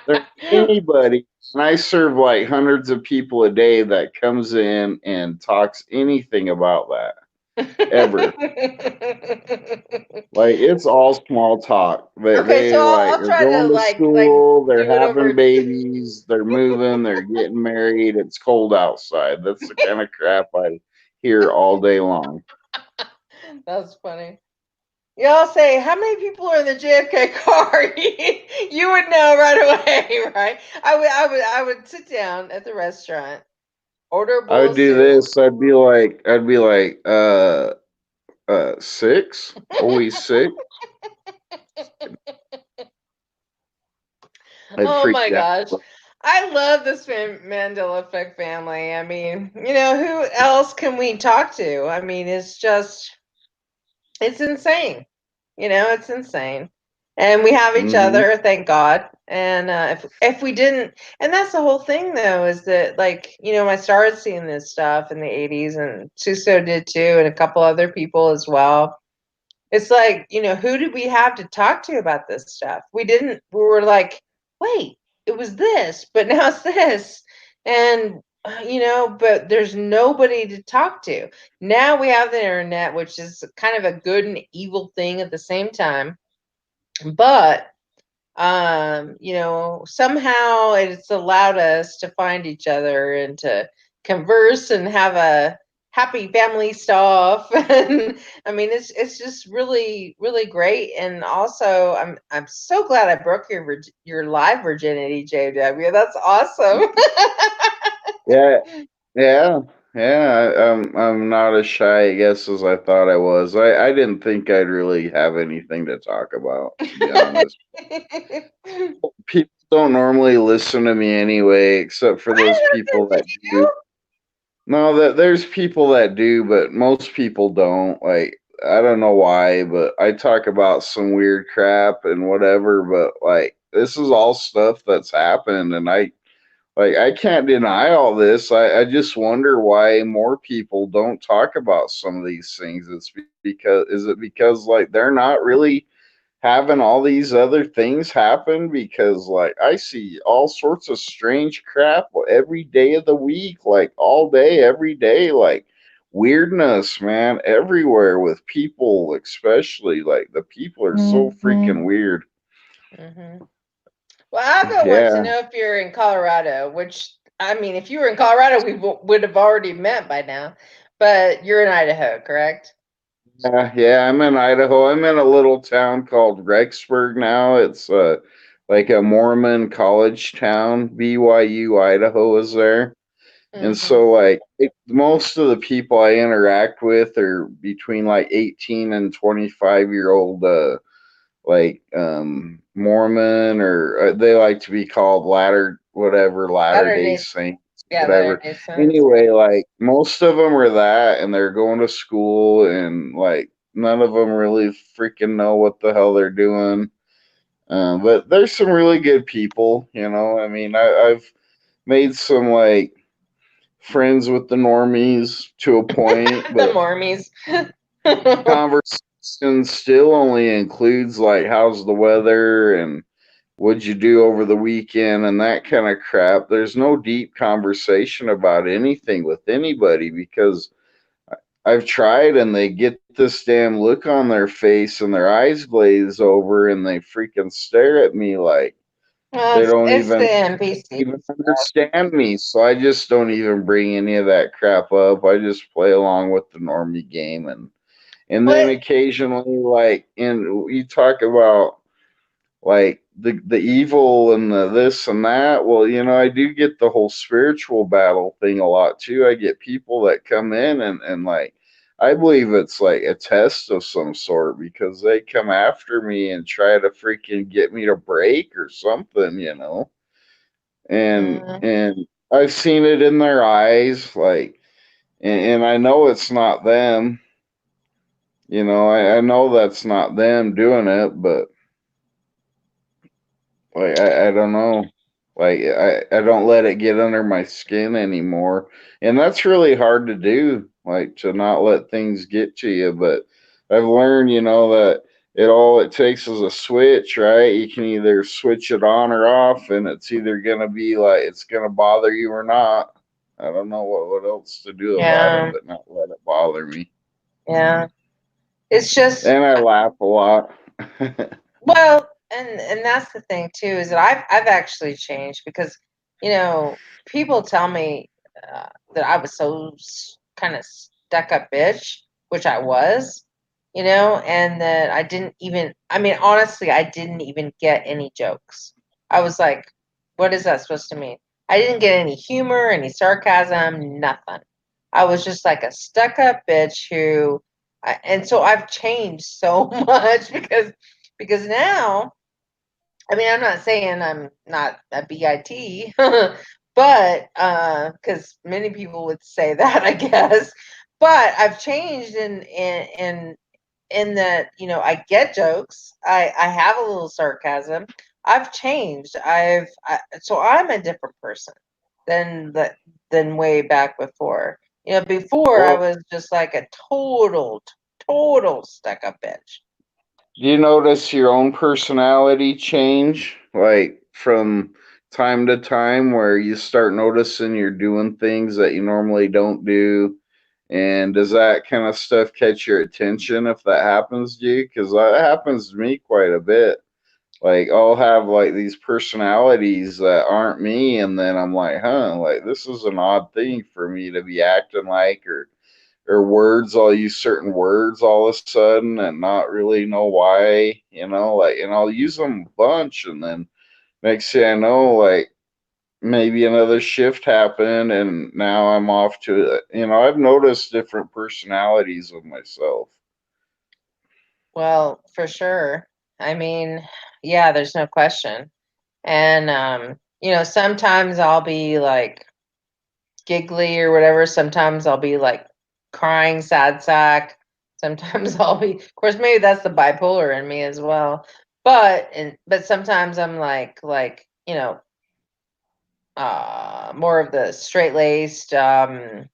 [SPEAKER 5] and I serve like hundreds of people a day that comes in and talks anything about that ever. Like it's all small talk.
[SPEAKER 1] okay, so
[SPEAKER 5] They like
[SPEAKER 1] I'll
[SPEAKER 5] are
[SPEAKER 1] try to
[SPEAKER 5] going to
[SPEAKER 1] like
[SPEAKER 5] school, they're
[SPEAKER 1] do it
[SPEAKER 5] having
[SPEAKER 1] over.
[SPEAKER 5] babies, they're moving, they're getting married. It's cold outside. That's the kind of crap I hear all day long.
[SPEAKER 1] That's funny. Y'all say, how many people are in the JFK car? You would know right away, right? I would sit down at the restaurant, order a
[SPEAKER 5] I
[SPEAKER 1] bowl
[SPEAKER 5] would
[SPEAKER 1] of
[SPEAKER 5] do
[SPEAKER 1] soup.
[SPEAKER 5] this. I'd be like, six? Always six? I'd
[SPEAKER 1] Oh
[SPEAKER 5] freak
[SPEAKER 1] my
[SPEAKER 5] out.
[SPEAKER 1] gosh. I love this Mandela Effect family. I mean, who else can we talk to? I mean, it's insane. It's insane. And we have each
[SPEAKER 5] Hmm.
[SPEAKER 1] other, thank God. And if we didn't, and that's the whole thing though, is that like, I started seeing this stuff in the 80s and Suso did too, and a couple other people as well. It's like, who did we have to talk to about this stuff? We were like, wait, it was this, but now it's this. And, but there's nobody to talk to. Now we have the internet, which is kind of a good and evil thing at the same time. But, somehow it's allowed us to find each other and to converse and have a happy family stuff. And I mean, it's just really, really great. And also, I'm so glad I broke your live virginity, JW. That's awesome.
[SPEAKER 5] Yeah, yeah, yeah. I'm not as shy, I guess, as I thought I was. I didn't think I'd really have anything to talk about, to be honest. People don't normally listen to me anyway, except for
[SPEAKER 1] I
[SPEAKER 5] those people
[SPEAKER 1] listen
[SPEAKER 5] that
[SPEAKER 1] to
[SPEAKER 5] do.
[SPEAKER 1] you.
[SPEAKER 5] No, that there's people that do, but most people don't. Like, I don't know why, but I talk about some weird crap and whatever, but like this is all stuff that's happened, and I can't deny all this. I just wonder why more people don't talk about some of these things. Because is it because like they're not really having all these other things happen? Because like I see all sorts of strange crap every day of the week, like all day, every day, like weirdness, man, everywhere with people, especially like the people are so freaking weird.
[SPEAKER 1] Hmm. Well, I'll go once to
[SPEAKER 5] Yeah.
[SPEAKER 1] know if you're in Colorado, which I mean, if you were in Colorado, we would have already met by now. But you're in Idaho, correct?
[SPEAKER 5] Yeah, I'm in Idaho. I'm in a little town called Rexburg now. It's like a Mormon college town. BYU Idaho is there. And
[SPEAKER 1] Hmm.
[SPEAKER 5] so like most of the people I interact with are between like 18 and 25-year-old like Mormon, or they like to be called Latter
[SPEAKER 1] Latter
[SPEAKER 5] Day
[SPEAKER 1] Day,
[SPEAKER 5] Saints,
[SPEAKER 1] yeah, Latter
[SPEAKER 5] whatever.
[SPEAKER 1] Day Saints.
[SPEAKER 5] Anyway, like most of them are that, and they're going to school, and like none of them really freaking know what the hell they're doing. But there's some really good people, you know. I mean, I've made some like friends with the normies to a point,
[SPEAKER 1] The
[SPEAKER 5] but
[SPEAKER 1] Mormies.
[SPEAKER 5] conversation still only includes like how's the weather and what'd you do over the weekend and that kind of crap. There's no deep conversation about anything with anybody because I've tried and they get this damn look on their face and their eyes glaze over and they freaking stare at me like
[SPEAKER 1] Well,
[SPEAKER 5] they don't
[SPEAKER 1] it's the
[SPEAKER 5] even
[SPEAKER 1] NPC stuff.
[SPEAKER 5] understand me. So I just don't even bring any of that crap up. I just play along with the normie game, and then
[SPEAKER 1] But
[SPEAKER 5] occasionally like in you talk about like the evil and the this and that. Well, you know, I do get the whole spiritual battle thing a lot too. I get people that come in and like I believe it's like a test of some sort because they come after me and try to freaking get me to break or something, you know.
[SPEAKER 1] mm,
[SPEAKER 5] And I've seen it in their eyes, like, and I know it's not them. You know, I know that's not them doing it, but like I don't know. Like I don't let it get under my skin anymore. And that's really hard to do, like to not let things get to you. But I've learned, that it takes is a switch, right? You can either switch it on or off, and it's either gonna be like it's gonna bother you or not. I don't know what else to do about it,
[SPEAKER 1] Yeah,
[SPEAKER 5] but not let it bother me.
[SPEAKER 1] yeah. It's just
[SPEAKER 5] And I laugh a lot.
[SPEAKER 1] well, and that's the thing too, is that I've actually changed because people tell me that I was so kind of stuck up bitch, which I was, and that I didn't even. I mean, honestly, I didn't even get any jokes. I was like, what is that supposed to mean? I didn't get any humor, any sarcasm, nothing. I was just like a stuck up bitch who, and so I've changed so much because now, I mean, I'm not saying I'm not a bit, but because many people would say that, I guess. But I've changed in that I get jokes. I have a little sarcasm. I've changed. So I'm a different person than than way back before. Before I
[SPEAKER 5] Well,
[SPEAKER 1] was just like a total stuck up bitch.
[SPEAKER 5] do you notice your own personality change, like from time to time, where you start noticing you're doing things that you normally don't do? And does that kind of stuff catch your attention if that happens to you? Because that happens to me quite a bit. Like, I'll have like these personalities that aren't me, and then I'm like, huh, like this is an odd thing for me to be acting like, or words. I'll use certain words all of a sudden and not really know why, like, and I'll use them a bunch, and then next thing I know, like maybe another shift happened, and now I'm off to it. I've noticed different personalities of myself.
[SPEAKER 1] Well, for sure. I mean, yeah, there's no question. And sometimes I'll be like giggly or whatever. Sometimes I'll be like crying, sad sack. Sometimes I'll be, of course, maybe that's the bipolar in me as well. But sometimes I'm like more of the straight laced, get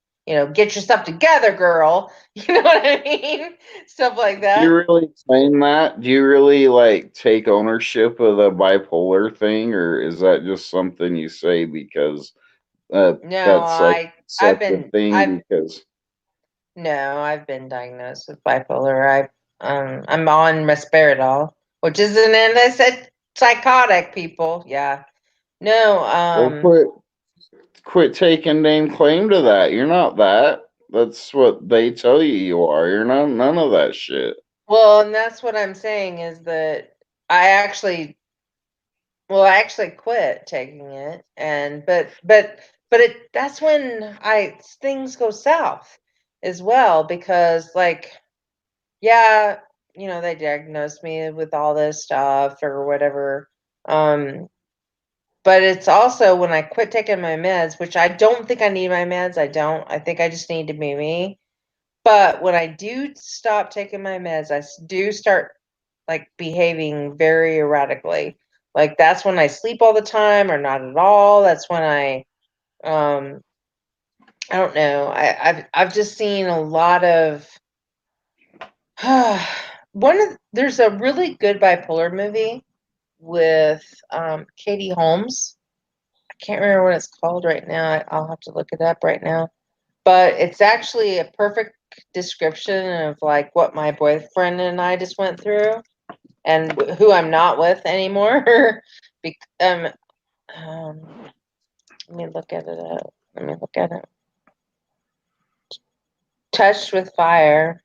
[SPEAKER 1] your stuff together, girl. You know what I mean? Stuff like
[SPEAKER 5] Do you
[SPEAKER 1] that.
[SPEAKER 5] really claim that? Do you really like take ownership of the bipolar thing, or is that just something you say because
[SPEAKER 1] No,
[SPEAKER 5] that's like
[SPEAKER 1] I've
[SPEAKER 5] such a
[SPEAKER 1] been
[SPEAKER 5] thing?
[SPEAKER 1] I've
[SPEAKER 5] Because
[SPEAKER 1] no, I've been diagnosed with bipolar. I'm on risperidol, which is an antipsychotic, people. Yeah. No,
[SPEAKER 5] well, quit taking name claim to that. You're not that. That's what they tell you are. You're not none of that shit.
[SPEAKER 1] well, and that's what I'm saying is that I actually I actually quit taking it, and but that's when I things go south as well, because like, yeah, they diagnosed me with all this stuff or whatever. Um, but it's also when I quit taking my meds, which I don't think I need my meds. I don't. I think I just need to be me. But when I do stop taking my meds, do start like behaving very erratically. Like that's when I sleep all the time or not at all. That's when um I don't know. I've just seen a lot of there's a really good bipolar movie with Katie Holmes. I can't remember what it's called right now. I'll have to look it up right now. But it's actually a perfect description of like what my boyfriend and I just went through, and who I'm not with anymore. Um, let me look at it. Let me look at it. Touched with Fire,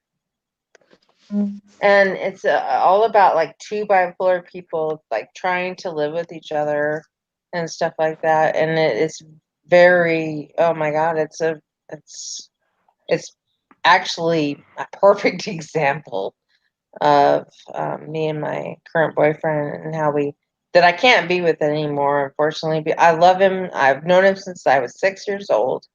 [SPEAKER 1] and it's all about like two bipolar people like trying to live with each other and stuff like that. And it's very, oh my god, it's it's actually a perfect example of me and my current boyfriend and how we that I can't be with anymore, unfortunately. But I love him. I've known him since I was 6 years old,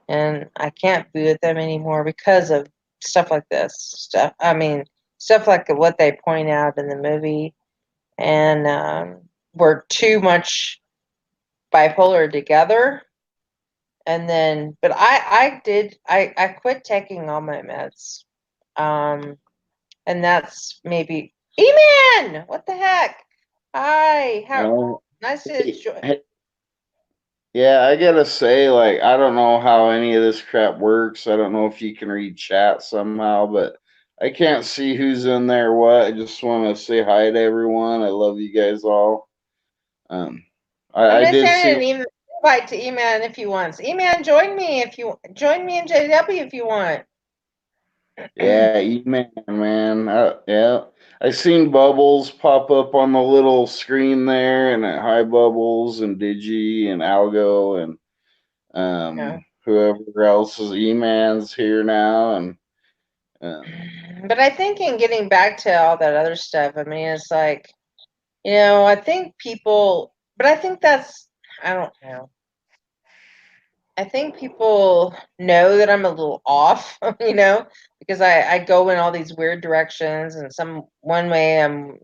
[SPEAKER 1] and I can't be with him anymore because of stuff like this. Stuff. I mean, stuff like what they point out in the movie, and we're too much. bipolar together. And then, but I quit taking all my meds. And that's maybe, Eman, what the heck? Hi,
[SPEAKER 5] Well,
[SPEAKER 1] nice to join.
[SPEAKER 5] yeah, I gotta say, like, I don't know how any of this crap works. I don't know if you can read chat somehow, but I can't see who's in there. What? I just want to say hi to everyone. I love you guys all. Um,
[SPEAKER 1] I'm
[SPEAKER 5] I
[SPEAKER 1] gonna
[SPEAKER 5] did see.
[SPEAKER 1] send an invite to Eman if he wants. Eman, join me in JW if you want.
[SPEAKER 5] Yeah, E-Man, man. Yeah, I seen Bubbles pop up on the little screen there, and Hi Bubbles and Digi and Algo and
[SPEAKER 1] Yeah.
[SPEAKER 5] whoever else is E-Man's here now, and um,
[SPEAKER 1] But I think in getting back to all that other stuff, I mean, it's like, I think people, but I think I don't know. I think people know that I'm a little off, because I go in all these weird directions, and one way I'm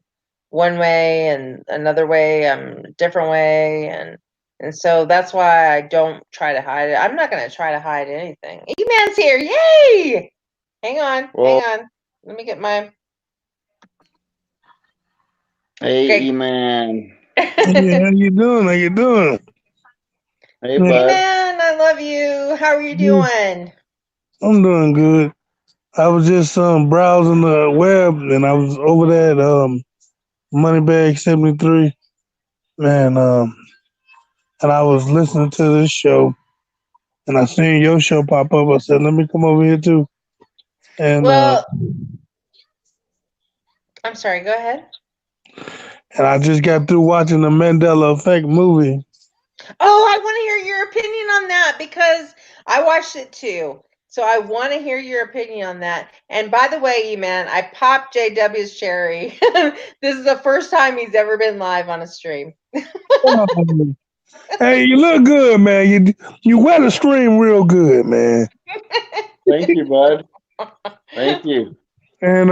[SPEAKER 1] one way and another way I'm a different way, and so that's why I don't try to hide it. I'm not going to try to hide anything. E-Man's here. Yay! Hang on.
[SPEAKER 5] well,
[SPEAKER 1] Let me get my
[SPEAKER 5] hey
[SPEAKER 1] okay.
[SPEAKER 5] E-Man,
[SPEAKER 6] Hey, how you doing? How you doing?
[SPEAKER 5] hey
[SPEAKER 6] Yeah,
[SPEAKER 5] bud.
[SPEAKER 1] E-Man, I love you. How are you doing?
[SPEAKER 6] I'm doing good. I was just browsing the web and I was over there at Moneybag 73 and and I was listening to this show and I seen your show pop up. I said, let me come over here too. And
[SPEAKER 1] Well, I'm sorry. Go ahead.
[SPEAKER 6] I just got through watching the Mandela Effect movie.
[SPEAKER 1] Oh, I want to hear your opinion on that because I watched it too. So I want to hear your opinion on that. And by the way, man, I popped JW's cherry. This is the first time he's ever been live on a stream.
[SPEAKER 6] Hey, you look good, man. You wear the stream real good, man.
[SPEAKER 5] Thank you, bud. Thank you.
[SPEAKER 6] And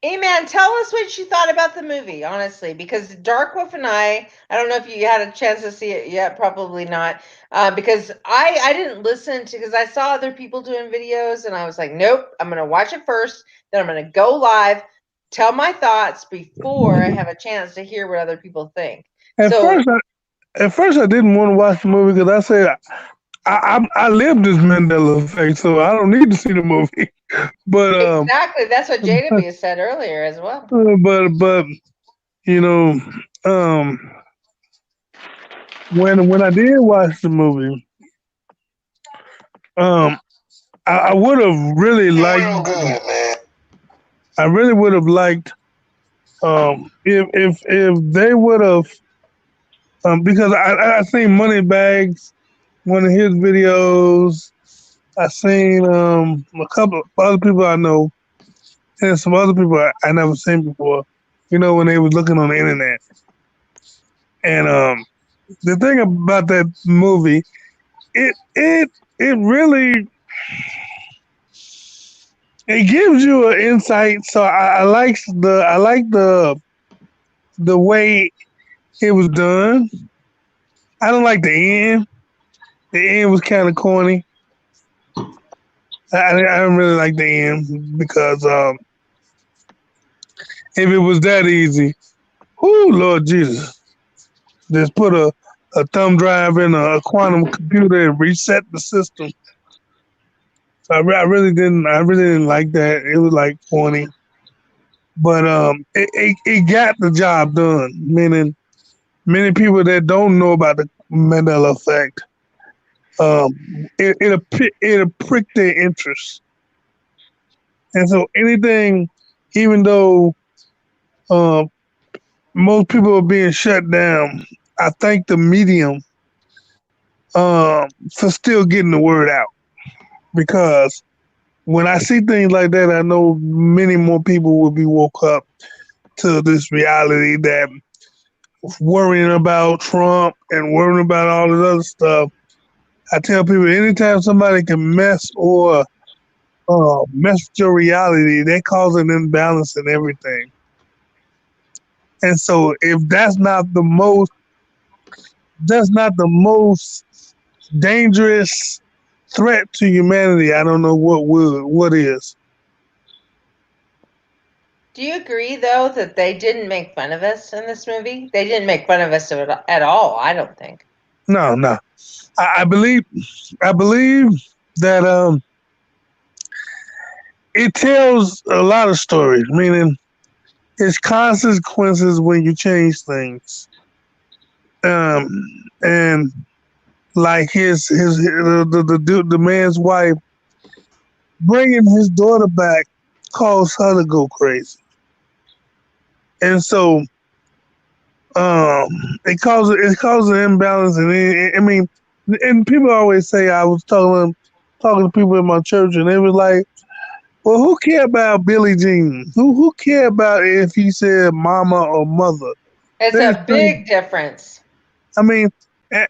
[SPEAKER 1] Hey man, tell us what you thought about the movie, honestly, because Darkwolf and I don't know if you had a chance to see it yet, probably not, because I didn't listen to, because I saw other people doing videos and I was like, nope, I'm going to watch it first, then I'm going to go live, tell my thoughts before I have a chance to hear what other people think.
[SPEAKER 6] at
[SPEAKER 1] So
[SPEAKER 6] first, at first I didn't want to watch the movie because I said I lived this Mandela effect, so I don't need to see the movie. But
[SPEAKER 1] exactly, that's what JW said earlier as well.
[SPEAKER 6] but you know, um, when I did watch the movie, um, I would have really liked. I really would have liked if they would have because I seen Moneybags, one of his videos. I seen a couple of other people I know and some other people I never seen before. You know, when they was looking on the internet. And the thing about that movie, it really it gives you an insight. So I like the way it was done. I don't like the end. The end was kind of corny. I don't really like the end because if it was that easy, oh Lord Jesus, just put a thumb drive in a quantum computer and reset the system. So I really didn't. I really didn't like that. It was like corny, but it got the job done. Meaning, many people that don't know about the Mandela effect, it'll prick their interest. And so anything, even though uh, most people are being shut down, I thank the medium for still getting the word out because when I see things like that, I know many more people will be woke up to this reality that worrying about Trump and worrying about all this other stuff. I tell people anytime somebody can mess with your reality, they cause an imbalance in everything. And so if that's not the most that's not the most dangerous threat to humanity, I don't know what would. What is?
[SPEAKER 1] Do you agree, though, that they didn't make fun of us in this movie? They didn't make fun of us at all, I don't think.
[SPEAKER 6] No, no. I believe. I believe that it tells a lot of stories. Meaning, it's consequences when you change things. Um, and like the man's wife bringing his daughter back caused her to go crazy, and so it causes an imbalance. And I mean, and people always say I was talking to people in my church, and they were like, "Well, who care about Billie Jean? Who care about if he said mama or mother?"
[SPEAKER 1] It's
[SPEAKER 6] They
[SPEAKER 1] a
[SPEAKER 6] say,
[SPEAKER 1] big difference.
[SPEAKER 6] I mean,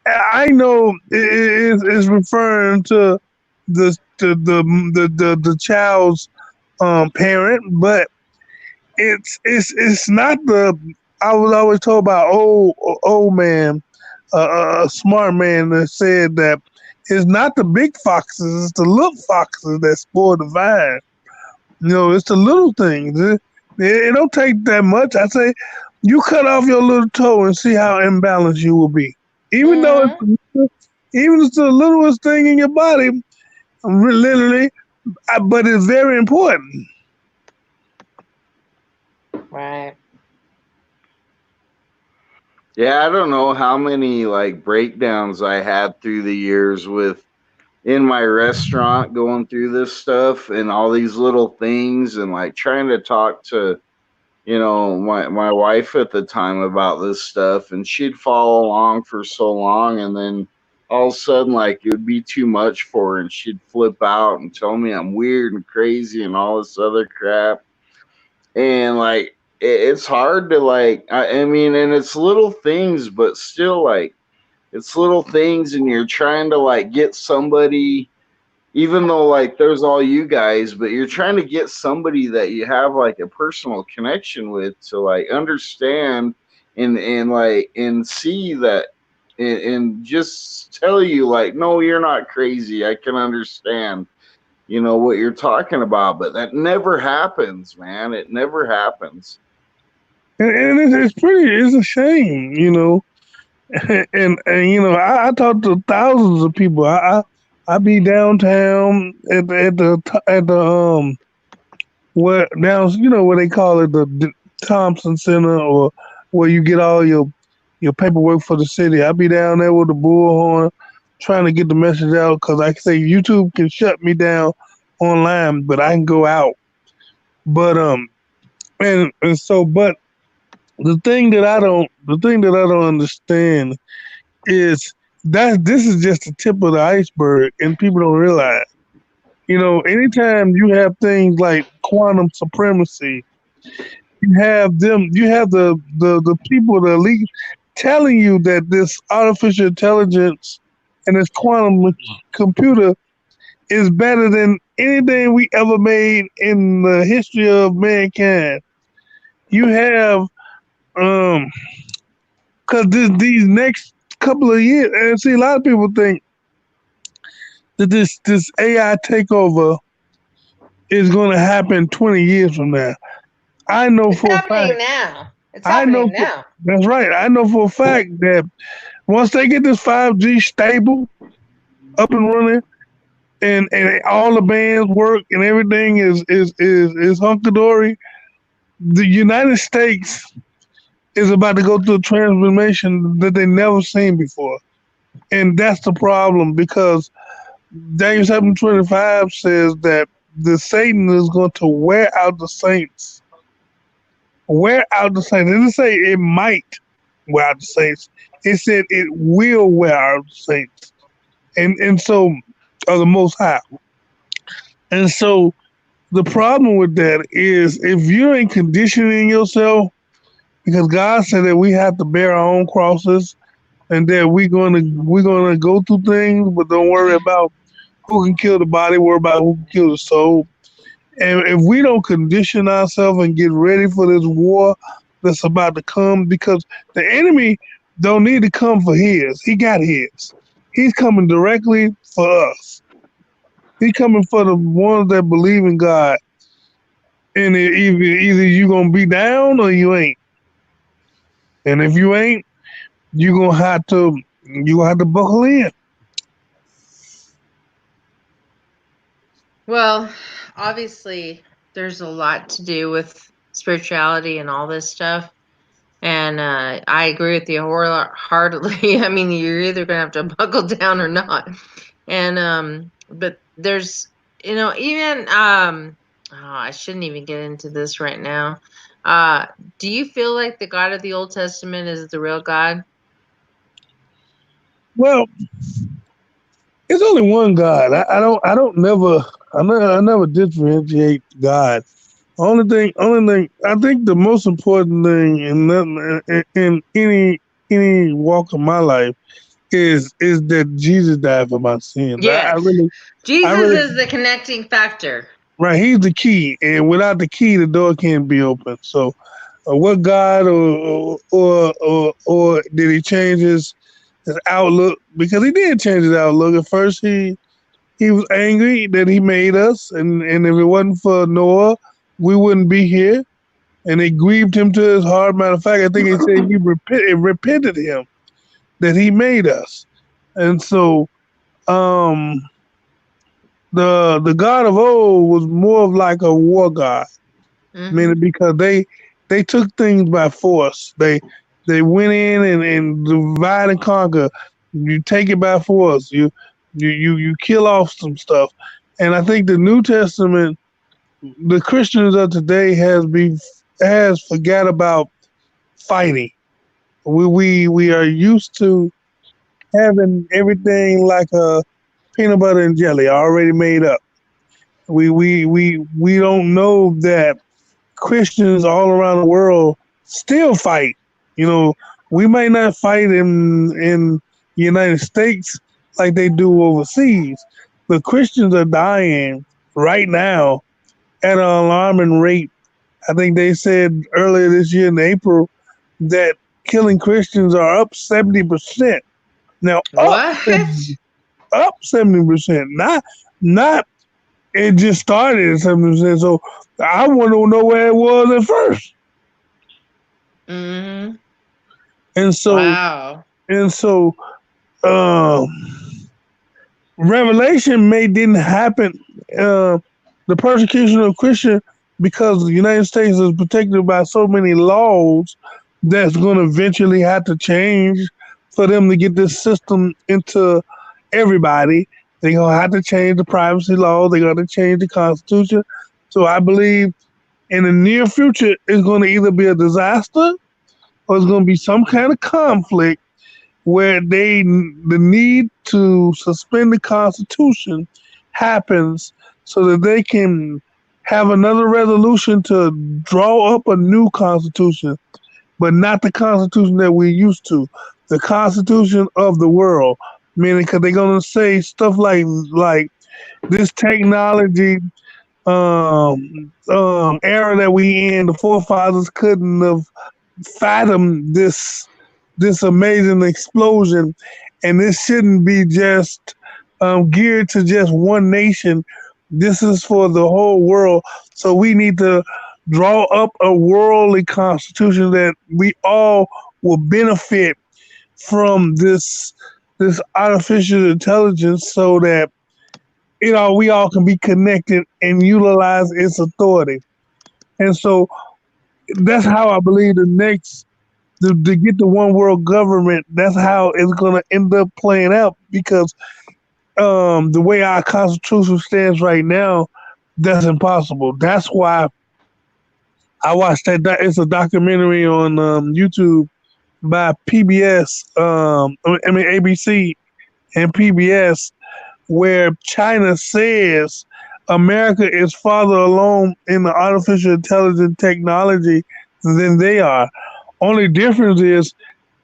[SPEAKER 6] I know it's referring to the child's parent, but it's not the. I was always told by old man, a smart man that said that it's not the big foxes, it's the little foxes that spoil the vine. It's the little things. It don't take that much. I say, you cut off your little toe and see how imbalanced you will be. Even though
[SPEAKER 1] Hmm.
[SPEAKER 6] even if it's the littlest thing in your body, literally, but it's very important.
[SPEAKER 1] Right.
[SPEAKER 5] Yeah, I don't know how many like breakdowns I had through the years with in my restaurant going through this stuff and all these little things and like trying to talk to my wife at the time about this stuff, and she'd follow along for so long, and then all of a sudden like it would be too much for her and she'd flip out and tell me I'm weird and crazy and all this other crap. And like it's hard to like I mean, and it's little things but still like it's little things, and you're trying to like get somebody, even though like there's all you guys, but you're trying to get somebody that you have like a personal connection with to like understand and like and see that and just tell you like, no, you're not crazy, I can understand what you're talking about. But that never happens, man. It never happens.
[SPEAKER 6] And it's a shame, and I talk to thousands of people. I be downtown at the where now where they call it the Thompson Center, or where you get all your paperwork for the city. I be down there with the bullhorn trying to get the message out, because like I say, YouTube can shut me down online, but I can go out. But and so but the thing that I don't understand is that this is just the tip of the iceberg, and people don't realize. Anytime you have things like quantum supremacy, you have the people, the elite, telling you that this artificial intelligence and this quantum computer is better than anything we ever made in the history of mankind. You have um because these next couple of years, and see, a lot of people think that this AI takeover is going to happen 20 years from now. I know
[SPEAKER 1] It's
[SPEAKER 6] for a fact.
[SPEAKER 1] happening now. It's
[SPEAKER 6] I know
[SPEAKER 1] happening
[SPEAKER 6] for
[SPEAKER 1] now.
[SPEAKER 6] That's right. I know for a fact that once they get this 5G stable, up and running, and all the bands work and everything is hunky dory, the United States is about to go through a transformation that they never seen before. And that's the problem, because Daniel 7:25 says that the Satan is going to wear out the saints. Wear out the saints. It didn't say it might wear out the saints. It said it will wear out the saints. And so, of the Most High. And so the problem with that is, if you ain't conditioning yourself, because God said that we have to bear our own crosses, and that we're gonna go through things, but don't worry about who can kill the body, worry about who can kill the soul. And if we don't condition ourselves and get ready for this war that's about to come, because the enemy don't need to come for his. He got his. He's coming directly for us. He's coming for the ones that believe in God. And either you gonna be down or you ain't. And if you ain't, you gonna have to buckle in.
[SPEAKER 1] Well, obviously, there's a lot to do with spirituality and all this stuff. And I agree with you wholeheartedly. I mean, you're either going to have to buckle down or not. And, but there's, even, I shouldn't even get into this right now. Do you feel like the God of the Old Testament is the real God?
[SPEAKER 6] Well, it's only one God. I never differentiate God. Only thing, I think the most important thing in any walk of my life is that Jesus died for my sins.
[SPEAKER 1] Yes.
[SPEAKER 6] I
[SPEAKER 1] Jesus
[SPEAKER 6] really,
[SPEAKER 1] is the connecting factor.
[SPEAKER 6] right. He's the key, and without the key, the door can't be open. So, what God or did he change his outlook? Because he did change his outlook. At first, he was angry that he made us, and if it wasn't for Noah, we wouldn't be here. And it grieved him to his heart. Matter of fact, I think he said it repented him that he made us. And so, um, the God of old was more of like a war god,
[SPEAKER 1] Hmm.
[SPEAKER 6] meaning because they took things by force. They went in and divide and conquer. You take it by force. You kill off some stuff. And I think the New Testament, the Christians of today has forgot about fighting. We are used to having everything like a peanut butter and jelly already made up. We don't know that Christians all around the world still fight. You know, we might not fight in the United States like they do overseas, but Christians are dying right now at an alarming rate. I think they said earlier this year in April that killing Christians are up 70%. Now
[SPEAKER 1] What?
[SPEAKER 6] up 70%. Not it just started at 70%. So I want to know where it was at first.
[SPEAKER 1] Hmm.
[SPEAKER 6] And so
[SPEAKER 1] Wow.
[SPEAKER 6] and so um Revelation may didn't happen uh the persecution of Christian because the United States is protected by so many laws that's gonna eventually have to change for them to get this system into everybody. They're gonna have to change the privacy law, they're gonna change the constitution. So I believe in the near future it's gonna either be a disaster or it's gonna be some kind of conflict where the need to suspend the Constitution happens so that they can have another resolution to draw up a new Constitution, but not the Constitution that we're used to, the Constitution of the world. Meaning, because they're gonna say stuff like this technology era that we in, the forefathers couldn't have fathom this amazing explosion, and this shouldn't be just geared to just one nation. This is for the whole world. So we need to draw up a worldly constitution that we all will benefit from this artificial intelligence, so that we all can be connected and utilize its authority. And so that's how I believe the next to get the one world government, that's how it's going to end up playing out because the way our constitution stands right now, that's impossible. That's why I watched that. It's a documentary on YouTube by PBS, I mean ABC and PBS, where China says America is farther along in the artificial intelligence technology than they are. Only difference is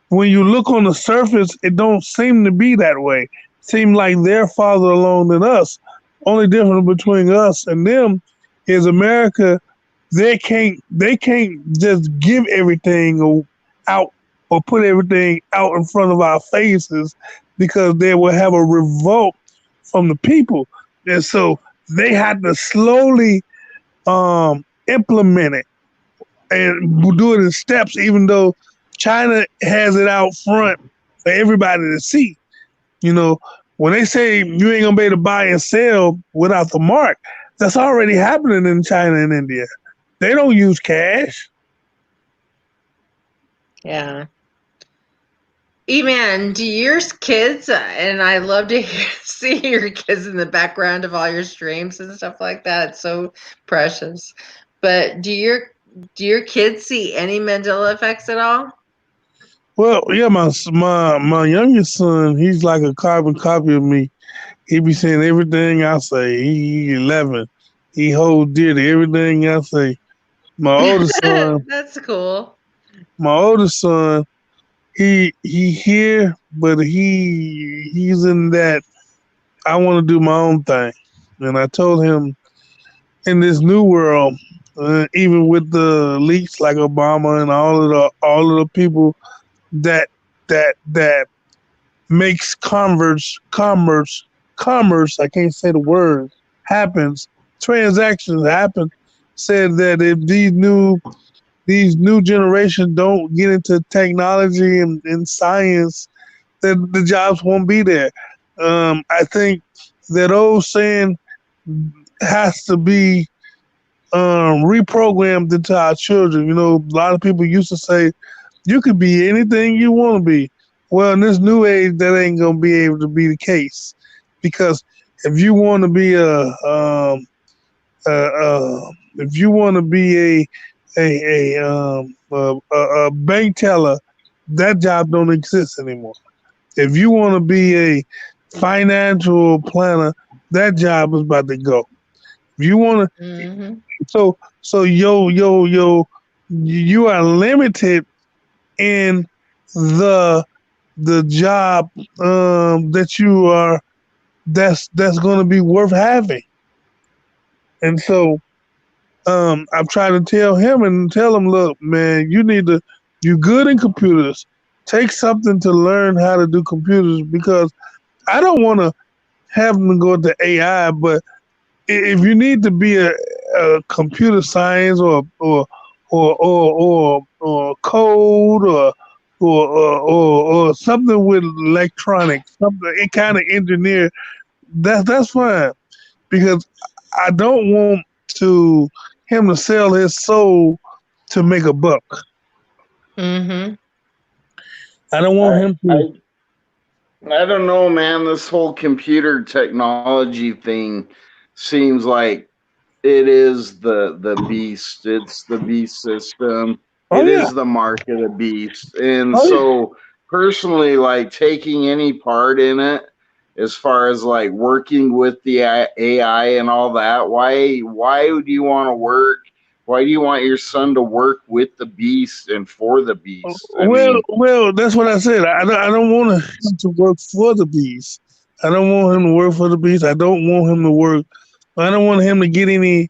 [SPEAKER 6] when you look on the surface, it don't seem to be that way. Seem like they're farther along than us. Only difference between us and them is America. They can't just give everything out. or put everything out in front of our faces because they will have a revolt from the people. And so they had to slowly implement it and do it in steps, even though China has it out front for everybody to see. You know, when they say you ain't gonna be able to buy and sell without the mark, that's already happening in China and India. They don't use cash.
[SPEAKER 1] Yeah. Eman, do your kids, and I love to see your kids in the background of all your streams and stuff like that. It's so precious. But do your kids see any Mandela effects at all?
[SPEAKER 6] Well, yeah, my youngest son, he's like a carbon copy of me. He be saying everything I say. He 11. He holds dear to everything I say. My oldest son,
[SPEAKER 1] That's cool.
[SPEAKER 6] my oldest son, he here, but he's in that I want to do my own thing. And I told him in this new world, even with the leaks like Obama and all of the people that that makes commerce. I can't say the word happens. Transactions happen. Said that if these new generations don't get into technology and science, that the jobs won't be there. I think that old saying has to be reprogrammed into our children. You know, a lot of people used to say you could be anything you want to be. Well, in this new age, that ain't gonna be able to be the case because if you want to be if you want to be a bank teller, that job don't exist anymore. If you want to be a financial planner, that job is about to go. If you want to,
[SPEAKER 1] Hmm.
[SPEAKER 6] so you are limited in the the job that you are that's going to be worth having. And so I'm trying to tell him and tell him, look, man, you good in computers. Take something to learn how to do computers because I don't want to have them to go to AI, but if you need to be a computer science or code or something with electronics, something kind of engineer, that's fine because I don't want to him to sell his soul to make a buck.
[SPEAKER 1] Hmm.
[SPEAKER 6] I don't want
[SPEAKER 5] I
[SPEAKER 6] him to.
[SPEAKER 5] I I don't know, man. This whole computer technology thing seems like it is the beast. It's the beast system.
[SPEAKER 6] Oh
[SPEAKER 5] It
[SPEAKER 6] yeah,
[SPEAKER 5] is the mark of the beast. And
[SPEAKER 6] oh yeah.
[SPEAKER 5] so personally, like taking any part in it as far as like working with the AI and all that, why do you want to work? Why do you want your son to work with the beast and for the beast? I mean,
[SPEAKER 6] Well, that's what I said. I don't want him to work for the beast. I don't want him to work for the beast. I don't want him to work. I don't want him to get any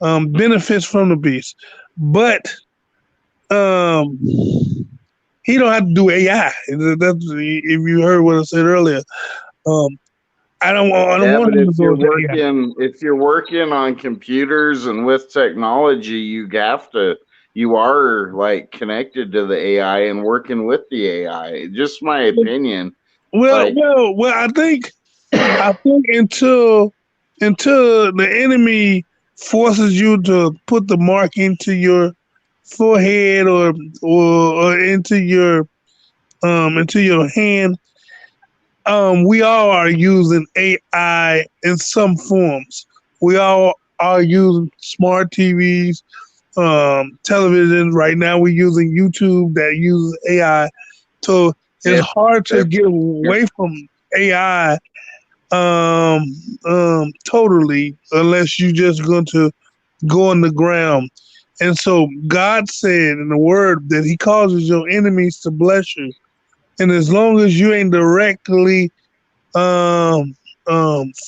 [SPEAKER 6] benefits from the beast. But um, he don't have to do AI. That's if you heard what I said earlier. Um, I don't
[SPEAKER 5] yeah,
[SPEAKER 6] want
[SPEAKER 5] but
[SPEAKER 6] him to go to AI.
[SPEAKER 5] if you're working on computers and with technology, you are like connected to the AI and working with the AI. Just my opinion. Like,
[SPEAKER 6] I think until the enemy forces you to put the mark into your forehead or into your hand, we all are using AI in some forms. We all are using smart TVs, television. Right now, we're using YouTube that uses AI. So it's
[SPEAKER 5] if
[SPEAKER 6] hard to
[SPEAKER 5] if
[SPEAKER 6] get
[SPEAKER 5] if
[SPEAKER 6] away from AI totally unless you're just going to go on the ground. And so God said in the word that he causes your enemies to bless you. And as long as you ain't directly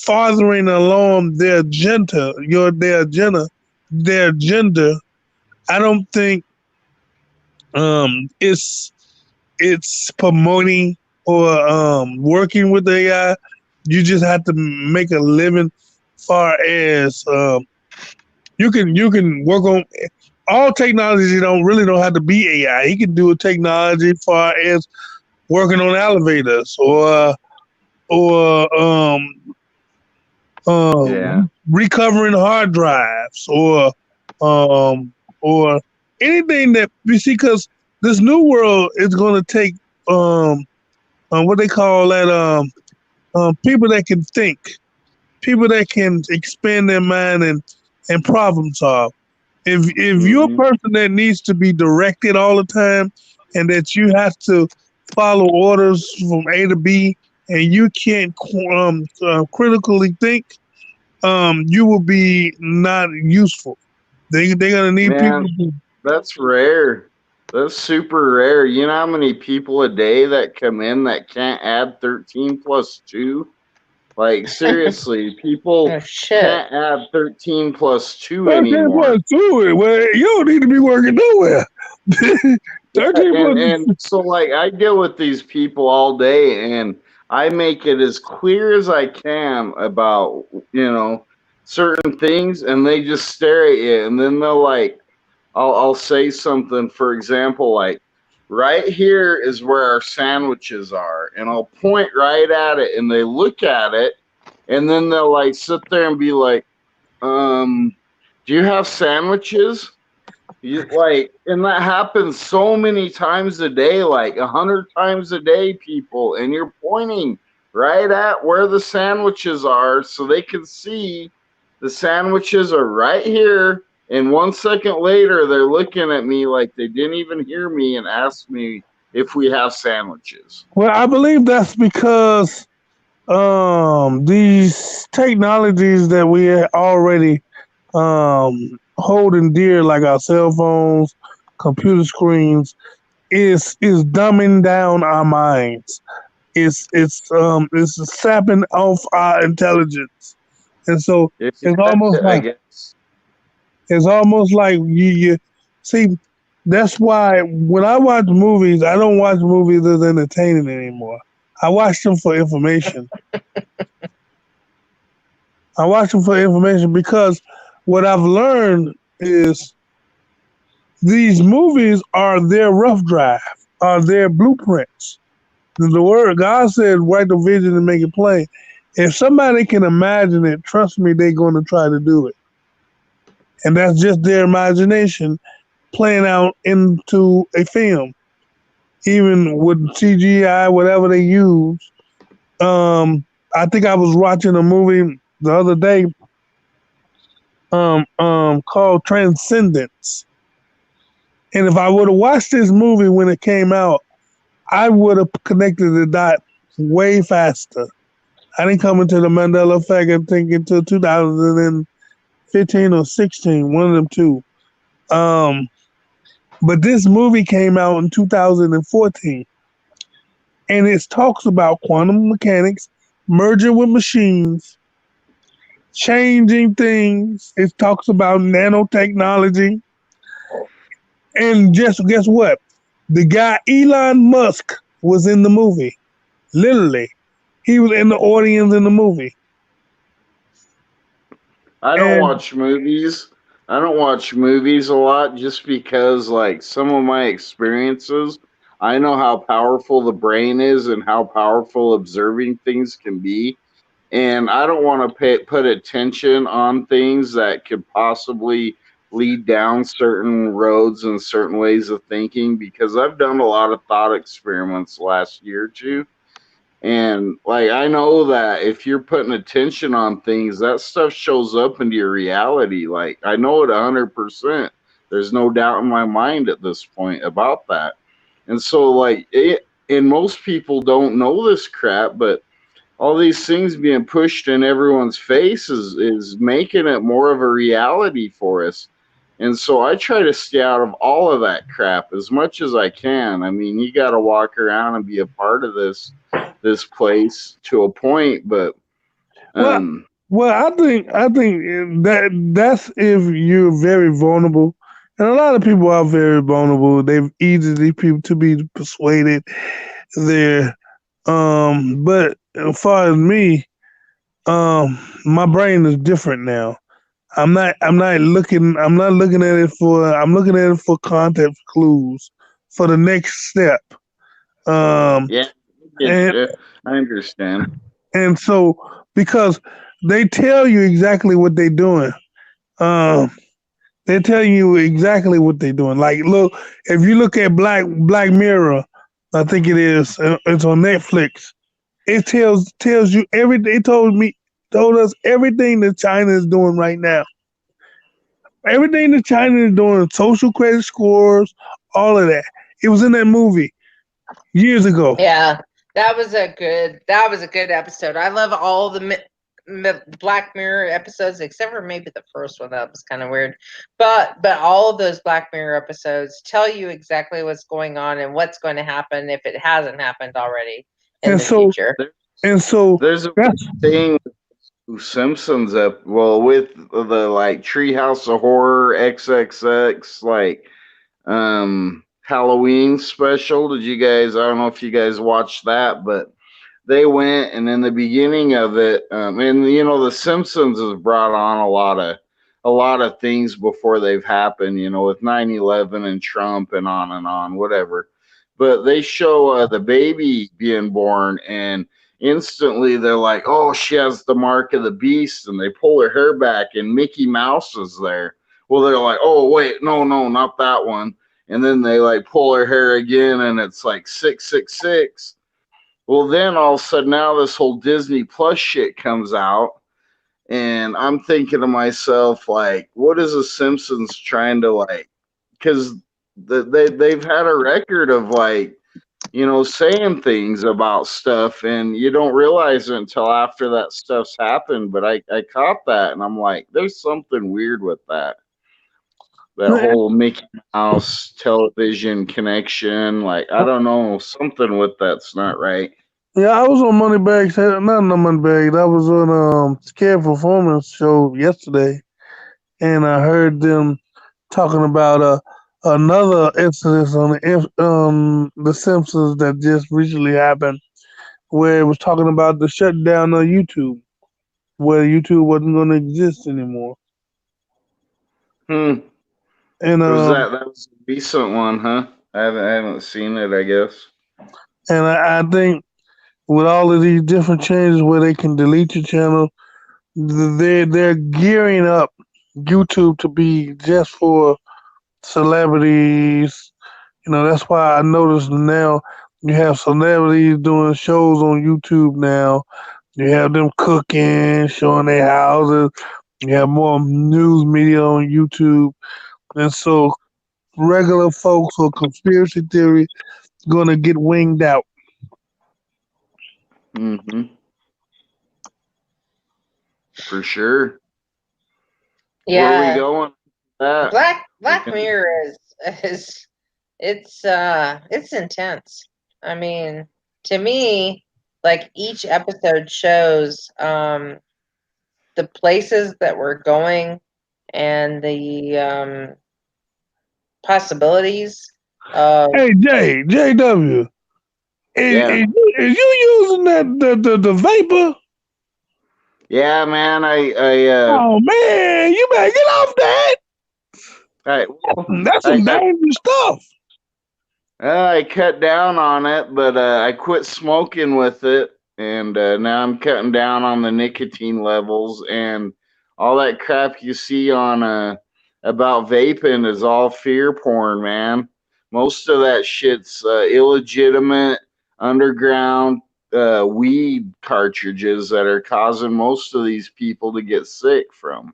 [SPEAKER 6] fathering along their agenda, I don't think it's it's promoting or working with AI. You just have to make a living. Far as you can work on all technology. Don't have to be AI. He can do a technology far as working on elevators or
[SPEAKER 5] Yeah.
[SPEAKER 6] recovering hard drives um, or anything that you see. Because this new world is going to take um, what they call that people that can think, people that can expand their mind and problem solve. If you're a
[SPEAKER 5] Hmm.
[SPEAKER 6] person that needs to be directed all the time and that you have to follow orders from A to B and you can't critically think, you will be not useful. They're gonna need people
[SPEAKER 5] Man,
[SPEAKER 6] to.
[SPEAKER 5] that's rare. That's super rare. You know how many people a day that come in that can't add 13 plus 2? Like, seriously,
[SPEAKER 1] Oh,
[SPEAKER 5] people
[SPEAKER 1] shit.
[SPEAKER 5] can't add 13 plus 2
[SPEAKER 6] 13
[SPEAKER 5] anymore.
[SPEAKER 6] plus 2, well, you don't need to be working nowhere.
[SPEAKER 5] Yeah,
[SPEAKER 6] 13
[SPEAKER 5] and
[SPEAKER 6] plus.
[SPEAKER 5] so like I deal with these people all day, and I make it as clear as I can about certain things, and they just stare at you, and then they'll like I'll say something, for example, like right here is where our sandwiches are, and I'll point right at it, and they look at it, and then they'll like sit there and be like, do you have sandwiches? And that happens so many times a day, like 100 times a day, people, and you're pointing right at where the sandwiches are so they can see the sandwiches are right here. And 1 second later, they're looking at me like they didn't even hear me and ask me if we have sandwiches.
[SPEAKER 6] Well, I believe that's because these technologies that we already holding dear, like our cell phones, computer screens, is dumbing down our minds. It's sapping off our intelligence, and so
[SPEAKER 5] If you
[SPEAKER 6] it's
[SPEAKER 5] let
[SPEAKER 6] almost
[SPEAKER 5] it, I
[SPEAKER 6] like
[SPEAKER 5] guess.
[SPEAKER 6] it's almost like you see. That's why when I watch movies, I don't watch movies as entertaining anymore. I watch them for information. I watch them for information because what I've learned is these movies are their rough draft, are their blueprints. The word God said, write the vision and make it plain. If somebody can imagine it, trust me, they're going to try to do it. And that's just their imagination playing out into a film, even with CGI, whatever they use. I think I was watching a movie the other day called Transcendence. And if I would have watched this movie when it came out, I would have connected the dot way faster. I didn't come into the Mandela effect, I think, until 2015 or 16, one of them two. Um, but this movie came out in 2014, and it talks about quantum mechanics, merging with machines, changing things. It talks about nanotechnology. And just guess what? The guy Elon Musk was in the movie. Literally, he was in the audience in the movie.
[SPEAKER 5] I don't
[SPEAKER 6] And
[SPEAKER 5] watch movies. I don't watch movies a lot just because, like, some of my experiences, I know how powerful the brain is and how powerful observing things can be. And I don't want to put attention on things that could possibly lead down certain roads and certain ways of thinking because I've done a lot of thought experiments last year or two, and like I know that if you're putting attention on things, that stuff shows up into your reality. Like I know it 100%. There's no doubt in my mind at this point about that. And so and most people don't know this crap, but all these things being pushed in everyone's face is making it more of a reality for us. And so I try to stay out of all of that crap as much as I can. I mean, you got to walk around and be a part of this place to a point, but
[SPEAKER 6] well,
[SPEAKER 5] um
[SPEAKER 6] well, I think that that's if you're very vulnerable And a lot of people are very vulnerable. They've easily people to be persuaded. There, but as far as me, my brain is different now. I'm not looking at it for. I'm looking at it for context clues for the next step. Um,
[SPEAKER 5] Yeah,
[SPEAKER 6] and
[SPEAKER 5] I understand.
[SPEAKER 6] and so because they tell you exactly what they're doing. Um, they tell you exactly what they're doing. Like, look, if you look at Black Mirror, I think it is. It's on Netflix. It tells you everything. It told us everything that China is doing right now. Everything that China is doing, social credit scores, all of that. It was in that movie years ago.
[SPEAKER 1] Yeah, that was a good episode. I love all the Black Mirror episodes except for maybe the first one that was kind of weird. But all of those Black Mirror episodes tell you exactly what's going on and what's going to happen if it hasn't happened already in
[SPEAKER 6] And
[SPEAKER 1] the
[SPEAKER 6] so
[SPEAKER 1] future.
[SPEAKER 6] and so
[SPEAKER 5] There's a
[SPEAKER 6] that's
[SPEAKER 5] thing with Simpsons up well with the like Treehouse of Horror XXX Halloween special. Did you guys? I don't know if you guys watched that, but they went and in the beginning of it, and you know the Simpsons has brought on a lot of things before they've happened. You know, with 9/11 and Trump and on, whatever. But they show the baby being born, and instantly they're like, "Oh, she has the mark of the beast," and they pull her hair back, and Mickey Mouse is there. Well, they're like, "Oh, wait, no, no, not that one." And then they like pull her hair again, and it's like 666. Well, then all of a sudden now this whole Disney Plus shit comes out, and I'm thinking to myself like, what is the Simpsons trying to like? Because they've had a record of like saying things about stuff, and you don't realize it until after that stuff's happened. But I caught that, and I'm like, there's something weird with that whole Mickey Mouse television connection. Like I don't know, something with that's not right.
[SPEAKER 6] yeah. I was on Moneybags, not on Moneybags. I was on Scared Performance show yesterday, and I heard them talking about another incident on the Simpsons that just recently happened, where it was talking about the shutdown of YouTube, where YouTube wasn't going to exist anymore.
[SPEAKER 5] Hmm.
[SPEAKER 6] And
[SPEAKER 5] Was that was a recent one, huh? I haven't seen it, I guess.
[SPEAKER 6] I think with all of these different changes where they can delete your channel, they're gearing up YouTube to be just for celebrities. You know, that's why I noticed now you have celebrities doing shows on YouTube now. You have them cooking, showing their houses. You have more news media on YouTube. And so regular folks or conspiracy theory gonna get winged out.
[SPEAKER 5] Mm-hmm. For sure. Where are we
[SPEAKER 1] Yeah,
[SPEAKER 5] going with that?
[SPEAKER 1] Black Mirror is it's intense. I mean, to me, like each episode shows the places that we're going and the possibilities of
[SPEAKER 6] Hey JW,
[SPEAKER 5] Yeah.
[SPEAKER 6] is you using the vapor?
[SPEAKER 5] Yeah, man.
[SPEAKER 6] Oh man, you better get off that.
[SPEAKER 5] I
[SPEAKER 6] That's
[SPEAKER 5] I
[SPEAKER 6] some dangerous stuff.
[SPEAKER 5] I cut down on it, but I quit smoking with it, and now I'm cutting down on the nicotine levels and all that crap you see on about vaping is all fear porn, man. Most of that shit's illegitimate underground weed cartridges that are causing most of these people to get sick from.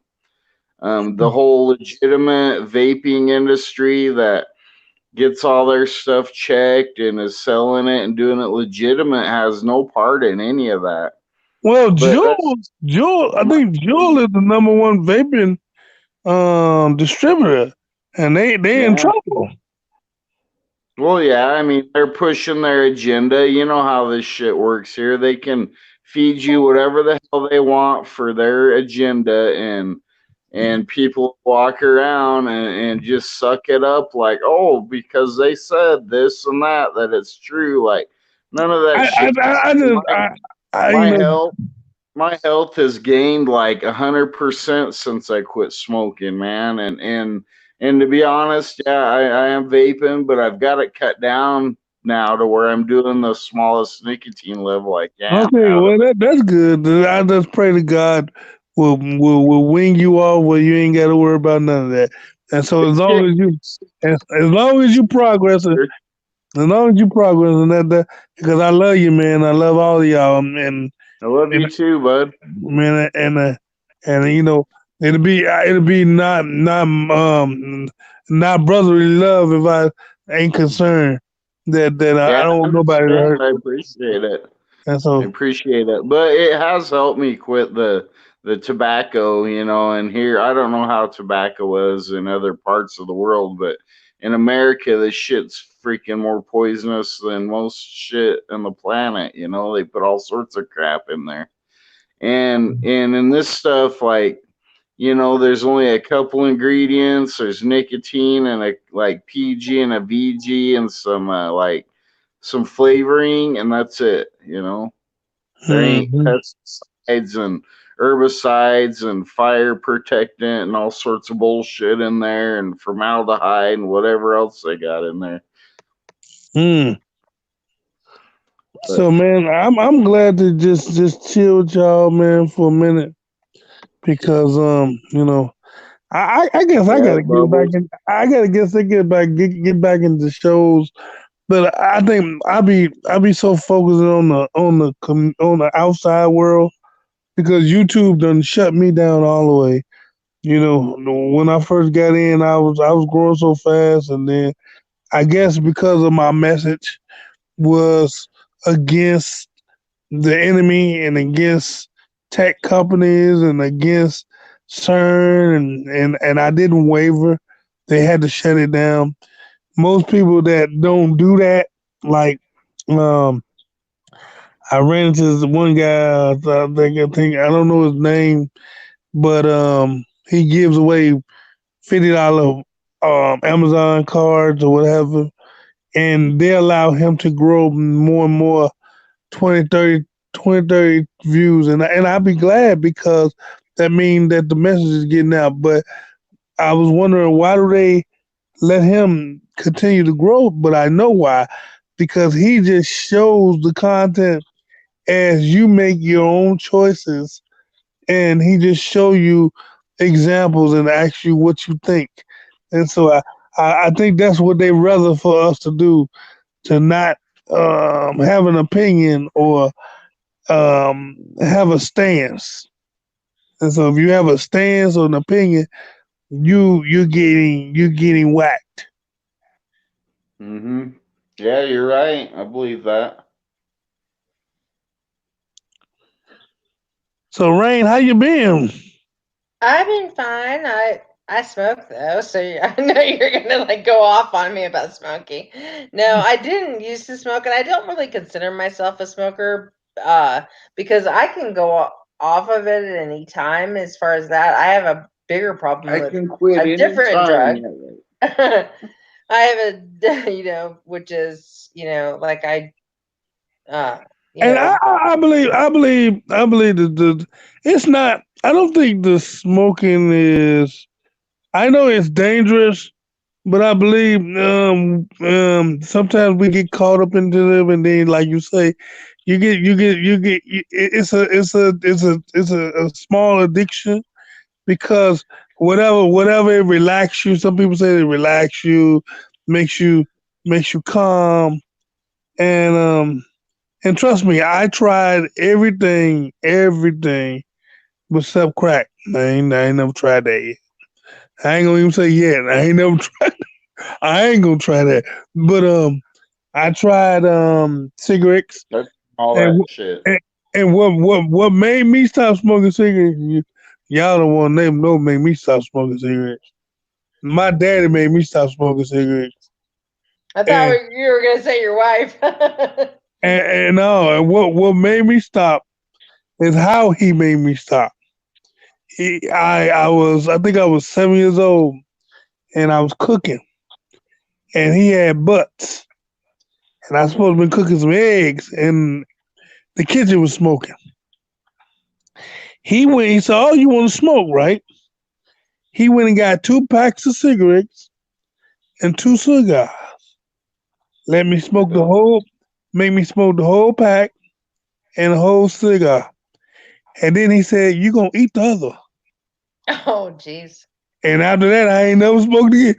[SPEAKER 5] The whole legitimate vaping industry that gets all their stuff checked and is selling it and doing it legitimate has no part in any of that.
[SPEAKER 6] Well,
[SPEAKER 5] But that's
[SPEAKER 6] I think Juul is the number one vaping distributor, and they in
[SPEAKER 5] yeah.
[SPEAKER 6] trouble.
[SPEAKER 5] Well, yeah. I mean, they're pushing their agenda. You know how this shit works here. They can feed you whatever the hell they want for their agenda, and and people walk around and just suck it up like, oh, because they said this and that it's true. Like none of that shit.
[SPEAKER 6] I just, you
[SPEAKER 5] My
[SPEAKER 6] know,
[SPEAKER 5] health, my health has gained like 100% since I quit smoking, man. And to be honest, yeah, I am vaping, but I've got it cut down now to where I'm doing the smallest nicotine level I can
[SPEAKER 6] okay,
[SPEAKER 5] out of
[SPEAKER 6] well
[SPEAKER 5] it.
[SPEAKER 6] that's good. I just pray to God will wing you off where you ain't got to worry about none of that. And so as long as you progress, as long as you progress and that because I love you, man. I love all of y'all,
[SPEAKER 5] I love
[SPEAKER 6] and
[SPEAKER 5] you too, bud.
[SPEAKER 6] man, and you know it'll be not brotherly love if I ain't concerned that I
[SPEAKER 5] Yeah,
[SPEAKER 6] don't
[SPEAKER 5] I
[SPEAKER 6] want nobody to
[SPEAKER 5] understand.
[SPEAKER 6] hurt.
[SPEAKER 5] I appreciate it.
[SPEAKER 6] And
[SPEAKER 5] I
[SPEAKER 6] so,
[SPEAKER 5] appreciate it, but it has helped me quit the tobacco, you know. And here, I don't know how tobacco is in other parts of the world, but in America, this shit's freaking more poisonous than most shit on the planet. You know, they put all sorts of crap in there, and in this stuff, like, you know, there's only a couple ingredients. There's nicotine and a like PG and a VG and some like some flavoring, and that's it. You know. There ain't
[SPEAKER 6] mhm.
[SPEAKER 5] pesticides and herbicides and fire protectant and all sorts of bullshit in there and formaldehyde and whatever else they got in there.
[SPEAKER 6] Mm.
[SPEAKER 5] But
[SPEAKER 6] So man, I'm glad to just chill with y'all, man, for a minute because you know I guess I
[SPEAKER 5] yeah,
[SPEAKER 6] gotta get back
[SPEAKER 5] Bubbles.
[SPEAKER 6] in. I gotta get back into shows. But I think I be so focused on the outside world because YouTube done shut me down all the way. You know, when I first got in, I was growing so fast, and then I guess because of my message was against the enemy and against tech companies and against CERN and I didn't waver. They had to shut it down. Most people that don't do that, like um, I ran into this one guy. I think I don't know his name, but he gives away $50 Amazon cards or whatever, and they allow him to grow more and more 20, 30, 20, 30 views, and I'd be glad because that means that the message is getting out. But I was wondering why do they let him continue to grow? But I know why, because he just shows the content as you make your own choices, and he just show you examples and ask you what you think. And so I think that's what they rather for us to do, to not have an opinion or have a stance. And so if you have a stance or an opinion, you're getting whacked.
[SPEAKER 5] Mm-hmm. Yeah, you're right. I believe that.
[SPEAKER 6] So Rain, how you been?
[SPEAKER 1] I've been fine. I smoke though, so I know you're gonna like go off on me about smoking. No, I didn't used to smoke, and I don't really consider myself a smoker, because I can go off of it at any time. As far as that, I have a bigger problem
[SPEAKER 5] I
[SPEAKER 1] with
[SPEAKER 5] can quit
[SPEAKER 1] a different
[SPEAKER 5] anytime.
[SPEAKER 1] drug.
[SPEAKER 5] Yeah, right.
[SPEAKER 1] I have a which is like uh, you
[SPEAKER 6] And
[SPEAKER 1] know,
[SPEAKER 6] I believe that it's not. I don't think the smoking is. I know it's dangerous, but I believe sometimes we get caught up into them, and then like you say, it's a small addiction because whatever it relax you. Some people say it relax you, makes you makes you calm, and trust me, I tried everything except crack. I ain't never tried that yet. I ain't gonna even say yet. I ain't never. I ain't gonna try that. But I tried cigarettes,
[SPEAKER 5] That's all
[SPEAKER 6] and
[SPEAKER 5] that
[SPEAKER 6] wh-
[SPEAKER 5] shit.
[SPEAKER 6] and what made me stop smoking cigarettes? Y'all don't want to name no made me stop smoking cigarettes. My daddy made me stop smoking cigarettes,
[SPEAKER 1] I thought
[SPEAKER 6] and
[SPEAKER 1] you were gonna say your wife.
[SPEAKER 6] no, and what made me stop is how he made me stop. I think I was 7 years old, and I was cooking, and he had butts, and I was supposed to be cooking some eggs, and the kitchen was smoking. He went. He said, "Oh, you want to smoke, right?" He went and got 2 packs of cigarettes and 2 cigars. Let me smoke the whole. Make me smoke the whole pack and the whole cigar. And then he said, "You gonna eat the other."
[SPEAKER 1] Oh, jeez.
[SPEAKER 6] And after that, I ain't never smoked again.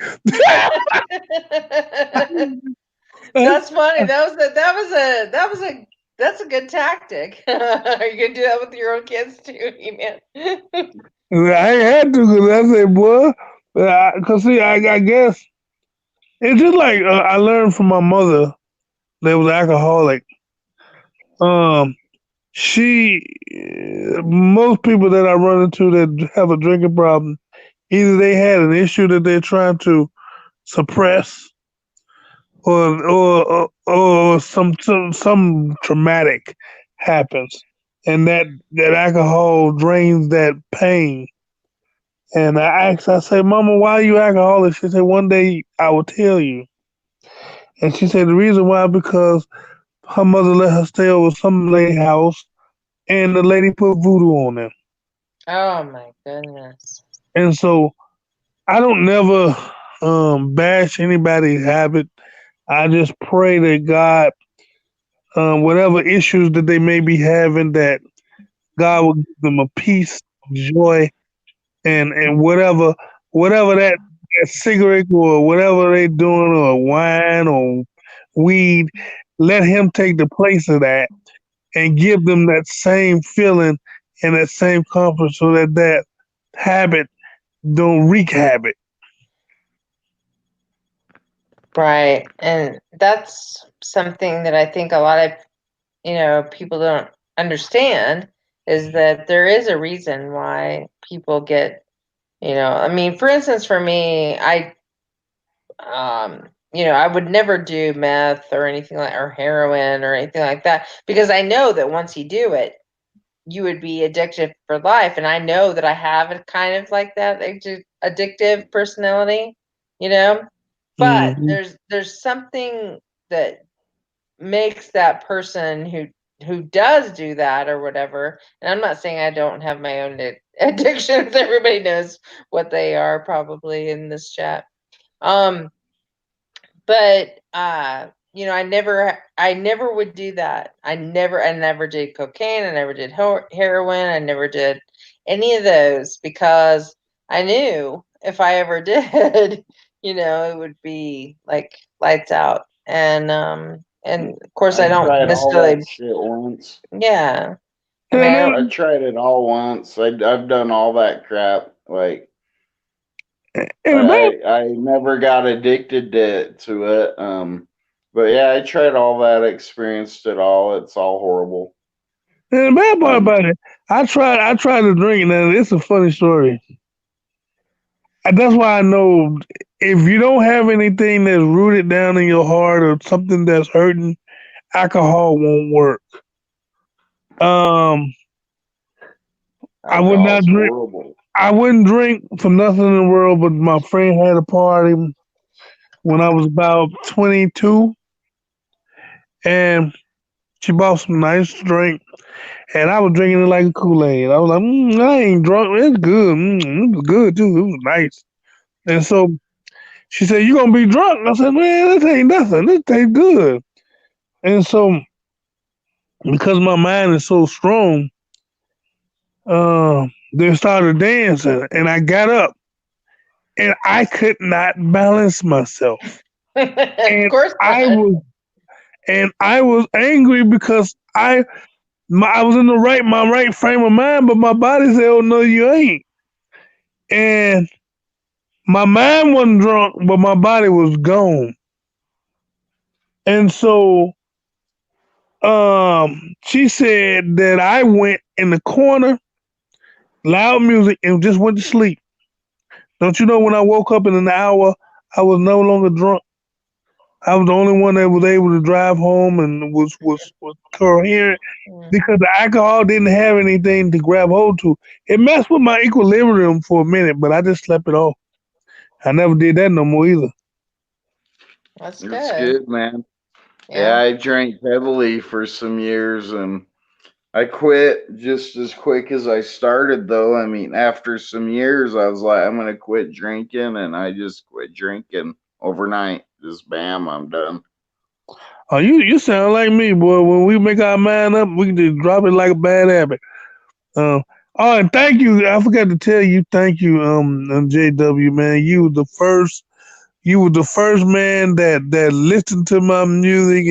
[SPEAKER 1] That's funny. That's a good tactic. Are you gonna do that with your own kids too, man?
[SPEAKER 6] I ain't had to because I said, boy, because see, I guess it's just like I learned from my mother that was alcoholic. Um, she, most people that I run into that have a drinking problem, either they had an issue that they're trying to suppress, or some traumatic happens, and that alcohol drains that pain. And I say, Mama, why are you alcoholic? She said, one day I will tell you. And she said, the reason why, because her mother let her stay over some lady house, and the lady put voodoo on them.
[SPEAKER 1] Oh my goodness.
[SPEAKER 6] And so I don't never bash anybody's habit. I just pray that God, whatever issues that they may be having, that God will give them a peace, joy, and whatever that cigarette or whatever they doing, or wine or weed, let him take the place of that and give them that same feeling and that same comfort, so that habit don't wreak havoc.
[SPEAKER 1] Right. And that's something that I think a lot of, people don't understand, is that there is a reason why people get, I mean, for instance, for me, I would never do meth or anything like, or heroin or anything like that, because I know that once you do it, you would be addicted for life. And I know that I have a kind of like that addictive personality, you know, but
[SPEAKER 6] Mm-hmm.
[SPEAKER 1] there's something that makes that person who does do that or whatever. And I'm not saying I don't have my own addictions. Everybody knows what they are probably in this chat. Um, but I never would do that. I never did cocaine. I never did heroin. I never did any of those, because I knew if I ever did, it would be like lights out. And of course I
[SPEAKER 5] I
[SPEAKER 1] don't
[SPEAKER 5] tried all that
[SPEAKER 1] necessarily.
[SPEAKER 5] shit once.
[SPEAKER 1] Yeah. I mean,
[SPEAKER 6] And
[SPEAKER 1] I
[SPEAKER 5] I
[SPEAKER 1] don't.
[SPEAKER 5] tried it all once. I've done all that crap. Like
[SPEAKER 6] and the bad
[SPEAKER 5] I never got addicted to it. But yeah, I tried all that, experienced it all. It's all horrible.
[SPEAKER 6] and the bad part
[SPEAKER 5] Um,
[SPEAKER 6] about it, I tried to drink, and it's a funny story. And that's why I know, if you don't have anything that's rooted down in your heart or something that's hurting, alcohol won't work. Um, I would not
[SPEAKER 5] Alcohol's
[SPEAKER 6] drink.
[SPEAKER 5] horrible.
[SPEAKER 6] I wouldn't drink for nothing in the world. But my friend had a party when I was about 22, and she bought some nice drink, and I was drinking it like a Kool-Aid. I was like, I ain't drunk. It's good. It was good too. It was nice. And so she said, "You gonna be drunk?" I said, "Man, this ain't nothing. This tastes good." And so, because my mind is so strong, they started dancing, and I got up, and I could not balance myself,
[SPEAKER 1] Of
[SPEAKER 6] and
[SPEAKER 1] course
[SPEAKER 6] I
[SPEAKER 1] not.
[SPEAKER 6] was I was angry because I was in my right frame of mind, but my body said, "Oh no, you ain't." And my mind wasn't drunk, but my body was gone. And so, she said that I went in the corner, loud music, and just went to sleep. Don't you know, when I woke up in an hour, I was no longer drunk. I was the only one that was able to drive home and was coherent
[SPEAKER 1] Mm.
[SPEAKER 6] because the alcohol didn't have anything to grab hold to. It messed with my equilibrium for a minute, but I just slept it off. I never did that no more either.
[SPEAKER 1] That's
[SPEAKER 5] It's
[SPEAKER 1] good.
[SPEAKER 5] good, man. Yeah,
[SPEAKER 1] Yeah.
[SPEAKER 5] I drank heavily for some years and I quit just as quick as I started, though. I mean, after some years, I was like, I'm going to quit drinking, and I just quit drinking overnight. Just bam, I'm done.
[SPEAKER 6] Oh, you sound like me, boy. When we make our mind up, we can just drop it like a bad habit. Um, oh, and thank you. I forgot to tell you, thank you, JW, man. You were the first man that listened to my music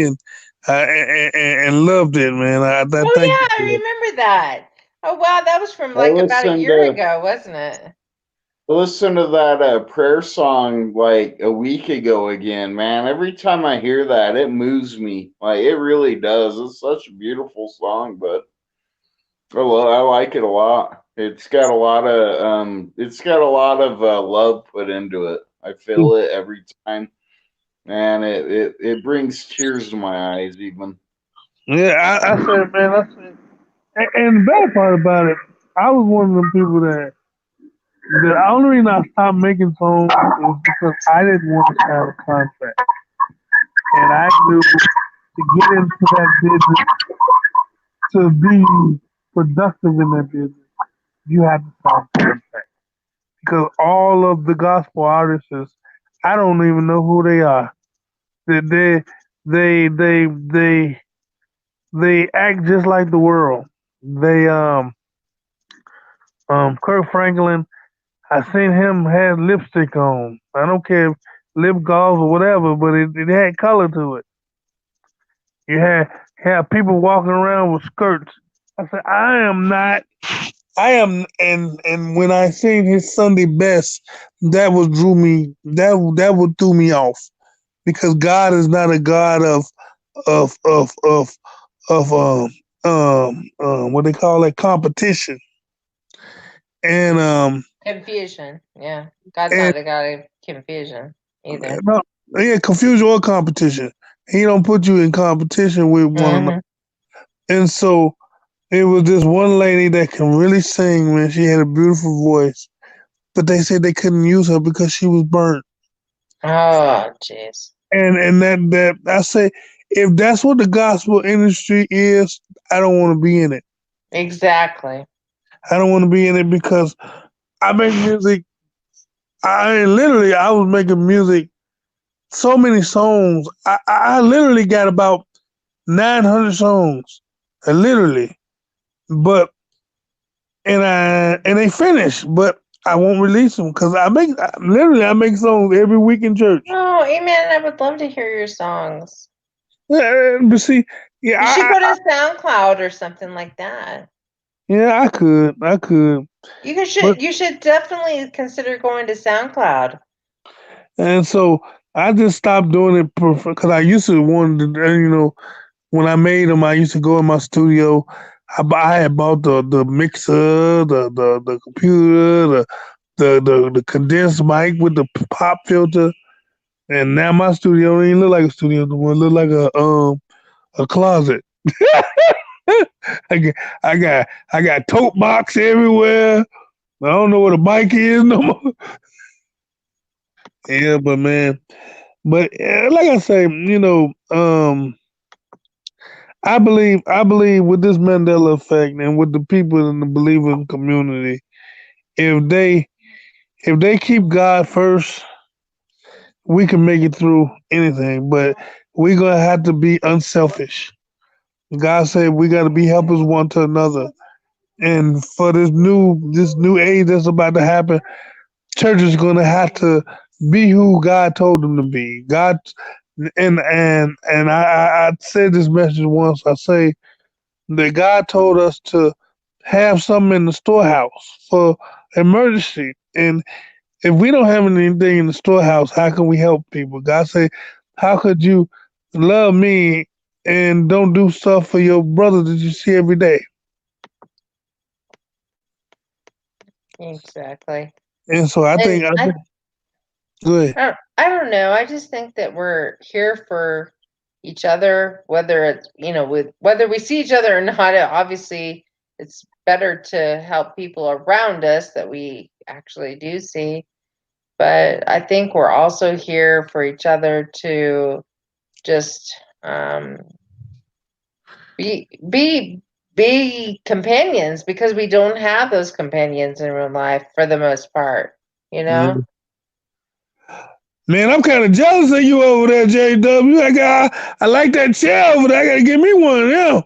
[SPEAKER 6] and loved it, man. I
[SPEAKER 1] Oh
[SPEAKER 6] thank
[SPEAKER 1] yeah,
[SPEAKER 6] you for
[SPEAKER 1] I
[SPEAKER 6] that.
[SPEAKER 1] remember that. Oh wow, that was from
[SPEAKER 5] I
[SPEAKER 1] like about a
[SPEAKER 5] listened
[SPEAKER 1] year
[SPEAKER 5] to
[SPEAKER 1] ago, wasn't it?
[SPEAKER 5] listen to that prayer song like a week ago again, man. Every time I hear that, it moves me. Like it really does. It's such a beautiful song, but I like it a lot. It's got a lot of love put into it. I feel it every time, and it brings tears to my eyes even.
[SPEAKER 6] Yeah, I said, man, I said, and the bad part about it, I was one of them people that the only reason I stopped making songs was because I didn't want to sign a contract, and I knew to get into that business, to be productive in that business, you have to sign a contract. Because all of the gospel artists, I don't even know who they are. They they they they they, they act just like the world. They Kirk Franklin. I seen him had lipstick on. I don't care if lip gloss or whatever, but it had color to it. You had people walking around with skirts. I said, I am not. I am, and when I seen his Sunday best, that was drew me. That would threw me off because God is not a God of of of of what they call it competition and
[SPEAKER 1] Confusion. Yeah. God's
[SPEAKER 6] and
[SPEAKER 1] not a God of confusion either.
[SPEAKER 6] no, yeah, confusion or competition. He don't put you in competition with one another.
[SPEAKER 1] Hmm.
[SPEAKER 6] And so it was this one lady that can really sing, man. She had a beautiful voice, but they said they couldn't use her because she was burnt.
[SPEAKER 1] Oh, jeez.
[SPEAKER 6] And that I say, if that's what the gospel industry is, I don't want to be in it.
[SPEAKER 1] Exactly.
[SPEAKER 6] I don't want to be in it because I make music. I was making music, so many songs. I literally got about 900 songs, literally. But and they finished, but I won't release them because I make songs every week in church.
[SPEAKER 1] Oh, Amen. I would love to hear your songs.
[SPEAKER 6] Yeah, but see, yeah,
[SPEAKER 1] You should go to SoundCloud or something like that.
[SPEAKER 6] yeah, I could, but
[SPEAKER 1] You should definitely consider going to SoundCloud.
[SPEAKER 6] and so I just stopped doing it because I used to want to, when I made them, I used to go in my studio. I had bought the mixer, the computer, the condensed mic with the pop filter, and now my studio don't even look like a studio anymore. It look like a closet. I got I got tote box everywhere. I don't know what a mic is no more. Yeah, but man, but like I say, I believe with this Mandela effect and with the people in the believing community, if they if they keep God first, we can make it through anything. But we're gonna have to be unselfish. God said we got to be helpers one to another. And for this new age that's about to happen, church is gonna have to be who God told them to be. God and I said this message once. I say that God told us to have something in the storehouse for emergency. And if we don't have anything in the storehouse, how can we help people? God say, how could you love me and don't do stuff for your brother that you see every day?
[SPEAKER 1] Exactly.
[SPEAKER 6] And so I
[SPEAKER 1] And
[SPEAKER 6] think,
[SPEAKER 1] I
[SPEAKER 6] Good.
[SPEAKER 1] I don't know. I just think that we're here for each other, whether it's, whether we see each other or not. Obviously, it's better to help people around us that we actually do see. But I think we're also here for each other to just be companions, because we don't have those companions in real life for the most part, you
[SPEAKER 6] Yeah.
[SPEAKER 1] know?
[SPEAKER 6] Man, I'm kind of jealous of you over there, JW. I like that chair over there. I gotta give me one now.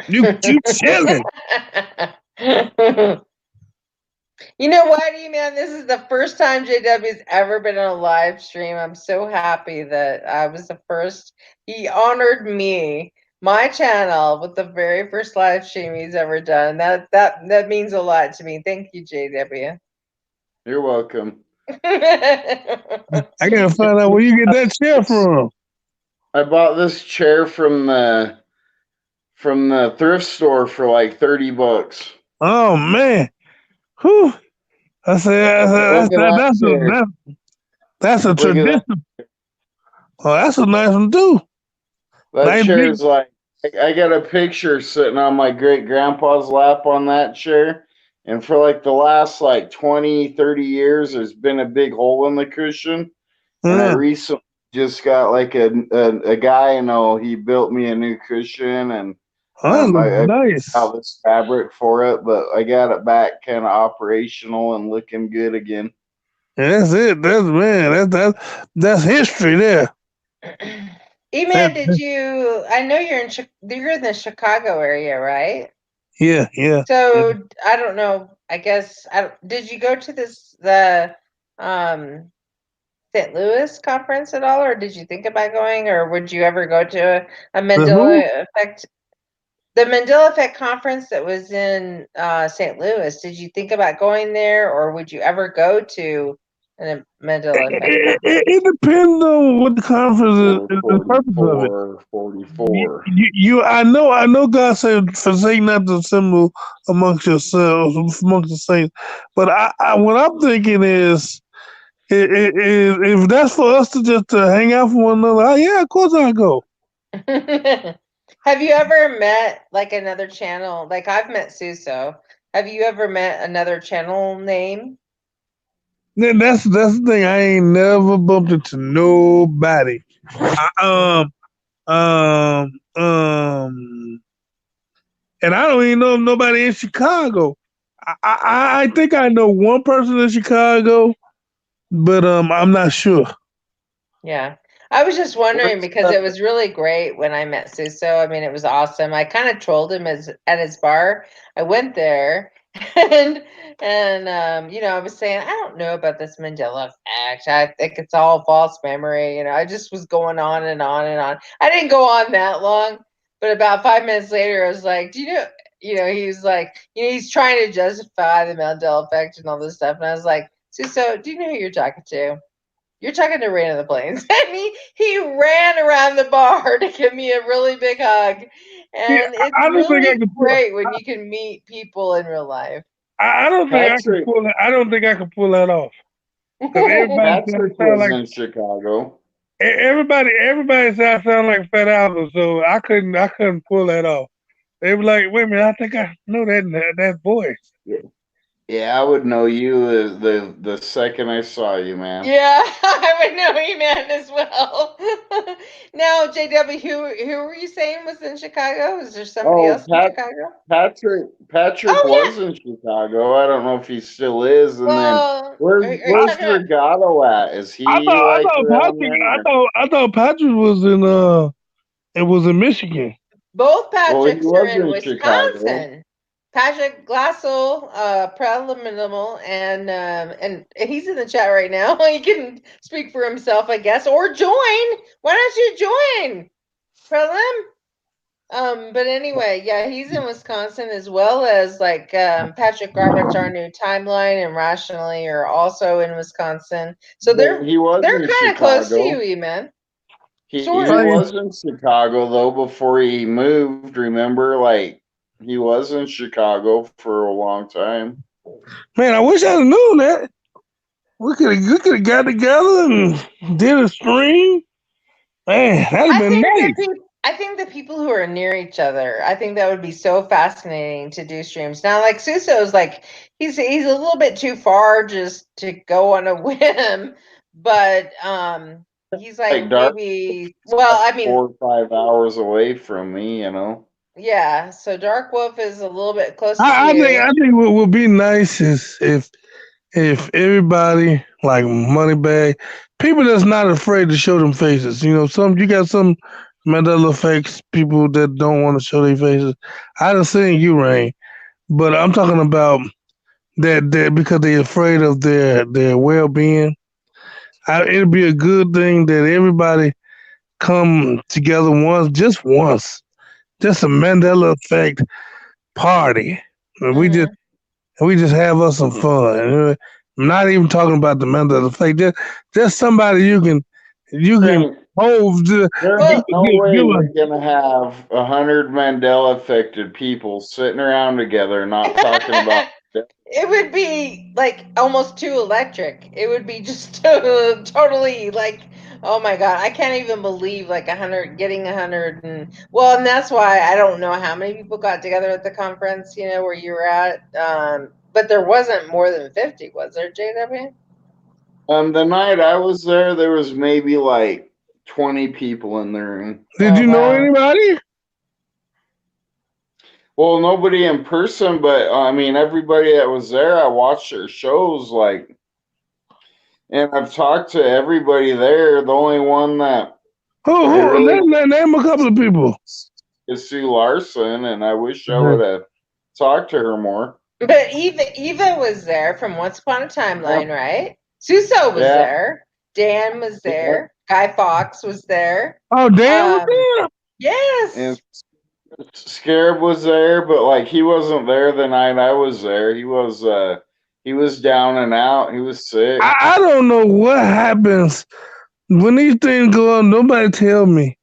[SPEAKER 6] You chilling?
[SPEAKER 1] You know what, man? This is the first time JW's ever been on a live stream. I'm so happy that I was the first. He honored me, my channel, with the very first live stream he's ever done. That means a lot to me. Thank you, JW.
[SPEAKER 5] You're welcome.
[SPEAKER 6] I gotta find out where you get that chair from.
[SPEAKER 5] I bought this chair from the thrift store for like $30.
[SPEAKER 6] Oh man, whew. I said
[SPEAKER 5] Look at that chair.
[SPEAKER 6] that's a
[SPEAKER 5] Look at that.
[SPEAKER 6] tradition. Oh, that's a nice one too.
[SPEAKER 5] That
[SPEAKER 6] Nice
[SPEAKER 5] chair
[SPEAKER 6] big.
[SPEAKER 5] is like, I got a picture sitting on my great grandpa's lap on that chair. And for like the last like 20, 30 years, there's been a big hole in the cushion. And I recently just got like a guy, he built me a new cushion, and
[SPEAKER 6] Oh, that looks
[SPEAKER 5] I
[SPEAKER 6] nice.
[SPEAKER 5] got this fabric for it, but I got it back kind of operational and looking good again.
[SPEAKER 6] Yeah, that's it. That's man. That's history there.
[SPEAKER 1] Eman, I know you're in the Chicago area, right?
[SPEAKER 6] Yeah, yeah.
[SPEAKER 1] So I don't know. I guess did you go to the St. Louis conference at all, or did you think about going, or would you ever go to a Mandela Effect? The Mandela Effect conference that was in St. Louis. Did you think about going there, or would you ever go to a Mandela Effect conference?
[SPEAKER 6] It depends on what the conference is the purpose of it.
[SPEAKER 5] 44.
[SPEAKER 6] I know God said, forsake not to assemble amongst yourselves, amongst the saints. But what I'm thinking is, if that's for us to just hang out for one another, yeah, of course I'll go.
[SPEAKER 1] Have you ever met like another channel? Like I've met Suso. Have you ever met another channel name?
[SPEAKER 6] That's the thing. I ain't never bumped into nobody. Um, um, and I don't even know if nobody in Chicago. I think I know one person in Chicago, but I'm not sure.
[SPEAKER 1] Yeah. I was just wondering because it was really great when I met Suso. I mean, it was awesome. I kind of trolled him at his bar. I went there and I was saying, I don't know about this Mandela effect. I think it's all false memory. I just was going on and on and on. I didn't go on that long, but about 5 minutes later, I was like, do he was like, he's trying to justify the Mandela effect and all this stuff. And I was like, Suso, do you know who you're talking to? You're talking to Rain of the Plains. And he ran around the bar to give me a really big hug. And it's really great when you can meet people in real life.
[SPEAKER 6] I don't think I can pull that. I don't think I can pull that off.
[SPEAKER 5] Patrick was in Chicago.
[SPEAKER 6] Everybody said I sound like Fat Albert, so I couldn't pull that off. They were like, "Wait a minute, I think I know that voice."
[SPEAKER 5] Yeah, I would know you the second I saw you, man.
[SPEAKER 1] Yeah, I would know you, man, as well. Now, JW, who were you saying was in Chicago? Is there somebody else in Chicago?
[SPEAKER 5] Patrick was in Chicago. I don't know if he still is. And then where's Regato at? Is he around there?
[SPEAKER 6] I thought Patrick was in Michigan.
[SPEAKER 1] Both Patricks are in Wisconsin.
[SPEAKER 5] Chicago.
[SPEAKER 1] Patrick Glassel, preliminary, and he's in the chat right now. He can speak for himself, I guess, or join. Why don't you join, Prelim? But anyway, yeah, he's in Wisconsin, as well as like Patrick Roberts, our new timeline, and Rationally are also in Wisconsin. So they're kind of close to you, Eman.
[SPEAKER 5] He was in Chicago though before he moved. Remember, like he was in Chicago for a long time.
[SPEAKER 6] Man, I wish I'd known that. we could have got together and did a stream. Man, that'd have been nice.
[SPEAKER 1] I think the people who are near each other, I think that would be so fascinating to do streams. Now, like Suso's like he's a little bit too far just to go on a whim, but he's like
[SPEAKER 5] Dark
[SPEAKER 1] maybe well, I mean
[SPEAKER 5] 4 or 5 hours away from me,
[SPEAKER 1] yeah, so Dark Wolf is a little bit closer to
[SPEAKER 6] I think
[SPEAKER 1] you.
[SPEAKER 6] I think what would be nice is if everybody like Moneybag, people that's not afraid to show them faces. You got some Mandela effects people that don't want to show their faces. I done seen you, Rain, but I'm talking about that because they're afraid of their well being. It'd be a good thing that everybody come together once, just a Mandela effect party. And we just have us some fun. I'm not even talking about the Mandela effect. Just somebody you can hold.
[SPEAKER 5] There's no way we're gonna have 100 Mandela affected people sitting around together, not talking about.
[SPEAKER 1] It would be like almost too electric. It would be just totally like, oh my god, I can't even believe like 100 getting 100 and well, and that's why I don't know how many people got together at the conference, where you were at. But there wasn't more than 50, was there, JW?
[SPEAKER 5] The night I was there was maybe like 20 people in the room.
[SPEAKER 6] Did you know anybody?
[SPEAKER 5] Well, nobody in person, but I mean, everybody that was there, I watched their shows, and I've talked to everybody there. The only one that
[SPEAKER 6] name a couple of people
[SPEAKER 5] is Sue Larson, and I wish I would have talked to her more.
[SPEAKER 1] But Eva was there from Once Upon a Timeline, right? Suso was there. Dan was there. Guy Fawkes was there.
[SPEAKER 6] Oh, Dan was there?
[SPEAKER 1] Yes.
[SPEAKER 5] And Scarab was there, but he wasn't there the night I was there. He was down and out. He was sick.
[SPEAKER 6] I don't know what happens when these things go on. Nobody tell me.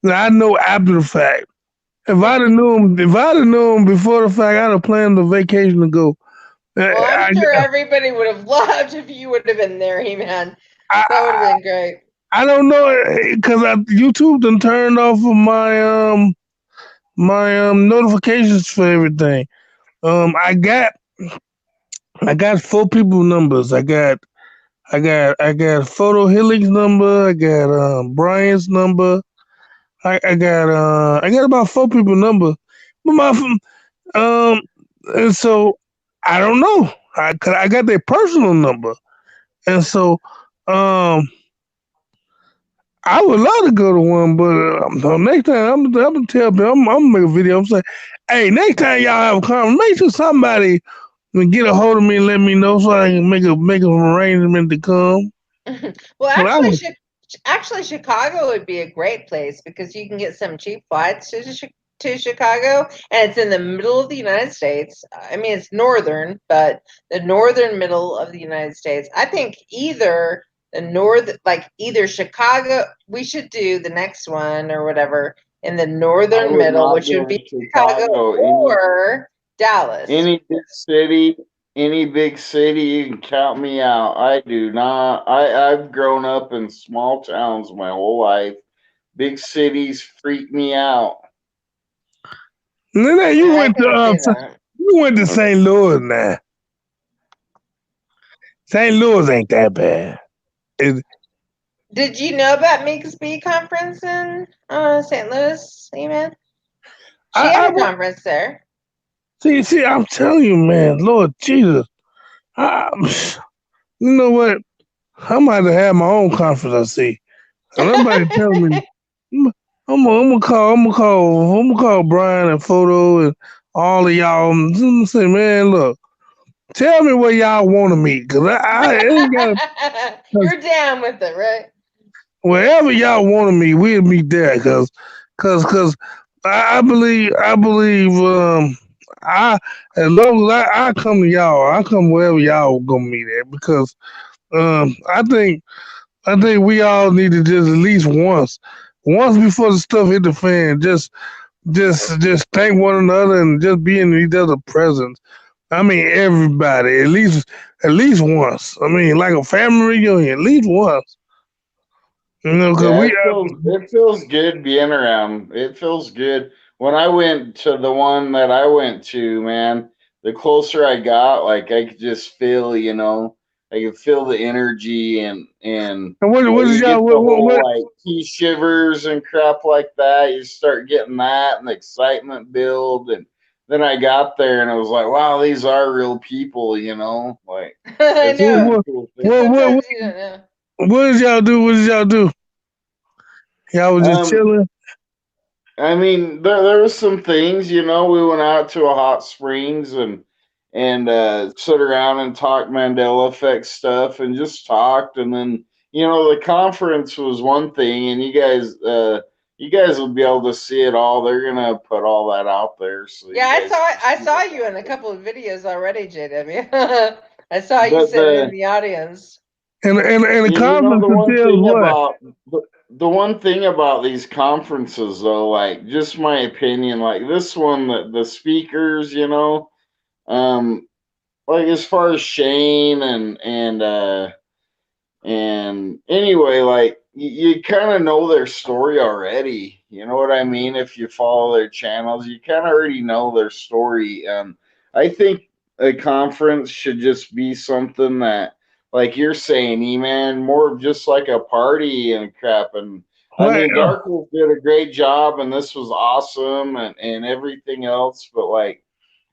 [SPEAKER 6] I know after the fact. If I'd have known before the fact, I'd have planned a vacation to go.
[SPEAKER 1] Well, I'm sure everybody would have loved if you would have been there, Eman. That would have been great.
[SPEAKER 6] I don't know because YouTube done turned off of my notifications for everything. I got 4 people numbers. I got Photo Hillick's number. I got Brian's number. I got about 4 people number. But and so I don't know. I got their personal number, and so I would love to go to one, but next time I'm gonna tell people I'm gonna make a video. I'm saying, hey, next time y'all have a conference, make sure somebody get a hold of me and let me know so I can make an arrangement to come.
[SPEAKER 1] Well, actually, Chicago would be a great place because you can get some cheap flights to Chicago, and it's in the middle of the United States. I mean, it's northern, but the northern middle of the United States. I think either Chicago. We should do the next one or whatever in the northern middle, which would be Chicago or Dallas.
[SPEAKER 5] Any big city, you can count me out. I do not. I've grown up in small towns my whole life. Big cities freak me out.
[SPEAKER 6] No, you went to St. Louis now. St. Louis ain't that bad.
[SPEAKER 1] Did you know about Meeks B conference in St. Louis, Eman? She had a conference there.
[SPEAKER 6] See, I'm telling you, man, Lord Jesus. You know what? I might have my own conference, I see. And everybody telling me I'm gonna call Brian and Photo and all of y'all. I'm gonna say, man, look, tell me where y'all want to meet, cause I ain't got.
[SPEAKER 1] You're down with it, right?
[SPEAKER 6] Wherever y'all want to meet, we'll meet there, cause I believe as long as I come to y'all, I come wherever y'all gonna meet at, because I think we all need to just at least once before the stuff hit the fan, just thank one another and just be in each other's presence. I mean, everybody, at least at least once. I mean, like a family reunion, at least once. You know, because
[SPEAKER 5] Yeah,
[SPEAKER 6] we
[SPEAKER 5] it feels good being around. It feels good. When I went to the one that I went to, man, the closer I got, like I could just feel, I could feel the energy and
[SPEAKER 6] and what is
[SPEAKER 5] you
[SPEAKER 6] y'all
[SPEAKER 5] get the whole like pea shivers and crap like that. You start getting that and the excitement build and then I got there and I was like, wow, these are real people, like
[SPEAKER 1] I
[SPEAKER 5] it's a
[SPEAKER 1] know.
[SPEAKER 5] pretty
[SPEAKER 6] what
[SPEAKER 5] cool
[SPEAKER 1] Because
[SPEAKER 5] thing.
[SPEAKER 1] sometimes you don't know.
[SPEAKER 6] what did y'all do? What did y'all do? Y'all was just
[SPEAKER 5] Um,
[SPEAKER 6] chilling.
[SPEAKER 5] I mean, there was some things, we went out to a hot springs and sit around and talk Mandela effect stuff and just talked and then the conference was one thing and you guys will be able to see it all. They're gonna put all that out there so
[SPEAKER 1] Yeah,
[SPEAKER 5] you
[SPEAKER 1] I
[SPEAKER 5] guys
[SPEAKER 1] saw it.
[SPEAKER 5] can
[SPEAKER 1] I
[SPEAKER 5] see
[SPEAKER 1] saw
[SPEAKER 5] what's
[SPEAKER 1] you in
[SPEAKER 5] out
[SPEAKER 1] a
[SPEAKER 5] there.
[SPEAKER 1] couple of videos already, JW. I saw you
[SPEAKER 5] But
[SPEAKER 1] sitting in
[SPEAKER 5] the
[SPEAKER 1] the audience.
[SPEAKER 6] And the conference
[SPEAKER 5] the one
[SPEAKER 6] entails
[SPEAKER 5] thing
[SPEAKER 6] what?
[SPEAKER 5] about the one thing about these conferences though, like just my opinion, like this one, the speakers, um, like as far as Shane and anyway, like you kind of know their story already. You know what I mean? If you follow their channels, you kind of already know their story. I think a conference should just be something that, like you're saying, E-Man, more of just like a party and crap. And I
[SPEAKER 6] Right.
[SPEAKER 5] mean, Dark Wolf did a great job, and this was awesome, and everything else. But like,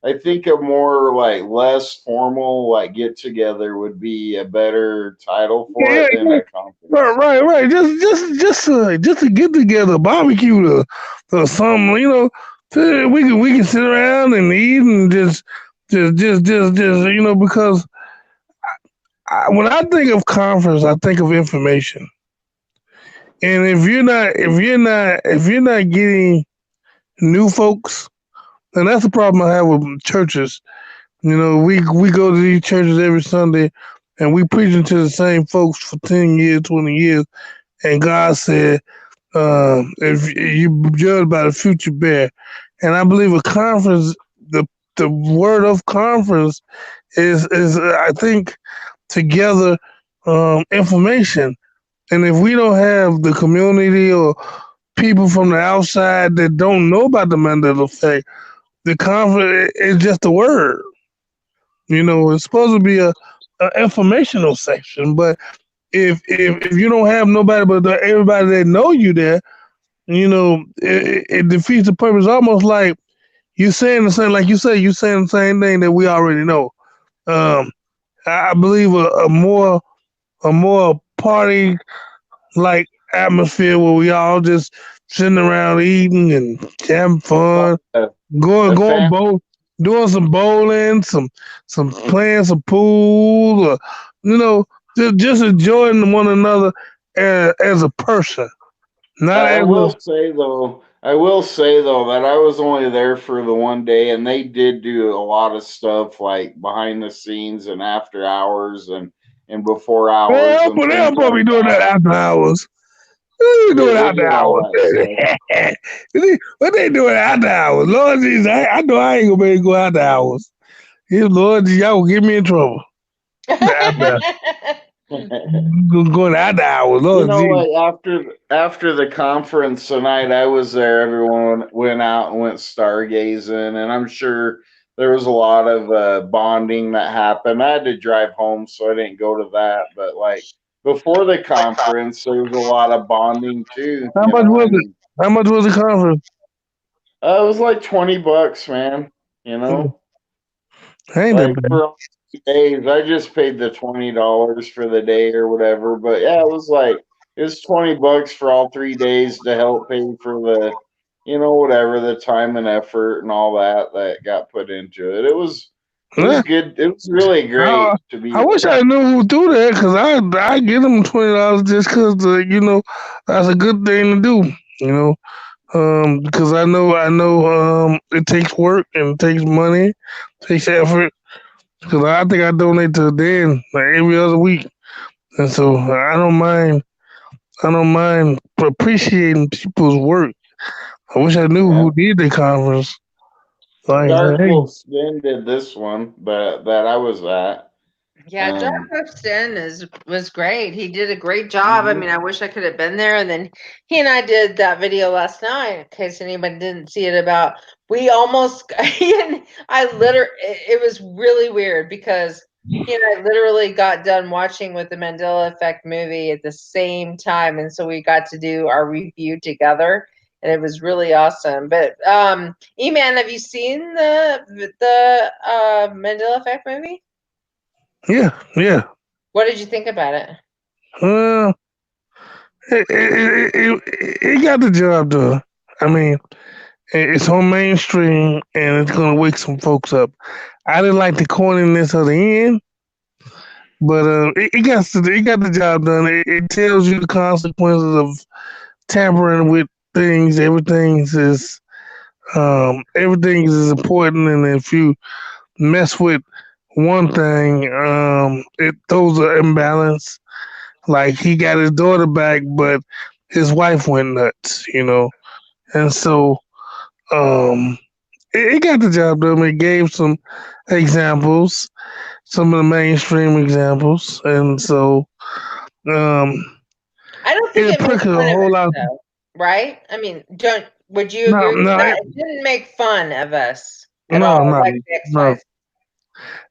[SPEAKER 5] I think a more like less formal like get together would be a better title
[SPEAKER 6] Yeah,
[SPEAKER 5] for
[SPEAKER 6] yeah,
[SPEAKER 5] it than
[SPEAKER 6] yeah.
[SPEAKER 5] a
[SPEAKER 6] Right,
[SPEAKER 5] conference.
[SPEAKER 6] right, right. Just to get together, barbecue or something. You know, we can sit around and eat and just. You know, because when I think of conference, I think of information. And if you're not getting new folks, and that's the problem I have with churches. You know, we go to these churches every Sunday, and we preaching to the same folks for 10 years, 20 years. And God said, if you judge by the future bear, and I believe a conference, the word of conference is I think together information. And if we don't have the community or people from the outside that don't know about the Mandela effect, the conference is just a word. You know, it's supposed to be a informational section, but if you don't have nobody but everybody that know you there, you know, it defeats the purpose. Almost like you saying the same, like you say, you saying the same thing that we already know. Um, I believe a more party like atmosphere where we all just sitting around eating and having fun,
[SPEAKER 5] A, a
[SPEAKER 6] going
[SPEAKER 5] fan,
[SPEAKER 6] doing some bowling, some playing some pool, or you know, just enjoying one another as a person, not
[SPEAKER 5] I
[SPEAKER 6] as
[SPEAKER 5] will
[SPEAKER 6] a.
[SPEAKER 5] say though, that I was only there for the one day, and they did do a lot of stuff like behind the scenes and after hours and before hours
[SPEAKER 6] Well,
[SPEAKER 5] and
[SPEAKER 6] but they'll
[SPEAKER 5] things
[SPEAKER 6] probably
[SPEAKER 5] like
[SPEAKER 6] doing that
[SPEAKER 5] that.
[SPEAKER 6] after hours. What are you
[SPEAKER 5] They
[SPEAKER 6] doing
[SPEAKER 5] they
[SPEAKER 6] after
[SPEAKER 5] did all
[SPEAKER 6] hours?
[SPEAKER 5] that stuff.
[SPEAKER 6] What they doing after hours? Lord Jesus, I know I ain't gonna be able to go after hours. Yeah, Lord Jesus, y'all will get me in trouble. After going after hours, Lord Jesus.
[SPEAKER 5] Like after the conference tonight, I was there. Everyone went out and went stargazing, and I'm sure there was a lot of bonding that happened. I had to drive home, so I didn't go to that. But like before the conference, there was a lot of bonding too.
[SPEAKER 6] How much was
[SPEAKER 5] I
[SPEAKER 6] it?
[SPEAKER 5] mean,
[SPEAKER 6] How much was the conference?
[SPEAKER 5] it was like $20, man. You
[SPEAKER 6] Mm,
[SPEAKER 5] know,
[SPEAKER 6] ain't that
[SPEAKER 5] like
[SPEAKER 6] bad.
[SPEAKER 5] for 2 days. I just paid the $20 for the day or whatever. But yeah, it was $20 for all 3 days to help pay for the, whatever the time and effort and all that got put into it. It was
[SPEAKER 6] Yeah.
[SPEAKER 5] good. It was really
[SPEAKER 6] I,
[SPEAKER 5] great to be
[SPEAKER 6] I wish
[SPEAKER 5] there.
[SPEAKER 6] I knew who do that because I give them $20 just because that's a good thing to do. You know, because I know it takes work and it takes money, takes effort. Because I think I donate to Dan like every other week, and so I don't mind appreciating people's work. I wish I knew
[SPEAKER 5] Yeah.
[SPEAKER 6] who did the conference. Like,
[SPEAKER 5] Dark
[SPEAKER 6] hey,
[SPEAKER 5] Wolf Spin did this one, but that I was at.
[SPEAKER 1] Yeah, John was great. He did a great job. I mean, I wish I could have been there. And then he and I did that video last night, in case anybody didn't see it. About we almost he and I literally it was really weird because he and I literally got done watching with the Mandela Effect movie at the same time, and so we got to do our review together, and it was really awesome. But Eman, have you seen the Mandela Effect movie?
[SPEAKER 6] Yeah.
[SPEAKER 1] What did you think about it?
[SPEAKER 6] Well, it got the job done. I mean, it's on mainstream and it's gonna wake some folks up. I didn't like the corniness of the end, but it got the job done. It tells you the consequences of tampering with things. Everything is important, and if you mess with one thing, it throws an imbalance. Like he got his daughter back, but his wife went nuts. And so um, it got the job done. It gave some examples, some of the mainstream examples, and so um,
[SPEAKER 1] I don't think
[SPEAKER 6] it
[SPEAKER 1] it made
[SPEAKER 6] pricked a
[SPEAKER 1] fun of
[SPEAKER 6] whole
[SPEAKER 1] us
[SPEAKER 6] lot.
[SPEAKER 1] though, right? I mean, don't would you
[SPEAKER 6] No,
[SPEAKER 1] agree with
[SPEAKER 6] no,
[SPEAKER 1] that? It didn't make fun of us at
[SPEAKER 6] no,
[SPEAKER 1] all,
[SPEAKER 6] no,
[SPEAKER 1] like the
[SPEAKER 6] no.
[SPEAKER 1] X-Files.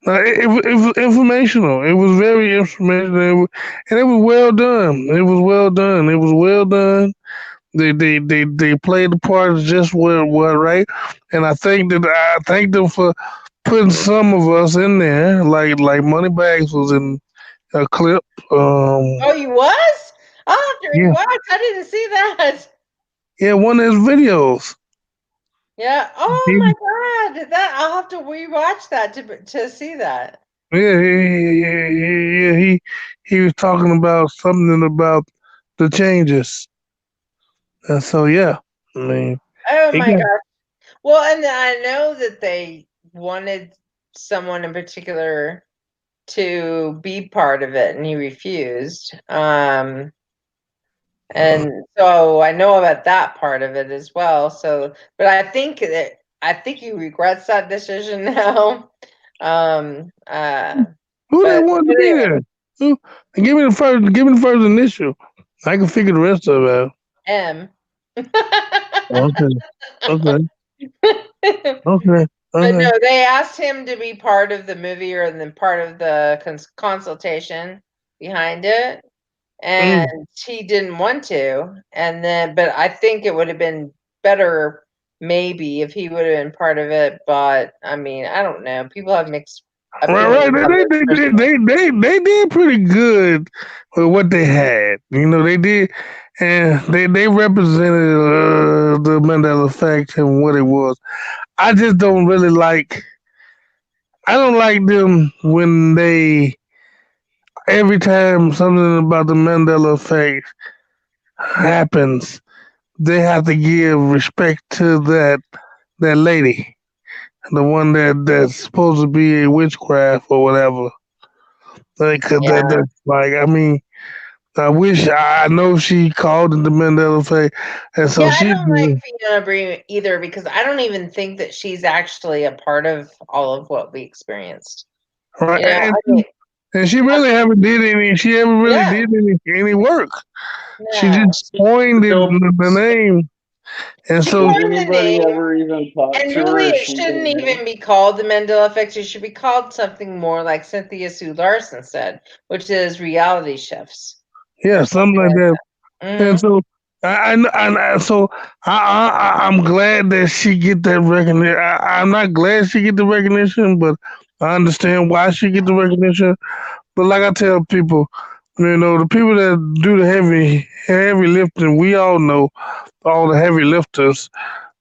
[SPEAKER 6] No, it was informational. It was very informational, and it was well done. It was well done. It was well done. They played the parts just well, right, and I thank them for putting some of us in there, like Moneybags was in a clip.
[SPEAKER 1] Oh, you was? I'll have to
[SPEAKER 6] Yeah,
[SPEAKER 1] rewatch. I didn't see that.
[SPEAKER 6] yeah, one of his videos.
[SPEAKER 1] Yeah. Oh
[SPEAKER 6] He,
[SPEAKER 1] my God. That I'll have to rewatch that to see that.
[SPEAKER 6] he was talking about something about the changes, and so yeah, I mean,
[SPEAKER 1] Oh
[SPEAKER 6] he
[SPEAKER 1] my
[SPEAKER 6] got
[SPEAKER 1] gosh. Well, and I know that they wanted someone in particular to be part of it, and he refused. And so I know about that part of it as well. So, but I think he regrets that decision now. Um, uh,
[SPEAKER 6] who they
[SPEAKER 1] but
[SPEAKER 6] wanted to be
[SPEAKER 1] anyway,
[SPEAKER 6] there. Who, give me the first initial. I can figure the rest of it out.
[SPEAKER 1] M.
[SPEAKER 6] Okay, okay, okay,
[SPEAKER 1] But
[SPEAKER 6] okay.
[SPEAKER 1] no, they asked him to be part of the movie or then part of the consultation behind it, and
[SPEAKER 6] Mm.
[SPEAKER 1] he didn't want to. And then, but I think it would have been better maybe if he would have been part of it. But I mean, I don't know. People have mixed
[SPEAKER 6] Right, right.
[SPEAKER 1] opinions on this person.
[SPEAKER 6] They did pretty good with what they had. They did, and they represented the Mandela effect and what it was. I just don't really like. I don't like them when they every time something about the Mandela effect happens, they have to give respect to that lady, the one that's supposed to be a witchcraft or whatever. Like, 'cause
[SPEAKER 1] Yeah.
[SPEAKER 6] that's like, I mean, I know she called it the Mandela effect, and so
[SPEAKER 1] Yeah, I
[SPEAKER 6] she,
[SPEAKER 1] don't like Fiona Bree either because I don't even think that she's actually a part of all of what we experienced.
[SPEAKER 6] right,
[SPEAKER 1] I mean,
[SPEAKER 6] and she really haven't did any. She haven't really
[SPEAKER 1] yeah,
[SPEAKER 6] did any work. She
[SPEAKER 1] no.
[SPEAKER 6] just coined
[SPEAKER 3] So,
[SPEAKER 6] the name, and
[SPEAKER 1] She
[SPEAKER 6] so
[SPEAKER 3] did
[SPEAKER 1] coined the
[SPEAKER 3] anybody
[SPEAKER 1] name,
[SPEAKER 3] ever even talk
[SPEAKER 1] and
[SPEAKER 3] to her?
[SPEAKER 1] really,
[SPEAKER 3] Or
[SPEAKER 1] it
[SPEAKER 3] she
[SPEAKER 1] shouldn't
[SPEAKER 3] didn't know?
[SPEAKER 1] even be called the Mandela Effect. It should be called something more like Cynthia Sue Larson said, which is reality shifts
[SPEAKER 6] yeah,
[SPEAKER 1] or something
[SPEAKER 6] something like
[SPEAKER 1] like
[SPEAKER 6] that.
[SPEAKER 1] that.
[SPEAKER 6] And so so I'm glad that she get that recognition. I'm not glad she get the recognition, but I understand why she get the recognition. But like I tell people, the people that do the heavy lifting, we all know all the heavy lifters.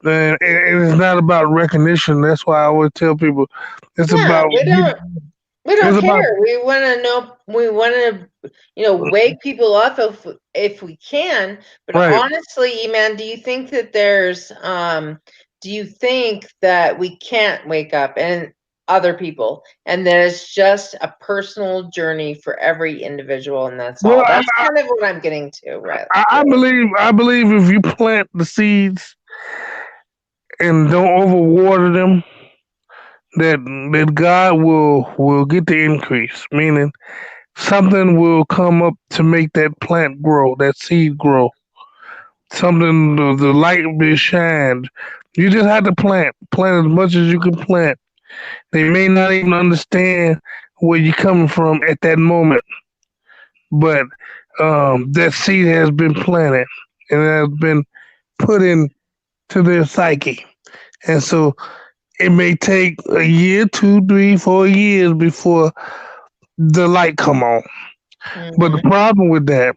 [SPEAKER 6] And it's not about recognition. That's why I always tell people it's
[SPEAKER 1] Yeah,
[SPEAKER 6] about
[SPEAKER 1] we don't
[SPEAKER 6] it's about
[SPEAKER 1] care. We want to know. We want to, wake people up if we can. But
[SPEAKER 6] right.
[SPEAKER 1] honestly, man, do you think that do you think that we can't wake up and other people, and that it's just a personal journey for every individual, and that's
[SPEAKER 6] Well,
[SPEAKER 1] all? That's kind of what I'm getting to, right? Really.
[SPEAKER 6] I believe if you plant the seeds and don't overwater them, that God will get the increase, meaning something will come up to make that plant grow, that seed grow. Something the light will be shined. You just have to plant as much as you can plant. They may not even understand where you're coming from at that moment, but that seed has been planted and has been put into their psyche. And so it may take a year, 2, 3, 4 years before the light come on. But the
[SPEAKER 1] Mhm.
[SPEAKER 6] problem with that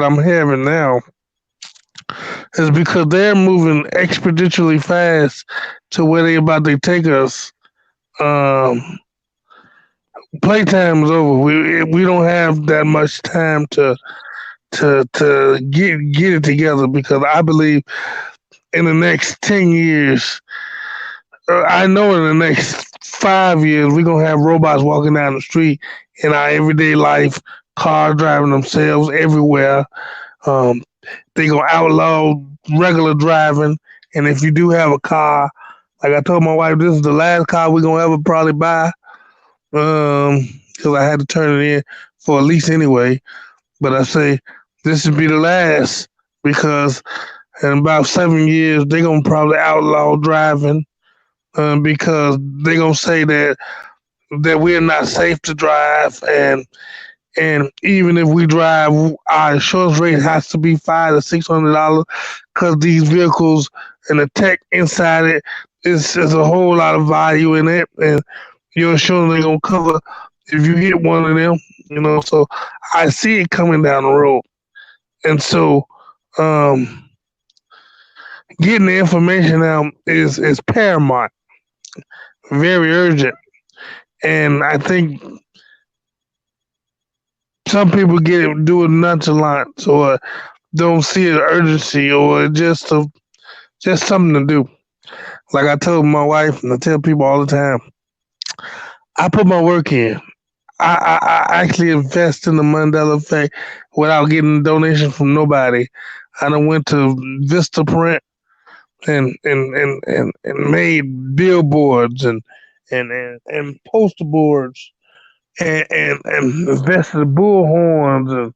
[SPEAKER 6] I'm having now is because they're moving exponentially fast to where they about to take us. Um, Playtime is over. We don't have that much time to get it together because I believe in the next 10 years, I know in the next 5 years we're gonna have robots walking down the street in our everyday life, cars driving themselves everywhere. Um, they gonna outlaw regular driving, and if you do have a car, like I told my wife, this is the last car we're gonna ever probably buy. Because I had to turn it in for a lease anyway. But I say this would be the last because in about 7 years they're gonna probably outlaw driving because they're gonna say that we're not safe to drive and even if we drive, our insurance rate has to be $500 to $600 because these vehicles and the tech inside it is a whole lot of value in it, and your insurance ain't gonna cover if you hit one of them. So I see it coming down the road, and so um, getting the information out is paramount, very urgent, and I think some people get it do it nonchalant or don't see the urgency or just something to do. Like I told my wife and I tell people all the time, I put my work in. I actually invest in the Mandela effect without getting donations from nobody. I done went to Vista Print and made billboards and poster boards and invested bullhorns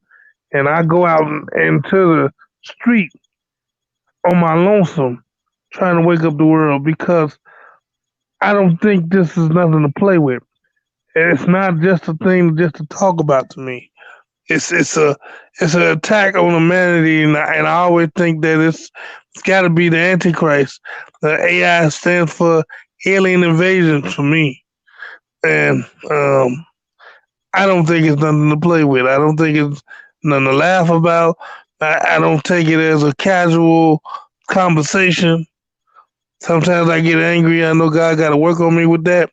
[SPEAKER 6] and I go out into the street on my lonesome trying to wake up the world because I don't think this is nothing to play with. It's not just a thing just to talk about to me. It's an attack on humanity, and I always think that it's got to be the Antichrist. The AI stands for alien invasion for me, and I don't think it's nothing to play with. I don't think it's nothing to laugh about. I don't take it as a casual conversation. Sometimes I get angry. I know God got to work on me with that.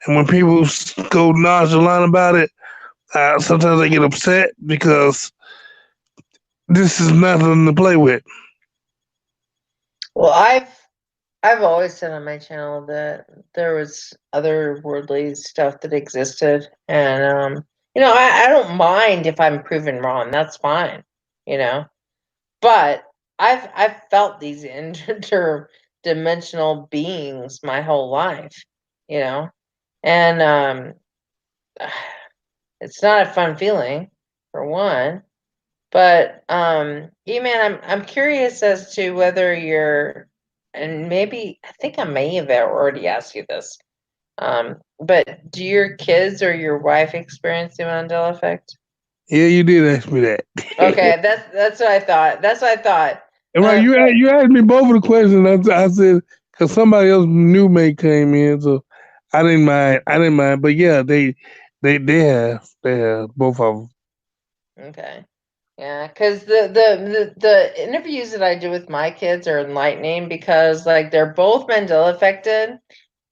[SPEAKER 6] And when people go nonchalant about it, sometimes I get upset because this is nothing to play with.
[SPEAKER 1] Well, I've always said on my channel that there was otherworldly stuff that existed, and I don't mind if I'm proven wrong. That's fine, you know. But I've felt these interdimensional beings my whole life, you know, and it's not a fun feeling, for one. But yeah, man, I'm curious as to whether you're, and maybe I think I may have already asked you this. But do your kids or your wife experience the Mandela effect?
[SPEAKER 6] Yeah, you did ask me that.
[SPEAKER 1] Okay, that's what I thought. That's what I thought.
[SPEAKER 6] And right, you asked me both of the questions. I said because somebody else new mate came in, so I didn't mind. I didn't mind, but yeah, they have both of them.
[SPEAKER 1] Okay. Yeah, because the interviews that I do with my kids are enlightening because like they're both Mandela affected,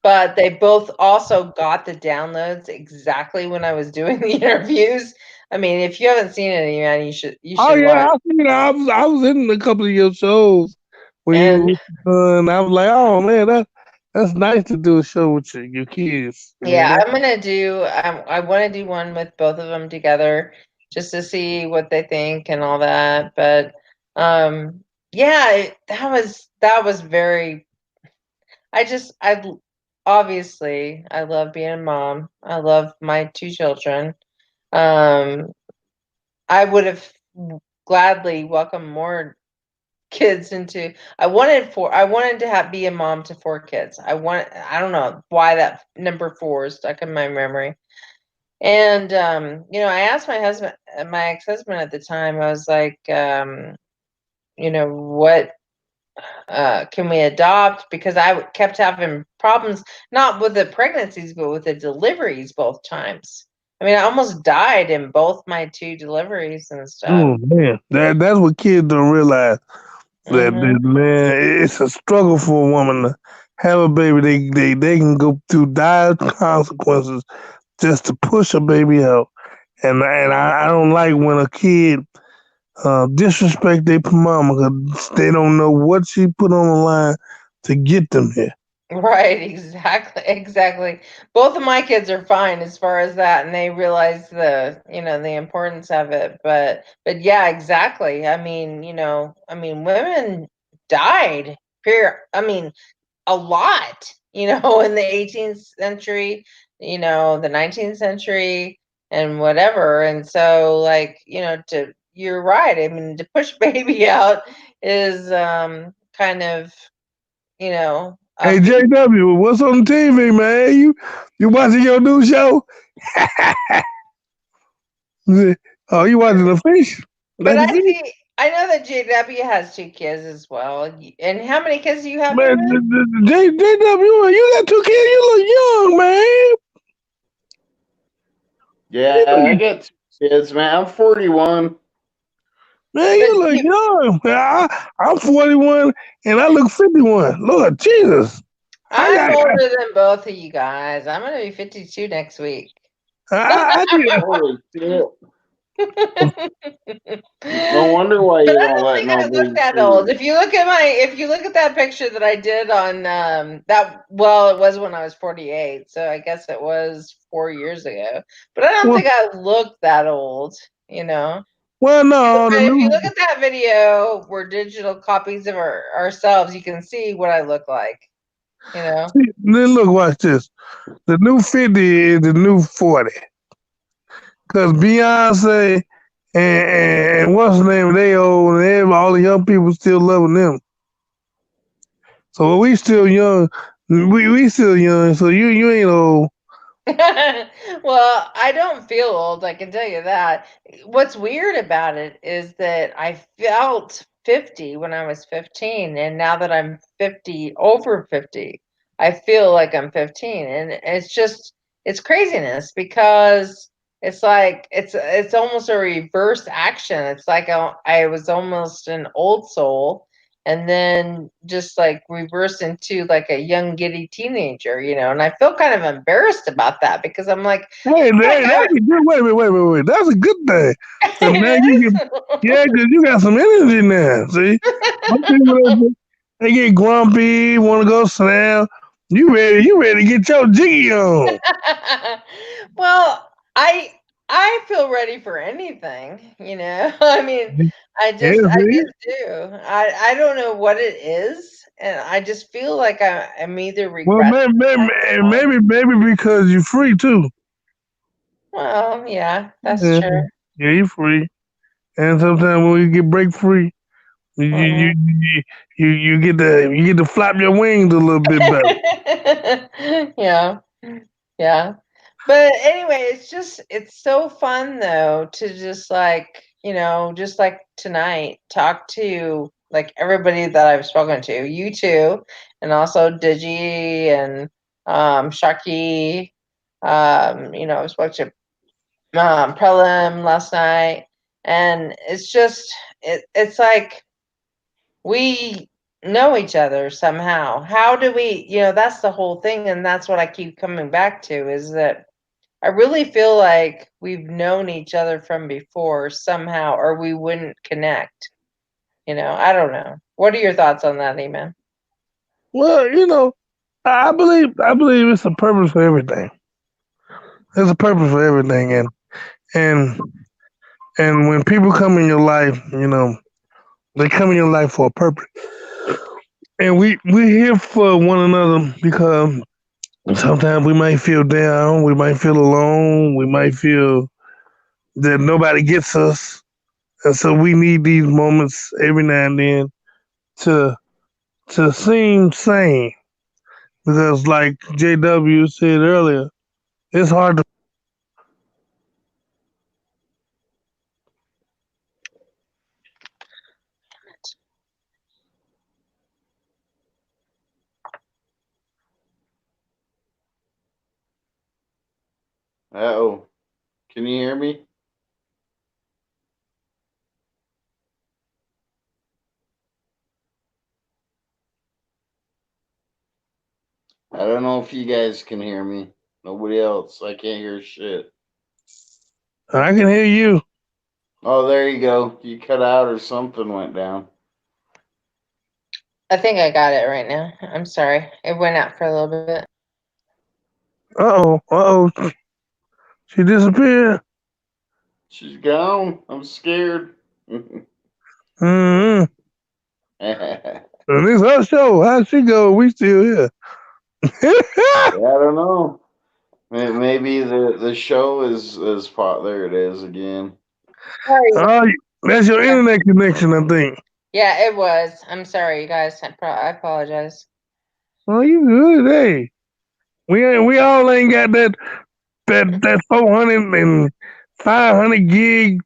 [SPEAKER 1] but they both also got the downloads exactly when I was doing the interviews. I mean, if you haven't seen it, man, you
[SPEAKER 6] Oh
[SPEAKER 1] should
[SPEAKER 6] yeah,
[SPEAKER 1] watch.
[SPEAKER 6] I seen it. I was in a couple of your shows when you
[SPEAKER 1] And
[SPEAKER 6] were and I was like, oh man, that's nice to do a show with your kids.
[SPEAKER 1] yeah, I'm gonna do. I want to do one with both of them together, just to see what they think and all that. But yeah, that was very. I obviously, I love being a mom. I love my 2 children. Um, I would have gladly welcomed more kids into. I wanted to have be a mom to 4 kids. I don't know why that number 4 is stuck in my memory. And I asked my ex-husband at the time, I was like, what can we adopt? Because I kept having problems, not with the pregnancies, but with the deliveries both times. I mean, I almost died in both my 2 deliveries and stuff.
[SPEAKER 6] Oh man, that's what kids don't realize.
[SPEAKER 1] Hmm.
[SPEAKER 6] Man, it's a struggle for a woman to have a baby. They can go through dire consequences just to push a baby out. And I don't like when a kid disrespect their mama because they don't know what she put on the line to get them here.
[SPEAKER 1] Right, exactly, exactly. Both of my kids are fine as far as that, and they realize the importance of it. But yeah, exactly. Women died. I mean, a lot, in the 18th century, the 19th century, and whatever. And so, like, you're right. I mean, to push baby out is kind of, a
[SPEAKER 6] Hey
[SPEAKER 1] huge.
[SPEAKER 6] JW, what's on TV, man? You watching your new show? Oh, you watching the fish?
[SPEAKER 1] But
[SPEAKER 6] Let the fish?
[SPEAKER 1] I know that JW has 2 kids as well. And how many kids do you have,
[SPEAKER 6] Man,
[SPEAKER 1] Eman?
[SPEAKER 6] JW, you got 2 kids. You look young, man. You
[SPEAKER 5] Yeah, I
[SPEAKER 6] look,
[SPEAKER 5] got 2 kids, man. I'm 41.
[SPEAKER 6] man,
[SPEAKER 1] But
[SPEAKER 6] you look
[SPEAKER 1] you,
[SPEAKER 6] young. Man, I'm 41 and I look 51. Lord Jesus.
[SPEAKER 1] I'm
[SPEAKER 6] I,
[SPEAKER 1] older than both of you guys. I'm gonna be 52 next week.
[SPEAKER 6] I, I,
[SPEAKER 5] Holy shit.
[SPEAKER 1] But
[SPEAKER 5] No wonder why
[SPEAKER 1] I
[SPEAKER 5] you don't
[SPEAKER 1] don't
[SPEAKER 5] let
[SPEAKER 1] think I look
[SPEAKER 5] nobody
[SPEAKER 1] that
[SPEAKER 5] see
[SPEAKER 1] old.
[SPEAKER 5] you.
[SPEAKER 1] If you look at that picture that I did on that, well, it was when I was 48, so I guess it was 4 years ago. But I don't
[SPEAKER 6] well,
[SPEAKER 1] think I look that old, you know.
[SPEAKER 6] well, no, the
[SPEAKER 1] But if you look
[SPEAKER 6] new.
[SPEAKER 1] at that video, we're digital copies of ourselves. You can see what I look like, you know.
[SPEAKER 6] See, then look, watch this. The new 50 is the new 40. Because Beyonce and what's the name, they old, and all the young people still loving them. So we still young. We still young. So you ain't old.
[SPEAKER 1] Well, I don't feel old, I can tell you that. What's weird about it is that I felt 50 when I was 15, and now that I'm 50, over 50, I feel like I'm 15. And it's craziness because it's like it's almost a reverse action. It's like I was almost an old soul and then just like reverse into like a young giddy teenager, and I feel kind of embarrassed about that because I'm like,
[SPEAKER 6] Hey,
[SPEAKER 1] oh
[SPEAKER 6] hey, that's a good. Wait, wait, wait, wait, wait. That's a good thing.
[SPEAKER 1] my
[SPEAKER 6] Cause now you
[SPEAKER 1] god.
[SPEAKER 6] can, yeah, cause you got some energy now. See, some people they get grumpy, want to go slam. You ready to get your jiggy on?
[SPEAKER 1] Well, I feel ready for anything, I mean, I
[SPEAKER 6] Yeah,
[SPEAKER 1] just I
[SPEAKER 6] see.
[SPEAKER 1] just do. I don't know what it is, and I just feel like I'm either
[SPEAKER 6] Well,
[SPEAKER 1] regressing or.
[SPEAKER 6] maybe because you're free too.
[SPEAKER 1] Well, yeah, that's
[SPEAKER 6] Yeah,
[SPEAKER 1] true.
[SPEAKER 6] yeah, you're free. And sometimes when you get break free, you you
[SPEAKER 1] Mhm.
[SPEAKER 6] you you get to flap your wings a little bit better.
[SPEAKER 1] Yeah. Yeah. But anyway, it's so fun though to just like, just like tonight, talk to like everybody that I've spoken to, you too, and also Digi and Sharky. I spoke to Prelim last night, and it's like we know each other somehow. How do we, that's the whole thing, and that's what I keep coming back to is that I really feel like we've known each other from before somehow, or we wouldn't connect. I don't know. What are your thoughts on that, Eman?
[SPEAKER 6] Well, I believe it's a purpose for everything. There's a purpose for everything, and and when people come in your life, they come in your life for a purpose. And we're here for one another because Sometimes we might feel down, we might feel alone, we might feel that nobody gets us. And so we need these moments every now and then to seem sane. Because like JW said earlier, it's hard to
[SPEAKER 5] Oh, can you hear me? I don't know if you guys can hear me. Nobody else. I can't hear shit.
[SPEAKER 6] I can hear you.
[SPEAKER 5] Oh, there you go. You cut out or something went down.
[SPEAKER 1] I think I got it right now. I'm sorry. It went out for a little bit.
[SPEAKER 6] Uh oh. She disappeared.
[SPEAKER 5] She's gone. I'm scared.
[SPEAKER 6] Mm-hmm.
[SPEAKER 5] I
[SPEAKER 6] And it's her show. How'd she go? We still here.
[SPEAKER 5] don't know. Maybe the show is pot. There it is again.
[SPEAKER 1] Sorry.
[SPEAKER 6] Oh, that's your internet connection, I think.
[SPEAKER 1] Yeah, it was. I'm sorry, you guys. I apologize.
[SPEAKER 6] Oh, you good, hey. We all ain't got that 400 and 500 gig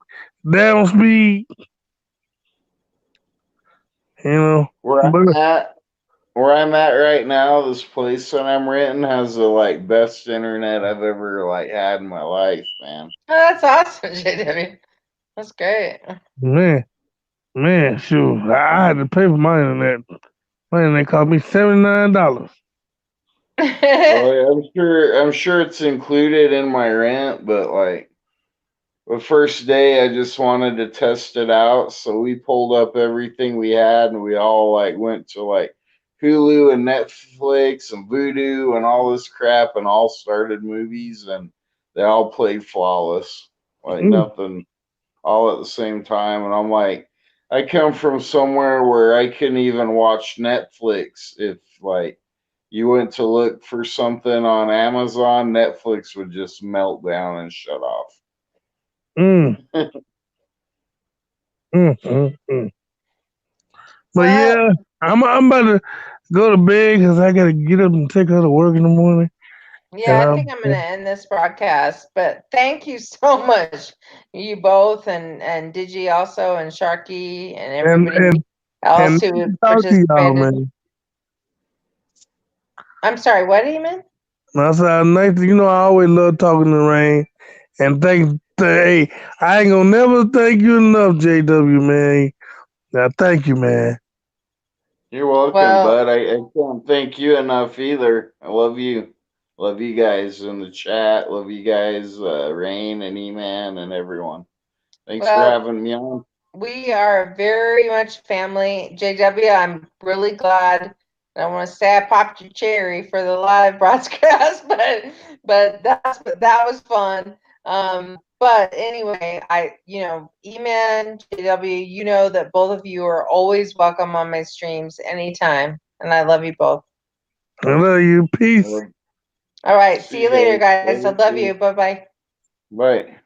[SPEAKER 6] down speed, you know.
[SPEAKER 5] Where
[SPEAKER 6] But
[SPEAKER 5] I'm at right now, this place that I'm renting has the like best internet I've ever like had in my life, man.
[SPEAKER 1] Oh, that's awesome, JW. That's great.
[SPEAKER 6] man, shoot, I had to pay for my internet. My internet cost me $79.
[SPEAKER 5] Oh yeah, I'm sure it's included in my rent, but like the first day I just wanted to test it out, so we pulled up everything we had and we all like went to like Hulu and Netflix and Vudu and all this crap and all started movies and they all played flawless. Like
[SPEAKER 6] Mm,
[SPEAKER 5] nothing all at the same time and I'm like I come from somewhere where I couldn't even watch Netflix if like you went to look for something on Amazon, Netflix would just melt down and shut off.
[SPEAKER 6] mm, mm. But
[SPEAKER 1] Well,
[SPEAKER 6] yeah, I'm about to go to bed because I gotta get up and take her to work in the morning.
[SPEAKER 1] yeah,
[SPEAKER 6] And
[SPEAKER 1] I think I'm going to end this broadcast, but thank you so much, you both, and Digi also, and Sharky, and
[SPEAKER 6] and
[SPEAKER 1] everybody
[SPEAKER 6] and
[SPEAKER 1] else
[SPEAKER 6] and
[SPEAKER 1] who
[SPEAKER 6] talk to y'all,
[SPEAKER 1] participated.
[SPEAKER 6] man.
[SPEAKER 1] I'm sorry, what do you mean?
[SPEAKER 6] I said, nice. You know, I always love talking to Rain. And hey, I ain't gonna never thank you enough, JW, man. Now, thank you, man.
[SPEAKER 5] You're welcome,
[SPEAKER 1] Well,
[SPEAKER 5] bud. I can't thank you enough either. I love you. Love you guys in the chat. Love you guys, Rain and Eman and everyone. Thanks for
[SPEAKER 1] well,
[SPEAKER 5] having me on.
[SPEAKER 1] we are very much family. JW, I'm really glad. I want to say I popped your cherry for the live broadcast, but that was fun. But anyway, Eman, JW, you know that both of you are always welcome on my streams anytime, and I love you both.
[SPEAKER 6] I love you. Peace.
[SPEAKER 5] Well,
[SPEAKER 1] All right, see
[SPEAKER 5] see
[SPEAKER 1] you
[SPEAKER 5] you
[SPEAKER 1] later,
[SPEAKER 5] guys.
[SPEAKER 1] guys. I
[SPEAKER 5] Love
[SPEAKER 1] love
[SPEAKER 5] you
[SPEAKER 1] you.
[SPEAKER 5] too.
[SPEAKER 1] Bye bye.
[SPEAKER 5] Bye.